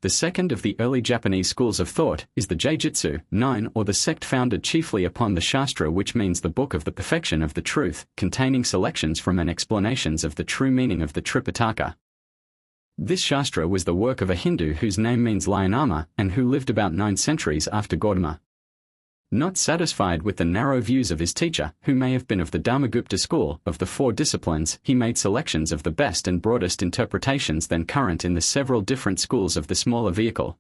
The second of the early Japanese schools of thought is the Jaijutsu 9, or the sect founded chiefly upon the Shastra, which means the book of the perfection of the truth, containing selections from and explanations of the true meaning of the Tripitaka. This Shastra was the work of a Hindu whose name means lion armor, and who lived about 9 centuries after Gautama. Not satisfied with the narrow views of his teacher, who may have been of the Dharmagupta school of the 4 disciplines, he made selections of the best and broadest interpretations then current in the several different schools of the smaller vehicle.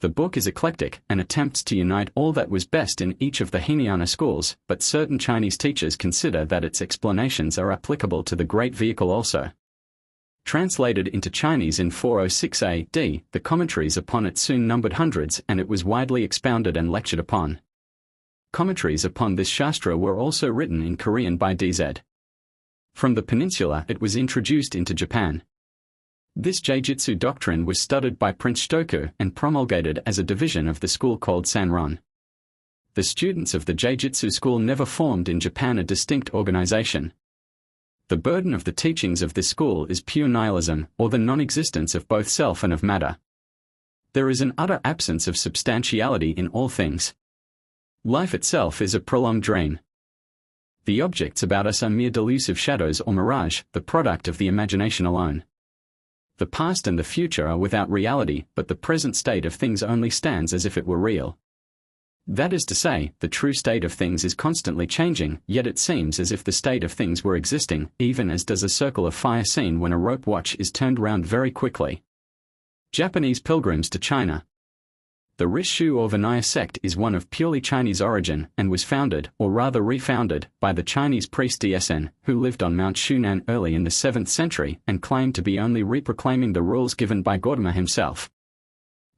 The book is eclectic and attempts to unite all that was best in each of the Hinayana schools, but certain Chinese teachers consider that its explanations are applicable to the great vehicle also. Translated into Chinese in 406 AD, the commentaries upon it soon numbered hundreds, and it was widely expounded and lectured upon. Commentaries upon this Shastra were also written in Korean by D.Z. From the peninsula it was introduced into Japan. This Jaijutsu doctrine was studied by Prince Shitoku and promulgated as a division of the school called Sanron. The students of the Jaijutsu school never formed in Japan a distinct organization. The burden of the teachings of this school is pure nihilism, or the non-existence of both self and of matter. There is an utter absence of substantiality in all things. Life itself is a prolonged dream. The objects about us are mere delusive shadows or mirage, the product of the imagination alone. The past and the future are without reality, but the present state of things only stands as if it were real. That is to say, the true state of things is constantly changing, yet it seems as if the state of things were existing, even as does a circle of fire seen when a rope watch is turned round very quickly. Japanese pilgrims to China. The Risshu or Vinaya sect is one of purely Chinese origin and was founded, or rather refounded, by the Chinese priest Dsn, who lived on Mount Shunan early in the 7th century and claimed to be only reproclaiming the rules given by Gautama himself.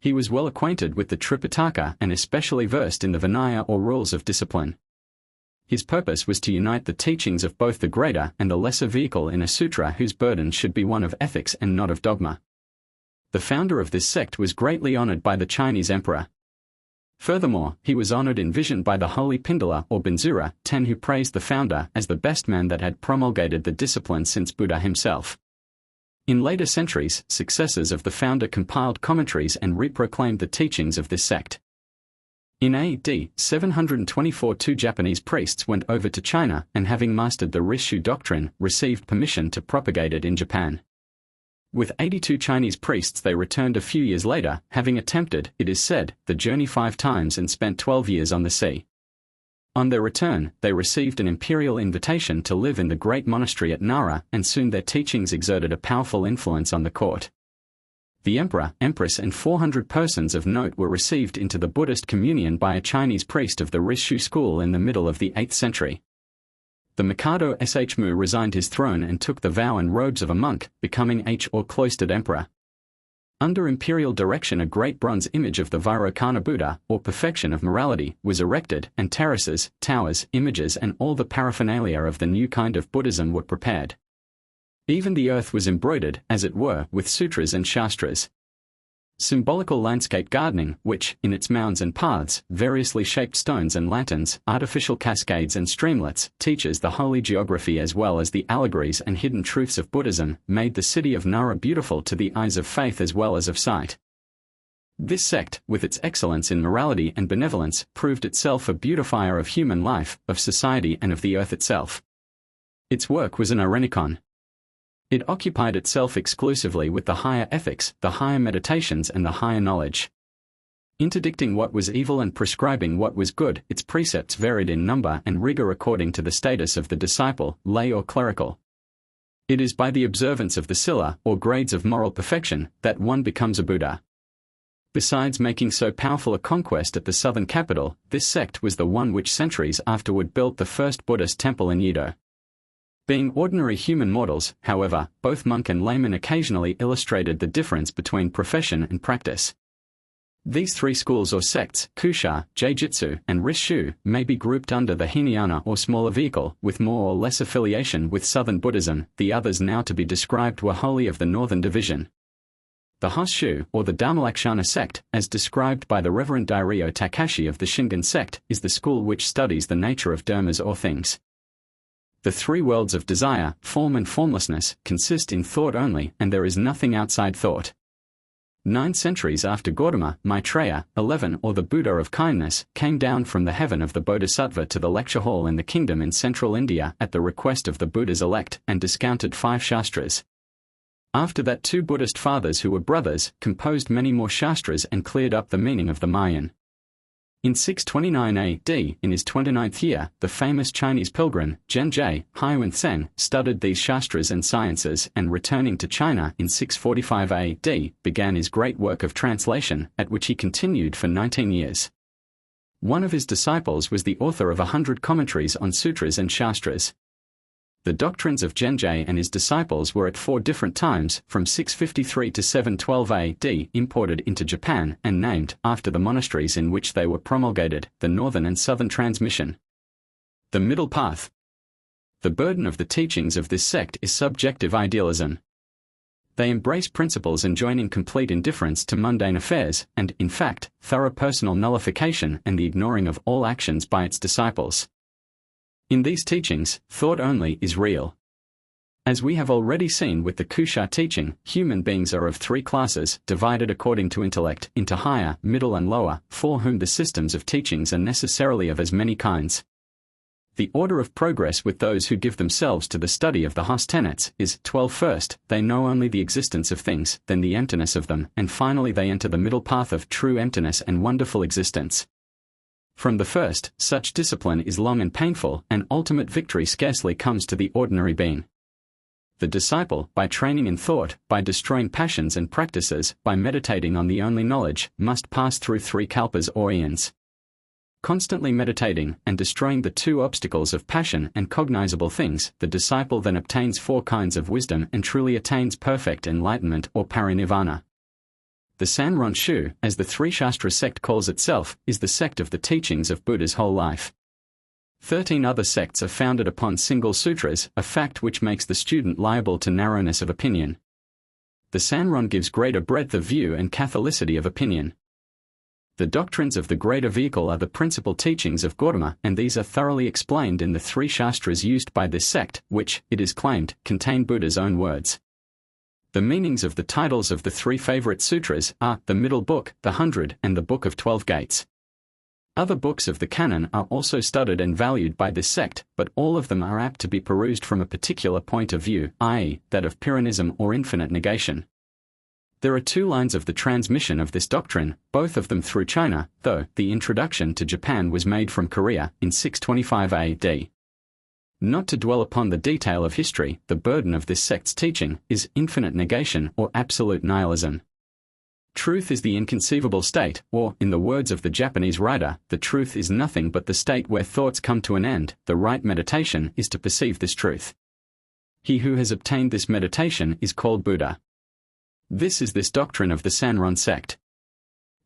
He was well acquainted with the Tripitaka and especially versed in the Vinaya or rules of discipline. His purpose was to unite the teachings of both the greater and the lesser vehicle in a sutra whose burden should be one of ethics and not of dogma. The founder of this sect was greatly honored by the Chinese emperor. Furthermore, he was honored in vision by the holy Pindala or Benzura, who praised the founder as the best man that had promulgated the discipline since Buddha himself. In later centuries, successors of the founder compiled commentaries and reproclaimed the teachings of this sect. In AD 724, 2 Japanese priests went over to China and, having mastered the Risshu doctrine, received permission to propagate it in Japan. With 82 Chinese priests they returned a few years later, having attempted, it is said, the journey 5 times and spent 12 years on the sea. On their return, they received an imperial invitation to live in the great monastery at Nara, and soon their teachings exerted a powerful influence on the court. The emperor, empress and 400 persons of note were received into the Buddhist communion by a Chinese priest of the Risshu school in the middle of the 8th century. The Mikado Shmu resigned his throne and took the vow and robes of a monk, becoming or cloistered emperor. Under imperial direction a great bronze image of the Vairocana Buddha, or perfection of morality, was erected, and terraces, towers, images and all the paraphernalia of the new kind of Buddhism were prepared. Even the earth was embroidered, as it were, with sutras and shastras. Symbolical landscape gardening, which, in its mounds and paths, variously shaped stones and lanterns, artificial cascades and streamlets, teaches the holy geography as well as the allegories and hidden truths of Buddhism, made the city of Nara beautiful to the eyes of faith as well as of sight. This sect, with its excellence in morality and benevolence, proved itself a beautifier of human life, of society and of the earth itself. Its work was an irenicon. It occupied itself exclusively with the higher ethics, the higher meditations and the higher knowledge. Interdicting what was evil and prescribing what was good, its precepts varied in number and rigor according to the status of the disciple, lay or clerical. It is by the observance of the sila, or grades of moral perfection, that one becomes a Buddha. Besides making so powerful a conquest at the southern capital, this sect was the one which centuries afterward built the first Buddhist temple in Yedo. Being ordinary human mortals, however, both monk and layman occasionally illustrated the difference between profession and practice. These 3 schools or sects, Kusha, Jaijutsu, and Risshu, may be grouped under the Hinayana or smaller vehicle, with more or less affiliation with southern Buddhism. The others now to be described were wholly of the northern division. The Hosshu, or the Dharmalakshana sect, as described by the Reverend Dairio Takashi of the Shingon sect, is the school which studies the nature of dharmas or things. The 3 worlds of desire, form and formlessness, consist in thought only, and there is nothing outside thought. 9 centuries after Gautama, Maitreya, 11 or the Buddha of kindness, came down from the heaven of the Bodhisattva to the lecture hall in the kingdom in central India at the request of the Buddha's elect and discounted 5 Shastras. After that 2 Buddhist fathers who were brothers composed many more Shastras and cleared up the meaning of the Mayan. In 629 AD, in his 29th year, the famous Chinese pilgrim, Zhenjie Huiwen studied these Shastras and sciences and returning to China in 645 AD, began his great work of translation, at which he continued for 19 years. One of his disciples was the author of 100 commentaries on sutras and Shastras. The doctrines of Zhenjie and his disciples were at 4 different times, from 653 to 712 AD, imported into Japan and named, after the monasteries in which they were promulgated, the Northern and Southern Transmission. The Middle Path. The burden of the teachings of this sect is subjective idealism. They embrace principles enjoining complete indifference to mundane affairs and, in fact, thorough personal nullification and the ignoring of all actions by its disciples. In these teachings, thought only is real. As we have already seen with the Kusha teaching, human beings are of 3 classes, divided according to intellect, into higher, middle and lower, for whom the systems of teachings are necessarily of as many kinds. The order of progress with those who give themselves to the study of the Hoss tenets is 12. First, they know only the existence of things, then the emptiness of them, and finally they enter the middle path of true emptiness and wonderful existence. From the first, such discipline is long and painful, and ultimate victory scarcely comes to the ordinary being. The disciple, by training in thought, by destroying passions and practices, by meditating on the only knowledge, must pass through 3 kalpas or eons. Constantly meditating and destroying the 2 obstacles of passion and cognizable things, the disciple then obtains 4 kinds of wisdom and truly attains perfect enlightenment or parinirvana. The Sanron Shu, as the 3 Shastra sect calls itself, is the sect of the teachings of Buddha's whole life. 13 other sects are founded upon single sutras, a fact which makes the student liable to narrowness of opinion. The Sanron gives greater breadth of view and catholicity of opinion. The doctrines of the greater vehicle are the principal teachings of Gautama, and these are thoroughly explained in the 3 Shastras used by this sect, which, it is claimed, contain Buddha's own words. The meanings of the titles of the 3 favorite sutras are the Middle Book, the 100, and the Book of 12 Gates. Other books of the canon are also studied and valued by this sect, but all of them are apt to be perused from a particular point of view, i.e., that of Pyrrhonism or infinite negation. There are 2 lines of the transmission of this doctrine, both of them through China, though the introduction to Japan was made from Korea in 625 AD. Not to dwell upon the detail of history, the burden of this sect's teaching is infinite negation or absolute nihilism. Truth is the inconceivable state, or, in the words of the Japanese writer, the truth is nothing but the state where thoughts come to an end. The right meditation is to perceive this truth. He who has obtained this meditation is called Buddha. This is this doctrine of the Sanron sect.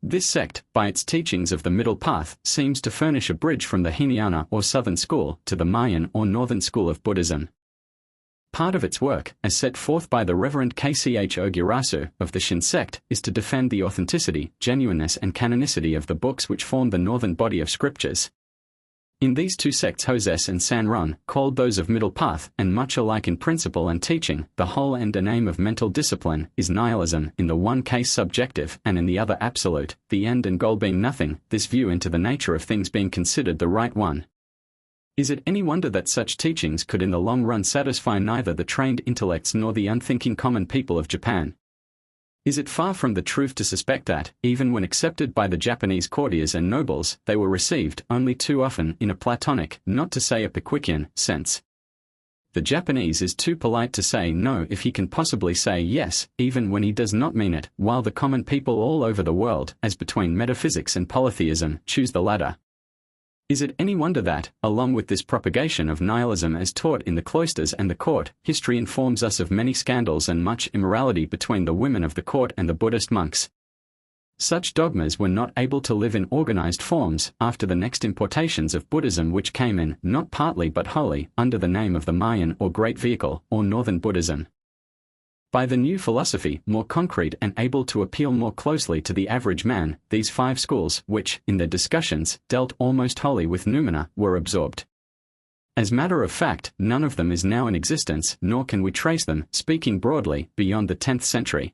This sect, by its teachings of the middle path, seems to furnish a bridge from the Hinayana or Southern School to the Mayan or Northern School of Buddhism. Part of its work, as set forth by the Reverend K.C.H. Ogurasu of the Shin sect, is to defend the authenticity, genuineness and canonicity of the books which form the northern body of scriptures. In these 2 sects Hoses and Sanron, called those of middle path, and much alike in principle and teaching, the whole end and aim of mental discipline is nihilism, in the one case subjective and in the other absolute, the end and goal being nothing, this view into the nature of things being considered the right one. Is it any wonder that such teachings could in the long run satisfy neither the trained intellects nor the unthinking common people of Japan? Is it far from the truth to suspect that, even when accepted by the Japanese courtiers and nobles, they were received only too often in a Platonic, not to say a Pickwickian, sense? The Japanese is too polite to say no if he can possibly say yes, even when he does not mean it, while the common people all over the world, as between metaphysics and polytheism, choose the latter. Is it any wonder that, along with this propagation of nihilism as taught in the cloisters and the court, history informs us of many scandals and much immorality between the women of the court and the Buddhist monks? Such dogmas were not able to live in organized forms after the next importations of Buddhism which came in, not partly but wholly, under the name of the Mayan or Great Vehicle, or Northern Buddhism. By the new philosophy, more concrete and able to appeal more closely to the average man, these 5 schools, which, in their discussions, dealt almost wholly with noumena, were absorbed. As matter of fact, none of them is now in existence, nor can we trace them, speaking broadly, beyond the 10th century.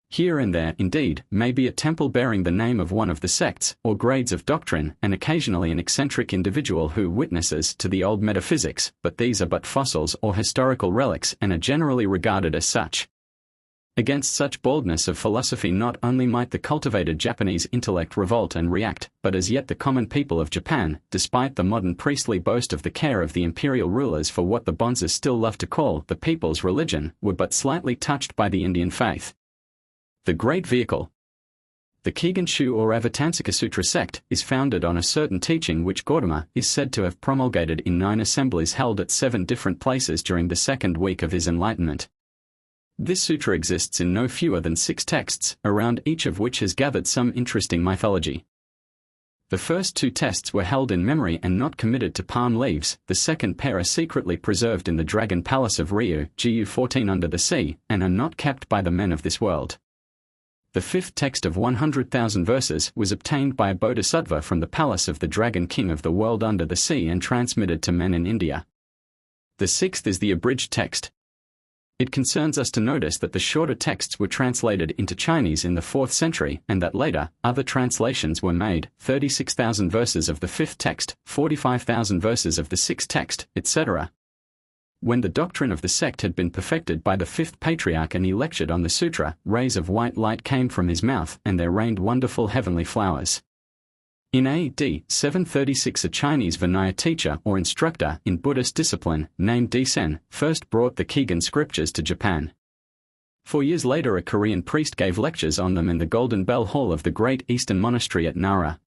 Here and there, indeed, may be a temple bearing the name of one of the sects or grades of doctrine, and occasionally an eccentric individual who witnesses to the old metaphysics, but these are but fossils or historical relics and are generally regarded as such. Against such baldness of philosophy not only might the cultivated Japanese intellect revolt and react, but as yet the common people of Japan, despite the modern priestly boast of the care of the imperial rulers for what the bonzes still love to call the people's religion, were but slightly touched by the Indian faith. The Great Vehicle. The Kigen-shu or Avatamsaka Sutra sect is founded on a certain teaching which Gautama is said to have promulgated in 9 assemblies held at 7 different places during the second week of his enlightenment. This sutra exists in no fewer than 6 texts, around each of which has gathered some interesting mythology. The first 2 texts were held in memory and not committed to palm leaves, the second pair are secretly preserved in the Dragon Palace of Ryu, Gu 14 under the sea, and are not kept by the men of this world. The 5th text of 100,000 verses was obtained by a bodhisattva from the palace of the Dragon King of the world under the sea and transmitted to men in India. The 6th is the abridged text. It concerns us to notice that the shorter texts were translated into Chinese in the 4th century and that later, other translations were made, 36,000 verses of the 5th text, 45,000 verses of the 6th text, etc. When the doctrine of the sect had been perfected by the 5th patriarch and he lectured on the sutra, rays of white light came from his mouth and there rained wonderful heavenly flowers. In A.D. 736 a Chinese Vinaya teacher or instructor in Buddhist discipline, named Disen, first brought the Kigen scriptures to Japan. 4 years later a Korean priest gave lectures on them in the Golden Bell Hall of the Great Eastern Monastery at Nara.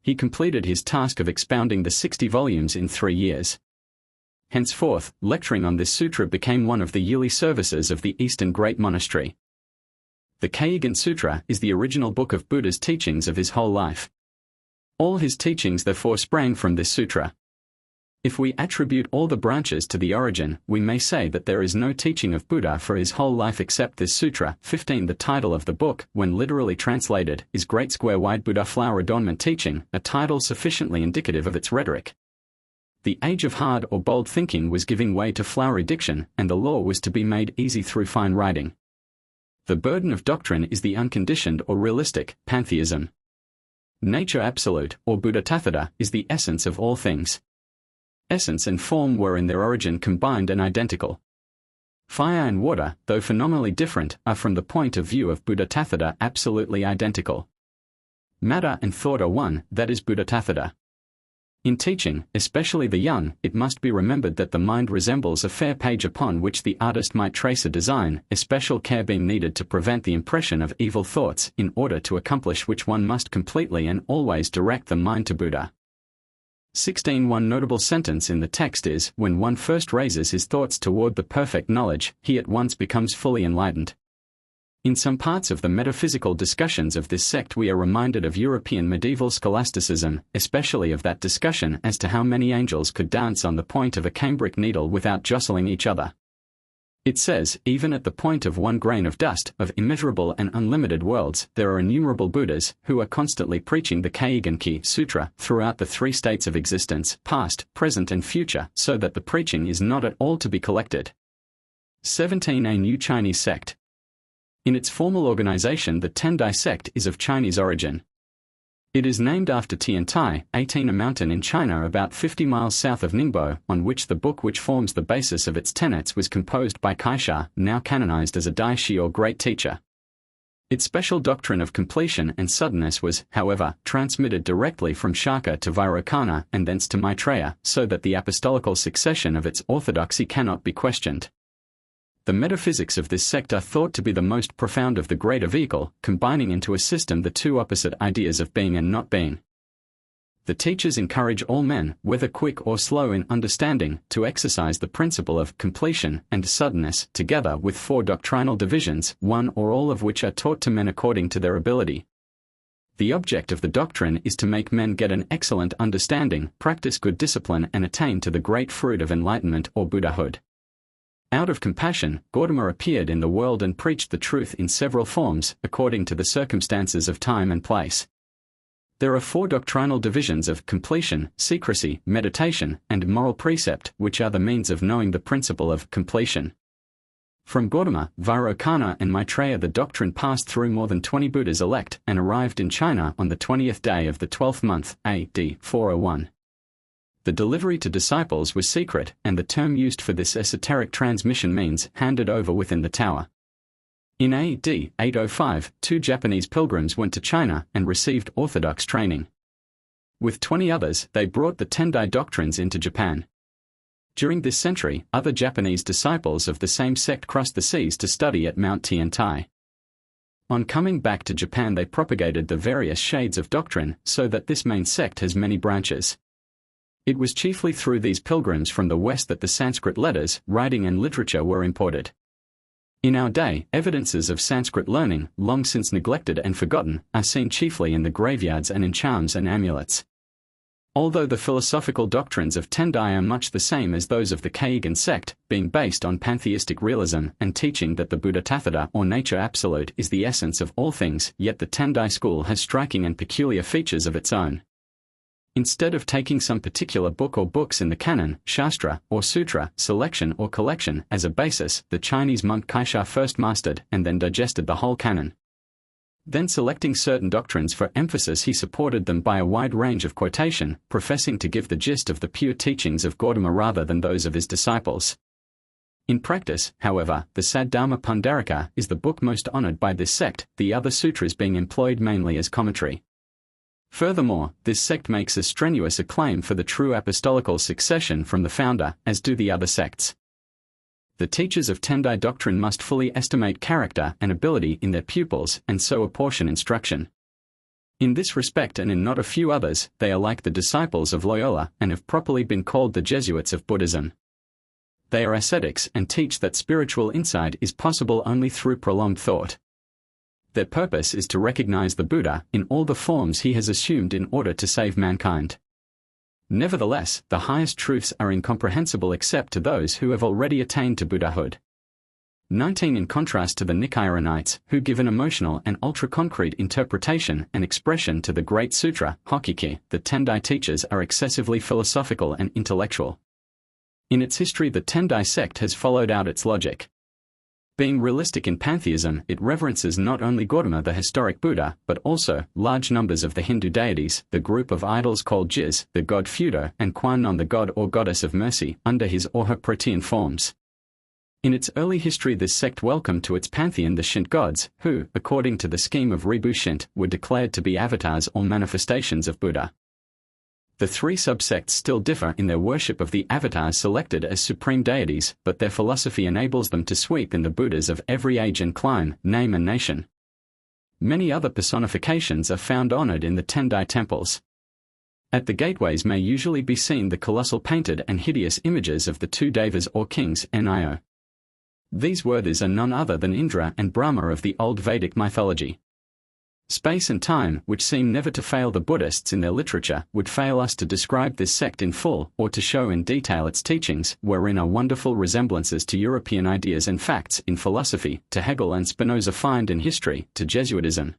He completed his task of expounding the 60 volumes in 3 years. Henceforth, lecturing on this sutra became one of the yearly services of the Eastern Great Monastery. The Keigen Sutra is the original book of Buddha's teachings of his whole life. All his teachings therefore sprang from this sutra. If we attribute all the branches to the origin, we may say that there is no teaching of Buddha for his whole life except this sutra. 15 The title of the book, when literally translated, is Great Square Wide Buddha Flower Adornment Teaching, a title sufficiently indicative of its rhetoric. The age of hard or bold thinking was giving way to flowery diction, and the law was to be made easy through fine writing. The burden of doctrine is the unconditioned or realistic pantheism. Nature absolute, or Buddha Tathata, is the essence of all things. Essence and form were in their origin combined and identical. Fire and water, though phenomenally different, are from the point of view of Buddha Tathata absolutely identical. Matter and thought are one, that is Buddha Tathata. In teaching, especially the young, it must be remembered that the mind resembles a fair page upon which the artist might trace a design, especial care being needed to prevent the impression of evil thoughts, in order to accomplish which one must completely and always direct the mind to Buddha. 16 One notable sentence in the text is, when one first raises his thoughts toward the perfect knowledge, he at once becomes fully enlightened. In some parts of the metaphysical discussions of this sect we are reminded of European medieval scholasticism, especially of that discussion as to how many angels could dance on the point of a cambric needle without jostling each other. It says, even at the point of one grain of dust, of immeasurable and unlimited worlds, there are innumerable Buddhas, who are constantly preaching the Keigen Sutra throughout the 3 states of existence, past, present and future, so that the preaching is not at all to be collected. 17 A new Chinese sect. In its formal organization the Tendai sect is of Chinese origin. It is named after Tiantai, 18 a mountain in China about 50 miles south of Ningbo, on which the book which forms the basis of its tenets was composed by Kaisha, now canonized as a Daishi or great teacher. Its special doctrine of completion and suddenness was, however, transmitted directly from Shaka to Vairocana and thence to Maitreya, so that the apostolical succession of its orthodoxy cannot be questioned. The metaphysics of this sect are thought to be the most profound of the greater vehicle, combining into a system the 2 opposite ideas of being and not being. The teachers encourage all men, whether quick or slow in understanding, to exercise the principle of completion and suddenness, together with 4 doctrinal divisions, one or all of which are taught to men according to their ability. The object of the doctrine is to make men get an excellent understanding, practice good discipline and attain to the great fruit of enlightenment or Buddhahood. Out of compassion, Gautama appeared in the world and preached the truth in several forms, according to the circumstances of time and place. There are 4 doctrinal divisions of completion, secrecy, meditation, and moral precept, which are the means of knowing the principle of completion. From Gautama, Vairocana and Maitreya the doctrine passed through more than 20 Buddhas elect and arrived in China on the 20th day of the 12th month, AD 401. The delivery to disciples was secret, and the term used for this esoteric transmission means handed over within the tower. In AD 805, 2 Japanese pilgrims went to China and received orthodox training. With 20 others, they brought the Tendai doctrines into Japan. During this century, other Japanese disciples of the same sect crossed the seas to study at Mount Tiantai. On coming back to Japan, they propagated the various shades of doctrine so that this main sect has many branches. It was chiefly through these pilgrims from the West that the Sanskrit letters, writing and literature were imported. In our day, evidences of Sanskrit learning, long since neglected and forgotten, are seen chiefly in the graveyards and in charms and amulets. Although the philosophical doctrines of Tendai are much the same as those of the Kaigan sect, being based on pantheistic realism and teaching that the Buddha Tathagata or nature absolute is the essence of all things, yet the Tendai school has striking and peculiar features of its own. Instead of taking some particular book or books in the canon, shastra, or sutra, selection or collection as a basis, the Chinese monk Kaisha first mastered and then digested the whole canon. Then selecting certain doctrines for emphasis, he supported them by a wide range of quotation, professing to give the gist of the pure teachings of Gautama rather than those of his disciples. In practice, however, the Saddharma Pundarika is the book most honored by this sect, the other sutras being employed mainly as commentary. Furthermore, this sect makes as strenuous a claim for the true apostolical succession from the founder, as do the other sects. The teachers of Tendai doctrine must fully estimate character and ability in their pupils and so apportion instruction. In this respect and in not a few others, they are like the disciples of Loyola and have properly been called the Jesuits of Buddhism. They are ascetics and teach that spiritual insight is possible only through prolonged thought. Their purpose is to recognize the Buddha in all the forms he has assumed in order to save mankind. Nevertheless, the highest truths are incomprehensible except to those who have already attained to Buddhahood. 19. In contrast to the Nicayoranites, who give an emotional and ultra-concrete interpretation and expression to the Great Sutra, Hokkiki, the Tendai teachers are excessively philosophical and intellectual. In its history, the Tendai sect has followed out its logic. Being realistic in pantheism, it reverences not only Gautama the historic Buddha, but also large numbers of the Hindu deities, the group of idols called Jiz, the god Fudo, and Kwannon the god or goddess of mercy, under his or her protean forms. In its early history, this sect welcomed to its pantheon the Shinto gods, who, according to the scheme of Ribu Shinto, were declared to be avatars or manifestations of Buddha. The 3 subsects still differ in their worship of the avatars selected as supreme deities, but their philosophy enables them to sweep in the Buddhas of every age and clime, name and nation. Many other personifications are found honored in the Tendai temples. At the gateways may usually be seen the colossal painted and hideous images of the 2 devas or kings, Nio. These worthies are none other than Indra and Brahma of the old Vedic mythology. Space and time, which seem never to fail the Buddhists in their literature, would fail us to describe this sect in full, or to show in detail its teachings, wherein are wonderful resemblances to European ideas and facts in philosophy, to Hegel and Spinoza find in history, to Jesuitism.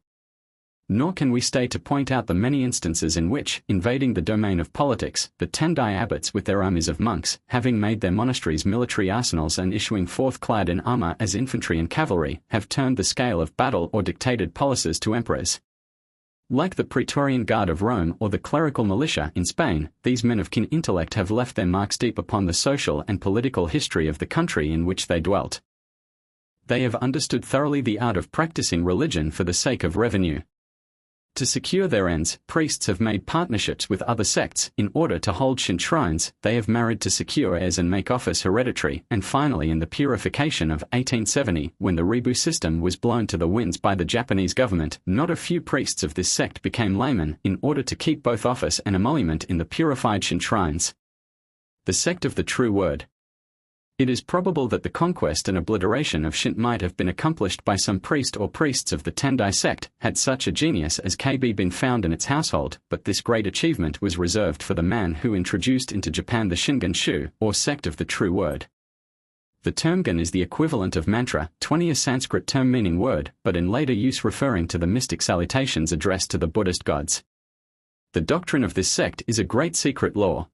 Nor can we stay to point out the many instances in which, invading the domain of politics, the Tendai abbots with their armies of monks, having made their monasteries military arsenals and issuing forth clad in armor as infantry and cavalry, have turned the scale of battle or dictated policies to emperors. Like the Praetorian Guard of Rome or the clerical militia in Spain, these men of keen intellect have left their marks deep upon the social and political history of the country in which they dwelt. They have understood thoroughly the art of practicing religion for the sake of revenue. To secure their ends, priests have made partnerships with other sects. In order to hold Shinto shrines, they have married to secure heirs and make office hereditary, and finally in the purification of 1870, when the Ribu system was blown to the winds by the Japanese government, not a few priests of this sect became laymen, in order to keep both office and emolument in the purified Shinto shrines. The sect of the true word. It is probable that the conquest and obliteration of Shinto might have been accomplished by some priest or priests of the Tendai sect, had such a genius as KB been found in its household, but this great achievement was reserved for the man who introduced into Japan the Shingon Shu, or sect of the true word. The term Gun is the equivalent of mantra, 20 a Sanskrit term meaning word, but in later use referring to the mystic salutations addressed to the Buddhist gods. The doctrine of this sect is a great secret law.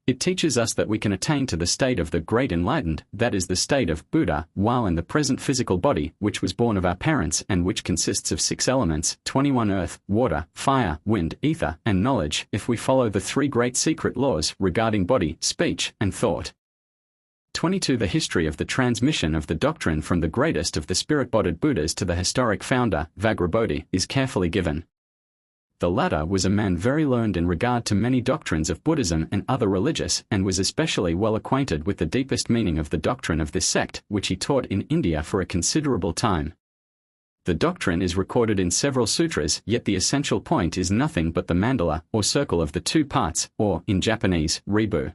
It teaches us that we can attain to the state of the Great Enlightened, that is the state of Buddha, while in the present physical body, which was born of our parents and which consists of 6 elements, 21 earth, water, fire, wind, ether, and knowledge, if we follow the 3 great secret laws regarding body, speech, and thought. 22. The history of the transmission of the doctrine from the greatest of the spirit-bodied Buddhas to the historic founder, Vajrabodhi, is carefully given. The latter was a man very learned in regard to many doctrines of Buddhism and other religious, and was especially well acquainted with the deepest meaning of the doctrine of this sect, which he taught in India for a considerable time. The doctrine is recorded in several sutras, yet the essential point is nothing but the mandala, or circle of the 2 parts, or, in Japanese, ribu.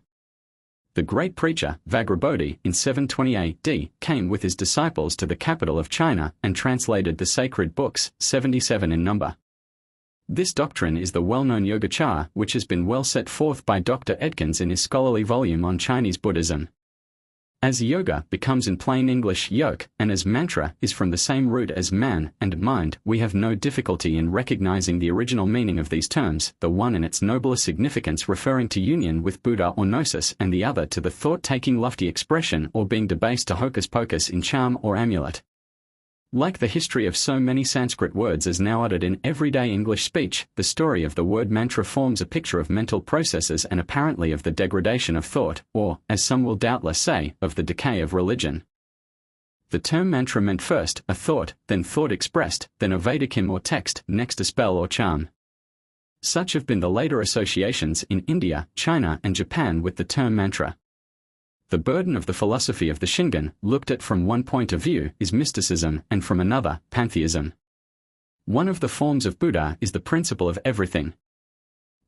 The great preacher, Vajrabodhi, in 720 AD, came with his disciples to the capital of China and translated the sacred books, 77 in number. This doctrine is the well-known Yogacara, which has been well set forth by Dr. Edkins in his scholarly volume on Chinese Buddhism. As yoga becomes in plain English yoke, and as mantra is from the same root as man and mind, we have no difficulty in recognizing the original meaning of these terms, the one in its nobler significance referring to union with Buddha or gnosis, and the other to the thought-taking lofty expression or being debased to hocus-pocus in charm or amulet. Like the history of so many Sanskrit words as now uttered in everyday English speech, the story of the word mantra forms a picture of mental processes and apparently of the degradation of thought, or, as some will doubtless say, of the decay of religion. The term mantra meant first a thought, then thought expressed, then a Vedakam or text, next a spell or charm. Such have been the later associations in India, China, and Japan with the term mantra. The burden of the philosophy of the Shingon, looked at from one point of view, is mysticism, and from another, pantheism. One of the forms of Buddha is the principle of everything.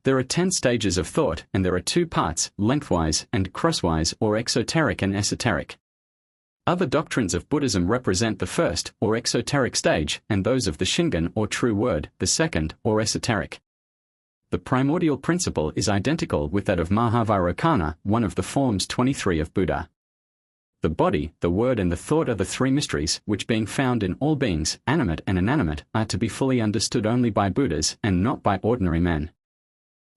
There are 10 stages of thought, and there are 2 parts, lengthwise and crosswise, or exoteric and esoteric. Other doctrines of Buddhism represent the first, or exoteric stage, and those of the Shingon, or true word, the second, or esoteric. The primordial principle is identical with that of Mahavairochana, one of the forms 23 of Buddha. The body, the word and the thought are the 3 mysteries, which being found in all beings, animate and inanimate, are to be fully understood only by Buddhas, and not by ordinary men.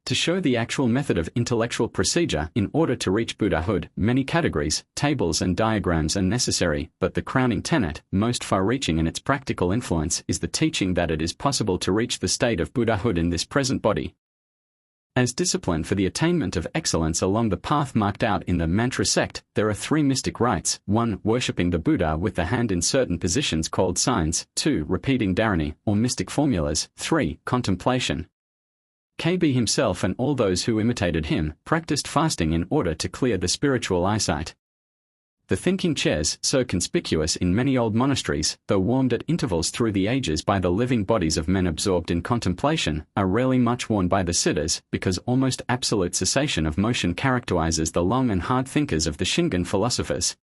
To show the actual method of intellectual procedure in order to reach Buddhahood, many categories, tables and diagrams are necessary, but the crowning tenet, most far-reaching in its practical influence, is the teaching that it is possible to reach the state of Buddhahood in this present body. As discipline for the attainment of excellence along the path marked out in the mantra sect, there are 3 mystic rites: 1. Worshipping the Buddha with the hand in certain positions called signs; 2. Repeating dharani, or mystic formulas; 3. Contemplation. KB himself and all those who imitated him practiced fasting in order to clear the spiritual eyesight. The thinking chairs, so conspicuous in many old monasteries, though warmed at intervals through the ages by the living bodies of men absorbed in contemplation, are rarely much worn by the siddhas, because almost absolute cessation of motion characterizes the long and hard thinkers of the Shingon philosophers.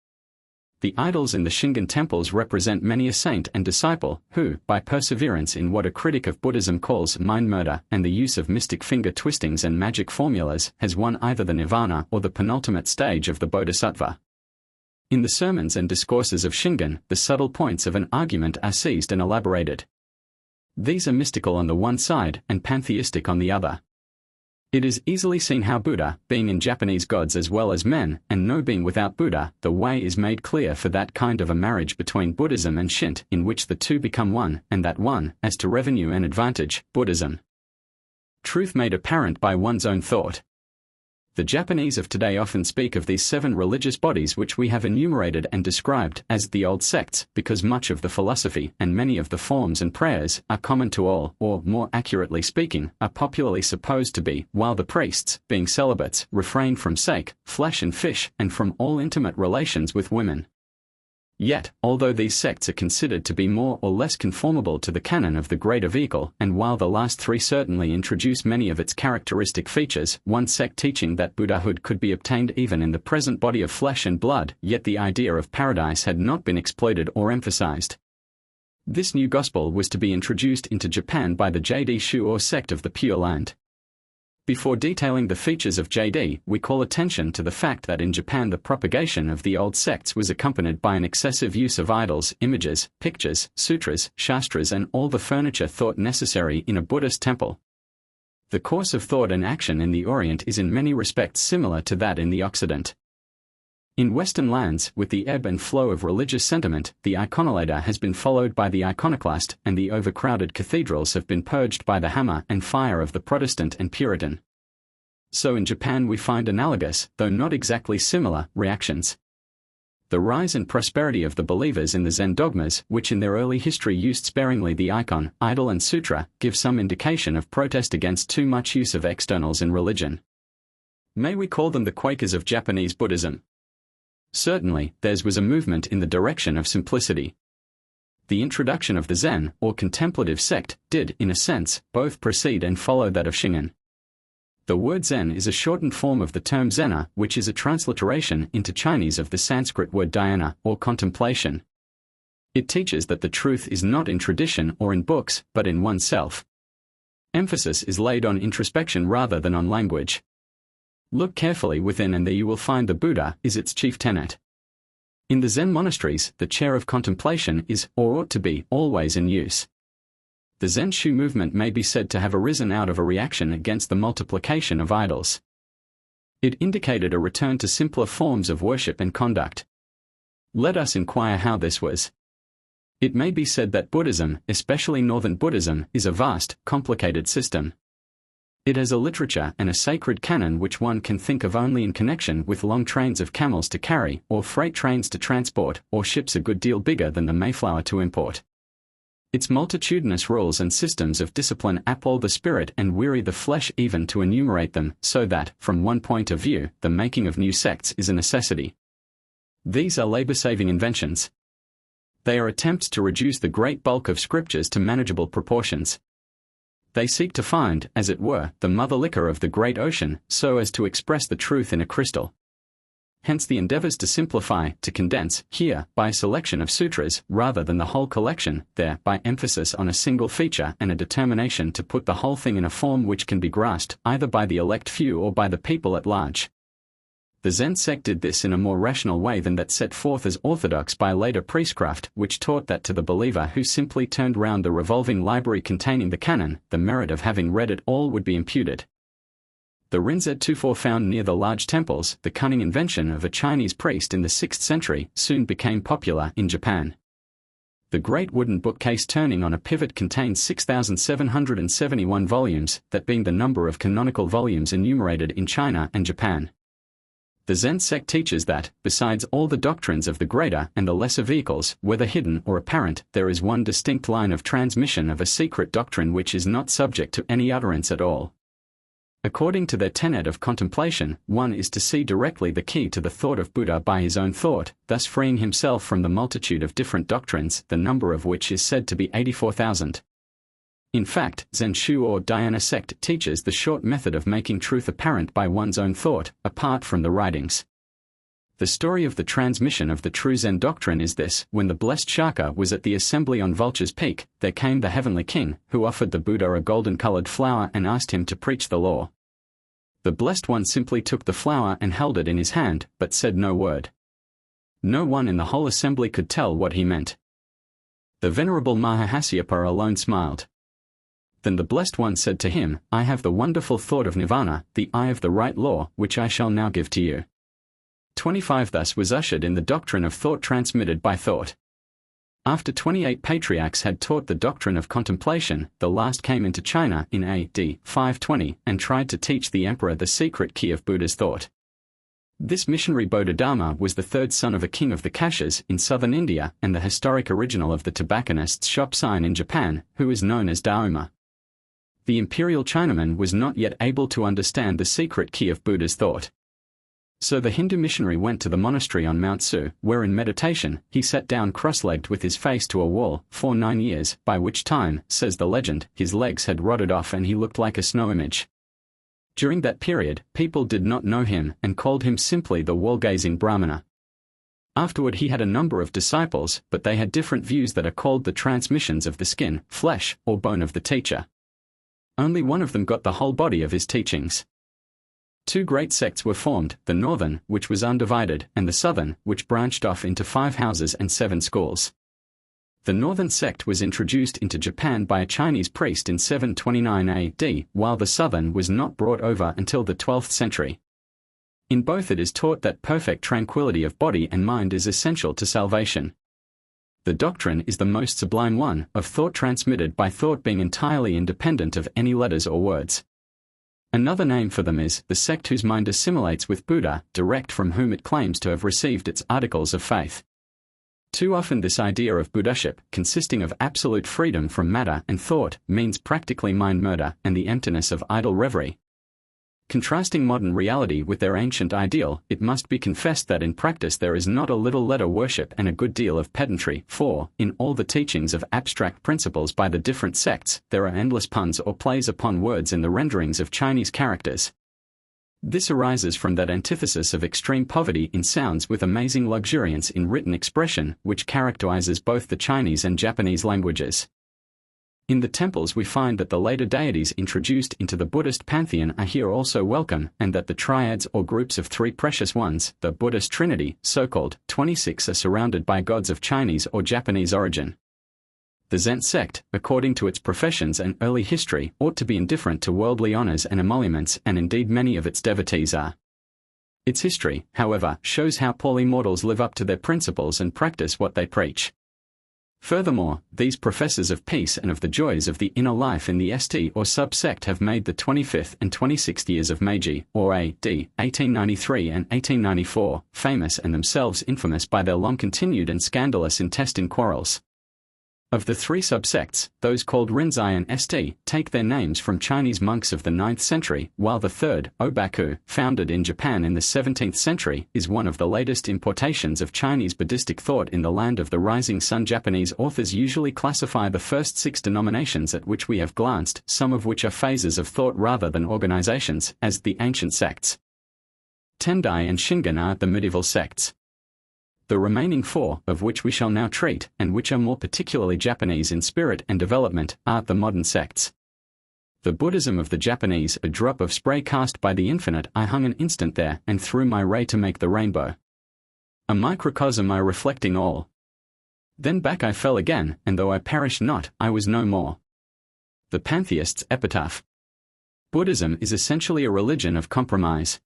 The idols in the Shingon temples represent many a saint and disciple, who, by perseverance in what a critic of Buddhism calls mind murder, and the use of mystic finger twistings and magic formulas, has won either the nirvana or the penultimate stage of the bodhisattva. In the sermons and discourses of Shingon, the subtle points of an argument are seized and elaborated. These are mystical on the one side, and pantheistic on the other. It is easily seen how Buddha, being in Japanese gods as well as men, and no being without Buddha, the way is made clear for that kind of a marriage between Buddhism and Shinto, in which the 2 become one, and that one, as to revenue and advantage, Buddhism. Truth made apparent by one's own thought. The Japanese of today often speak of these 7 religious bodies which we have enumerated and described as the old sects, because much of the philosophy and many of the forms and prayers are common to all, or, more accurately speaking, are popularly supposed to be, while the priests, being celibates, refrain from sake, flesh and fish, and from all intimate relations with women. Yet, although these sects are considered to be more or less conformable to the canon of the greater vehicle, and while the last 3 certainly introduce many of its characteristic features, one sect teaching that Buddhahood could be obtained even in the present body of flesh and blood, yet the idea of paradise had not been exploited or emphasized. This new gospel was to be introduced into Japan by the JD Shuo sect of the Pure Land. Before detailing the features of JD, we call attention to the fact that in Japan the propagation of the old sects was accompanied by an excessive use of idols, images, pictures, sutras, shastras and all the furniture thought necessary in a Buddhist temple. The course of thought and action in the Orient is in many respects similar to that in the Occident. In Western lands, with the ebb and flow of religious sentiment, the iconolator has been followed by the iconoclast, and the overcrowded cathedrals have been purged by the hammer and fire of the Protestant and Puritan. So in Japan we find analogous, though not exactly similar, reactions. The rise and prosperity of the believers in the Zen dogmas, which in their early history used sparingly the icon, idol and sutra, give some indication of protest against too much use of externals in religion. May we call them the Quakers of Japanese Buddhism? Certainly, theirs was a movement in the direction of simplicity. The introduction of the Zen, or contemplative sect, did, in a sense, both precede and follow that of Shingen. The word Zen is a shortened form of the term Zena, which is a transliteration into Chinese of the Sanskrit word dhyana, or contemplation. It teaches that the truth is not in tradition or in books, but in oneself. Emphasis is laid on introspection rather than on language. Look carefully within and there you will find the Buddha is its chief tenet. In the Zen monasteries, the chair of contemplation is, or ought to be, always in use. The Zen Shu movement may be said to have arisen out of a reaction against the multiplication of idols. It indicated a return to simpler forms of worship and conduct. Let us inquire how this was. It may be said that Buddhism, especially Northern Buddhism, is a vast, complicated system. It has a literature and a sacred canon which one can think of only in connection with long trains of camels to carry, or freight trains to transport, or ships a good deal bigger than the Mayflower to import. Its multitudinous rules and systems of discipline appall the spirit and weary the flesh even to enumerate them, so that, from one point of view, the making of new sects is a necessity. These are labor-saving inventions. They are attempts to reduce the great bulk of scriptures to manageable proportions. They seek to find, as it were, the mother liquor of the great ocean, so as to express the truth in a crystal. Hence the endeavors to simplify, to condense, here, by selection of sutras, rather than the whole collection, there, by emphasis on a single feature and a determination to put the whole thing in a form which can be grasped, either by the elect few or by the people at large. The Zen sect did this in a more rational way than that set forth as orthodox by later priestcraft, which taught that to the believer who simply turned round the revolving library containing the canon, the merit of having read it all would be imputed. The Rinzet tufor found near the large temples, the cunning invention of a Chinese priest in the 6th century, soon became popular in Japan. The great wooden bookcase turning on a pivot contains 6,771 volumes, that being the number of canonical volumes enumerated in China and Japan. The Zen sect teaches that, besides all the doctrines of the greater and the lesser vehicles, whether hidden or apparent, there is one distinct line of transmission of a secret doctrine which is not subject to any utterance at all. According to their tenet of contemplation, one is to see directly the key to the thought of Buddha by his own thought, thus freeing himself from the multitude of different doctrines, the number of which is said to be 84,000. In fact, Zen Shu or Dhyana sect teaches the short method of making truth apparent by one's own thought, apart from the writings. The story of the transmission of the true Zen doctrine is this: when the blessed Shaka was at the assembly on Vulture's Peak, there came the heavenly king, who offered the Buddha a golden-colored flower and asked him to preach the law. The blessed one simply took the flower and held it in his hand, but said no word. No one in the whole assembly could tell what he meant. The venerable Mahahasyapa alone smiled. Then the Blessed One said to him, I have the wonderful thought of Nirvana, the eye of the right law, which I shall now give to you. 25 Thus was ushered in the doctrine of thought transmitted by thought. After 28 patriarchs had taught the doctrine of contemplation, the last came into China in A.D. 520 and tried to teach the emperor the secret key of Buddha's thought. This missionary Bodhidharma was the third son of a king of the Kashas in southern India and the historic original of the tobacconist's shop sign in Japan, who is known as Dauma. The imperial Chinaman was not yet able to understand the secret key of Buddha's thought. So the Hindu missionary went to the monastery on Mount Su, where in meditation, he sat down cross-legged with his face to a wall, for 9 years, by which time, says the legend, his legs had rotted off and he looked like a snow image. During that period, people did not know him and called him simply the wall-gazing Brahmana. Afterward he had a number of disciples, but they had different views that are called the transmissions of the skin, flesh, or bone of the teacher. Only one of them got the whole body of his teachings. 2 great sects were formed, the northern, which was undivided, and the southern, which branched off into 5 houses and 7 schools. The northern sect was introduced into Japan by a Chinese priest in 729 AD, while the southern was not brought over until the 12th century. In both it is taught that perfect tranquility of body and mind is essential to salvation. The doctrine is the most sublime one, of thought transmitted by thought being entirely independent of any letters or words. Another name for them is the sect whose mind assimilates with Buddha, direct from whom it claims to have received its articles of faith. Too often this idea of Buddhaship, consisting of absolute freedom from matter and thought, means practically mind murder and the emptiness of idle reverie. Contrasting modern reality with their ancient ideal, it must be confessed that in practice there is not a little letter worship and a good deal of pedantry, for, in all the teachings of abstract principles by the different sects, there are endless puns or plays upon words in the renderings of Chinese characters. This arises from that antithesis of extreme poverty in sounds with amazing luxuriance in written expression, which characterizes both the Chinese and Japanese languages. In the temples we find that the later deities introduced into the Buddhist pantheon are here also welcome, and that the triads or groups of three precious ones, the Buddhist Trinity, so-called 26, are surrounded by gods of Chinese or Japanese origin. The Zen sect, according to its professions and early history, ought to be indifferent to worldly honors and emoluments, and indeed many of its devotees are. Its history, however, shows how poorly mortals live up to their principles and practice what they preach. Furthermore, these professors of peace and of the joys of the inner life in the ST or sub-sect have made the 25th and 26th years of Meiji, or A.D. 1893 and 1894, famous and themselves infamous by their long-continued and scandalous intestine quarrels. Of the three subsects, those called Rinzai and St. take their names from Chinese monks of the 9th century, while the third, Obaku, founded in Japan in the 17th century, is one of the latest importations of Chinese Buddhistic thought in the land of the rising sun. Japanese authors usually classify the first 6 denominations at which we have glanced, some of which are phases of thought rather than organizations, as the ancient sects. Tendai and Shingon are the medieval sects. The remaining 4, of which we shall now treat, and which are more particularly Japanese in spirit and development, are the modern sects. The Buddhism of the Japanese, a drop of spray cast by the infinite, I hung an instant there, and threw my ray to make the rainbow. A microcosm I reflecting all. Then back I fell again, and though I perished not, I was no more. The Pantheist's epitaph. Buddhism is essentially a religion of compromise.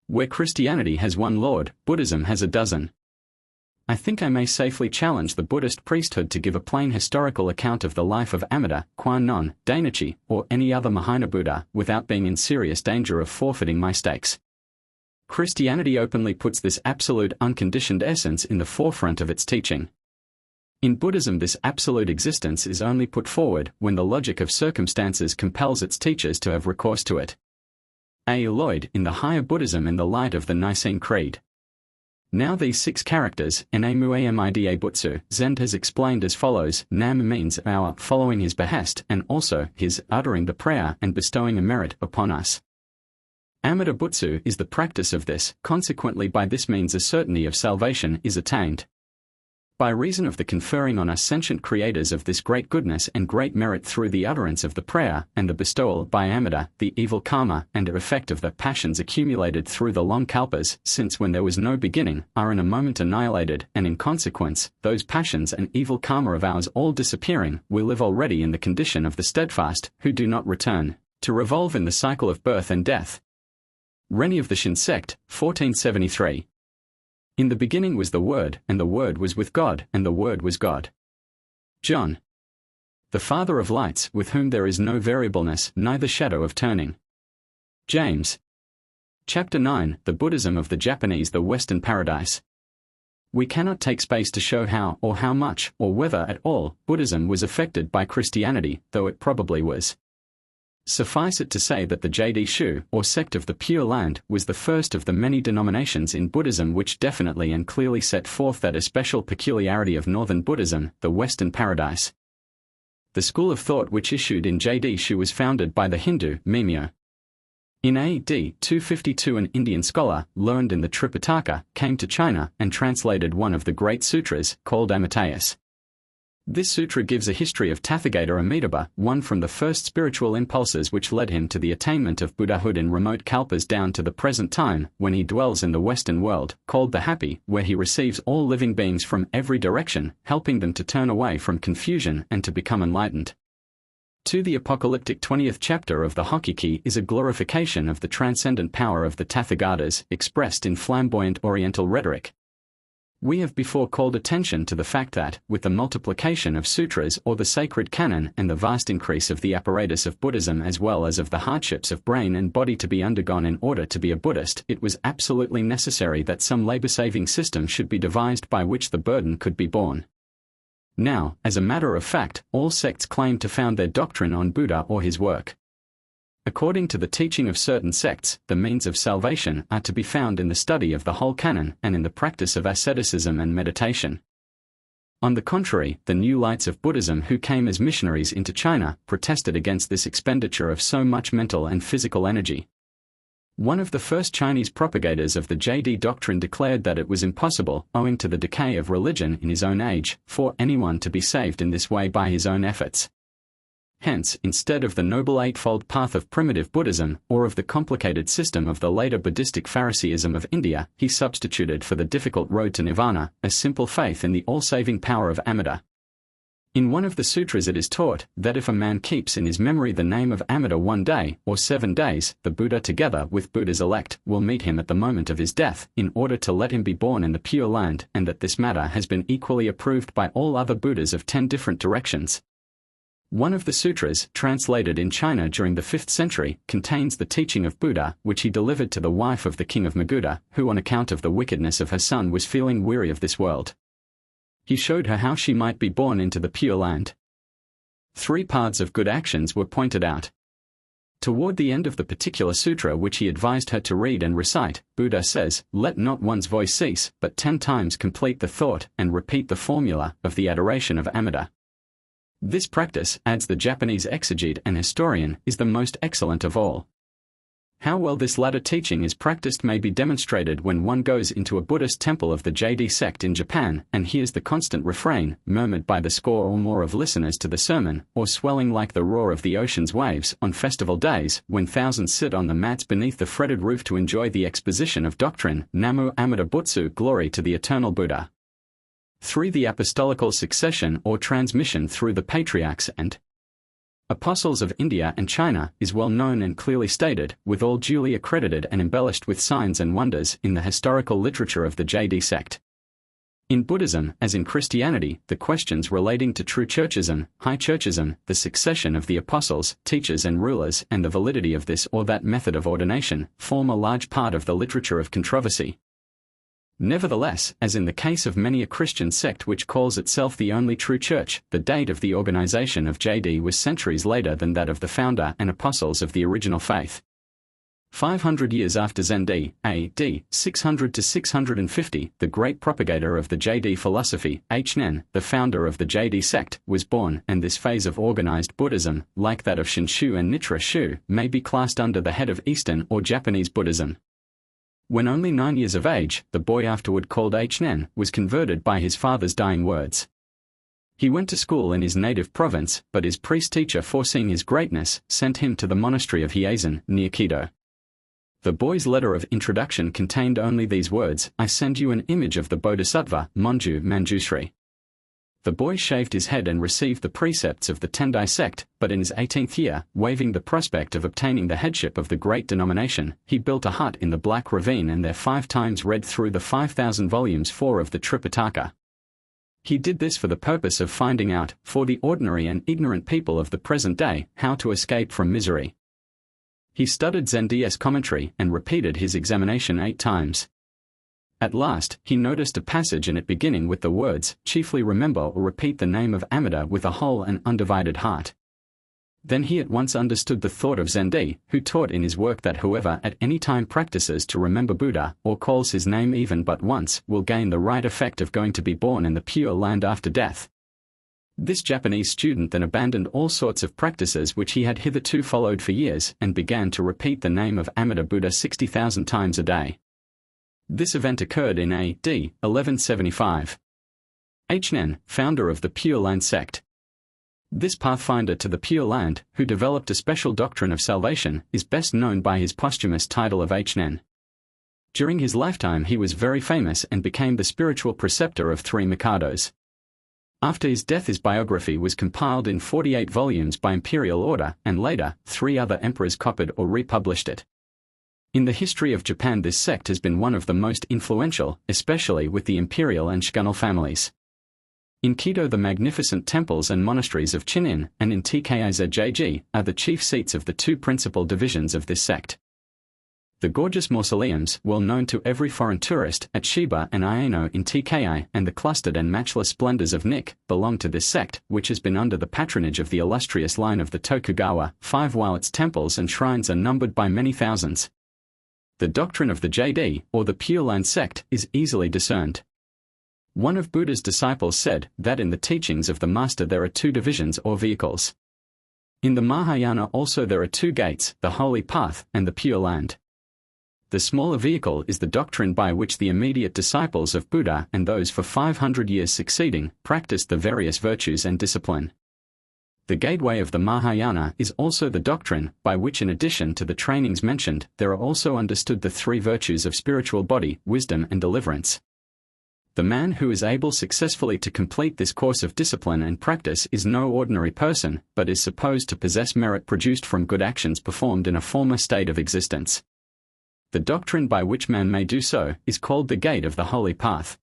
Where Christianity has one lord, Buddhism has a dozen. I think I may safely challenge the Buddhist priesthood to give a plain historical account of the life of Amida, Kwannon, Dainichi, or any other Mahayana Buddha, without being in serious danger of forfeiting my stakes. Christianity openly puts this absolute unconditioned essence in the forefront of its teaching. In Buddhism this absolute existence is only put forward when the logic of circumstances compels its teachers to have recourse to it. A. Lloyd, in the Higher Buddhism in the Light of the Nicene Creed. Now these 6 characters, Namuamida Butsu, Zen has explained as follows: Nam means our following his behest, and also his uttering the prayer and bestowing a merit upon us. Amida Butsu is the practice of this, consequently by this means a certainty of salvation is attained. By reason of the conferring on us sentient creators of this great goodness and great merit through the utterance of the prayer, and the bestowal by Amida, the evil karma and effect of the passions accumulated through the long kalpas, since when there was no beginning, are in a moment annihilated, and in consequence, those passions and evil karma of ours all disappearing, we live already in the condition of the steadfast, who do not return, to revolve in the cycle of birth and death. Rennie of the Shin sect, 1473. In the beginning was the Word, and the Word was with God, and the Word was God. John. The Father of lights, with whom there is no variableness, neither shadow of turning. James. Chapter 9, The Buddhism of the Japanese, the Western Paradise. We cannot take space to show how, or how much, or whether at all, Buddhism was affected by Christianity, though it probably was. Suffice it to say that the JD Shu, or sect of the Pure Land, was the first of the many denominations in Buddhism which definitely and clearly set forth that especial peculiarity of Northern Buddhism, the Western Paradise. The school of thought which issued in JD Shu was founded by the Hindu, Mimyo. In A.D. 252 an Indian scholar, learned in the Tripitaka, came to China and translated one of the great sutras, called Amitayus. This sutra gives a history of Tathagata Amitabha, one from the first spiritual impulses which led him to the attainment of Buddhahood in remote kalpas down to the present time, when he dwells in the Western world, called the Happy, where he receives all living beings from every direction, helping them to turn away from confusion and to become enlightened. The apocalyptic 20th chapter of the Hokkiki is a glorification of the transcendent power of the Tathagatas, expressed in flamboyant Oriental rhetoric. We have before called attention to the fact that, with the multiplication of sutras or the sacred canon and the vast increase of the apparatus of Buddhism as well as of the hardships of brain and body to be undergone in order to be a Buddhist, it was absolutely necessary that some labor-saving system should be devised by which the burden could be borne. Now, as a matter of fact, all sects claim to found their doctrine on Buddha or his work. According to the teaching of certain sects, the means of salvation are to be found in the study of the whole canon and in the practice of asceticism and meditation. On the contrary, the new lights of Buddhism who came as missionaries into China protested against this expenditure of so much mental and physical energy. One of the first Chinese propagators of the JD doctrine declared that it was impossible, owing to the decay of religion in his own age, for anyone to be saved in this way by his own efforts. Hence, instead of the noble eightfold path of primitive Buddhism, or of the complicated system of the later Buddhistic Phariseeism of India, he substituted for the difficult road to nirvana, a simple faith in the all-saving power of Amida. In one of the sutras it is taught, that if a man keeps in his memory the name of Amida 1 day, or 7 days, the Buddha together with Buddha's elect, will meet him at the moment of his death, in order to let him be born in the Pure Land, and that this matter has been equally approved by all other Buddhas of 10 different directions. One of the sutras, translated in China during the 5th century, contains the teaching of Buddha, which he delivered to the wife of the king of Magadha, who on account of the wickedness of her son was feeling weary of this world. He showed her how she might be born into the Pure Land. 3 paths of good actions were pointed out. Toward the end of the particular sutra which he advised her to read and recite, Buddha says, "Let not one's voice cease, but 10 times complete the thought and repeat the formula of the adoration of Amida." This practice, adds the Japanese exegete and historian, is the most excellent of all. How well this latter teaching is practiced may be demonstrated when one goes into a Buddhist temple of the JD sect in Japan and hears the constant refrain, murmured by the score or more of listeners to the sermon, or swelling like the roar of the ocean's waves on festival days, when thousands sit on the mats beneath the fretted roof to enjoy the exposition of doctrine. Namu Amida Butsu, glory to the eternal Buddha. 3. The apostolical succession or transmission through the patriarchs and apostles of India and China is well known and clearly stated, with all duly accredited and embellished with signs and wonders in the historical literature of the JD sect. In Buddhism, as in Christianity, the questions relating to true churchism, high churchism, the succession of the apostles, teachers and rulers, and the validity of this or that method of ordination, form a large part of the literature of controversy. Nevertheless, as in the case of many a Christian sect which calls itself the only true church, the date of the organization of JD was centuries later than that of the founder and apostles of the original faith. 500 years after Zend A.D. 600 to 650, the great propagator of the JD philosophy, H.N., the founder of the JD sect, was born, and this phase of organized Buddhism, like that of Shinshu and Nitra Shu, may be classed under the head of Eastern or Japanese Buddhism. When only 9 years of age, the boy afterward called H.N. was converted by his father's dying words. He went to school in his native province, but his priest-teacher, foreseeing his greatness, sent him to the monastery of Hieizen, near Kido. The boy's letter of introduction contained only these words, "I send you an image of the Bodhisattva, Monju Manjusri." The boy shaved his head and received the precepts of the Tendai sect, but in his 18th year, waiving the prospect of obtaining the headship of the great denomination, he built a hut in the Black Ravine and there 5 times read through the 5,000 volumes 4 of the Tripitaka. He did this for the purpose of finding out, for the ordinary and ignorant people of the present day, how to escape from misery. He studied Zendi's commentary and repeated his examination 8 times. At last, he noticed a passage in it beginning with the words, "Chiefly remember or repeat the name of Amida with a whole and undivided heart." Then he at once understood the thought of Zendi, who taught in his work that whoever at any time practices to remember Buddha, or calls his name even but once, will gain the right effect of going to be born in the Pure Land after death. This Japanese student then abandoned all sorts of practices which he had hitherto followed for years, and began to repeat the name of Amida Buddha 60,000 times a day. This event occurred in A.D. 1175. Hnen, founder of the Pure Land sect. This pathfinder to the Pure Land, who developed a special doctrine of salvation, is best known by his posthumous title of Hnen. During his lifetime he was very famous and became the spiritual preceptor of 3 Mikados. After his death his biography was compiled in 48 volumes by imperial order, and later, 3 other emperors copied or republished it. In the history of Japan this sect has been one of the most influential, especially with the imperial and shogunal families. In Quito the magnificent temples and monasteries of Chinin, and in Tkizjg, are the chief seats of the 2 principal divisions of this sect. The gorgeous mausoleums, well known to every foreign tourist, at Shiba and Aino in Tki, and the clustered and matchless splendors of Nick, belong to this sect, which has been under the patronage of the illustrious line of the Tokugawa 5, while its temples and shrines are numbered by many thousands. The doctrine of the JD, or the Pure Land sect, is easily discerned. One of Buddha's disciples said that in the teachings of the Master there are 2 divisions or vehicles. In the Mahayana also there are 2 gates, the Holy Path and the Pure Land. The smaller vehicle is the doctrine by which the immediate disciples of Buddha and those for 500 years succeeding practiced the various virtues and discipline. The gateway of the Mahayana is also the doctrine by which, in addition to the trainings mentioned, there are also understood the 3 virtues of spiritual body, wisdom and deliverance. The man who is able successfully to complete this course of discipline and practice is no ordinary person, but is supposed to possess merit produced from good actions performed in a former state of existence. The doctrine by which man may do so is called the Gate of the Holy Path.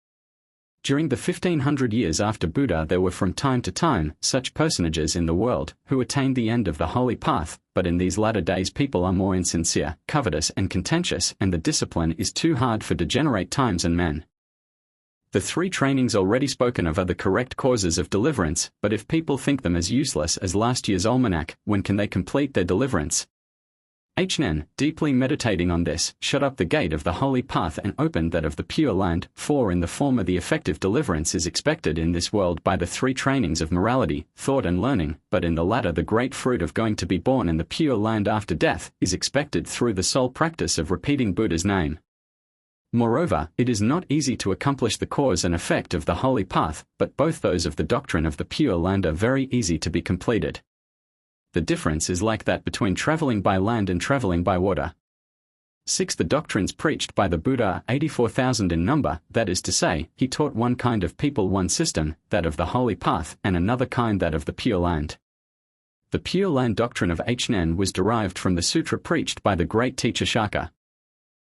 During the 1500 years after Buddha there were from time to time such personages in the world who attained the end of the Holy Path, but in these latter days people are more insincere, covetous and contentious, and the discipline is too hard for degenerate times and men. The 3 trainings already spoken of are the correct causes of deliverance, but if people think them as useless as last year's almanac, when can they complete their deliverance? Hnen, deeply meditating on this, shut up the gate of the Holy Path and opened that of the Pure Land, for in the former the effective deliverance is expected in this world by the 3 trainings of morality, thought and learning, but in the latter the great fruit of going to be born in the Pure Land after death is expected through the sole practice of repeating Buddha's name. Moreover, it is not easy to accomplish the cause and effect of the Holy Path, but both those of the doctrine of the Pure Land are very easy to be completed. The difference is like that between traveling by land and traveling by water. 6. The doctrines preached by the Buddha are 84,000 in number, that is to say, he taught one kind of people one system, that of the Holy Path, and another kind that of the Pure Land. The Pure Land doctrine of Hnen was derived from the sutra preached by the great teacher Shaka.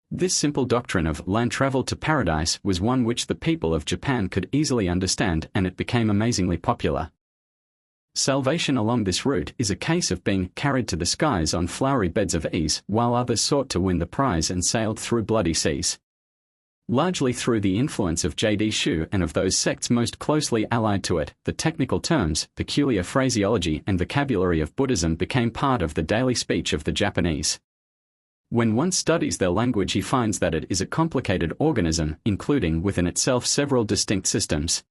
This simple doctrine of land travel to paradise was one which the people of Japan could easily understand, and it became amazingly popular. Salvation along this route is a case of being carried to the skies on flowery beds of ease, while others sought to win the prize and sailed through bloody seas. Largely through the influence of J.D. Shu and of those sects most closely allied to it, the technical terms, peculiar phraseology and vocabulary of Buddhism became part of the daily speech of the Japanese. When one studies their language he finds that it is a complicated organism, including within itself several distinct systems.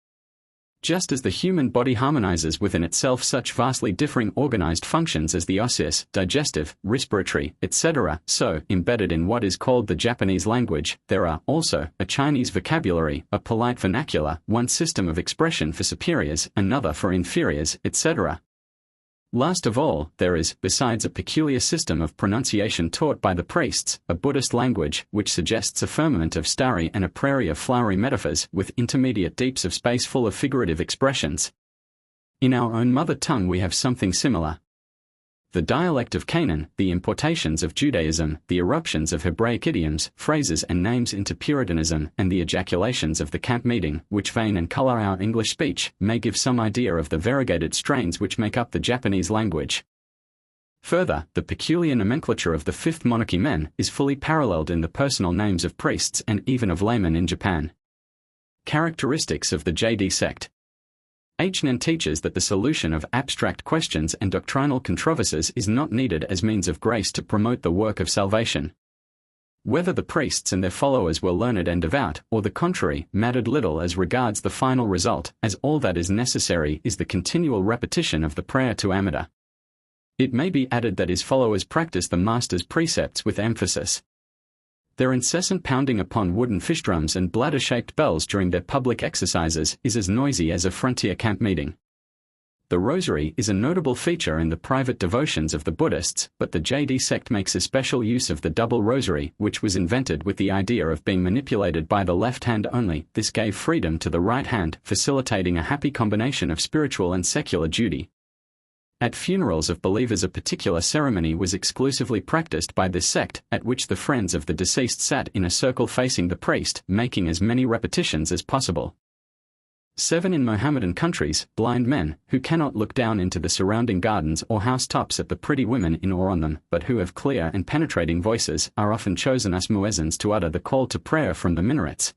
Just as the human body harmonizes within itself such vastly differing organized functions as the osseous, digestive, respiratory, etc., so, embedded in what is called the Japanese language, there are, also, a Chinese vocabulary, a polite vernacular, one system of expression for superiors, another for inferiors, etc. Last of all, there is, besides a peculiar system of pronunciation taught by the priests, a Buddhist language, which suggests a firmament of starry and a prairie of flowery metaphors, with intermediate deeps of space full of figurative expressions. In our own mother tongue we have something similar. The dialect of Canaan, the importations of Judaism, the eruptions of Hebraic idioms, phrases and names into Puritanism, and the ejaculations of the camp meeting, which vein and color our English speech, may give some idea of the variegated strains which make up the Japanese language. Further, the peculiar nomenclature of the Fifth Monarchy men is fully paralleled in the personal names of priests and even of laymen in Japan. Characteristics of the JD sect. Hnen teaches that the solution of abstract questions and doctrinal controversies is not needed as means of grace to promote the work of salvation. Whether the priests and their followers were learned and devout, or the contrary, mattered little as regards the final result, as all that is necessary is the continual repetition of the prayer to Amida. It may be added that his followers practice the Master's precepts with emphasis. Their incessant pounding upon wooden fish drums and bladder-shaped bells during their public exercises is as noisy as a frontier camp meeting. The rosary is a notable feature in the private devotions of the Buddhists, but the JD sect makes a special use of the double rosary, which was invented with the idea of being manipulated by the left hand only. This gave freedom to the right hand, facilitating a happy combination of spiritual and secular duty. At funerals of believers, a particular ceremony was exclusively practiced by this sect, at which the friends of the deceased sat in a circle facing the priest, making as many repetitions as possible. 7. In Mohammedan countries, blind men, who cannot look down into the surrounding gardens or housetops at the pretty women in or on them, but who have clear and penetrating voices, are often chosen as muezzins to utter the call to prayer from the minarets.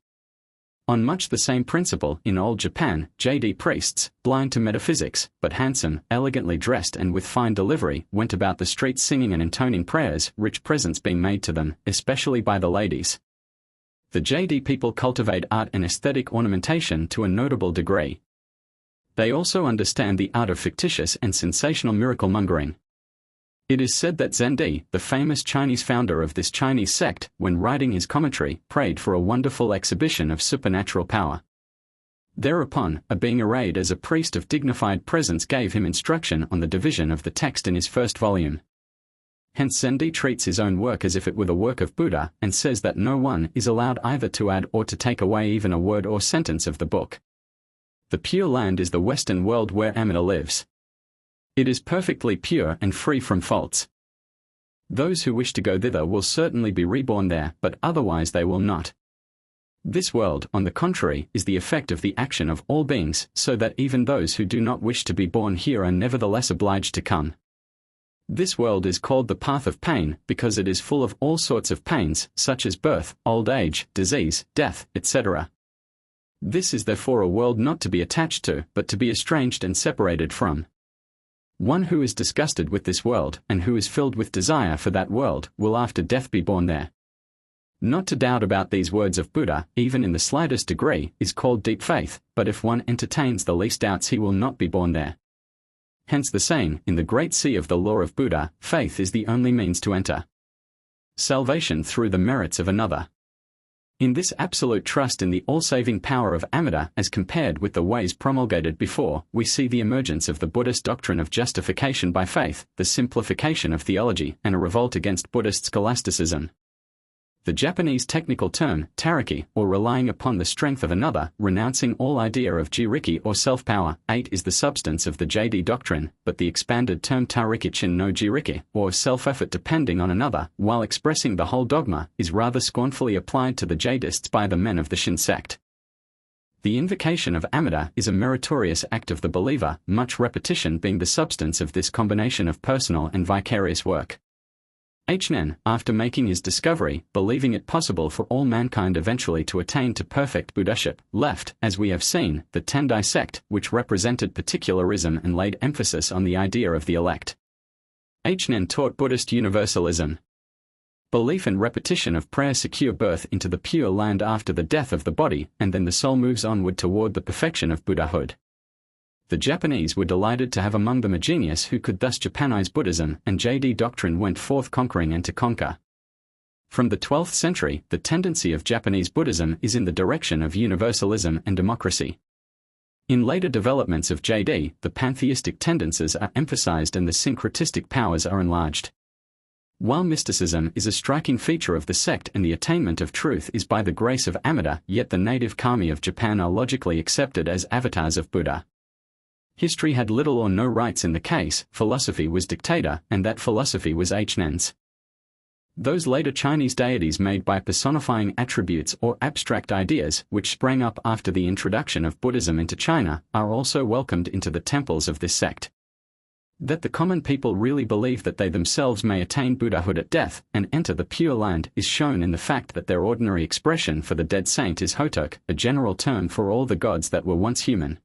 On much the same principle, in old Japan, JD priests, blind to metaphysics, but handsome, elegantly dressed and with fine delivery, went about the streets singing and intoning prayers, rich presents being made to them, especially by the ladies. The JD people cultivate art and aesthetic ornamentation to a notable degree. They also understand the art of fictitious and sensational miracle-mongering. It is said that Zandi, the famous Chinese founder of this Chinese sect, when writing his commentary, prayed for a wonderful exhibition of supernatural power. Thereupon, a being arrayed as a priest of dignified presence gave him instruction on the division of the text in his first volume. Hence Zandi treats his own work as if it were the work of Buddha, and says that no one is allowed either to add or to take away even a word or sentence of the book. The Pure Land is the Western world where Amida lives. It is perfectly pure and free from faults. Those who wish to go thither will certainly be reborn there, but otherwise they will not. This world, on the contrary, is the effect of the action of all beings, so that even those who do not wish to be born here are nevertheless obliged to come. This world is called the path of pain, because it is full of all sorts of pains, such as birth, old age, disease, death, etc. This is therefore a world not to be attached to, but to be estranged and separated from. One who is disgusted with this world, and who is filled with desire for that world, will after death be born there. Not to doubt about these words of Buddha, even in the slightest degree, is called deep faith, but if one entertains the least doubts he will not be born there. Hence the saying, in the great sea of the law of Buddha, faith is the only means to enter salvation through the merits of another. In this absolute trust in the all-saving power of Amida, as compared with the ways promulgated before, we see the emergence of the Buddhist doctrine of justification by faith, the simplification of theology, and a revolt against Buddhist scholasticism. The Japanese technical term, tariki, or relying upon the strength of another, renouncing all idea of jiriki or self-power, 8 is the substance of the JD doctrine, but the expanded term tarikichin no jiriki, or self-effort depending on another, while expressing the whole dogma, is rather scornfully applied to the JDists by the men of the Shin sect. The invocation of Amida is a meritorious act of the believer, much repetition being the substance of this combination of personal and vicarious work. Hnen, after making his discovery, believing it possible for all mankind eventually to attain to perfect Buddhaship, left, as we have seen, the Tendai sect, which represented particularism and laid emphasis on the idea of the elect. Hnen taught Buddhist universalism. Belief and repetition of prayer secure birth into the Pure Land after the death of the body, and then the soul moves onward toward the perfection of Buddhahood. The Japanese were delighted to have among them a genius who could thus Japanize Buddhism, and JD doctrine went forth conquering and to conquer. From the 12th century, the tendency of Japanese Buddhism is in the direction of universalism and democracy. In later developments of JD, the pantheistic tendencies are emphasized and the syncretistic powers are enlarged. While mysticism is a striking feature of the sect and the attainment of truth is by the grace of Amida, yet the native kami of Japan are logically accepted as avatars of Buddha. History had little or no rights in the case, philosophy was dictator, and that philosophy was Hnen's. Those later Chinese deities made by personifying attributes or abstract ideas, which sprang up after the introduction of Buddhism into China, are also welcomed into the temples of this sect. That the common people really believe that they themselves may attain Buddhahood at death, and enter the Pure Land, is shown in the fact that their ordinary expression for the dead saint is Hotok, a general term for all the gods that were once human.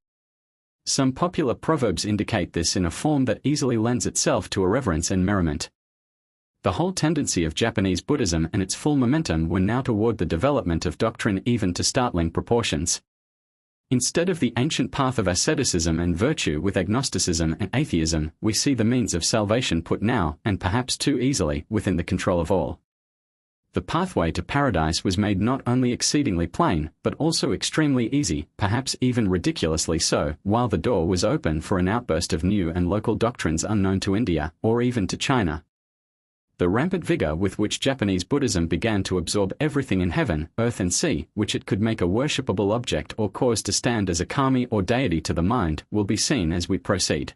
Some popular proverbs indicate this in a form that easily lends itself to irreverence and merriment. The whole tendency of Japanese Buddhism and its full momentum were now toward the development of doctrine even to startling proportions. Instead of the ancient path of asceticism and virtue with agnosticism and atheism, we see the means of salvation put now, and perhaps too easily, within the control of all. The pathway to paradise was made not only exceedingly plain, but also extremely easy, perhaps even ridiculously so, while the door was open for an outburst of new and local doctrines unknown to India, or even to China. The rampant vigor with which Japanese Buddhism began to absorb everything in heaven, earth and sea, which it could make a worshipable object or cause to stand as a kami or deity to the mind, will be seen as we proceed.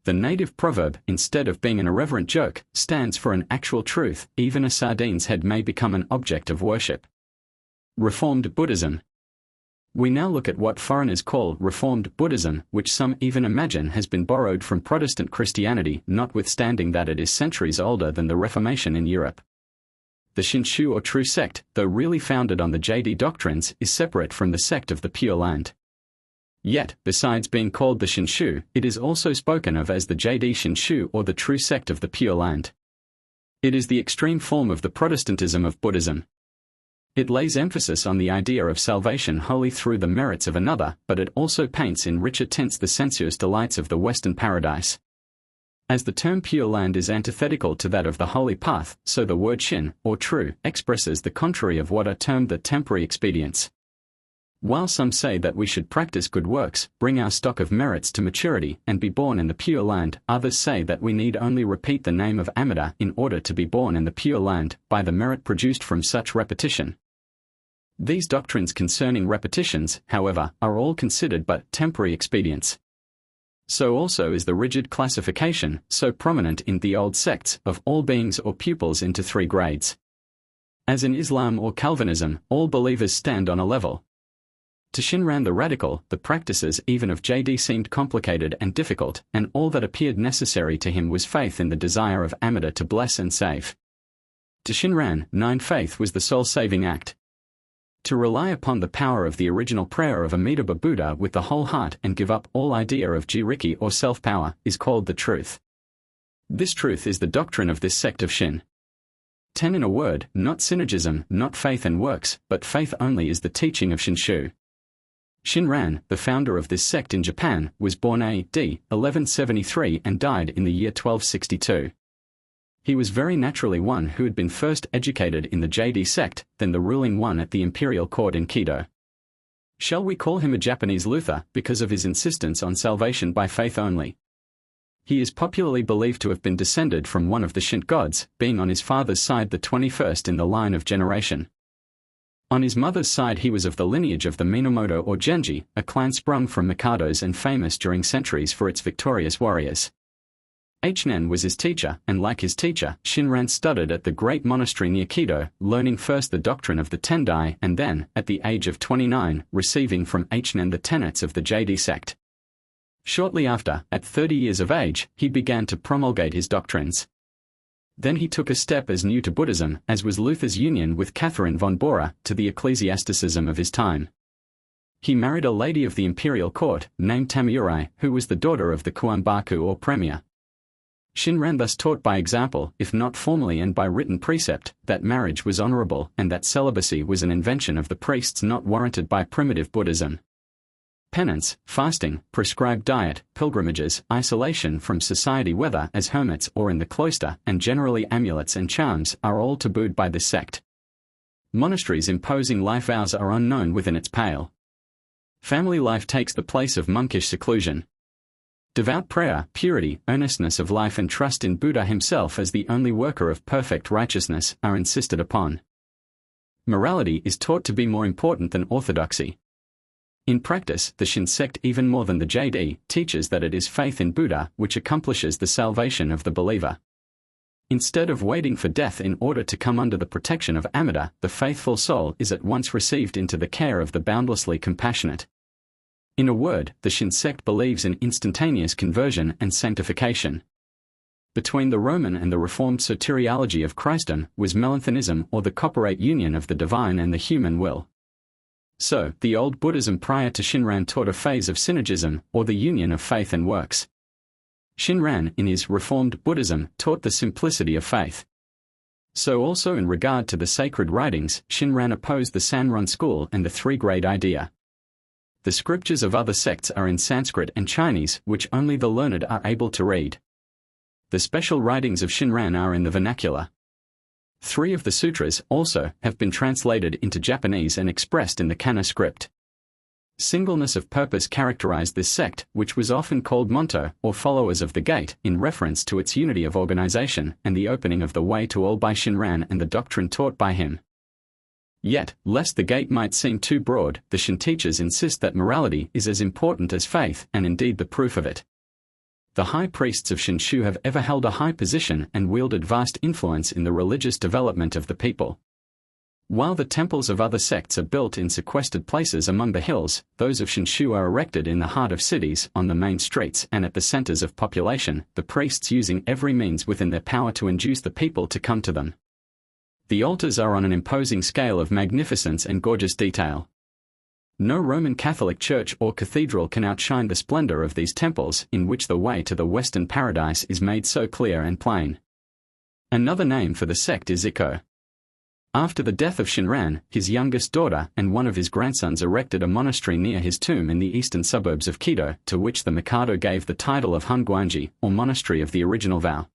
The native proverb, instead of being an irreverent joke, stands for an actual truth. Even a sardine's head may become an object of worship. Reformed Buddhism. We now look at what foreigners call Reformed Buddhism, which some even imagine has been borrowed from Protestant Christianity, notwithstanding that it is centuries older than the Reformation in Europe. The Shinshu or true sect, though really founded on the JD doctrines, is separate from the sect of the Pure Land. Yet, besides being called the Shinshu, it is also spoken of as the JD Shinshu or the true sect of the Pure Land. It is the extreme form of the Protestantism of Buddhism. It lays emphasis on the idea of salvation wholly through the merits of another, but it also paints in richer tints the sensuous delights of the Western paradise. As the term Pure Land is antithetical to that of the Holy Path, so the word Shin, or true, expresses the contrary of what are termed the temporary expedients. While some say that we should practice good works, bring our stock of merits to maturity, and be born in the Pure Land, others say that we need only repeat the name of Amida in order to be born in the Pure Land, by the merit produced from such repetition. These doctrines concerning repetitions, however, are all considered but temporary expedients. So also is the rigid classification, so prominent in the old sects, of all beings or pupils into 3 grades. As in Islam or Calvinism, all believers stand on a level. To Shinran the radical, the practices even of JD seemed complicated and difficult, and all that appeared necessary to him was faith in the desire of Amida to bless and save. To Shinran, 9 faith was the soul-saving act. To rely upon the power of the original prayer of Amitabha Buddha with the whole heart and give up all idea of jiriki or self-power, is called the truth. This truth is the doctrine of this sect of Shin. 10 in a word, not synergism, not faith and works, but faith only is the teaching of Shinshu. Shinran, the founder of this sect in Japan, was born a.d. 1173 and died in the year 1262. He was very naturally one who had been first educated in the JD sect, then the ruling one at the imperial court in Kido. Shall we call him a Japanese Luther because of his insistence on salvation by faith only? He is popularly believed to have been descended from one of the Shin gods, being on his father's side the 21st in the line of generation. On his mother's side he was of the lineage of the Minamoto or Genji, a clan sprung from Mikados and famous during centuries for its victorious warriors. Hnen was his teacher, and like his teacher, Shinran studied at the great monastery near Kido, learning first the doctrine of the Tendai and then, at the age of 29, receiving from Hnen the tenets of the JD sect. Shortly after, at 30 years of age, he began to promulgate his doctrines. Then he took a step as new to Buddhism, as was Luther's union with Catherine von Bora, to the ecclesiasticism of his time. He married a lady of the imperial court, named Tamiurai, who was the daughter of the Kuanbaku or premier. Shinran thus taught by example, if not formally and by written precept, that marriage was honorable and that celibacy was an invention of the priests not warranted by primitive Buddhism. Penance, fasting, prescribed diet, pilgrimages, isolation from society whether as hermits or in the cloister, and generally amulets and charms, are all tabooed by this sect. Monasteries imposing life vows are unknown within its pale. Family life takes the place of monkish seclusion. Devout prayer, purity, earnestness of life and trust in Buddha himself as the only worker of perfect righteousness are insisted upon. Morality is taught to be more important than orthodoxy. In practice, the Shin sect even more than the JD teaches that it is faith in Buddha which accomplishes the salvation of the believer. Instead of waiting for death in order to come under the protection of Amida, the faithful soul is at once received into the care of the boundlessly compassionate. In a word, the Shin sect believes in instantaneous conversion and sanctification. Between the Roman and the Reformed soteriology of Christendom was melancholism or the cooperate union of the divine and the human will. So, the old Buddhism prior to Shinran taught a phase of synergism, or the union of faith and works. Shinran, in his Reformed Buddhism, taught the simplicity of faith. So also in regard to the sacred writings, Shinran opposed the Sanron school and the 3-grade idea. The scriptures of other sects are in Sanskrit and Chinese, which only the learned are able to read. The special writings of Shinran are in the vernacular. 3 of the sutras also have been translated into Japanese and expressed in the kana script. Singleness of purpose characterized this sect, which was often called Monto, or followers of the gate, in reference to its unity of organization and the opening of the way to all by Shinran and the doctrine taught by him. Yet, lest the gate might seem too broad, the Shin teachers insist that morality is as important as faith, and indeed the proof of it. The high priests of Shinshu have ever held a high position and wielded vast influence in the religious development of the people. While the temples of other sects are built in sequestered places among the hills, those of Shinshu are erected in the heart of cities, on the main streets and at the centers of population, the priests using every means within their power to induce the people to come to them. The altars are on an imposing scale of magnificence and gorgeous detail. No Roman Catholic church or cathedral can outshine the splendor of these temples, in which the way to the Western paradise is made so clear and plain. Another name for the sect is Ikko. After the death of Shinran, his youngest daughter and one of his grandsons erected a monastery near his tomb in the eastern suburbs of Kido, to which the Mikado gave the title of Hunguanji, or Monastery of the Original Vow.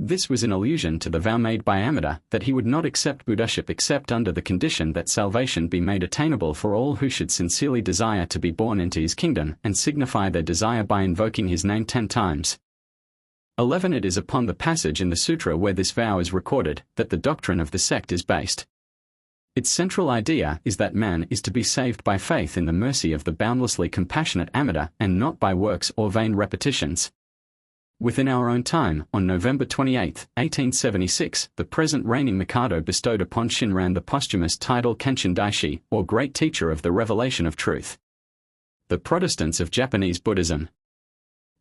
This was in allusion to the vow made by Amida that he would not accept Buddhaship except under the condition that salvation be made attainable for all who should sincerely desire to be born into his kingdom and signify their desire by invoking his name 10 times. 11. It is upon the passage in the sutra where this vow is recorded that the doctrine of the sect is based. Its central idea is that man is to be saved by faith in the mercy of the boundlessly compassionate Amida and not by works or vain repetitions. Within our own time, on November 28, 1876, the present reigning Mikado bestowed upon Shinran the posthumous title Kenshin Daishi, or Great Teacher of the Revelation of Truth. The Protestants of Japanese Buddhism.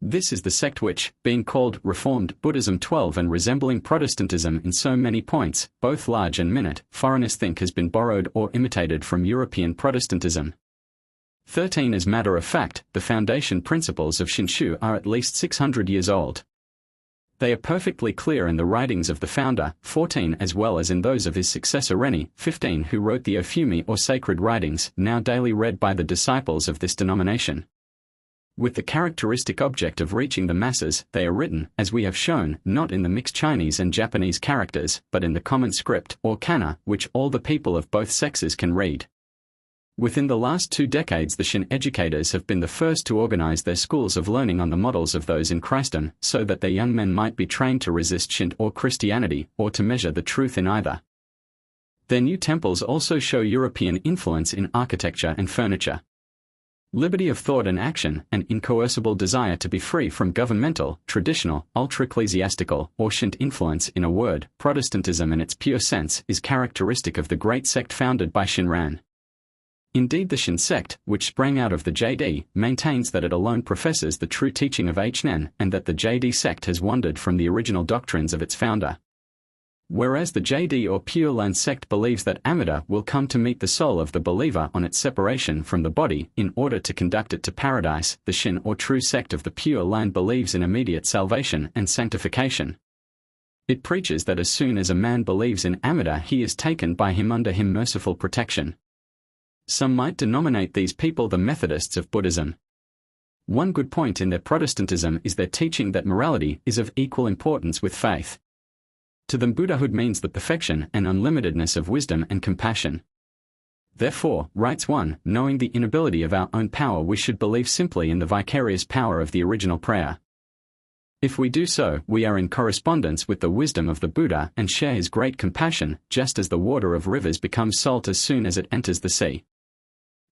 This is the sect which, being called Reformed Buddhism 12 and resembling Protestantism in so many points, both large and minute, foreigners think has been borrowed or imitated from European Protestantism. 13. As matter of fact, the foundation principles of Shinshu are at least 600 years old. They are perfectly clear in the writings of the founder, 14, as well as in those of his successor Reni, 15, who wrote the Ofumi or sacred writings, now daily read by the disciples of this denomination. With the characteristic object of reaching the masses, they are written, as we have shown, not in the mixed Chinese and Japanese characters, but in the common script, or kana, which all the people of both sexes can read. Within the last 2 decades, the Shin educators have been the first to organize their schools of learning on the models of those in Christendom, so that their young men might be trained to resist Shinto or Christianity, or to measure the truth in either. Their new temples also show European influence in architecture and furniture. Liberty of thought and action, an incoercible desire to be free from governmental, traditional, ultra-ecclesiastical, or Shinto influence. In a word, Protestantism in its pure sense is characteristic of the great sect founded by Shinran. Indeed, the Shin sect, which sprang out of the JD, maintains that it alone professes the true teaching of Hnen, and that the JD sect has wandered from the original doctrines of its founder. Whereas the JD or Pure Land sect believes that Amida will come to meet the soul of the believer on its separation from the body in order to conduct it to paradise, the Shin or true sect of the Pure Land believes in immediate salvation and sanctification. It preaches that as soon as a man believes in Amida, he is taken by him under him merciful protection. Some might denominate these people the Methodists of Buddhism. One good point in their Protestantism is their teaching that morality is of equal importance with faith. To them, Buddhahood means the perfection and unlimitedness of wisdom and compassion. Therefore, writes one, knowing the inability of our own power, we should believe simply in the vicarious power of the original prayer. If we do so, we are in correspondence with the wisdom of the Buddha and share his great compassion, just as the water of rivers becomes salt as soon as it enters the sea.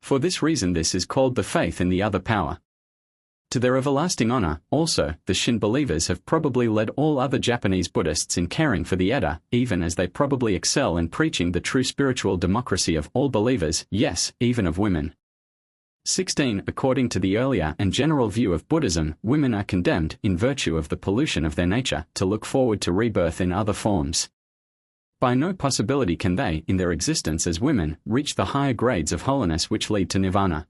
For this reason, this is called the faith in the other power. To their everlasting honor, also, the Shin believers have probably led all other Japanese Buddhists in caring for the Edda, even as they probably excel in preaching the true spiritual democracy of all believers, yes, even of women. 16. According to the earlier and general view of Buddhism, women are condemned, in virtue of the pollution of their nature, to look forward to rebirth in other forms. By no possibility can they, in their existence as women, reach the higher grades of holiness which lead to nirvana.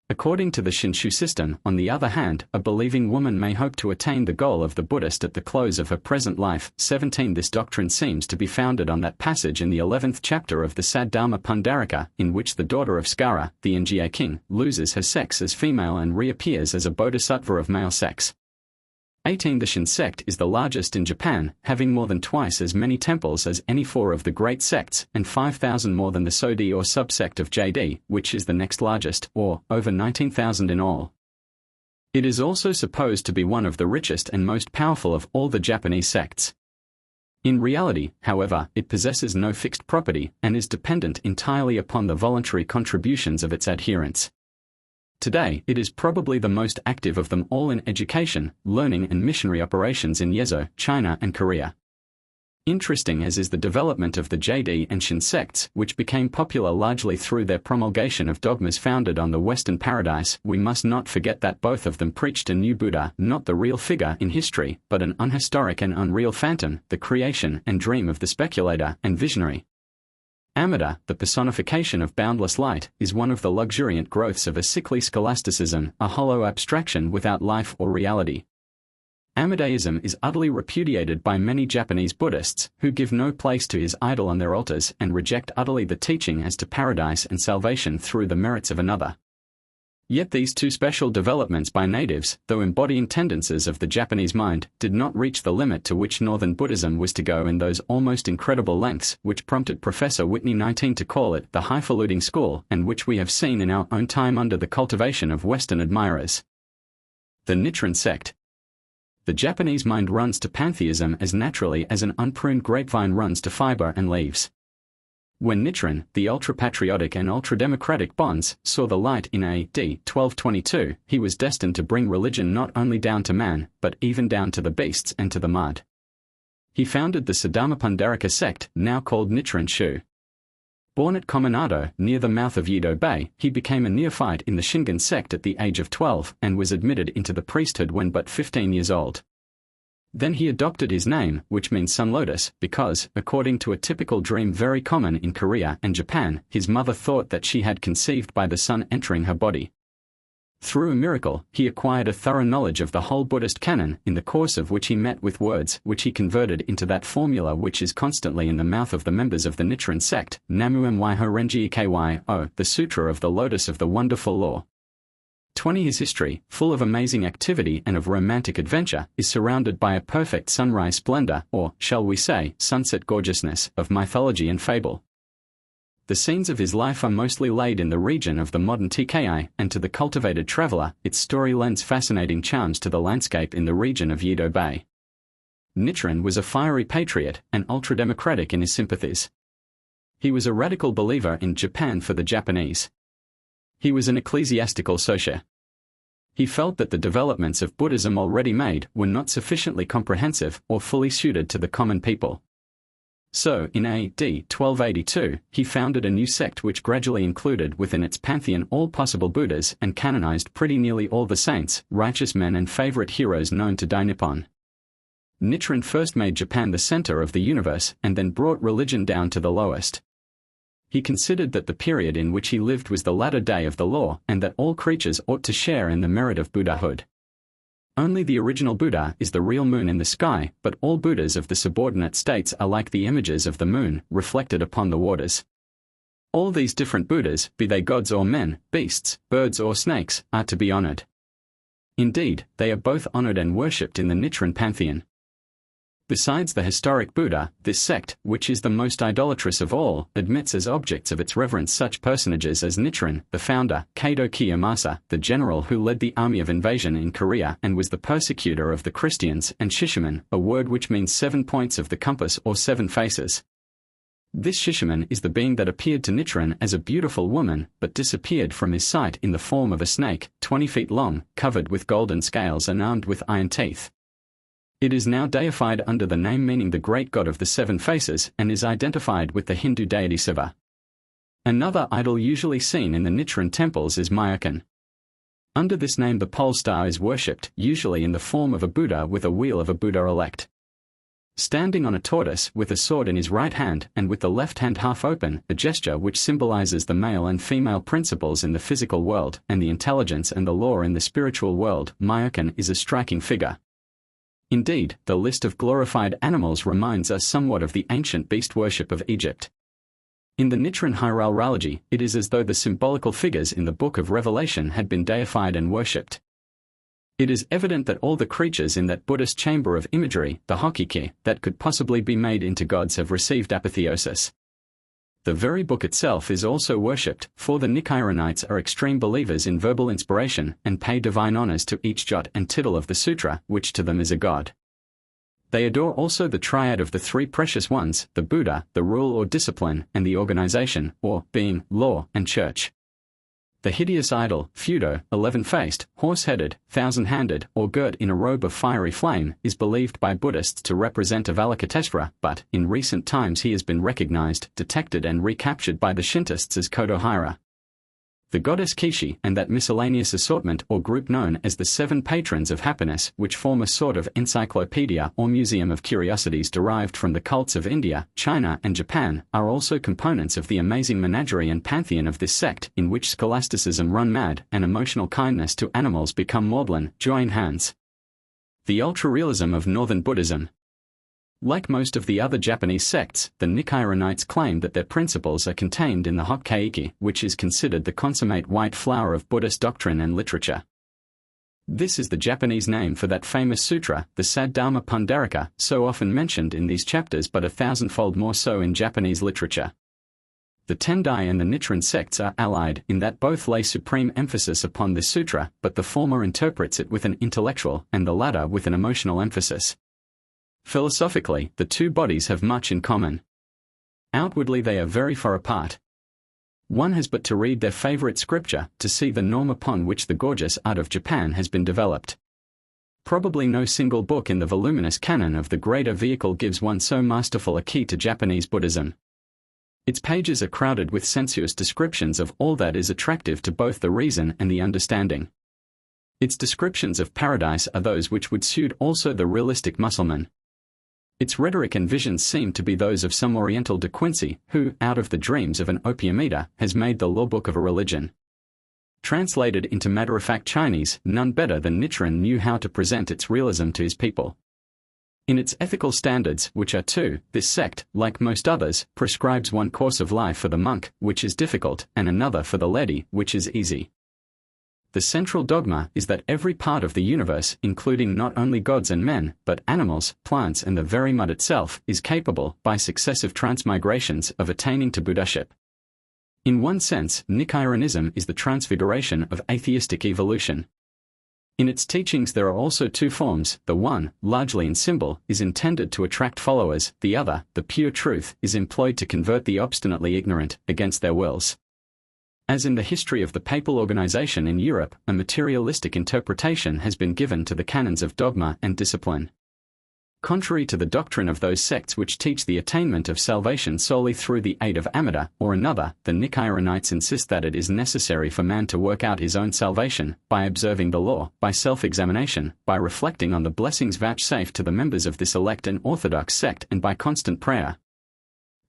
According to the Shinshu system, on the other hand, a believing woman may hope to attain the goal of the Buddhist at the close of her present life. 17. This doctrine seems to be founded on that passage in the 11th chapter of the Saddharma Pundarika, in which the daughter of Skara, the Ngye king, loses her sex as female and reappears as a bodhisattva of male sex. 18. The Shin sect is the largest in Japan, having more than twice as many temples as any four of the great sects, and 5,000 more than the Sodi or subsect of JD, which is the next largest, or over 19,000 in all. It is also supposed to be one of the richest and most powerful of all the Japanese sects. In reality, however, it possesses no fixed property and is dependent entirely upon the voluntary contributions of its adherents. Today, it is probably the most active of them all in education, learning and missionary operations in Yezo, China and Korea. Interesting as is the development of the JD and Shin sects, which became popular largely through their promulgation of dogmas founded on the Western paradise, we must not forget that both of them preached a new Buddha, not the real figure in history, but an unhistoric and unreal phantom, the creation and dream of the speculator and visionary. Amida, the personification of boundless light, is one of the luxuriant growths of a sickly scholasticism, a hollow abstraction without life or reality. Amidaism is utterly repudiated by many Japanese Buddhists, who give no place to his idol on their altars and reject utterly the teaching as to paradise and salvation through the merits of another. Yet these two special developments by natives, though embodying tendencies of the Japanese mind, did not reach the limit to which Northern Buddhism was to go in those almost incredible lengths which prompted Professor Whitney 19 to call it the highfalutin school, and which we have seen in our own time under the cultivation of Western admirers. The Nichiren sect. The Japanese mind runs to pantheism as naturally as an unpruned grapevine runs to fiber and leaves. When Nichiren, the ultra-patriotic and ultra-democratic Bonze, saw the light in A.D. 1222, he was destined to bring religion not only down to man, but even down to the beasts and to the mud. He founded the Siddhama Pundarika sect, now called Nichiren Shu. Born at Kominado, near the mouth of Yedo Bay, he became a neophyte in the Shingon sect at the age of 12, and was admitted into the priesthood when but 15 years old. Then he adopted his name, which means sun lotus, because, according to a typical dream very common in Korea and Japan, his mother thought that she had conceived by the sun entering her body. Through a miracle, he acquired a thorough knowledge of the whole Buddhist canon, in the course of which he met with words which he converted into that formula which is constantly in the mouth of the members of the Nichiren sect, Namu Myo Renji Kyo, the Sutra of the Lotus of the Wonderful Law. 20. His history, full of amazing activity and of romantic adventure, is surrounded by a perfect sunrise splendor, or, shall we say, sunset gorgeousness, of mythology and fable. The scenes of his life are mostly laid in the region of the modern TKI, and to the cultivated traveler, its story lends fascinating charms to the landscape in the region of Yedo Bay. Nichiren was a fiery patriot, and ultra-democratic in his sympathies. He was a radical believer in Japan for the Japanese. He was an ecclesiastical socia. He felt that the developments of Buddhism already made were not sufficiently comprehensive or fully suited to the common people. So, in A.D. 1282, he founded a new sect which gradually included within its pantheon all possible Buddhas and canonized pretty nearly all the saints, righteous men and favorite heroes known to Dai-Nippon. Nichiren first made Japan the center of the universe and then brought religion down to the lowest. He considered that the period in which he lived was the latter day of the law, and that all creatures ought to share in the merit of Buddhahood. Only the original Buddha is the real moon in the sky, but all Buddhas of the subordinate states are like the images of the moon, reflected upon the waters. All these different Buddhas, be they gods or men, beasts, birds or snakes, are to be honored. Indeed, they are both honored and worshipped in the Nichiren pantheon. Besides the historic Buddha, this sect, which is the most idolatrous of all, admits as objects of its reverence such personages as Nichiren, the founder, Keido Kiyomasa, the general who led the army of invasion in Korea and was the persecutor of the Christians, and Shishiman, a word which means 7 points of the compass or 7 faces. This Shishiman is the being that appeared to Nichiren as a beautiful woman, but disappeared from his sight in the form of a snake, 20 feet long, covered with golden scales and armed with iron teeth. It is now deified under the name meaning the great god of the 7 faces and is identified with the Hindu deity Shiva. Another idol usually seen in the Nichiren temples is Myokan. Under this name the pole star is worshipped, usually in the form of a Buddha with a wheel of a Buddha-elect. Standing on a tortoise with a sword in his right hand and with the left hand half open, a gesture which symbolizes the male and female principles in the physical world and the intelligence and the law in the spiritual world, Myokan is a striking figure. Indeed, the list of glorified animals reminds us somewhat of the ancient beast worship of Egypt. In the Nichiren hierarchy, it is as though the symbolical figures in the Book of Revelation had been deified and worshipped. It is evident that all the creatures in that Buddhist chamber of imagery, the Hokiki, that could possibly be made into gods have received apotheosis. The very book itself is also worshipped, for the Nicaironites are extreme believers in verbal inspiration and pay divine honors to each jot and tittle of the sutra, which to them is a god. They adore also the triad of the three precious ones, the Buddha, the rule or discipline, and the organization, or being, law, and church. The hideous idol, Fudo, 11-faced, horse-headed, thousand-handed, or girt in a robe of fiery flame, is believed by Buddhists to represent Avalokiteshvara, but, in recent times he has been recognized, detected and recaptured by the Shintists as Kodohira. The goddess Kishi and that miscellaneous assortment or group known as the Seven Patrons of Happiness, which form a sort of encyclopedia or museum of curiosities derived from the cults of India, China and Japan, are also components of the amazing menagerie and pantheon of this sect, in which scholasticism run mad and emotional kindness to animals become maudlin, join hands. The ultra-realism of Northern Buddhism. Like most of the other Japanese sects, the Nicaironites claim that their principles are contained in the Hokkaiki, which is considered the consummate white flower of Buddhist doctrine and literature. This is the Japanese name for that famous sutra, the Saddharma Pundarika, so often mentioned in these chapters but 1,000-fold more so in Japanese literature. The Tendai and the Nichiren sects are allied in that both lay supreme emphasis upon this sutra, but the former interprets it with an intellectual and the latter with an emotional emphasis. Philosophically, the two bodies have much in common. Outwardly they are very far apart. One has but to read their favorite scripture to see the norm upon which the gorgeous art of Japan has been developed. Probably no single book in the voluminous canon of the greater vehicle gives one so masterful a key to Japanese Buddhism. Its pages are crowded with sensuous descriptions of all that is attractive to both the reason and the understanding. Its descriptions of paradise are those which would suit also the realistic Mussulman. Its rhetoric and visions seem to be those of some Oriental De Quincey, who, out of the dreams of an opium eater, has made the law book of a religion. Translated into matter-of-fact Chinese, none better than Nichiren knew how to present its realism to his people. In its ethical standards, which are two, this sect, like most others, prescribes one course of life for the monk, which is difficult, and another for the laity, which is easy. The central dogma is that every part of the universe, including not only gods and men, but animals, plants and the very mud itself, is capable, by successive transmigrations, of attaining to Buddhaship. In one sense, Nichirenism is the transfiguration of atheistic evolution. In its teachings there are also two forms, the one, largely in symbol, is intended to attract followers, the other, the pure truth, is employed to convert the obstinately ignorant, against their wills. As in the history of the papal organization in Europe, a materialistic interpretation has been given to the canons of dogma and discipline. Contrary to the doctrine of those sects which teach the attainment of salvation solely through the aid of Amida or another, the Nicaironites insist that it is necessary for man to work out his own salvation, by observing the law, by self-examination, by reflecting on the blessings vouchsafed to the members of this elect and orthodox sect and by constant prayer.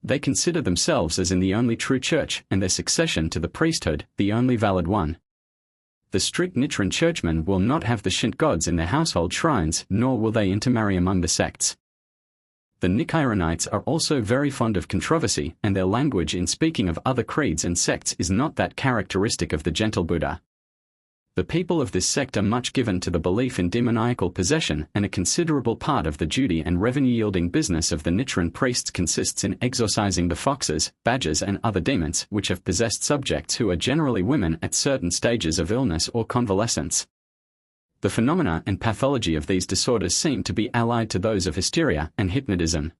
They consider themselves as in the only true church, and their succession to the priesthood, the only valid one. The strict Nichiren churchmen will not have the Shinto gods in their household shrines, nor will they intermarry among the sects. The Nicaironites are also very fond of controversy, and their language in speaking of other creeds and sects is not that characteristic of the gentle Buddha. The people of this sect are much given to the belief in demoniacal possession, and a considerable part of the duty and revenue-yielding business of the Nichiren priests consists in exorcising the foxes, badgers and other demons which have possessed subjects who are generally women at certain stages of illness or convalescence. The phenomena and pathology of these disorders seem to be allied to those of hysteria and hypnotism.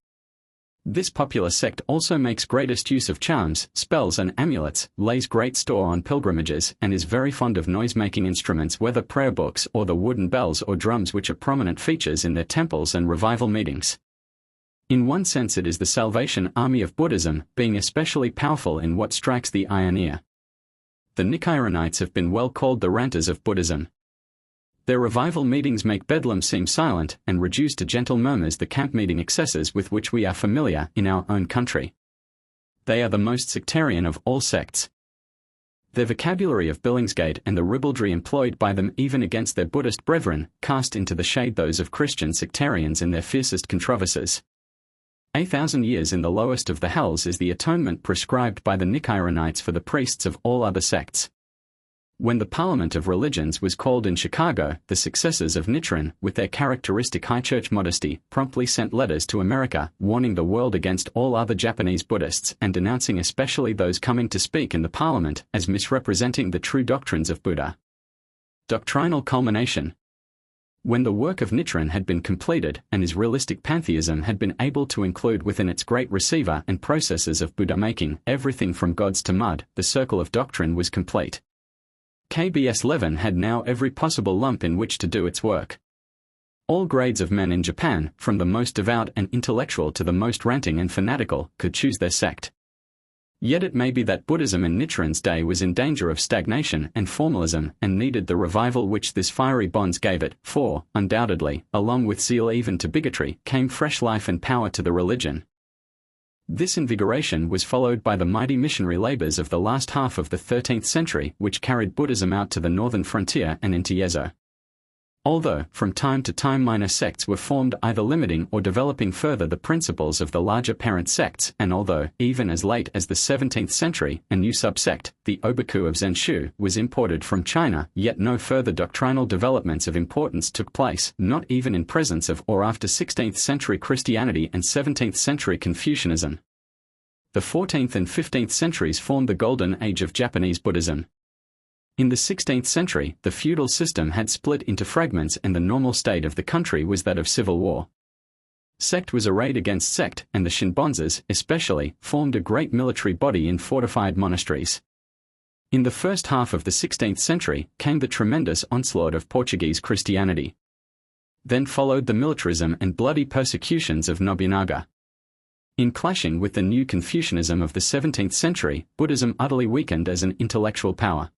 This popular sect also makes greatest use of charms, spells and amulets, lays great store on pilgrimages, and is very fond of noise-making instruments, whether prayer books or the wooden bells or drums which are prominent features in their temples and revival meetings. In one sense it is the Salvation Army of Buddhism, being especially powerful in what strikes the eye and ear. The Nicaironites have been well called the ranters of Buddhism. Their revival meetings make Bedlam seem silent, and reduce to gentle murmurs the camp-meeting excesses with which we are familiar in our own country. They are the most sectarian of all sects. Their vocabulary of Billingsgate and the ribaldry employed by them even against their Buddhist brethren, cast into the shade those of Christian sectarians in their fiercest controversies. 1,000 years in the lowest of the hells is the atonement prescribed by the Nicaironites for the priests of all other sects. When the Parliament of Religions was called in Chicago, the successors of Nichiren, with their characteristic high church modesty, promptly sent letters to America, warning the world against all other Japanese Buddhists and denouncing especially those coming to speak in the Parliament as misrepresenting the true doctrines of Buddha. Doctrinal culmination. When the work of Nichiren had been completed and his realistic pantheism had been able to include within its great receiver and processes of Buddha making everything from gods to mud, the circle of doctrine was complete. KBS 11 had now every possible lump in which to do its work. All grades of men in Japan, from the most devout and intellectual to the most ranting and fanatical, could choose their sect. Yet it may be that Buddhism in Nichiren's day was in danger of stagnation and formalism and needed the revival which this fiery bonds gave it, for, undoubtedly, along with zeal even to bigotry, came fresh life and power to the religion. This invigoration was followed by the mighty missionary labors of the last half of the 13th century, which carried Buddhism out to the northern frontier and into Yezo. Although, from time to time minor sects were formed either limiting or developing further the principles of the larger parent sects, and although, even as late as the 17th century, a new subsect, the Obaku of Zenshu, was imported from China, yet no further doctrinal developments of importance took place, not even in presence of or after 16th century Christianity and 17th century Confucianism. The 14th and 15th centuries formed the golden age of Japanese Buddhism. In the 16th century, the feudal system had split into fragments and the normal state of the country was that of civil war. Sect was arrayed against sect, and the Shinbonzas, especially, formed a great military body in fortified monasteries. In the first half of the 16th century came the tremendous onslaught of Portuguese Christianity. Then followed the militarism and bloody persecutions of Nobunaga. In clashing with the new Confucianism of the 17th century, Buddhism utterly weakened as an intellectual power.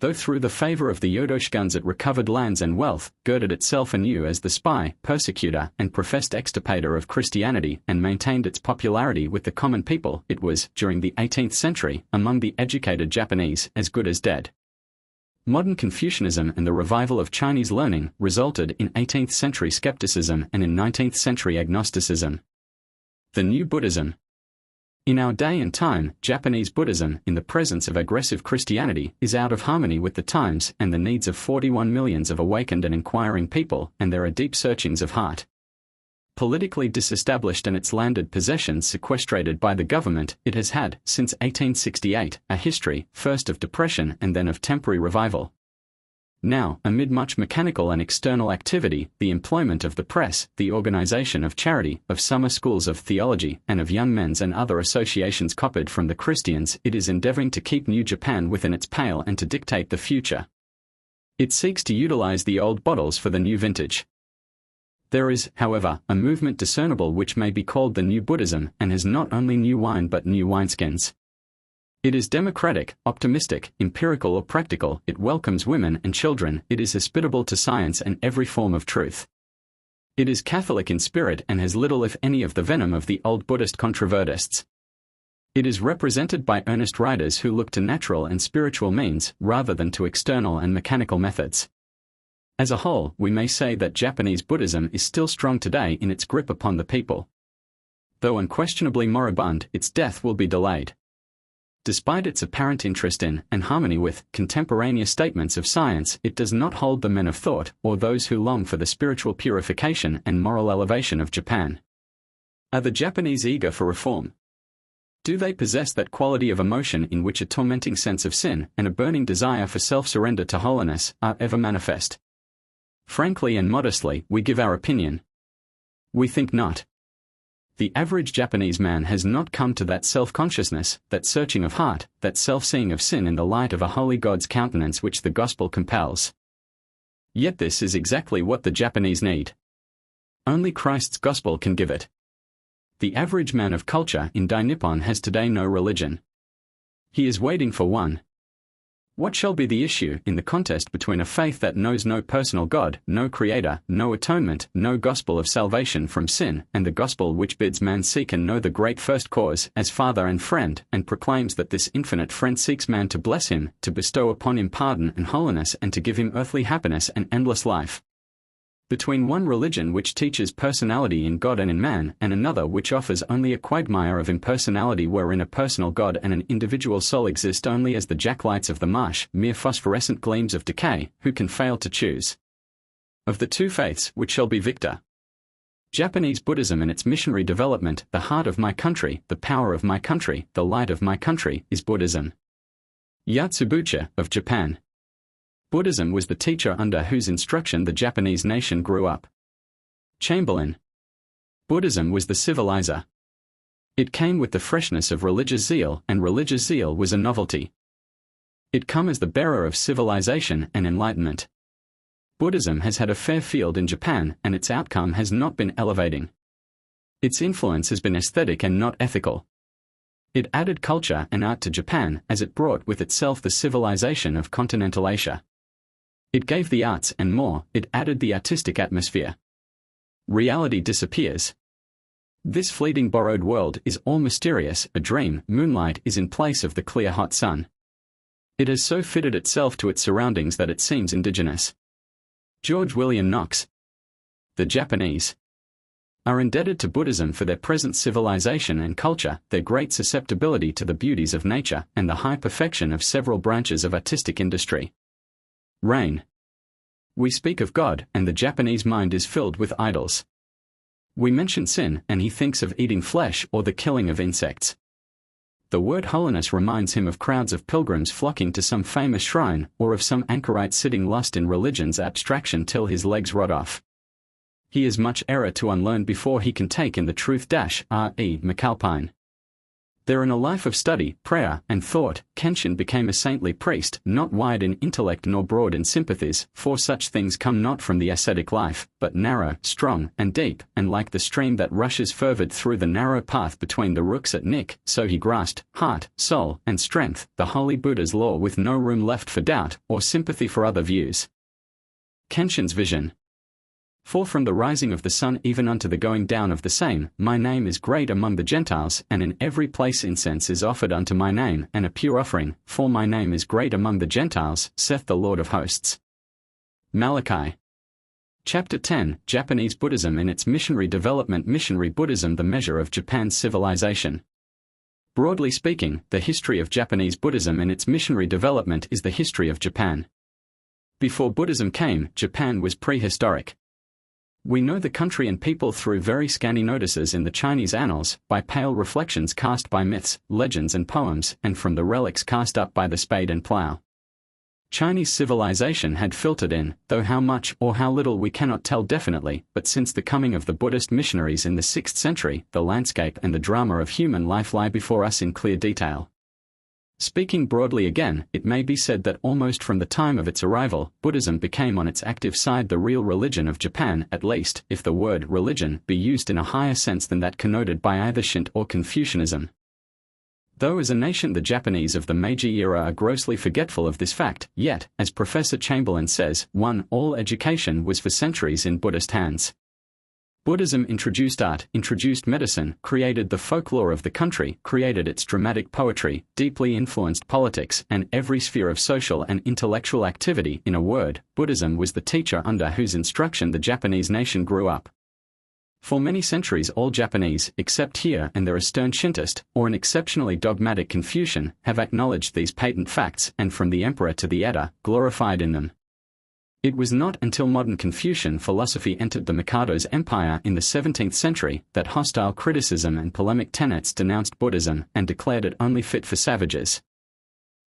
Though through the favor of the Yodoshuguns it recovered lands and wealth, girded itself anew as the spy, persecutor, and professed extirpator of Christianity, and maintained its popularity with the common people, it was, during the 18th century, among the educated Japanese, as good as dead. Modern Confucianism and the revival of Chinese learning resulted in 18th century skepticism and in 19th century agnosticism. The new Buddhism. In our day and time, Japanese Buddhism, in the presence of aggressive Christianity, is out of harmony with the times and the needs of 41 millions of awakened and inquiring people, and there are deep searchings of heart. Politically disestablished and its landed possessions sequestrated by the government, it has had, since 1868, a history, first of depression and then of temporary revival. Now, amid much mechanical and external activity, the employment of the press, the organization of charity, of summer schools of theology, and of young men's and other associations copied from the Christians, it is endeavoring to keep New Japan within its pale and to dictate the future. It seeks to utilize the old bottles for the new vintage. There is, however, a movement discernible which may be called the New Buddhism, and has not only new wine but new wineskins. It is democratic, optimistic, empirical or practical, it welcomes women and children, it is hospitable to science and every form of truth. It is Catholic in spirit and has little if any of the venom of the old Buddhist controvertists. It is represented by earnest writers who look to natural and spiritual means, rather than to external and mechanical methods. As a whole, we may say that Japanese Buddhism is still strong today in its grip upon the people. Though unquestionably moribund, its death will be delayed. Despite its apparent interest in, and harmony with, contemporaneous statements of science, it does not hold the men of thought, or those who long for the spiritual purification and moral elevation of Japan. Are the Japanese eager for reform? Do they possess that quality of emotion in which a tormenting sense of sin, and a burning desire for self-surrender to holiness, are ever manifest? Frankly and modestly, we give our opinion. We think not. The average Japanese man has not come to that self-consciousness, that searching of heart, that self-seeing of sin in the light of a holy God's countenance which the gospel compels. Yet this is exactly what the Japanese need. Only Christ's gospel can give it. The average man of culture in Dai-Nippon has today no religion. He is waiting for one. What shall be the issue in the contest between a faith that knows no personal God, no Creator, no atonement, no gospel of salvation from sin, and the gospel which bids man seek and know the great first cause as Father and Friend, and proclaims that this infinite Friend seeks man to bless him, to bestow upon him pardon and holiness, and to give him earthly happiness and endless life? Between one religion which teaches personality in God and in man, and another which offers only a quagmire of impersonality wherein a personal God and an individual soul exist only as the jacklights of the marsh, mere phosphorescent gleams of decay, who can fail to choose? Of the two faiths, which shall be victor? Japanese Buddhism and its missionary development, the heart of my country, the power of my country, the light of my country, is Buddhism. Yatsubuchi, of Japan. Buddhism was the teacher under whose instruction the Japanese nation grew up. Chamberlain. Buddhism was the civilizer. It came with the freshness of religious zeal, and religious zeal was a novelty. It come as the bearer of civilization and enlightenment. Buddhism has had a fair field in Japan, and its outcome has not been elevating. Its influence has been aesthetic and not ethical. It added culture and art to Japan, as it brought with itself the civilization of continental Asia. It gave the arts and more, it added the artistic atmosphere. Reality disappears. This fleeting borrowed world is all mysterious, a dream, moonlight is in place of the clear hot sun. It has so fitted itself to its surroundings that it seems indigenous. George William Knox. The Japanese are indebted to Buddhism for their present civilization and culture, their great susceptibility to the beauties of nature, and the high perfection of several branches of artistic industry. Rain. We speak of God, and the Japanese mind is filled with idols. We mention sin, and he thinks of eating flesh or the killing of insects. The word holiness reminds him of crowds of pilgrims flocking to some famous shrine, or of some anchorite sitting lost in religion's abstraction till his legs rot off. He is much error to unlearn before he can take in the truth. R.E. McAlpine. There in a life of study, prayer, and thought, Kenshin became a saintly priest, not wide in intellect nor broad in sympathies, for such things come not from the ascetic life, but narrow, strong, and deep, and like the stream that rushes fervid through the narrow path between the rooks at Nick, so he grasped, heart, soul, and strength, the holy Buddha's law with no room left for doubt, or sympathy for other views. Kenshin's vision. For from the rising of the sun even unto the going down of the same, my name is great among the Gentiles, and in every place incense is offered unto my name, and a pure offering, for my name is great among the Gentiles, saith the Lord of hosts. Malachi. Chapter 10, Japanese Buddhism in its missionary development. Missionary Buddhism, the measure of Japan's civilization. Broadly speaking, the history of Japanese Buddhism in its missionary development is the history of Japan. Before Buddhism came, Japan was prehistoric. We know the country and people through very scanty notices in the Chinese annals, by pale reflections cast by myths, legends and poems, and from the relics cast up by the spade and plough. Chinese civilization had filtered in, though how much or how little we cannot tell definitely, but since the coming of the Buddhist missionaries in the 6th century, the landscape and the drama of human life lie before us in clear detail. Speaking broadly again, it may be said that almost from the time of its arrival, Buddhism became on its active side the real religion of Japan, at least, if the word religion be used in a higher sense than that connoted by either Shinto or Confucianism. Though as a nation the Japanese of the Meiji era are grossly forgetful of this fact, yet, as Professor Chamberlain says, all education was for centuries in Buddhist hands. Buddhism introduced art, introduced medicine, created the folklore of the country, created its dramatic poetry, deeply influenced politics, and every sphere of social and intellectual activity. In a word, Buddhism was the teacher under whose instruction the Japanese nation grew up. For many centuries all Japanese, except here and there a stern Shintoist, or an exceptionally dogmatic Confucian, have acknowledged these patent facts, and from the emperor to the Edda, glorified in them. It was not until modern Confucian philosophy entered the Mikado's empire in the 17th century that hostile criticism and polemic tenets denounced Buddhism and declared it only fit for savages.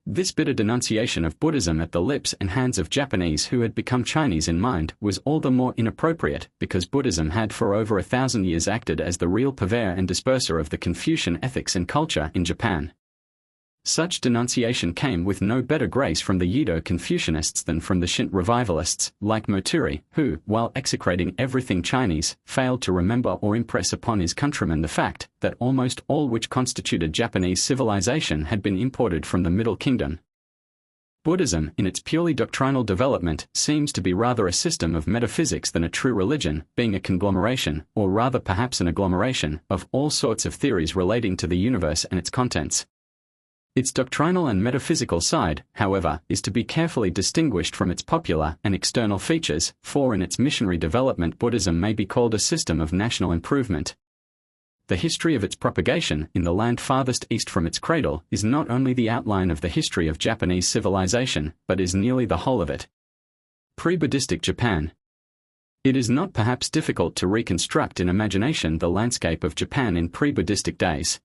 This bitter denunciation of Buddhism at the lips and hands of Japanese who had become Chinese in mind was all the more inappropriate because Buddhism had for over 1,000 years acted as the real purveyor and disperser of the Confucian ethics and culture in Japan. Such denunciation came with no better grace from the Edo Confucianists than from the Shinto revivalists, like Moturi, who, while execrating everything Chinese, failed to remember or impress upon his countrymen the fact that almost all which constituted Japanese civilization had been imported from the Middle Kingdom. Buddhism, in its purely doctrinal development, seems to be rather a system of metaphysics than a true religion, being a conglomeration, or rather perhaps an agglomeration, of all sorts of theories relating to the universe and its contents. Its doctrinal and metaphysical side, however, is to be carefully distinguished from its popular and external features, for in its missionary development Buddhism may be called a system of national improvement. The history of its propagation in the land farthest east from its cradle is not only the outline of the history of Japanese civilization, but is nearly the whole of it. Pre-Buddhistic Japan. It is not perhaps difficult to reconstruct in imagination the landscape of Japan in pre-Buddhistic days.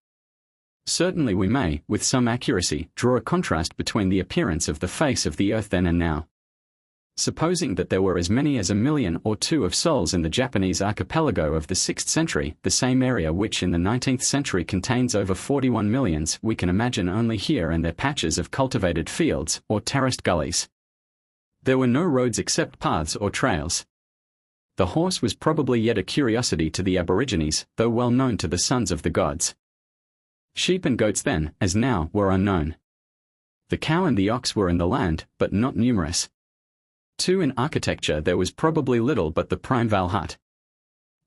Certainly we may, with some accuracy, draw a contrast between the appearance of the face of the earth then and now. Supposing that there were as many as 1 million or 2 of souls in the Japanese archipelago of the 6th century, the same area which in the 19th century contains over 41 millions, we can imagine only here and there patches of cultivated fields or terraced gullies. There were no roads except paths or trails. The horse was probably yet a curiosity to the Aborigines, though well known to the sons of the gods. Sheep and goats then, as now, were unknown. The cow and the ox were in the land, but not numerous. Too, in architecture there was probably little but the Primevale hut.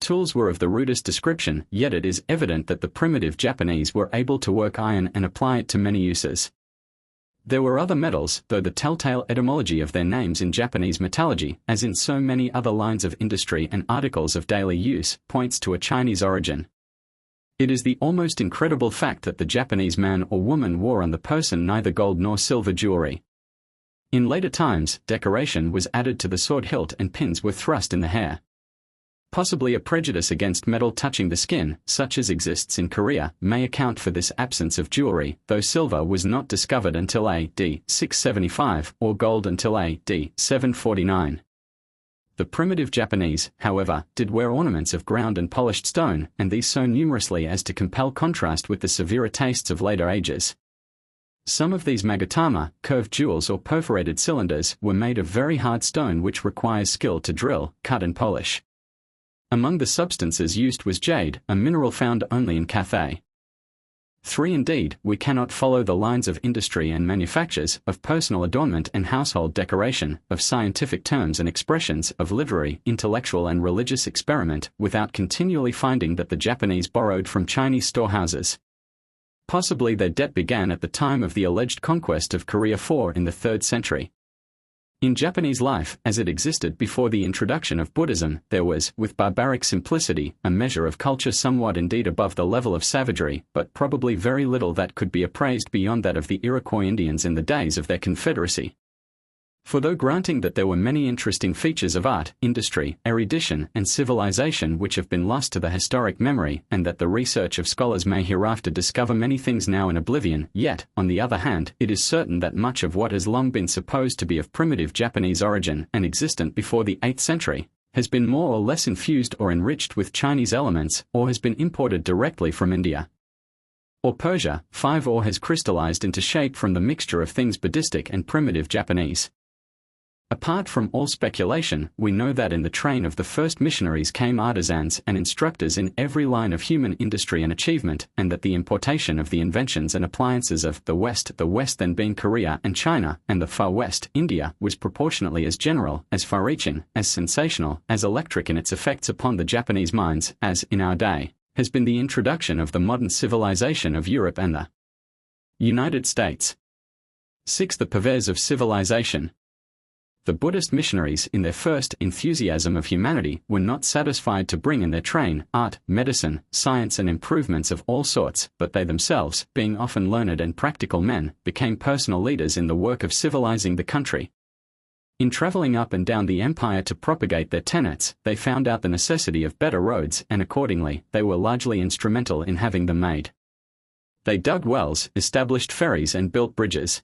Tools were of the rudest description, yet it is evident that the primitive Japanese were able to work iron and apply it to many uses. There were other metals, though the telltale etymology of their names in Japanese metallurgy, as in so many other lines of industry and articles of daily use, points to a Chinese origin. It is the almost incredible fact that the Japanese man or woman wore on the person neither gold nor silver jewelry. In later times, decoration was added to the sword hilt and pins were thrust in the hair. Possibly a prejudice against metal touching the skin, such as exists in Korea, may account for this absence of jewelry, though silver was not discovered until A.D. 675, or gold until A.D. 749. The primitive Japanese, however, did wear ornaments of ground and polished stone, and these so numerously as to compel contrast with the severer tastes of later ages. Some of these magatama, curved jewels or perforated cylinders, were made of very hard stone which requires skill to drill, cut and polish. Among the substances used was jade, a mineral found only in Cathay. 3. Indeed, we cannot follow the lines of industry and manufactures, of personal adornment and household decoration, of scientific terms and expressions, of literary, intellectual and religious experiment, without continually finding that the Japanese borrowed from Chinese storehouses. Possibly their debt began at the time of the alleged conquest of Korea IV in the 3rd century. In Japanese life, as it existed before the introduction of Buddhism, there was, with barbaric simplicity, a measure of culture somewhat indeed above the level of savagery, but probably very little that could be appraised beyond that of the Iroquois Indians in the days of their confederacy. For though granting that there were many interesting features of art, industry, erudition, and civilization which have been lost to the historic memory, and that the research of scholars may hereafter discover many things now in oblivion, yet, on the other hand, it is certain that much of what has long been supposed to be of primitive Japanese origin and existent before the 8th century, has been more or less infused or enriched with Chinese elements, or has been imported directly from India or Persia, 5 or has crystallized into shape from the mixture of things Buddhistic and primitive Japanese. Apart from all speculation, we know that in the train of the first missionaries came artisans and instructors in every line of human industry and achievement, and that the importation of the inventions and appliances of the West then being Korea and China, and the Far West, India, was proportionately as general, as far-reaching, as sensational, as electric in its effects upon the Japanese minds, as, in our day, has been the introduction of the modern civilization of Europe and the United States. 6. The purveyors of civilization. The Buddhist missionaries, in their first enthusiasm of humanity, were not satisfied to bring in their train art, medicine, science and improvements of all sorts, but they themselves, being often learned and practical men, became personal leaders in the work of civilizing the country. In traveling up and down the empire to propagate their tenets, they found out the necessity of better roads, and accordingly, they were largely instrumental in having them made. They dug wells, established ferries and built bridges.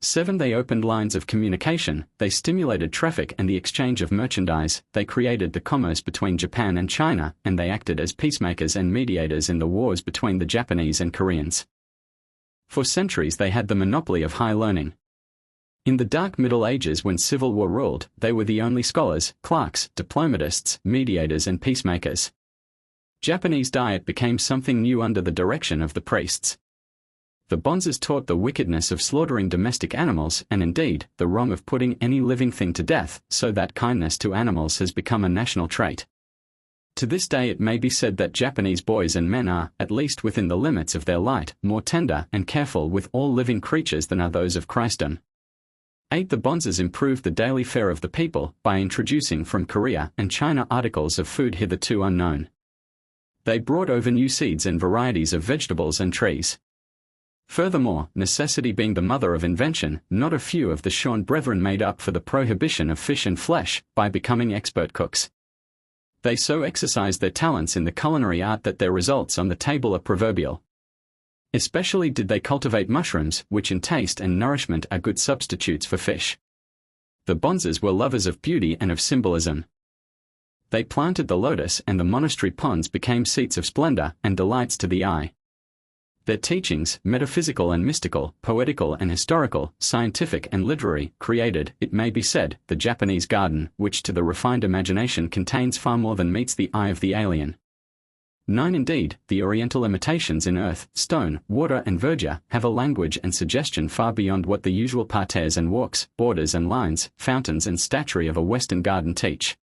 7. They opened lines of communication, they stimulated traffic and the exchange of merchandise, they created the commerce between Japan and China, and they acted as peacemakers and mediators in the wars between the Japanese and Koreans. For centuries they had the monopoly of high learning. In the dark Middle Ages when civil war ruled, they were the only scholars, clerks, diplomatists, mediators and peacemakers. Japanese diet became something new under the direction of the priests. The bonzes taught the wickedness of slaughtering domestic animals and indeed, the wrong of putting any living thing to death, so that kindness to animals has become a national trait. To this day it may be said that Japanese boys and men are, at least within the limits of their light, more tender and careful with all living creatures than are those of Christendom. 8. The Bonzes improved the daily fare of the people by introducing from Korea and China articles of food hitherto unknown. They brought over new seeds and varieties of vegetables and trees. Furthermore, necessity being the mother of invention, not a few of the Shawn brethren made up for the prohibition of fish and flesh by becoming expert cooks. They so exercised their talents in the culinary art that their results on the table are proverbial. Especially did they cultivate mushrooms, which in taste and nourishment are good substitutes for fish. The Bonzes were lovers of beauty and of symbolism. They planted the lotus, and the monastery ponds became seats of splendor and delights to the eye. Their teachings, metaphysical and mystical, poetical and historical, scientific and literary, created, it may be said, the Japanese garden, which to the refined imagination contains far more than meets the eye of the alien. 9. Indeed, the Oriental imitations in earth, stone, water and verdure have a language and suggestion far beyond what the usual parterres and walks, borders and lines, fountains and statuary of a Western garden teach.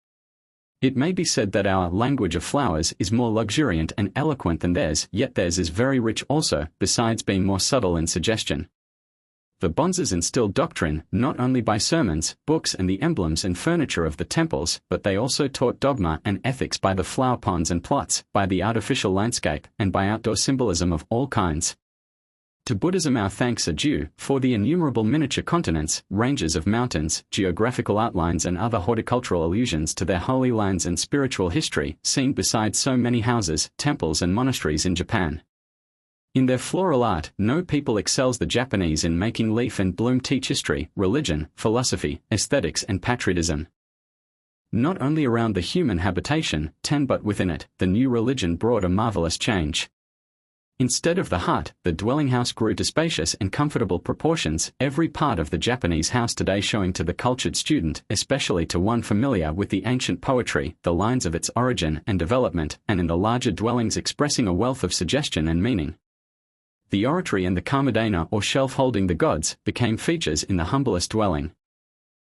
It may be said that our language of flowers is more luxuriant and eloquent than theirs, yet theirs is very rich also, besides being more subtle in suggestion. The Bonzes instilled doctrine, not only by sermons, books and the emblems and furniture of the temples, but they also taught dogma and ethics by the flower ponds and plots, by the artificial landscape, and by outdoor symbolism of all kinds. To Buddhism our thanks are due, for the innumerable miniature continents, ranges of mountains, geographical outlines and other horticultural allusions to their holy lands and spiritual history, seen beside so many houses, temples and monasteries in Japan. In their floral art, no people excels the Japanese in making leaf and bloom teach history, religion, philosophy, aesthetics and patriotism. Not only around the human habitation, but within it, the new religion brought a marvelous change. Instead of the hut, the dwelling house grew to spacious and comfortable proportions, every part of the Japanese house today showing to the cultured student, especially to one familiar with the ancient poetry, the lines of its origin and development, and in the larger dwellings expressing a wealth of suggestion and meaning. The oratory and the kamadana or shelf holding the gods became features in the humblest dwelling.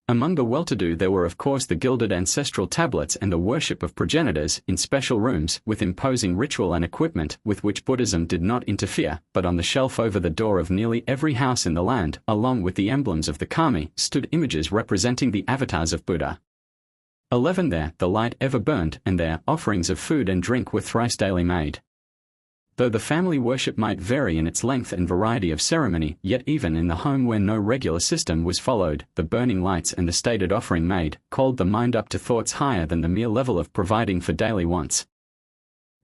Among the well-to-do there were of course the gilded ancestral tablets and the worship of progenitors in special rooms with imposing ritual and equipment with which Buddhism did not interfere, but on the shelf over the door of nearly every house in the land, along with the emblems of the kami, stood images representing the avatars of Buddha. 11. There the light ever burned, and there offerings of food and drink were thrice daily made. Though the family worship might vary in its length and variety of ceremony, yet even in the home where no regular system was followed, the burning lights and the stated offering made, called the mind up to thoughts higher than the mere level of providing for daily wants.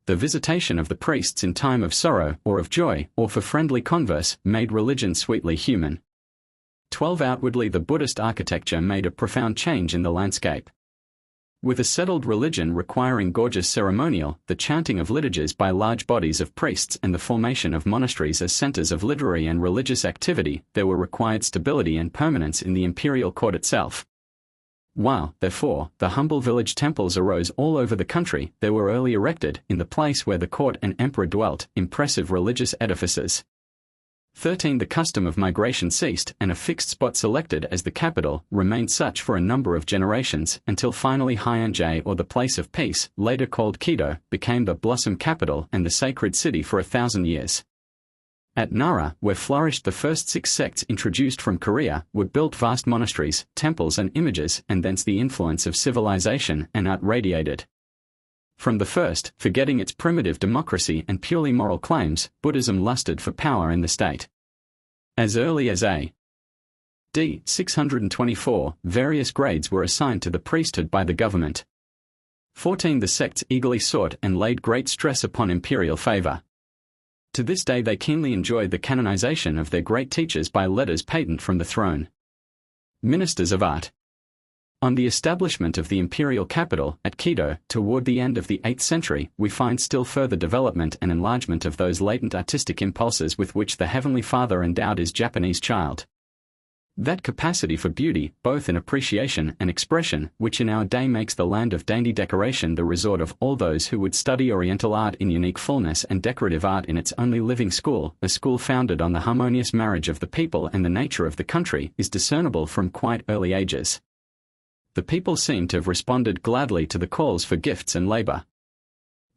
The visitation of the priests in time of sorrow, or of joy, or for friendly converse, made religion sweetly human. 12. Outwardly the Buddhist architecture made a profound change in the landscape. With a settled religion requiring gorgeous ceremonial, the chanting of liturgies by large bodies of priests and the formation of monasteries as centers of literary and religious activity, there were required stability and permanence in the imperial court itself. While, therefore, the humble village temples arose all over the country, there were early erected, in the place where the court and emperor dwelt, impressive religious edifices. 13. The custom of migration ceased, and a fixed spot selected as the capital remained such for a number of generations, until finally Hyanjie, or the place of peace, later called Kido, became the blossom capital and the sacred city for 1,000 years. At Nara, where flourished the first 6 sects introduced from Korea, were built vast monasteries, temples and images, and thence the influence of civilization and art radiated. From the first, forgetting its primitive democracy and purely moral claims, Buddhism lusted for power in the state. As early as A.D. 624, various grades were assigned to the priesthood by the government. 14. The sects eagerly sought and laid great stress upon imperial favor. To this day they keenly enjoyed the canonization of their great teachers by letters patent from the throne. Ministers of art. On the establishment of the imperial capital at Kido, toward the end of the 8th century, we find still further development and enlargement of those latent artistic impulses with which the Heavenly Father endowed his Japanese child. That capacity for beauty, both in appreciation and expression, which in our day makes the land of dainty decoration the resort of all those who would study Oriental art in unique fullness and decorative art in its only living school, a school founded on the harmonious marriage of the people and the nature of the country, is discernible from quite early ages. The people seem to have responded gladly to the calls for gifts and labor.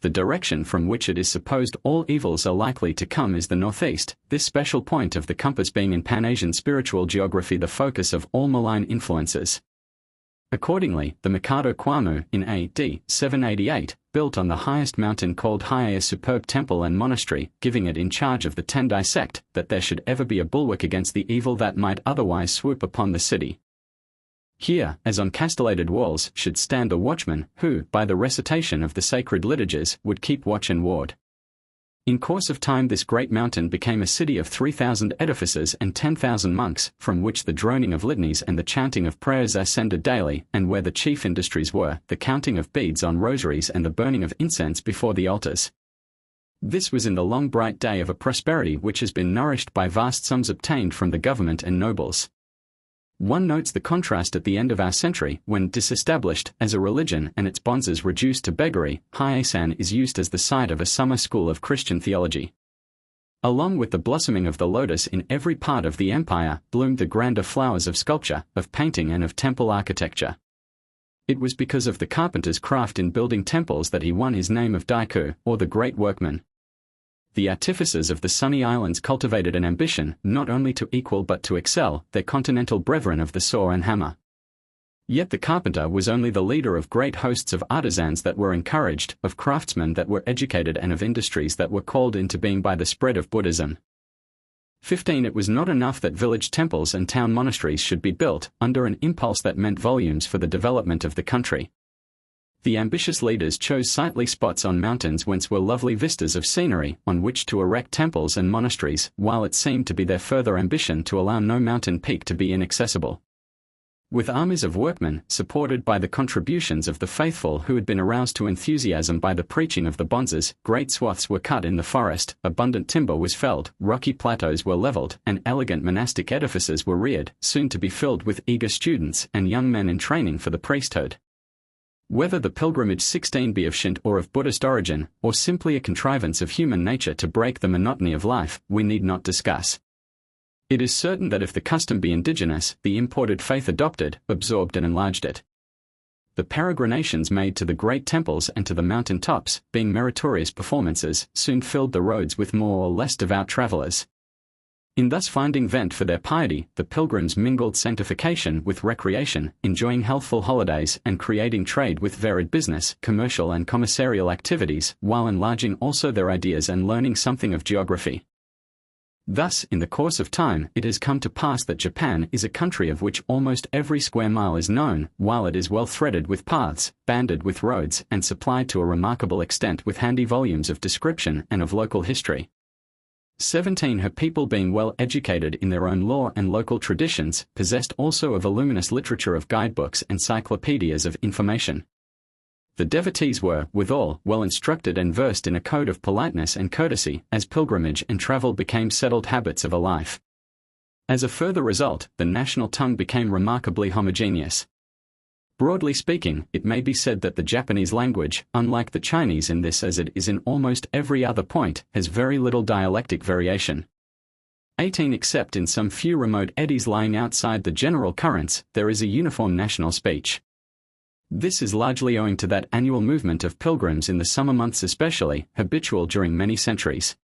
The direction from which it is supposed all evils are likely to come is the northeast, this special point of the compass being in Pan-Asian spiritual geography the focus of all malign influences. Accordingly, the Mikado Kwamu, in A.D. 788, built on the highest mountain called Hiei a superb temple and monastery, giving it in charge of the Tendai sect, that there should ever be a bulwark against the evil that might otherwise swoop upon the city. Here, as on castellated walls, should stand a watchman, who, by the recitation of the sacred liturgies, would keep watch and ward. In course of time this great mountain became a city of 3,000 edifices and 10,000 monks, from which the droning of litanies and the chanting of prayers ascended daily, and where the chief industries were, the counting of beads on rosaries and the burning of incense before the altars. This was in the long bright day of a prosperity which has been nourished by vast sums obtained from the government and nobles. One notes the contrast at the end of our century, when disestablished as a religion and its bonzes reduced to beggary, Hiesan is used as the site of a summer school of Christian theology. Along with the blossoming of the lotus in every part of the empire, bloomed the grander flowers of sculpture, of painting and of temple architecture. It was because of the carpenter's craft in building temples that he won his name of Daiku, or the great workman. The artificers of the sunny islands cultivated an ambition, not only to equal but to excel, their continental brethren of the saw and hammer. Yet the carpenter was only the leader of great hosts of artisans that were encouraged, of craftsmen that were educated and of industries that were called into being by the spread of Buddhism. 15. It was not enough that village temples and town monasteries should be built, under an impulse that meant volumes for the development of the country. The ambitious leaders chose sightly spots on mountains whence were lovely vistas of scenery, on which to erect temples and monasteries, while it seemed to be their further ambition to allow no mountain peak to be inaccessible. With armies of workmen, supported by the contributions of the faithful who had been aroused to enthusiasm by the preaching of the bonzes, great swaths were cut in the forest, abundant timber was felled, rocky plateaus were levelled, and elegant monastic edifices were reared, soon to be filled with eager students and young men in training for the priesthood. Whether the pilgrimage 16 be of Shinto or of Buddhist origin, or simply a contrivance of human nature to break the monotony of life, we need not discuss. It is certain that if the custom be indigenous, the imported faith adopted, absorbed and enlarged it. The peregrinations made to the great temples and to the mountain tops, being meritorious performances, soon filled the roads with more or less devout travellers. In thus finding vent for their piety, the pilgrims mingled sanctification with recreation, enjoying healthful holidays and creating trade with varied business, commercial and commissarial activities, while enlarging also their ideas and learning something of geography. Thus, in the course of time, it has come to pass that Japan is a country of which almost every square mile is known, while it is well threaded with paths, banded with roads, and supplied to a remarkable extent with handy volumes of description and of local history. 17. Her people being well educated in their own lore and local traditions, possessed also a voluminous literature of guidebooks and encyclopedias of information. The devotees were, withal, well instructed and versed in a code of politeness and courtesy, as pilgrimage and travel became settled habits of a life. As a further result, the national tongue became remarkably homogeneous. Broadly speaking, it may be said that the Japanese language, unlike the Chinese in this as it is in almost every other point, has very little dialectic variation. 18. Except in some few remote eddies lying outside the general currents, there is a uniform national speech. This is largely owing to that annual movement of pilgrims in the summer months especially, habitual during many centuries.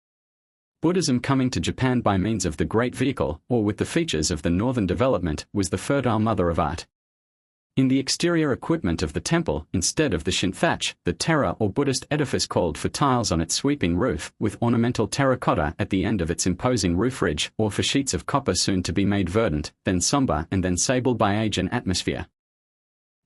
Buddhism coming to Japan by means of the great vehicle, or with the features of the northern development, was the fertile mother of art. In the exterior equipment of the temple, instead of the Shin thatch, the Terra or Buddhist edifice called for tiles on its sweeping roof, with ornamental terracotta at the end of its imposing roof ridge, or for sheets of copper soon to be made verdant, then somber and then sable by age and atmosphere.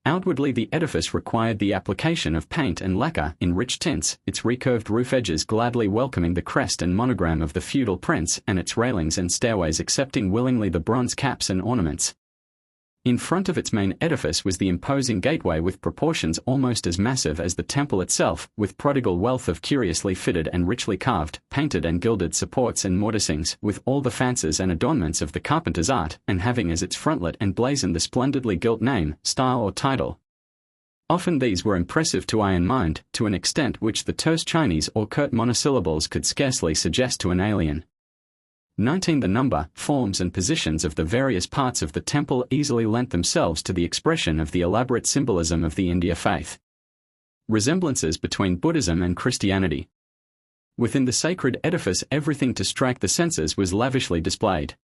Outwardly the edifice required the application of paint and lacquer in rich tints, its recurved roof edges gladly welcoming the crest and monogram of the feudal prince and its railings and stairways accepting willingly the bronze caps and ornaments. In front of its main edifice was the imposing gateway with proportions almost as massive as the temple itself, with prodigal wealth of curiously fitted and richly carved, painted and gilded supports and mortisings, with all the fancies and adornments of the carpenter's art, and having as its frontlet and blazon the splendidly gilt name, style or title. Often these were impressive to eye and mind, to an extent which the terse Chinese or curt monosyllables could scarcely suggest to an alien. 19. The number, forms and positions of the various parts of the temple easily lent themselves to the expression of the elaborate symbolism of the India faith. Resemblances between Buddhism and Christianity. Within the sacred edifice, everything to strike the senses was lavishly displayed.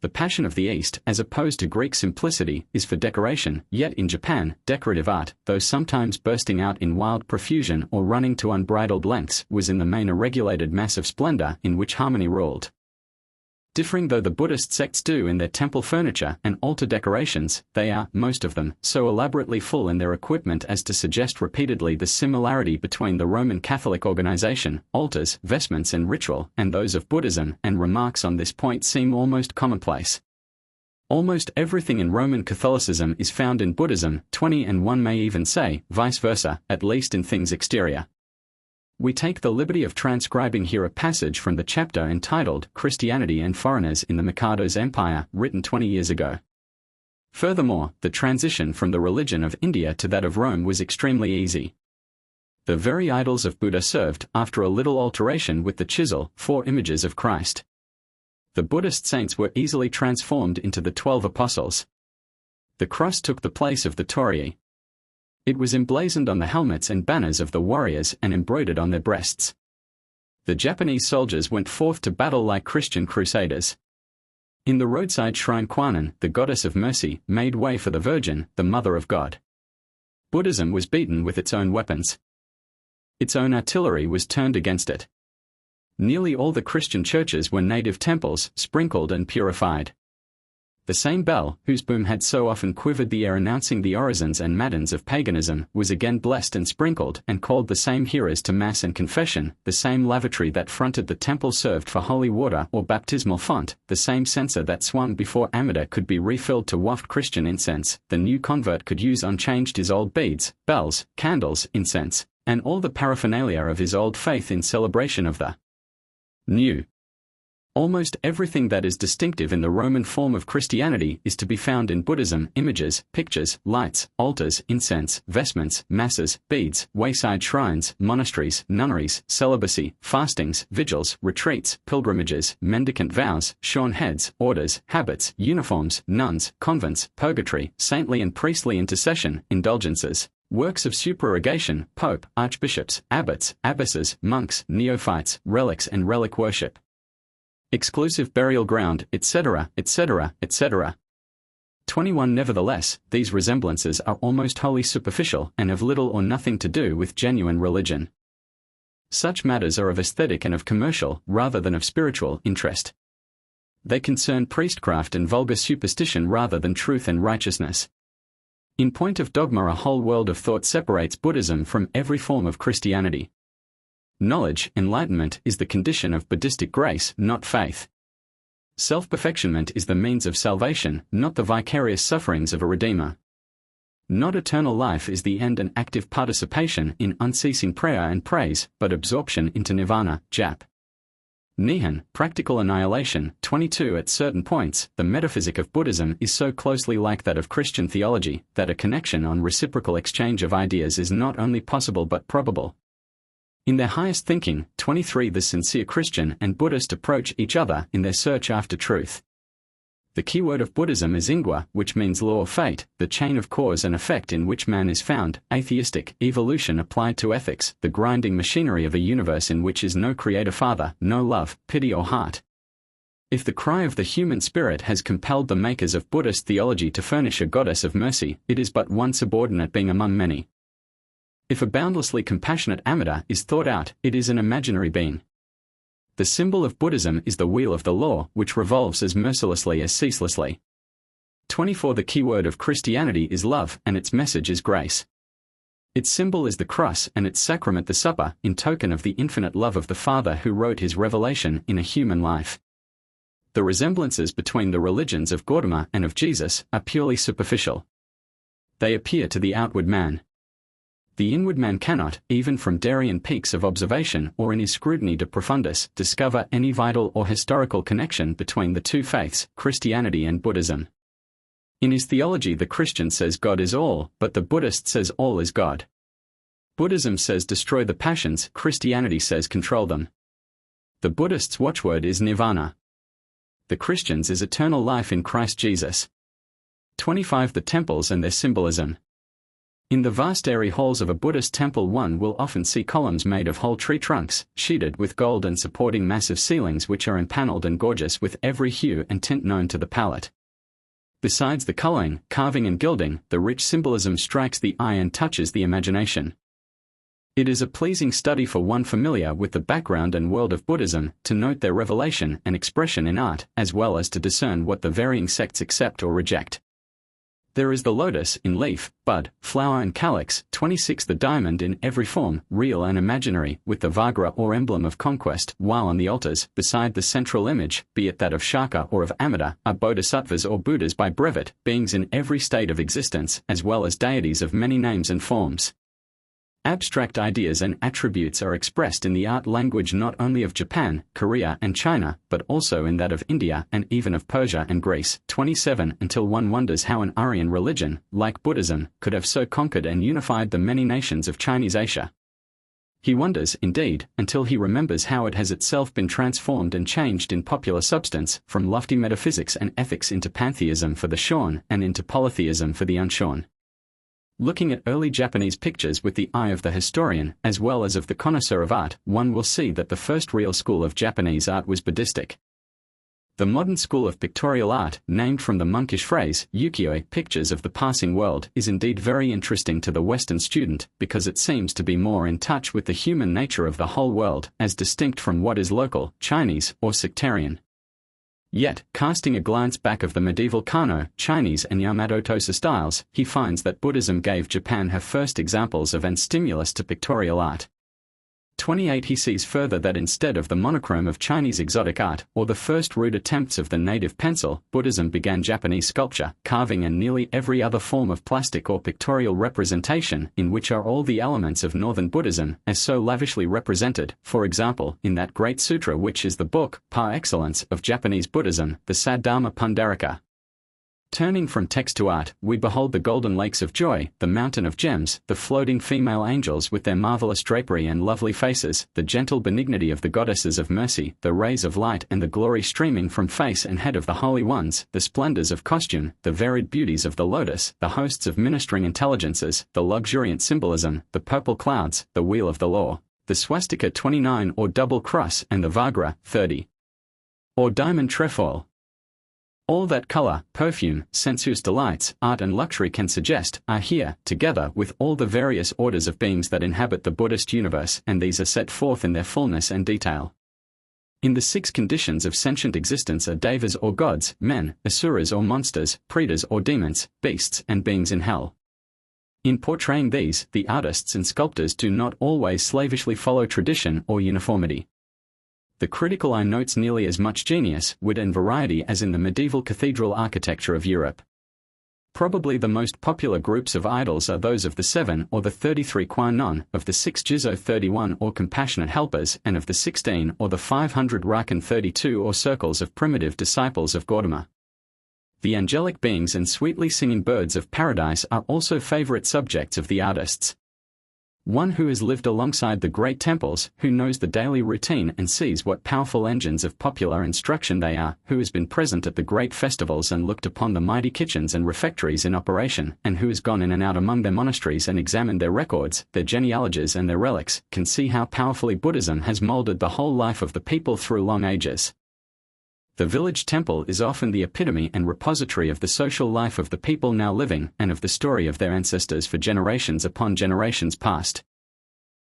The passion of the East, as opposed to Greek simplicity, is for decoration, yet in Japan, decorative art, though sometimes bursting out in wild profusion or running to unbridled lengths, was in the main a regulated mass of splendor in which harmony ruled. Differing though the Buddhist sects do in their temple furniture and altar decorations, they are, most of them, so elaborately full in their equipment as to suggest repeatedly the similarity between the Roman Catholic organization, altars, vestments and ritual, and those of Buddhism, and remarks on this point seem almost commonplace. Almost everything in Roman Catholicism is found in Buddhism, and one may even say, vice versa, at least in things exterior. We take the liberty of transcribing here a passage from the chapter entitled Christianity and Foreigners in the Mikado's Empire, written 20 years ago. Furthermore, the transition from the religion of India to that of Rome was extremely easy. The very idols of Buddha served, after a little alteration with the chisel, 4 images of Christ. The Buddhist saints were easily transformed into the 12 apostles. The cross took the place of the torii. It was emblazoned on the helmets and banners of the warriors and embroidered on their breasts. The Japanese soldiers went forth to battle like Christian crusaders. In the roadside shrine Kwannon, the goddess of mercy, made way for the Virgin, the Mother of God. Buddhism was beaten with its own weapons. Its own artillery was turned against it. Nearly all the Christian churches were native temples, sprinkled and purified. The same bell, whose boom had so often quivered the air announcing the orisons and matins of paganism, was again blessed and sprinkled, and called the same hearers to Mass and confession. The same lavatory that fronted the temple served for holy water or baptismal font, the same censer that swung before Amida could be refilled to waft Christian incense. The new convert could use unchanged his old beads, bells, candles, incense, and all the paraphernalia of his old faith in celebration of the new. Almost everything that is distinctive in the Roman form of Christianity is to be found in Buddhism: images, pictures, lights, altars, incense, vestments, masses, beads, wayside shrines, monasteries, nunneries, celibacy, fastings, vigils, retreats, pilgrimages, mendicant vows, shorn heads, orders, habits, uniforms, nuns, convents, purgatory, saintly and priestly intercession, indulgences, works of supererogation, pope, archbishops, abbots, abbesses, monks, neophytes, relics and relic worship, exclusive burial ground, etc., etc., etc. 21. Nevertheless, these resemblances are almost wholly superficial and have little or nothing to do with genuine religion. Such matters are of aesthetic and of commercial, rather than of spiritual, interest. They concern priestcraft and vulgar superstition rather than truth and righteousness. In point of dogma, a whole world of thought separates Buddhism from every form of Christianity. Knowledge, enlightenment, is the condition of Buddhistic grace, not faith. Self-perfectionment is the means of salvation, not the vicarious sufferings of a Redeemer. Not eternal life is the end and active participation in unceasing prayer and praise, but absorption into nirvana, Jap. Nihon, practical annihilation. 22. At certain points, the metaphysic of Buddhism is so closely like that of Christian theology that a connection on reciprocal exchange of ideas is not only possible but probable. In their highest thinking, 23. The sincere Christian and Buddhist approach each other in their search after truth. The keyword of Buddhism is ingwa, which means law of fate, the chain of cause and effect in which man is found. Atheistic, evolution applied to ethics, the grinding machinery of a universe in which is no creator father, no love, pity or heart. If the cry of the human spirit has compelled the makers of Buddhist theology to furnish a goddess of mercy, it is but one subordinate being among many. If a boundlessly compassionate Amida is thought out, it is an imaginary being. The symbol of Buddhism is the wheel of the law, which revolves as mercilessly as ceaselessly. 24. The keyword of Christianity is love, and its message is grace. Its symbol is the cross, and its sacrament the supper, in token of the infinite love of the Father who wrote his revelation in a human life. The resemblances between the religions of Gautama and of Jesus are purely superficial. They appear to the outward man. The inward man cannot, even from Darien peaks of observation or in his scrutiny de profundis, discover any vital or historical connection between the two faiths, Christianity and Buddhism. In his theology, the Christian says God is all, but the Buddhist says all is God. Buddhism says destroy the passions, Christianity says control them. The Buddhist's watchword is nirvana. The Christian's is eternal life in Christ Jesus. 25. The temples and their symbolism. In the vast airy halls of a Buddhist temple one will often see columns made of whole tree trunks, sheeted with gold and supporting massive ceilings which are empaneled and gorgeous with every hue and tint known to the palette. Besides the coloring, carving and gilding, the rich symbolism strikes the eye and touches the imagination. It is a pleasing study for one familiar with the background and world of Buddhism to note their revelation and expression in art, as well as to discern what the varying sects accept or reject. There is the lotus in leaf, bud, flower and calyx, 26 the diamond in every form, real and imaginary, with the Vajra or emblem of conquest, while on the altars, beside the central image, be it that of Shaka or of Amida, are bodhisattvas or Buddhas by brevet, beings in every state of existence, as well as deities of many names and forms. Abstract ideas and attributes are expressed in the art language not only of Japan, Korea and China, but also in that of India and even of Persia and Greece. 27 Until one wonders how an Aryan religion, like Buddhism, could have so conquered and unified the many nations of Chinese Asia. He wonders, indeed, until he remembers how it has itself been transformed and changed in popular substance, from lofty metaphysics and ethics into pantheism for the shorn and into polytheism for the unshorn. Looking at early Japanese pictures with the eye of the historian, as well as of the connoisseur of art, one will see that the first real school of Japanese art was Buddhistic. The modern school of pictorial art, named from the monkish phrase, ukiyo, pictures of the passing world, is indeed very interesting to the Western student, because it seems to be more in touch with the human nature of the whole world, as distinct from what is local, Chinese, or sectarian. Yet, casting a glance back of the medieval Kano, Chinese and Yamato Tosa styles, he finds that Buddhism gave Japan her first examples of and stimulus to pictorial art. 28 He sees further that instead of the monochrome of Chinese exotic art, or the first rude attempts of the native pencil, Buddhism began Japanese sculpture, carving and nearly every other form of plastic or pictorial representation, in which are all the elements of northern Buddhism, as so lavishly represented, for example, in that great sutra which is the book, par excellence, of Japanese Buddhism, the Saddharma Pundarika. Turning from text to art, we behold the golden lakes of joy, the mountain of gems, the floating female angels with their marvelous drapery and lovely faces, the gentle benignity of the goddesses of mercy, the rays of light and the glory streaming from face and head of the holy ones, the splendors of costume, the varied beauties of the lotus, the hosts of ministering intelligences, the luxuriant symbolism, the purple clouds, the wheel of the law, the swastika 29 or double cross and the Vajra 30. Or diamond trefoil. All that color, perfume, sensuous delights, art and luxury can suggest, are here, together with all the various orders of beings that inhabit the Buddhist universe, and these are set forth in their fullness and detail. In the 6 conditions of sentient existence are devas or gods, men, asuras or monsters, pretas or demons, beasts and beings in hell. In portraying these, the artists and sculptors do not always slavishly follow tradition or uniformity. The critical eye notes nearly as much genius, wit and variety as in the medieval cathedral architecture of Europe. Probably the most popular groups of idols are those of the 7 or the 33 Kwannon, of the 6 Jizo 31 or compassionate helpers, and of the 16 or the 500 Rakan 32 or circles of primitive disciples of Gautama. The angelic beings and sweetly singing birds of paradise are also favorite subjects of the artists. One who has lived alongside the great temples, who knows the daily routine and sees what powerful engines of popular instruction they are, who has been present at the great festivals and looked upon the mighty kitchens and refectories in operation, and who has gone in and out among their monasteries and examined their records, their genealogies and their relics, can see how powerfully Buddhism has molded the whole life of the people through long ages. The village temple is often the epitome and repository of the social life of the people now living and of the story of their ancestors for generations upon generations past.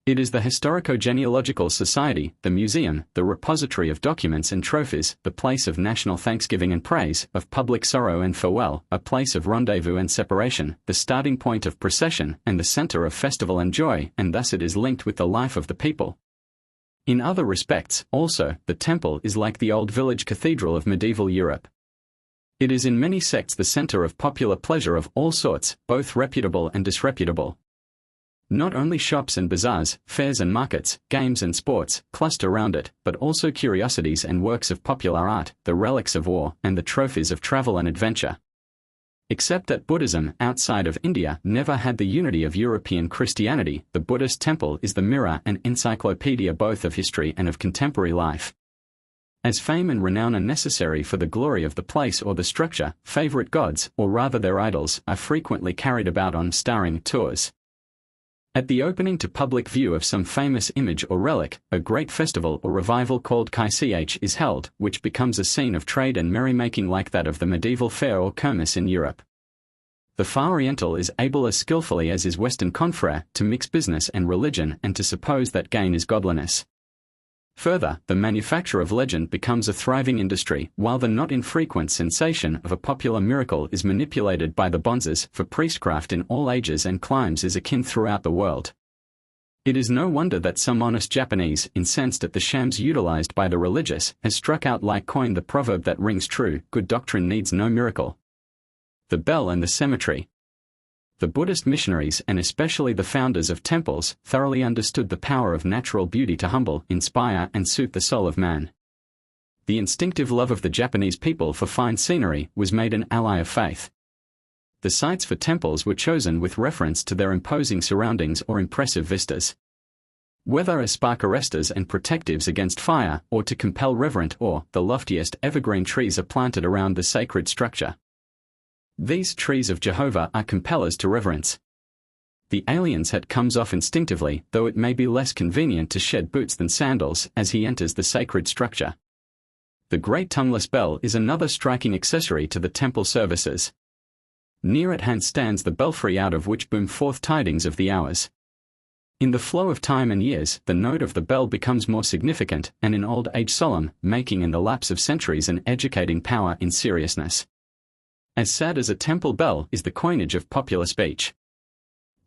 It is the historico-genealogical society, the museum, the repository of documents and trophies, the place of national thanksgiving and praise, of public sorrow and farewell, a place of rendezvous and separation, the starting point of procession, and the center of festival and joy, and thus it is linked with the life of the people. In other respects, also, the temple is like the old village cathedral of medieval Europe. It is in many sects the center of popular pleasure of all sorts, both reputable and disreputable. Not only shops and bazaars, fairs and markets, games and sports, cluster round it, but also curiosities and works of popular art, the relics of war, and the trophies of travel and adventure. Except that Buddhism, outside of India, never had the unity of European Christianity, the Buddhist temple is the mirror and encyclopedia both of history and of contemporary life. As fame and renown are necessary for the glory of the place or the structure, favorite gods, or rather their idols, are frequently carried about on starring tours. At the opening to public view of some famous image or relic, a great festival or revival called Kai-Ch is held, which becomes a scene of trade and merrymaking like that of the medieval fair or kermesse in Europe. The Far Oriental is able as skillfully as his Western confrere to mix business and religion and to suppose that gain is godliness. Further, the manufacture of legend becomes a thriving industry, while the not infrequent sensation of a popular miracle is manipulated by the bonzes, for priestcraft in all ages and climes is akin throughout the world. It is no wonder that some honest Japanese, incensed at the shams utilized by the religious, has struck out like coin the proverb that rings true: good doctrine needs no miracle. The bell and the cemetery. The Buddhist missionaries, and especially the founders of temples, thoroughly understood the power of natural beauty to humble, inspire, and soothe the soul of man. The instinctive love of the Japanese people for fine scenery was made an ally of faith. The sites for temples were chosen with reference to their imposing surroundings or impressive vistas. Whether as spark arresters and protectives against fire, or to compel reverent awe, the loftiest evergreen trees are planted around the sacred structure. These trees of Jehovah are compellers to reverence. The alien's hat comes off instinctively, though it may be less convenient to shed boots than sandals, as he enters the sacred structure. The great tongueless bell is another striking accessory to the temple services. Near at hand stands the belfry out of which boom forth tidings of the hours. In the flow of time and years, the note of the bell becomes more significant, and in old age solemn, making in the lapse of centuries an educating power in seriousness. As sad as a temple bell is the coinage of popular speech.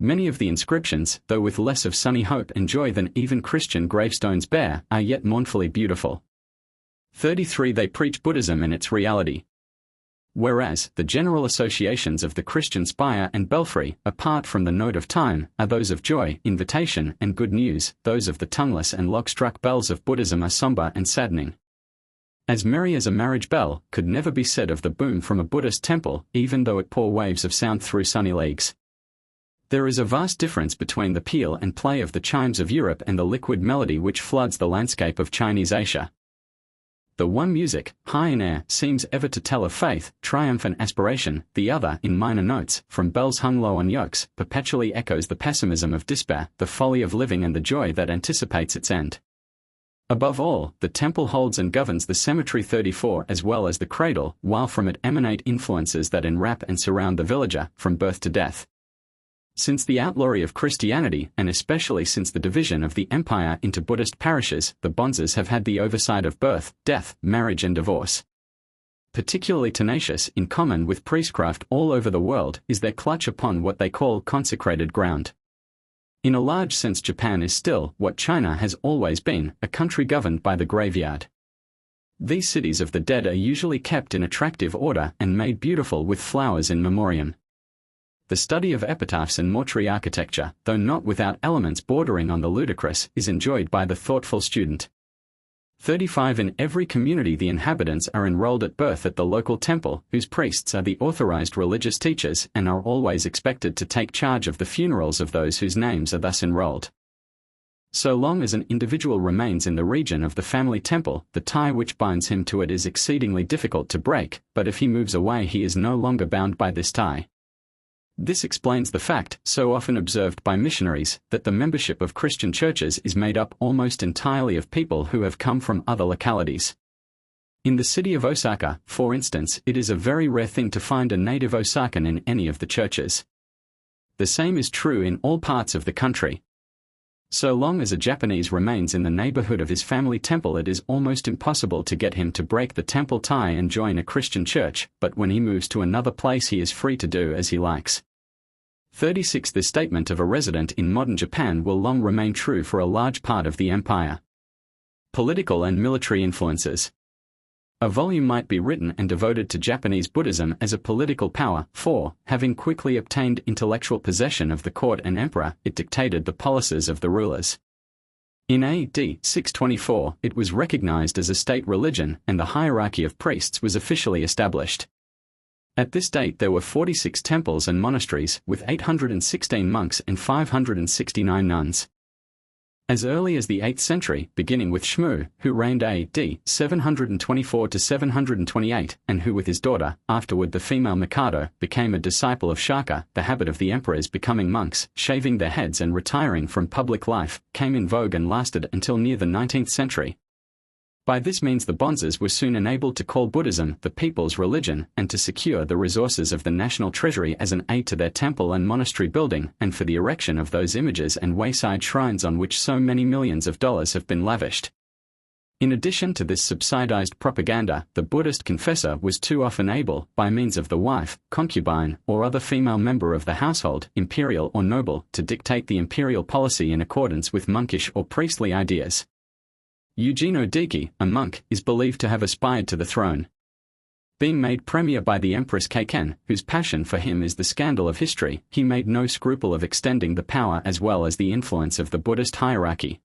Many of the inscriptions, though with less of sunny hope and joy than even Christian gravestones bear, are yet mournfully beautiful. 33. They preach Buddhism and its reality. Whereas, the general associations of the Christian spire and belfry, apart from the note of time, are those of joy, invitation, and good news, those of the tongueless and lock-struck bells of Buddhism are somber and saddening. As merry as a marriage bell could never be said of the boom from a Buddhist temple, even though it pour waves of sound through sunny leagues. There is a vast difference between the peal and play of the chimes of Europe and the liquid melody which floods the landscape of Chinese Asia. The one music, high in air, seems ever to tell of faith, triumph and aspiration; the other, in minor notes, from bells hung low on yokes, perpetually echoes the pessimism of despair, the folly of living and the joy that anticipates its end. Above all, the temple holds and governs the cemetery 34 as well as the cradle, while from it emanate influences that enwrap and surround the villager, from birth to death. Since the outlawry of Christianity, and especially since the division of the empire into Buddhist parishes, the bonzes have had the oversight of birth, death, marriage and divorce. Particularly tenacious, in common with priestcraft all over the world, is their clutch upon what they call consecrated ground. In a large sense, Japan is still, what China has always been, a country governed by the graveyard. These cities of the dead are usually kept in attractive order and made beautiful with flowers in memoriam. The study of epitaphs and mortuary architecture, though not without elements bordering on the ludicrous, is enjoyed by the thoughtful student. 35. In every community the inhabitants are enrolled at birth at the local temple, whose priests are the authorized religious teachers and are always expected to take charge of the funerals of those whose names are thus enrolled. So long as an individual remains in the region of the family temple, the tie which binds him to it is exceedingly difficult to break, but if he moves away he is no longer bound by this tie. This explains the fact, so often observed by missionaries, that the membership of Christian churches is made up almost entirely of people who have come from other localities. In the city of Osaka, for instance, it is a very rare thing to find a native Osakan in any of the churches. The same is true in all parts of the country. So long as a Japanese remains in the neighborhood of his family temple, it is almost impossible to get him to break the temple tie and join a Christian church, but when he moves to another place he is free to do as he likes. 36. This statement of a resident in modern Japan will long remain true for a large part of the empire. Political and military influences. A volume might be written and devoted to Japanese Buddhism as a political power, for, having quickly obtained intellectual possession of the court and emperor, it dictated the policies of the rulers. In A.D. 624, it was recognized as a state religion, and the hierarchy of priests was officially established. At this date there were 46 temples and monasteries, with 816 monks and 569 nuns. As early as the 8th century, beginning with Shmu, who reigned a.d. 724 to 728, and who with his daughter, afterward the female Mikado, became a disciple of Shaka, the habit of the emperors becoming monks, shaving their heads and retiring from public life, came in vogue and lasted until near the 19th century. By this means the bonzes were soon enabled to call Buddhism the people's religion and to secure the resources of the national treasury as an aid to their temple and monastery building and for the erection of those images and wayside shrines on which so many millions of dollars have been lavished. In addition to this subsidized propaganda, the Buddhist confessor was too often able, by means of the wife, concubine, or other female member of the household, imperial or noble, to dictate the imperial policy in accordance with monkish or priestly ideas. Eugenio Diki, a monk, is believed to have aspired to the throne. Being made premier by the Empress Keiken, whose passion for him is the scandal of history, he made no scruple of extending the power as well as the influence of the Buddhist hierarchy.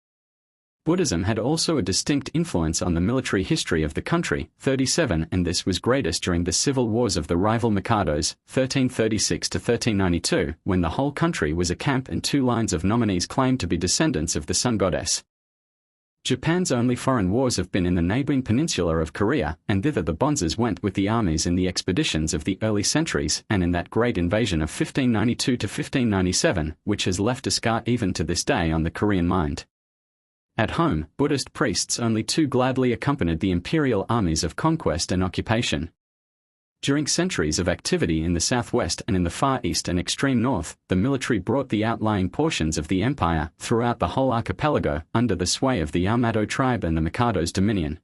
Buddhism had also a distinct influence on the military history of the country, 37, and this was greatest during the civil wars of the rival Mikados, 1336 to 1392, when the whole country was a camp and two lines of nominees claimed to be descendants of the sun goddess. Japan's only foreign wars have been in the neighboring peninsula of Korea, and thither the bonzes went with the armies in the expeditions of the early centuries and in that great invasion of 1592 to 1597, which has left a scar even to this day on the Korean mind. At home, Buddhist priests only too gladly accompanied the imperial armies of conquest and occupation. During centuries of activity in the southwest and in the far east and extreme north, the military brought the outlying portions of the empire, throughout the whole archipelago, under the sway of the Yamato tribe and the Mikado's dominion.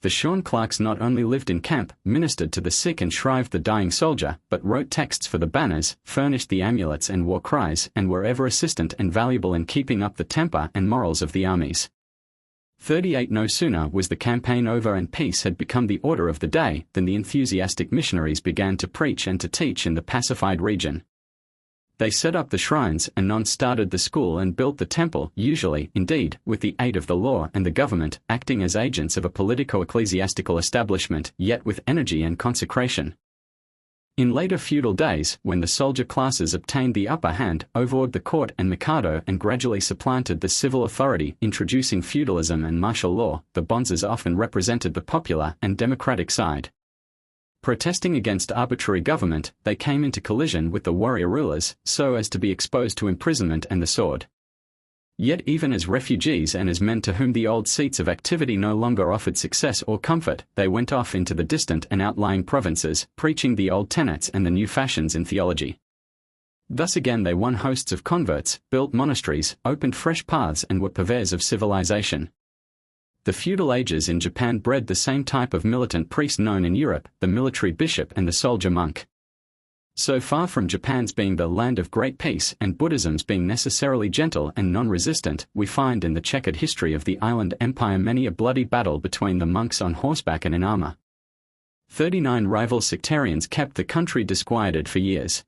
The Sean Clarks not only lived in camp, ministered to the sick and shrived the dying soldier, but wrote texts for the banners, furnished the amulets and war cries, and were ever assistant and valuable in keeping up the temper and morals of the armies. 38 No sooner was the campaign over and peace had become the order of the day than the enthusiastic missionaries began to preach and to teach in the pacified region. They set up the shrines and started the school and built the temple, usually, indeed, with the aid of the law and the government, acting as agents of a politico-ecclesiastical establishment, yet with energy and consecration. In later feudal days, when the soldier classes obtained the upper hand, overawed the court and Mikado and gradually supplanted the civil authority, introducing feudalism and martial law, the bonzes often represented the popular and democratic side. Protesting against arbitrary government, they came into collision with the warrior rulers, so as to be exposed to imprisonment and the sword. Yet even as refugees and as men to whom the old seats of activity no longer offered success or comfort, they went off into the distant and outlying provinces, preaching the old tenets and the new fashions in theology. Thus again they won hosts of converts, built monasteries, opened fresh paths and were purveyors of civilization. The feudal ages in Japan bred the same type of militant priest known in Europe, the military bishop and the soldier monk. So far from Japan's being the land of great peace and Buddhism's being necessarily gentle and non-resistant, we find in the checkered history of the island empire many a bloody battle between the monks on horseback and in armor. 39 rival sectarians kept the country disquieted for years.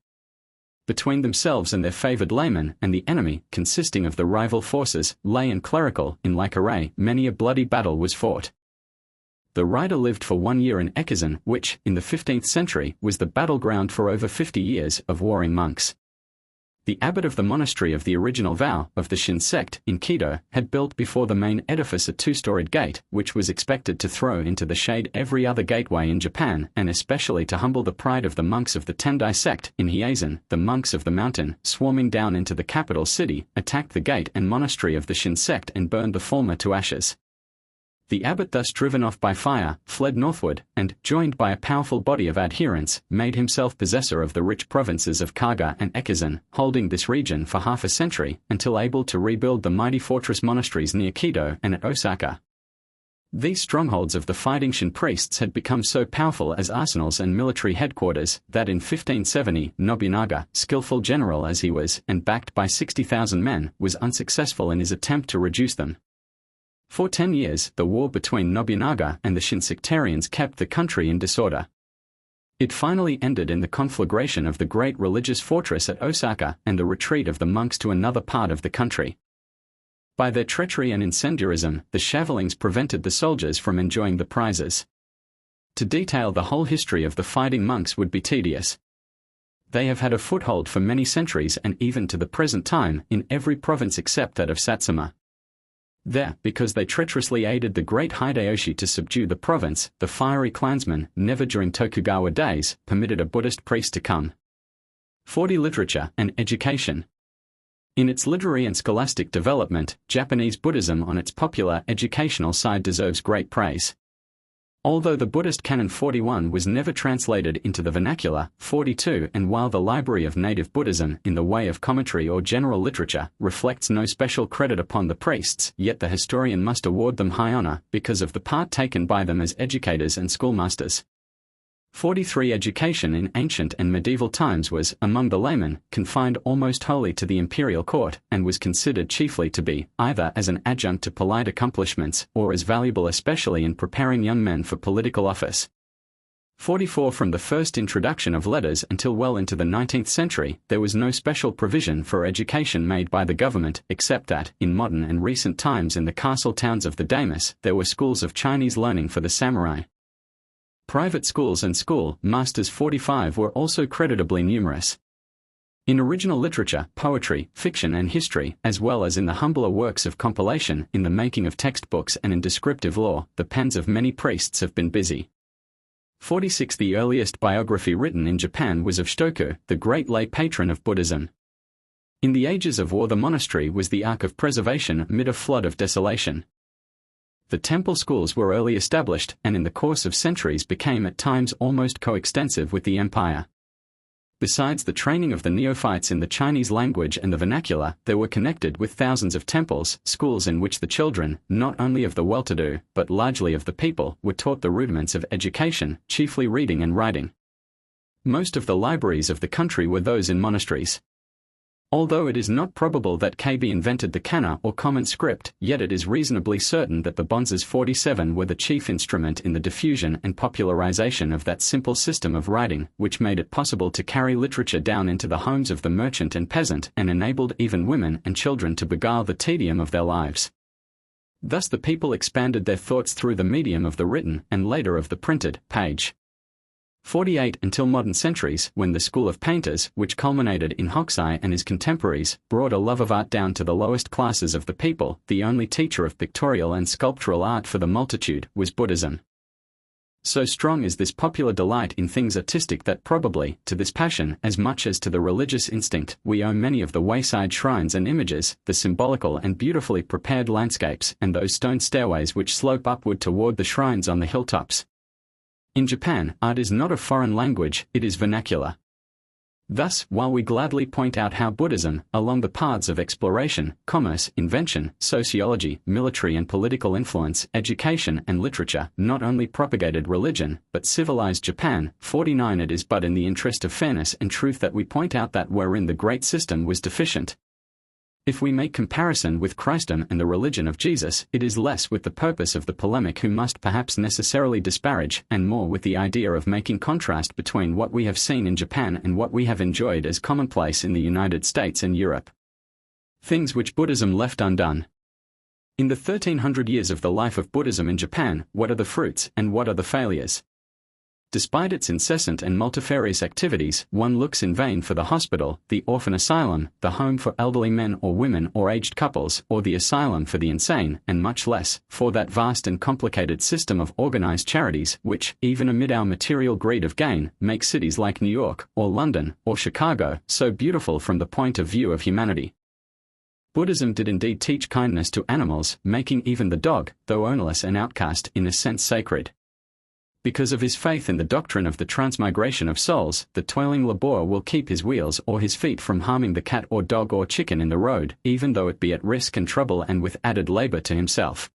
Between themselves and their favored laymen and the enemy, consisting of the rival forces, lay and clerical, in like array, many a bloody battle was fought. The writer lived for 1 year in Ekizen, which, in the 15th century, was the battleground for over 50 years of warring monks. The abbot of the monastery of the original vow of the Shin sect in Kido had built before the main edifice a two-storied gate, which was expected to throw into the shade every other gateway in Japan, and especially to humble the pride of the monks of the Tendai sect in Hieizan. The monks of the mountain, swarming down into the capital city, attacked the gate and monastery of the Shin sect and burned the former to ashes. The abbot, thus driven off by fire, fled northward, and, joined by a powerful body of adherents, made himself possessor of the rich provinces of Kaga and Ekizen, holding this region for half a century, until able to rebuild the mighty fortress monasteries near Kido and at Osaka. These strongholds of the fighting Shin priests had become so powerful as arsenals and military headquarters, that in 1570, Nobunaga, skillful general as he was, and backed by 60,000 men, was unsuccessful in his attempt to reduce them. For 10 years, the war between Nobunaga and the Shin sectarians kept the country in disorder. It finally ended in the conflagration of the great religious fortress at Osaka and the retreat of the monks to another part of the country. By their treachery and incendiarism, the Shaolins prevented the soldiers from enjoying the prizes. To detail the whole history of the fighting monks would be tedious. They have had a foothold for many centuries and even to the present time in every province except that of Satsuma. There, because they treacherously aided the great Hideyoshi to subdue the province, the fiery clansman, never during Tokugawa days, permitted a Buddhist priest to come. 40. Literature and education. In its literary and scholastic development, Japanese Buddhism on its popular educational side deserves great praise. Although the Buddhist Canon 41 was never translated into the vernacular, 42, and while the Library of Native Buddhism, in the way of commentary or general literature, reflects no special credit upon the priests, yet the historian must award them high honor, because of the part taken by them as educators and schoolmasters. 43. Education in ancient and medieval times was, among the laymen, confined almost wholly to the imperial court, and was considered chiefly to be, either as an adjunct to polite accomplishments, or as valuable especially in preparing young men for political office. 44. From the first introduction of letters until well into the 19th century, there was no special provision for education made by the government, except that, in modern and recent times in the castle towns of the daimios, there were schools of Chinese learning for the samurai. Private schools and school masters 45 were also creditably numerous. In original literature, poetry, fiction and history, as well as in the humbler works of compilation, in the making of textbooks and in descriptive law, the pens of many priests have been busy. 46. The earliest biography written in Japan was of Shotoku, the great lay patron of Buddhism. In the ages of war the monastery was the ark of preservation amid a flood of desolation. The temple schools were early established, and in the course of centuries became at times almost coextensive with the empire. Besides the training of the neophytes in the Chinese language and the vernacular, there were connected with thousands of temples, schools in which the children, not only of the well-to-do, but largely of the people, were taught the rudiments of education, chiefly reading and writing. Most of the libraries of the country were those in monasteries. Although it is not probable that KB invented the kana or common script, yet it is reasonably certain that the bonzes 47 were the chief instrument in the diffusion and popularization of that simple system of writing, which made it possible to carry literature down into the homes of the merchant and peasant and enabled even women and children to beguile the tedium of their lives. Thus the people expanded their thoughts through the medium of the written and later of the printed page. 48. Until modern centuries, when the school of painters, which culminated in Hokusai and his contemporaries, brought a love of art down to the lowest classes of the people, the only teacher of pictorial and sculptural art for the multitude was Buddhism. So strong is this popular delight in things artistic that probably, to this passion as much as to the religious instinct, we owe many of the wayside shrines and images, the symbolical and beautifully prepared landscapes, and those stone stairways which slope upward toward the shrines on the hilltops. In Japan, art is not a foreign language, it is vernacular. Thus, while we gladly point out how Buddhism, along the paths of exploration, commerce, invention, sociology, military and political influence, education and literature, not only propagated religion, but civilized Japan, 49 it is but in the interest of fairness and truth that we point out that wherein the great system was deficient. If we make comparison with Christendom and the religion of Jesus, it is less with the purpose of the polemic who must perhaps necessarily disparage, and more with the idea of making contrast between what we have seen in Japan and what we have enjoyed as commonplace in the United States and Europe. Things which Buddhism left undone. In the 1300 years of the life of Buddhism in Japan, what are the fruits and what are the failures? Despite its incessant and multifarious activities, one looks in vain for the hospital, the orphan asylum, the home for elderly men or women or aged couples, or the asylum for the insane, and much less, for that vast and complicated system of organized charities which, even amid our material greed of gain, make cities like New York, or London, or Chicago, so beautiful from the point of view of humanity. Buddhism did indeed teach kindness to animals, making even the dog, though ownerless and outcast, in a sense sacred. Because of his faith in the doctrine of the transmigration of souls, the toiling laborer will keep his wheels or his feet from harming the cat or dog or chicken in the road, even though it be at risk and trouble and with added labor to himself.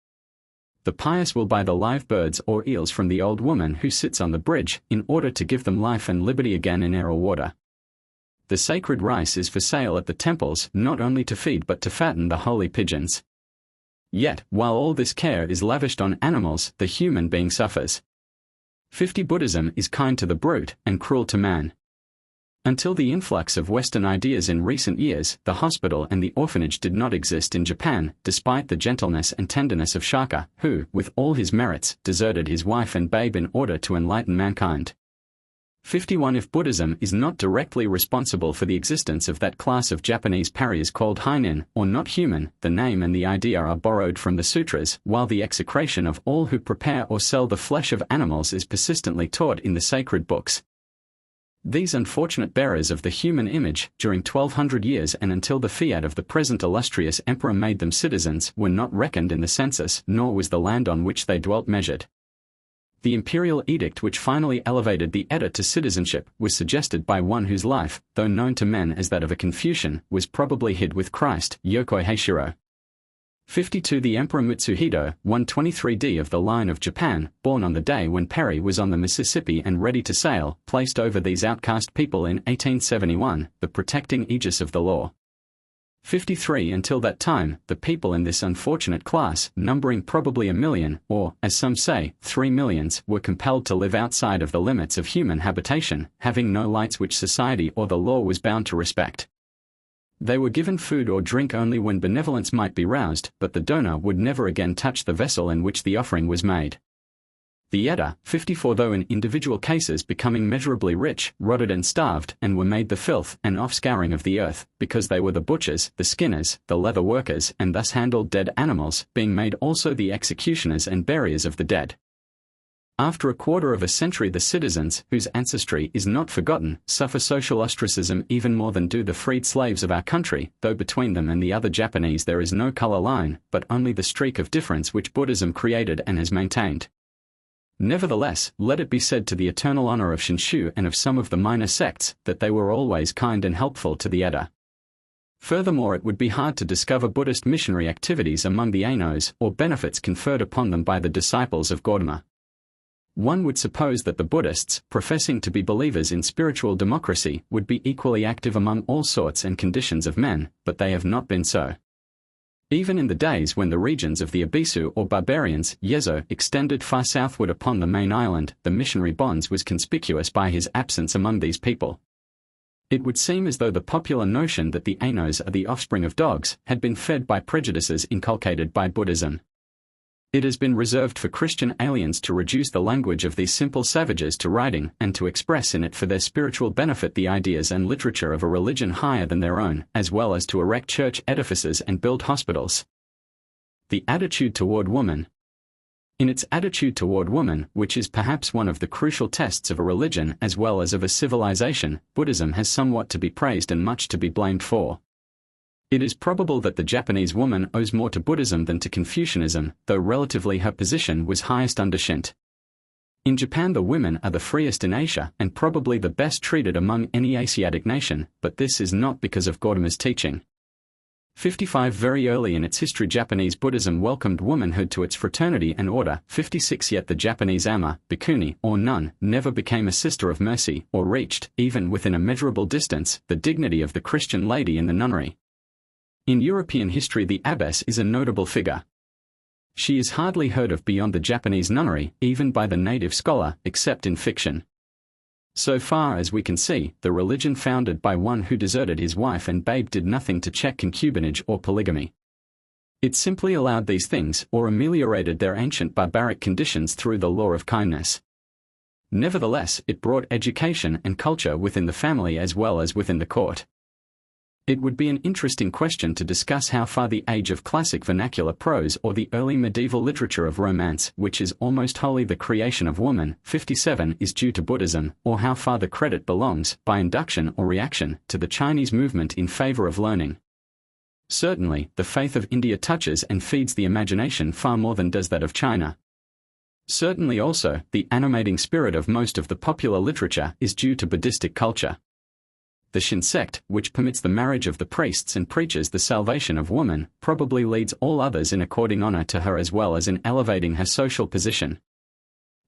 The pious will buy the live birds or eels from the old woman who sits on the bridge, in order to give them life and liberty again in air or water. The sacred rice is for sale at the temples, not only to feed but to fatten the holy pigeons. Yet, while all this care is lavished on animals, the human being suffers. 50. Buddhism is kind to the brute and cruel to man. Until the influx of Western ideas in recent years, the hospital and the orphanage did not exist in Japan, despite the gentleness and tenderness of Shaka, who, with all his merits, deserted his wife and babe in order to enlighten mankind. 51. If Buddhism is not directly responsible for the existence of that class of Japanese pariahs called Heinin, or not human, the name and the idea are borrowed from the sutras, while the execration of all who prepare or sell the flesh of animals is persistently taught in the sacred books. These unfortunate bearers of the human image, during 1200 years and until the fiat of the present illustrious emperor made them citizens, were not reckoned in the census, nor was the land on which they dwelt measured. The imperial edict which finally elevated the Edda to citizenship was suggested by one whose life, though known to men as that of a Confucian, was probably hid with Christ, Yokoi Heishiro. 52. The Emperor Mitsuhito, 123d of the line of Japan, born on the day when Perry was on the Mississippi and ready to sail, placed over these outcast people in 1871 the protecting aegis of the law. 53. Until that time, the people in this unfortunate class, numbering probably 1 million, or, as some say, 3 millions, were compelled to live outside of the limits of human habitation, having no lights which society or the law was bound to respect. They were given food or drink only when benevolence might be roused, but the donor would never again touch the vessel in which the offering was made. The Edda, 54. Though in individual cases becoming measurably rich, rotted and starved, and were made the filth and offscouring of the earth, because they were the butchers, the skinners, the leather workers, and thus handled dead animals, being made also the executioners and buriers of the dead. After a quarter of a century, the citizens, whose ancestry is not forgotten, suffer social ostracism even more than do the freed slaves of our country, though between them and the other Japanese there is no color line, but only the streak of difference which Buddhism created and has maintained. Nevertheless, let it be said to the eternal honor of Shinshu and of some of the minor sects, that they were always kind and helpful to the Edda. Furthermore, it would be hard to discover Buddhist missionary activities among the Ainos, or benefits conferred upon them by the disciples of Gautama. One would suppose that the Buddhists, professing to be believers in spiritual democracy, would be equally active among all sorts and conditions of men, but they have not been so. Even in the days when the regions of the Abisu or barbarians, Yezo, extended far southward upon the main island, the missionary Bonds was conspicuous by his absence among these people. It would seem as though the popular notion that the Ainos are the offspring of dogs had been fed by prejudices inculcated by Buddhism. It has been reserved for Christian aliens to reduce the language of these simple savages to writing, and to express in it for their spiritual benefit the ideas and literature of a religion higher than their own, as well as to erect church edifices and build hospitals. The attitude toward woman. In its attitude toward woman, which is perhaps one of the crucial tests of a religion as well as of a civilization, Buddhism has somewhat to be praised and much to be blamed for. It is probable that the Japanese woman owes more to Buddhism than to Confucianism, though relatively her position was highest under Shinto. In Japan the women are the freest in Asia and probably the best treated among any Asiatic nation, but this is not because of Gautama's teaching. 55. Very early in its history Japanese Buddhism welcomed womanhood to its fraternity and order. 56. Yet the Japanese Amma, bhikkhuni, or nun, never became a sister of mercy, or reached, even within a measurable distance, the dignity of the Christian lady in the nunnery. In European history the abbess is a notable figure. She is hardly heard of beyond the Japanese nunnery, even by the native scholar, except in fiction. So far as we can see, the religion founded by one who deserted his wife and babe did nothing to check concubinage or polygamy. It simply allowed these things, or ameliorated their ancient barbaric conditions through the law of kindness. Nevertheless, it brought education and culture within the family as well as within the court. It would be an interesting question to discuss how far the age of classic vernacular prose or the early medieval literature of romance, which is almost wholly the creation of woman, 57, is due to Buddhism, or how far the credit belongs, by induction or reaction, to the Chinese movement in favor of learning. Certainly, the faith of India touches and feeds the imagination far more than does that of China. Certainly also, the animating spirit of most of the popular literature is due to Buddhistic culture. The Shin sect, which permits the marriage of the priests and preaches the salvation of woman, probably leads all others in according honor to her as well as in elevating her social position.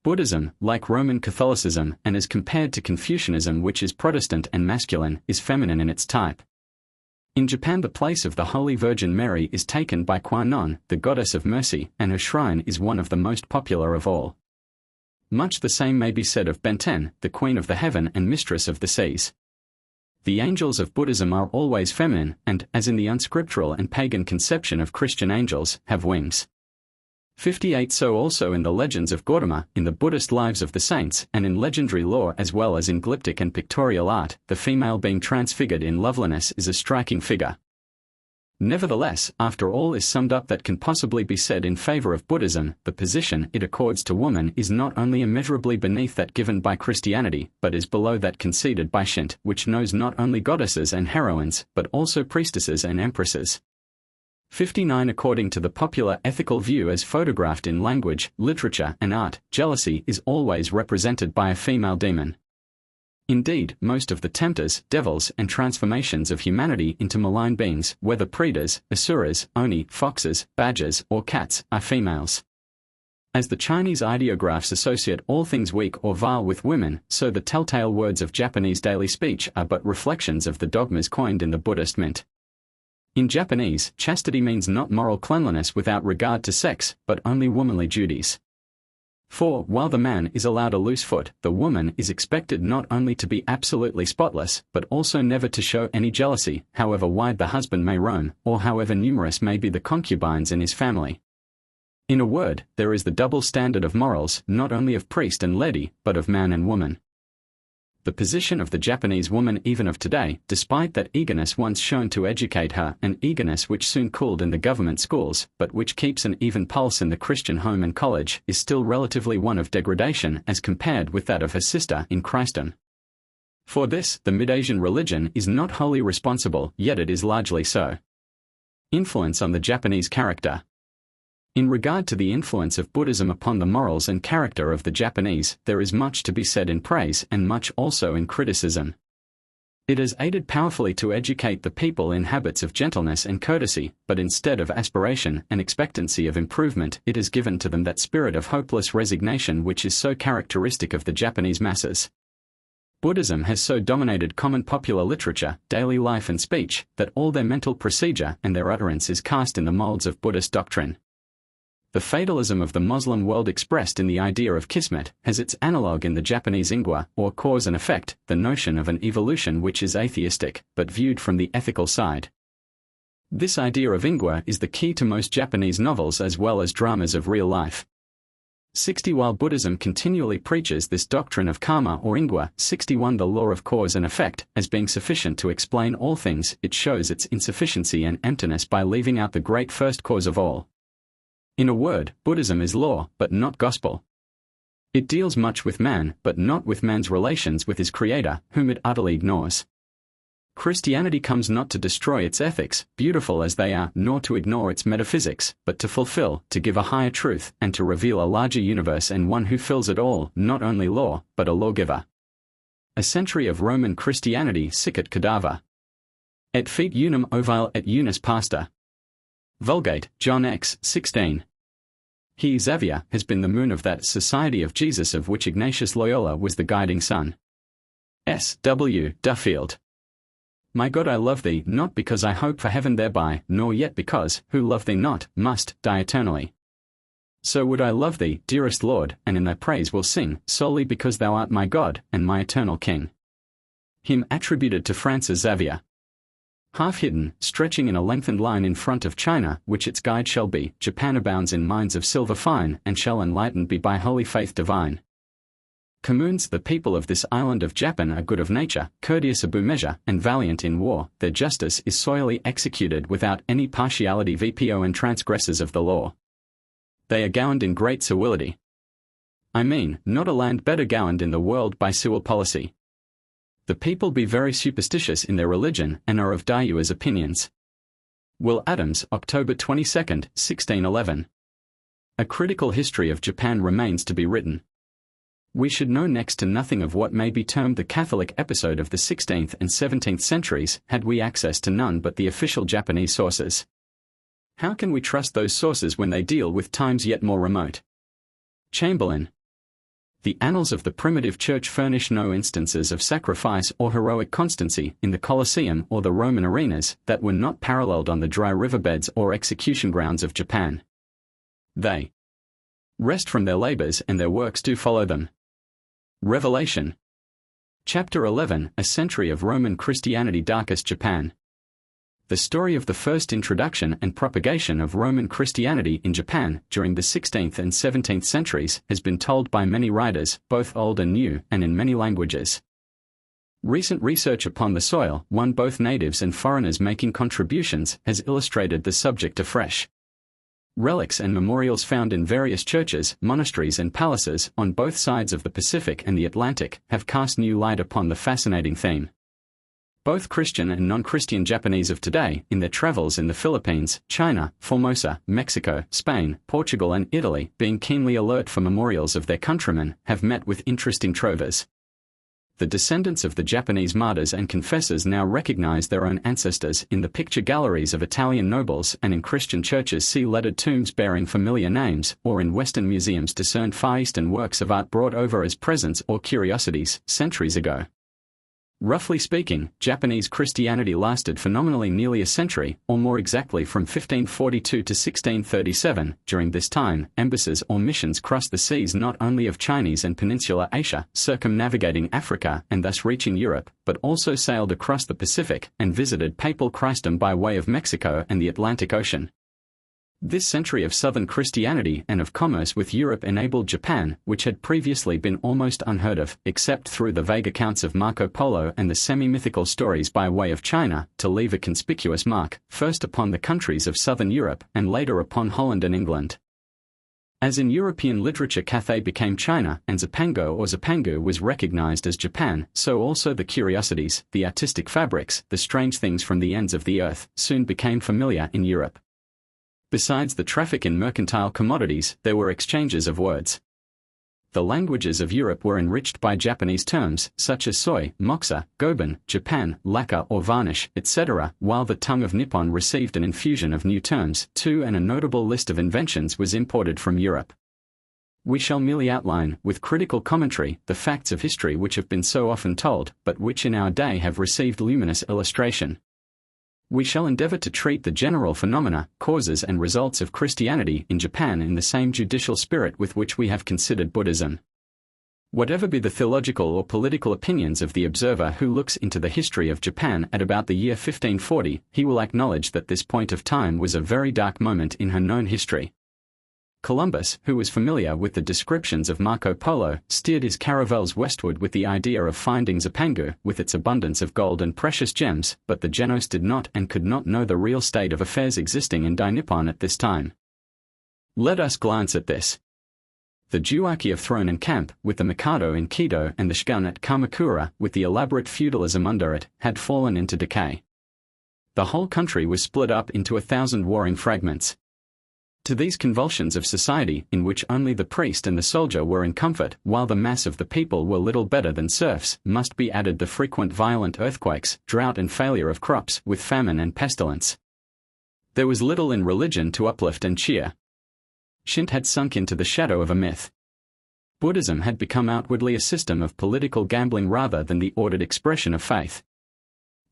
Buddhism, like Roman Catholicism, and as compared to Confucianism, which is Protestant and masculine, is feminine in its type. In Japan the place of the Holy Virgin Mary is taken by Kwannon, the goddess of mercy, and her shrine is one of the most popular of all. Much the same may be said of Benten, the queen of the heaven and mistress of the seas. The angels of Buddhism are always feminine, and, as in the unscriptural and pagan conception of Christian angels, have wings. 58 So also in the legends of Gautama, in the Buddhist lives of the saints, and in legendary lore as well as in glyptic and pictorial art, the female being transfigured in loveliness is a striking figure. Nevertheless, after all is summed up that can possibly be said in favor of Buddhism, the position it accords to woman is not only immeasurably beneath that given by Christianity, but is below that conceded by Shinto, which knows not only goddesses and heroines, but also priestesses and empresses. 59 According to the popular ethical view as photographed in language, literature, and art, jealousy is always represented by a female demon. Indeed, most of the tempters, devils, and transformations of humanity into malign beings, whether pretas, asuras, oni, foxes, badgers, or cats, are females. As the Chinese ideographs associate all things weak or vile with women, so the telltale words of Japanese daily speech are but reflections of the dogmas coined in the Buddhist mint. In Japanese, chastity means not moral cleanliness without regard to sex, but only womanly duties. For, while the man is allowed a loose foot, the woman is expected not only to be absolutely spotless, but also never to show any jealousy, however wide the husband may roam, or however numerous may be the concubines in his family. In a word, there is the double standard of morals, not only of priest and lady, but of man and woman. The position of the Japanese woman even of today, despite that eagerness once shown to educate her, an eagerness which soon cooled in the government schools, but which keeps an even pulse in the Christian home and college, is still relatively one of degradation as compared with that of her sister in Christendom. For this, the mid-Asian religion is not wholly responsible, yet it is largely so. Influence on the Japanese character. In regard to the influence of Buddhism upon the morals and character of the Japanese, there is much to be said in praise and much also in criticism. It has aided powerfully to educate the people in habits of gentleness and courtesy, but instead of aspiration and expectancy of improvement, it has given to them that spirit of hopeless resignation which is so characteristic of the Japanese masses. Buddhism has so dominated common popular literature, daily life and speech, that all their mental procedure and their utterance is cast in the molds of Buddhist doctrine. The fatalism of the Muslim world expressed in the idea of kismet has its analogue in the Japanese ingwa, or cause and effect, the notion of an evolution which is atheistic, but viewed from the ethical side. This idea of ingwa is the key to most Japanese novels as well as dramas of real life. 60 While Buddhism continually preaches this doctrine of karma or ingwa, 61 The law of cause and effect, as being sufficient to explain all things, it shows its insufficiency and emptiness by leaving out the great first cause of all. In a word, Buddhism is law, but not gospel. It deals much with man, but not with man's relations with his Creator, whom it utterly ignores. Christianity comes not to destroy its ethics, beautiful as they are, nor to ignore its metaphysics, but to fulfill, to give a higher truth, and to reveal a larger universe and one who fills it all, not only law, but a lawgiver. A century of Roman Christianity sicut cadaver. Et fit unum ovile et unus pastor. Vulgate, John x. 16. He, Xavier, has been the moon of that Society of Jesus of which Ignatius Loyola was the guiding sun. S. W. Duffield. My God, I love thee, not because I hope for heaven thereby, nor yet because, who love thee not, must die eternally. So would I love thee, dearest Lord, and in thy praise will sing, solely because thou art my God, and my eternal King. Hymn attributed to Francis Xavier. Half hidden, stretching in a lengthened line in front of China, which its guide shall be, Japan abounds in mines of silver fine, and shall enlightened be by holy faith divine. Communes, the people of this island of Japan are good of nature, courteous above measure, and valiant in war. Their justice is soilly executed without any partiality vpo and transgressors of the law. They are gowned in great civility. I mean, not a land better gowned in the world by civil policy. The people be very superstitious in their religion, and are of Daiu's opinions. Will Adams, October 22, 1611. A critical history of Japan remains to be written. We should know next to nothing of what may be termed the Catholic episode of the 16th and 17th centuries, had we access to none but the official Japanese sources. How can we trust those sources when they deal with times yet more remote? Chamberlain. The annals of the primitive church furnish no instances of sacrifice or heroic constancy in the Colosseum or the Roman arenas that were not paralleled on the dry riverbeds or execution grounds of Japan. They rest from their labors and their works do follow them. Revelation. Chapter 11, A Century of Roman Christianity. Darkest Japan. The story of the first introduction and propagation of Roman Christianity in Japan during the 16th and 17th centuries has been told by many writers, both old and new, and in many languages. Recent research upon the soil, one both natives and foreigners making contributions, has illustrated the subject afresh. Relics and memorials found in various churches, monasteries and palaces on both sides of the Pacific and the Atlantic have cast new light upon the fascinating theme. Both Christian and non-Christian Japanese of today, in their travels in the Philippines, China, Formosa, Mexico, Spain, Portugal and Italy, being keenly alert for memorials of their countrymen, have met with interesting trovers. The descendants of the Japanese martyrs and confessors now recognize their own ancestors in the picture galleries of Italian nobles, and in Christian churches see lettered tombs bearing familiar names, or in Western museums discern Far Eastern works of art brought over as presents or curiosities centuries ago. Roughly speaking, Japanese Christianity lasted phenomenally nearly a century, or more exactly from 1542 to 1637. During this time, embassies or missions crossed the seas not only of Chinese and Peninsular Asia, circumnavigating Africa and thus reaching Europe, but also sailed across the Pacific and visited papal Christendom by way of Mexico and the Atlantic Ocean. This century of southern Christianity and of commerce with Europe enabled Japan, which had previously been almost unheard of, except through the vague accounts of Marco Polo and the semi-mythical stories by way of China, to leave a conspicuous mark, first upon the countries of southern Europe and later upon Holland and England. As in European literature Cathay became China and Zipango or Zipangu was recognized as Japan, so also the curiosities, the artistic fabrics, the strange things from the ends of the earth, soon became familiar in Europe. Besides the traffic in mercantile commodities, there were exchanges of words. The languages of Europe were enriched by Japanese terms, such as soy, moxa, goban, Japan, lacquer or varnish, etc., while the tongue of Nippon received an infusion of new terms, too, and a notable list of inventions was imported from Europe. We shall merely outline, with critical commentary, the facts of history which have been so often told, but which in our day have received luminous illustration. We shall endeavor to treat the general phenomena, causes and results of Christianity in Japan in the same judicial spirit with which we have considered Buddhism. Whatever be the theological or political opinions of the observer who looks into the history of Japan at about the year 1540, he will acknowledge that this point of time was a very dark moment in her known history. Columbus, who was familiar with the descriptions of Marco Polo, steered his caravels westward with the idea of finding Zipangu with its abundance of gold and precious gems, but the Genos did not and could not know the real state of affairs existing in Dai-Nippon at this time. Let us glance at this. The duarchy of throne and camp, with the Mikado in Kido and the shogun at Kamakura, with the elaborate feudalism under it, had fallen into decay. The whole country was split up into 1,000 warring fragments. To these convulsions of society, in which only the priest and the soldier were in comfort, while the mass of the people were little better than serfs, must be added the frequent violent earthquakes, drought and failure of crops, with famine and pestilence. There was little in religion to uplift and cheer. Shinto had sunk into the shadow of a myth. Buddhism had become outwardly a system of political gambling rather than the ordered expression of faith.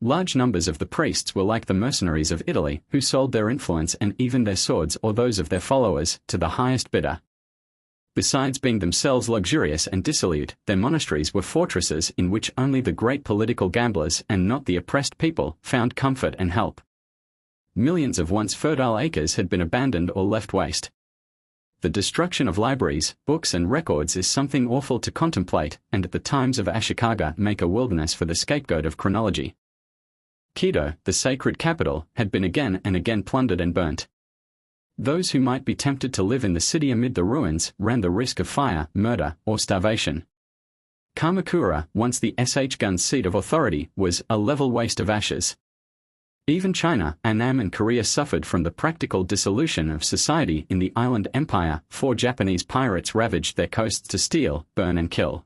Large numbers of the priests were like the mercenaries of Italy, who sold their influence and even their swords or those of their followers to the highest bidder. Besides being themselves luxurious and dissolute, their monasteries were fortresses in which only the great political gamblers and not the oppressed people found comfort and help. Millions of once fertile acres had been abandoned or left waste. The destruction of libraries, books and records is something awful to contemplate, and at the times of Ashikaga make a wilderness for the scapegoat of chronology. Kido, the sacred capital, had been again and again plundered and burnt. Those who might be tempted to live in the city amid the ruins ran the risk of fire, murder, or starvation. Kamakura, once the sh-gun's seat of authority, was a level waste of ashes. Even China, Annam and Korea suffered from the practical dissolution of society in the island empire, for Japanese pirates ravaged their coasts to steal, burn and kill.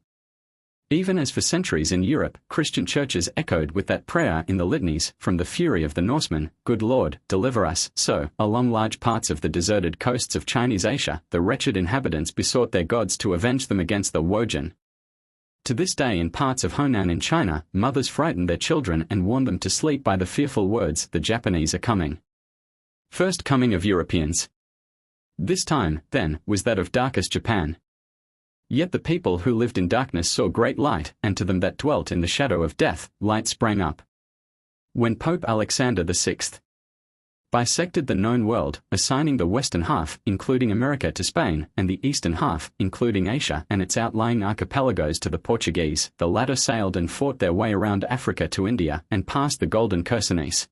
Even as for centuries in Europe, Christian churches echoed with that prayer in the litanies, from the fury of the Norsemen, "Good Lord, deliver us," so, along large parts of the deserted coasts of Chinese Asia, the wretched inhabitants besought their gods to avenge them against the Wojin. To this day in parts of Honan in China, mothers frighten their children and warn them to sleep by the fearful words, "The Japanese are coming." First coming of Europeans. This time, then, was that of darkest Japan. Yet the people who lived in darkness saw great light, and to them that dwelt in the shadow of death, light sprang up. When Pope Alexander VI bisected the known world, assigning the western half, including America, to Spain, and the eastern half, including Asia and its outlying archipelagos, to the Portuguese, the latter sailed and fought their way around Africa to India and past the Golden Chersonese.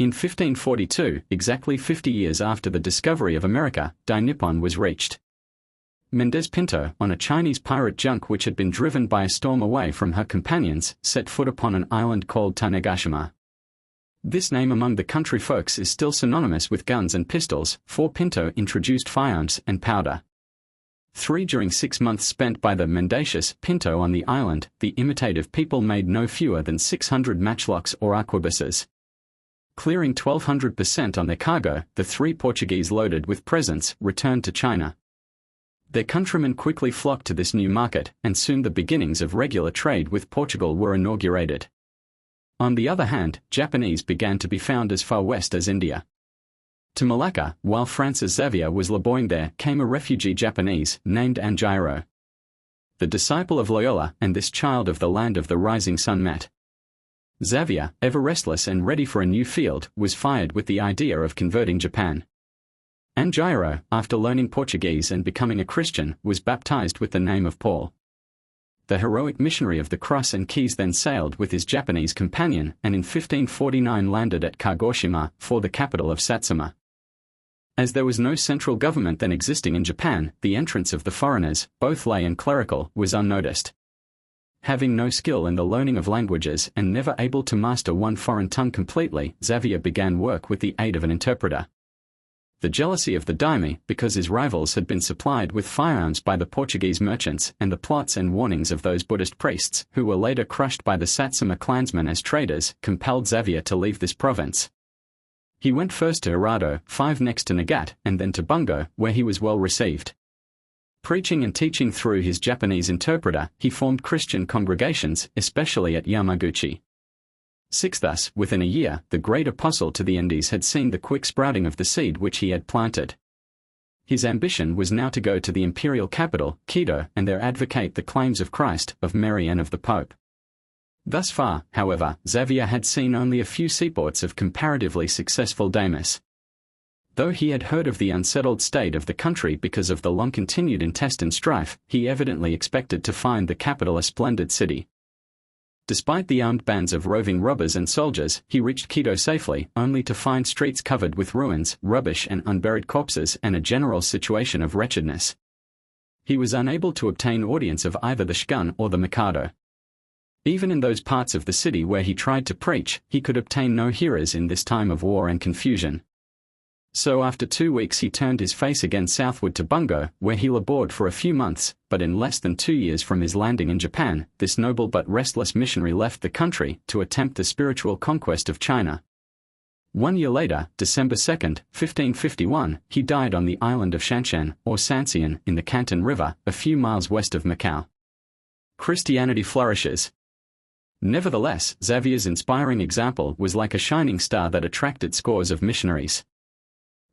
In 1542, exactly 50 years after the discovery of America, Nippon was reached. Mendez Pinto, on a Chinese pirate junk which had been driven by a storm away from her companions, set foot upon an island called Tanegashima. This name among the country folks is still synonymous with guns and pistols, for Pinto introduced firearms and powder. During 6 months spent by the mendacious Pinto on the island, the imitative people made no fewer than 600 matchlocks or arquebuses. Clearing 1,200% on their cargo, the 3 Portuguese loaded with presents returned to China. Their countrymen quickly flocked to this new market, and soon the beginnings of regular trade with Portugal were inaugurated. On the other hand, Japanese began to be found as far west as India. To Malacca, while Francis Xavier was laboring there, came a refugee Japanese named Anjiro. The disciple of Loyola and this child of the land of the rising sun met. Xavier, ever restless and ready for a new field, was fired with the idea of converting Japan. Anjiro, after learning Portuguese and becoming a Christian, was baptized with the name of Paul. The heroic missionary of the Cross and Keys then sailed with his Japanese companion and in 1549 landed at Kagoshima, for the capital of Satsuma. As there was no central government then existing in Japan, the entrance of the foreigners, both lay and clerical, was unnoticed. Having no skill in the learning of languages and never able to master one foreign tongue completely, Xavier began work with the aid of an interpreter. The jealousy of the daimyo, because his rivals had been supplied with firearms by the Portuguese merchants, and the plots and warnings of those Buddhist priests, who were later crushed by the Satsuma clansmen as traders, compelled Xavier to leave this province. He went first to Hirado, 5 next to Nagate, and then to Bungo, where he was well received. Preaching and teaching through his Japanese interpreter, he formed Christian congregations, especially at Yamaguchi. Thus, within a year, the great apostle to the Indies had seen the quick sprouting of the seed which he had planted. His ambition was now to go to the imperial capital, Quito, and there advocate the claims of Christ, of Mary and of the Pope. Thus far, however, Xavier had seen only a few seaports of comparatively successful daimios. Though he had heard of the unsettled state of the country because of the long-continued intestine strife, he evidently expected to find the capital a splendid city. Despite the armed bands of roving robbers and soldiers, he reached Quito safely, only to find streets covered with ruins, rubbish and unburied corpses, and a general situation of wretchedness. He was unable to obtain audience of either the shogun or the mikado. Even in those parts of the city where he tried to preach, he could obtain no hearers in this time of war and confusion. So after 2 weeks he turned his face again southward to Bungo, where he labored for a few months, but in less than 2 years from his landing in Japan, this noble but restless missionary left the country to attempt the spiritual conquest of China. 1 year later, December 2, 1551, he died on the island of Shanshan, or Sanxian, in the Canton River, a few miles west of Macau. Christianity flourishes. Nevertheless, Xavier's inspiring example was like a shining star that attracted scores of missionaries.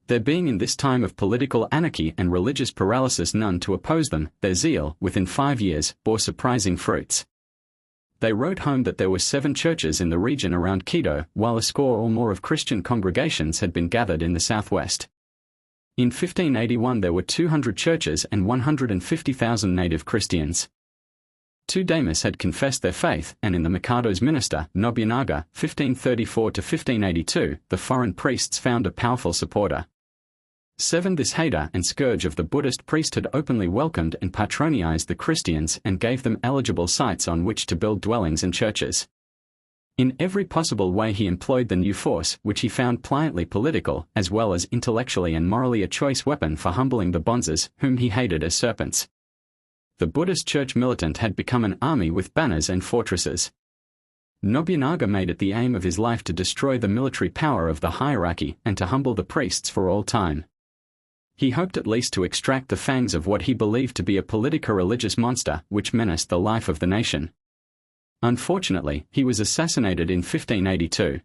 There being in this time of political anarchy and religious paralysis none to oppose them, their zeal, within 5 years, bore surprising fruits. They wrote home that there were 7 churches in the region around Quito, while a score or more of Christian congregations had been gathered in the southwest. In 1581 there were 200 churches and 150,000 native Christians. 2 daimios had confessed their faith, and in the Mikado's minister, Nobunaga, 1534–1582, the foreign priests found a powerful supporter. 7 This hater and scourge of the Buddhist priesthood openly welcomed and patronized the Christians and gave them eligible sites on which to build dwellings and churches. In every possible way he employed the new force, which he found pliantly political, as well as intellectually and morally a choice weapon for humbling the bonzes, whom he hated as serpents. The Buddhist church militant had become an army with banners and fortresses. Nobunaga made it the aim of his life to destroy the military power of the hierarchy and to humble the priests for all time. He hoped at least to extract the fangs of what he believed to be a politico-religious monster which menaced the life of the nation. Unfortunately, he was assassinated in 1582.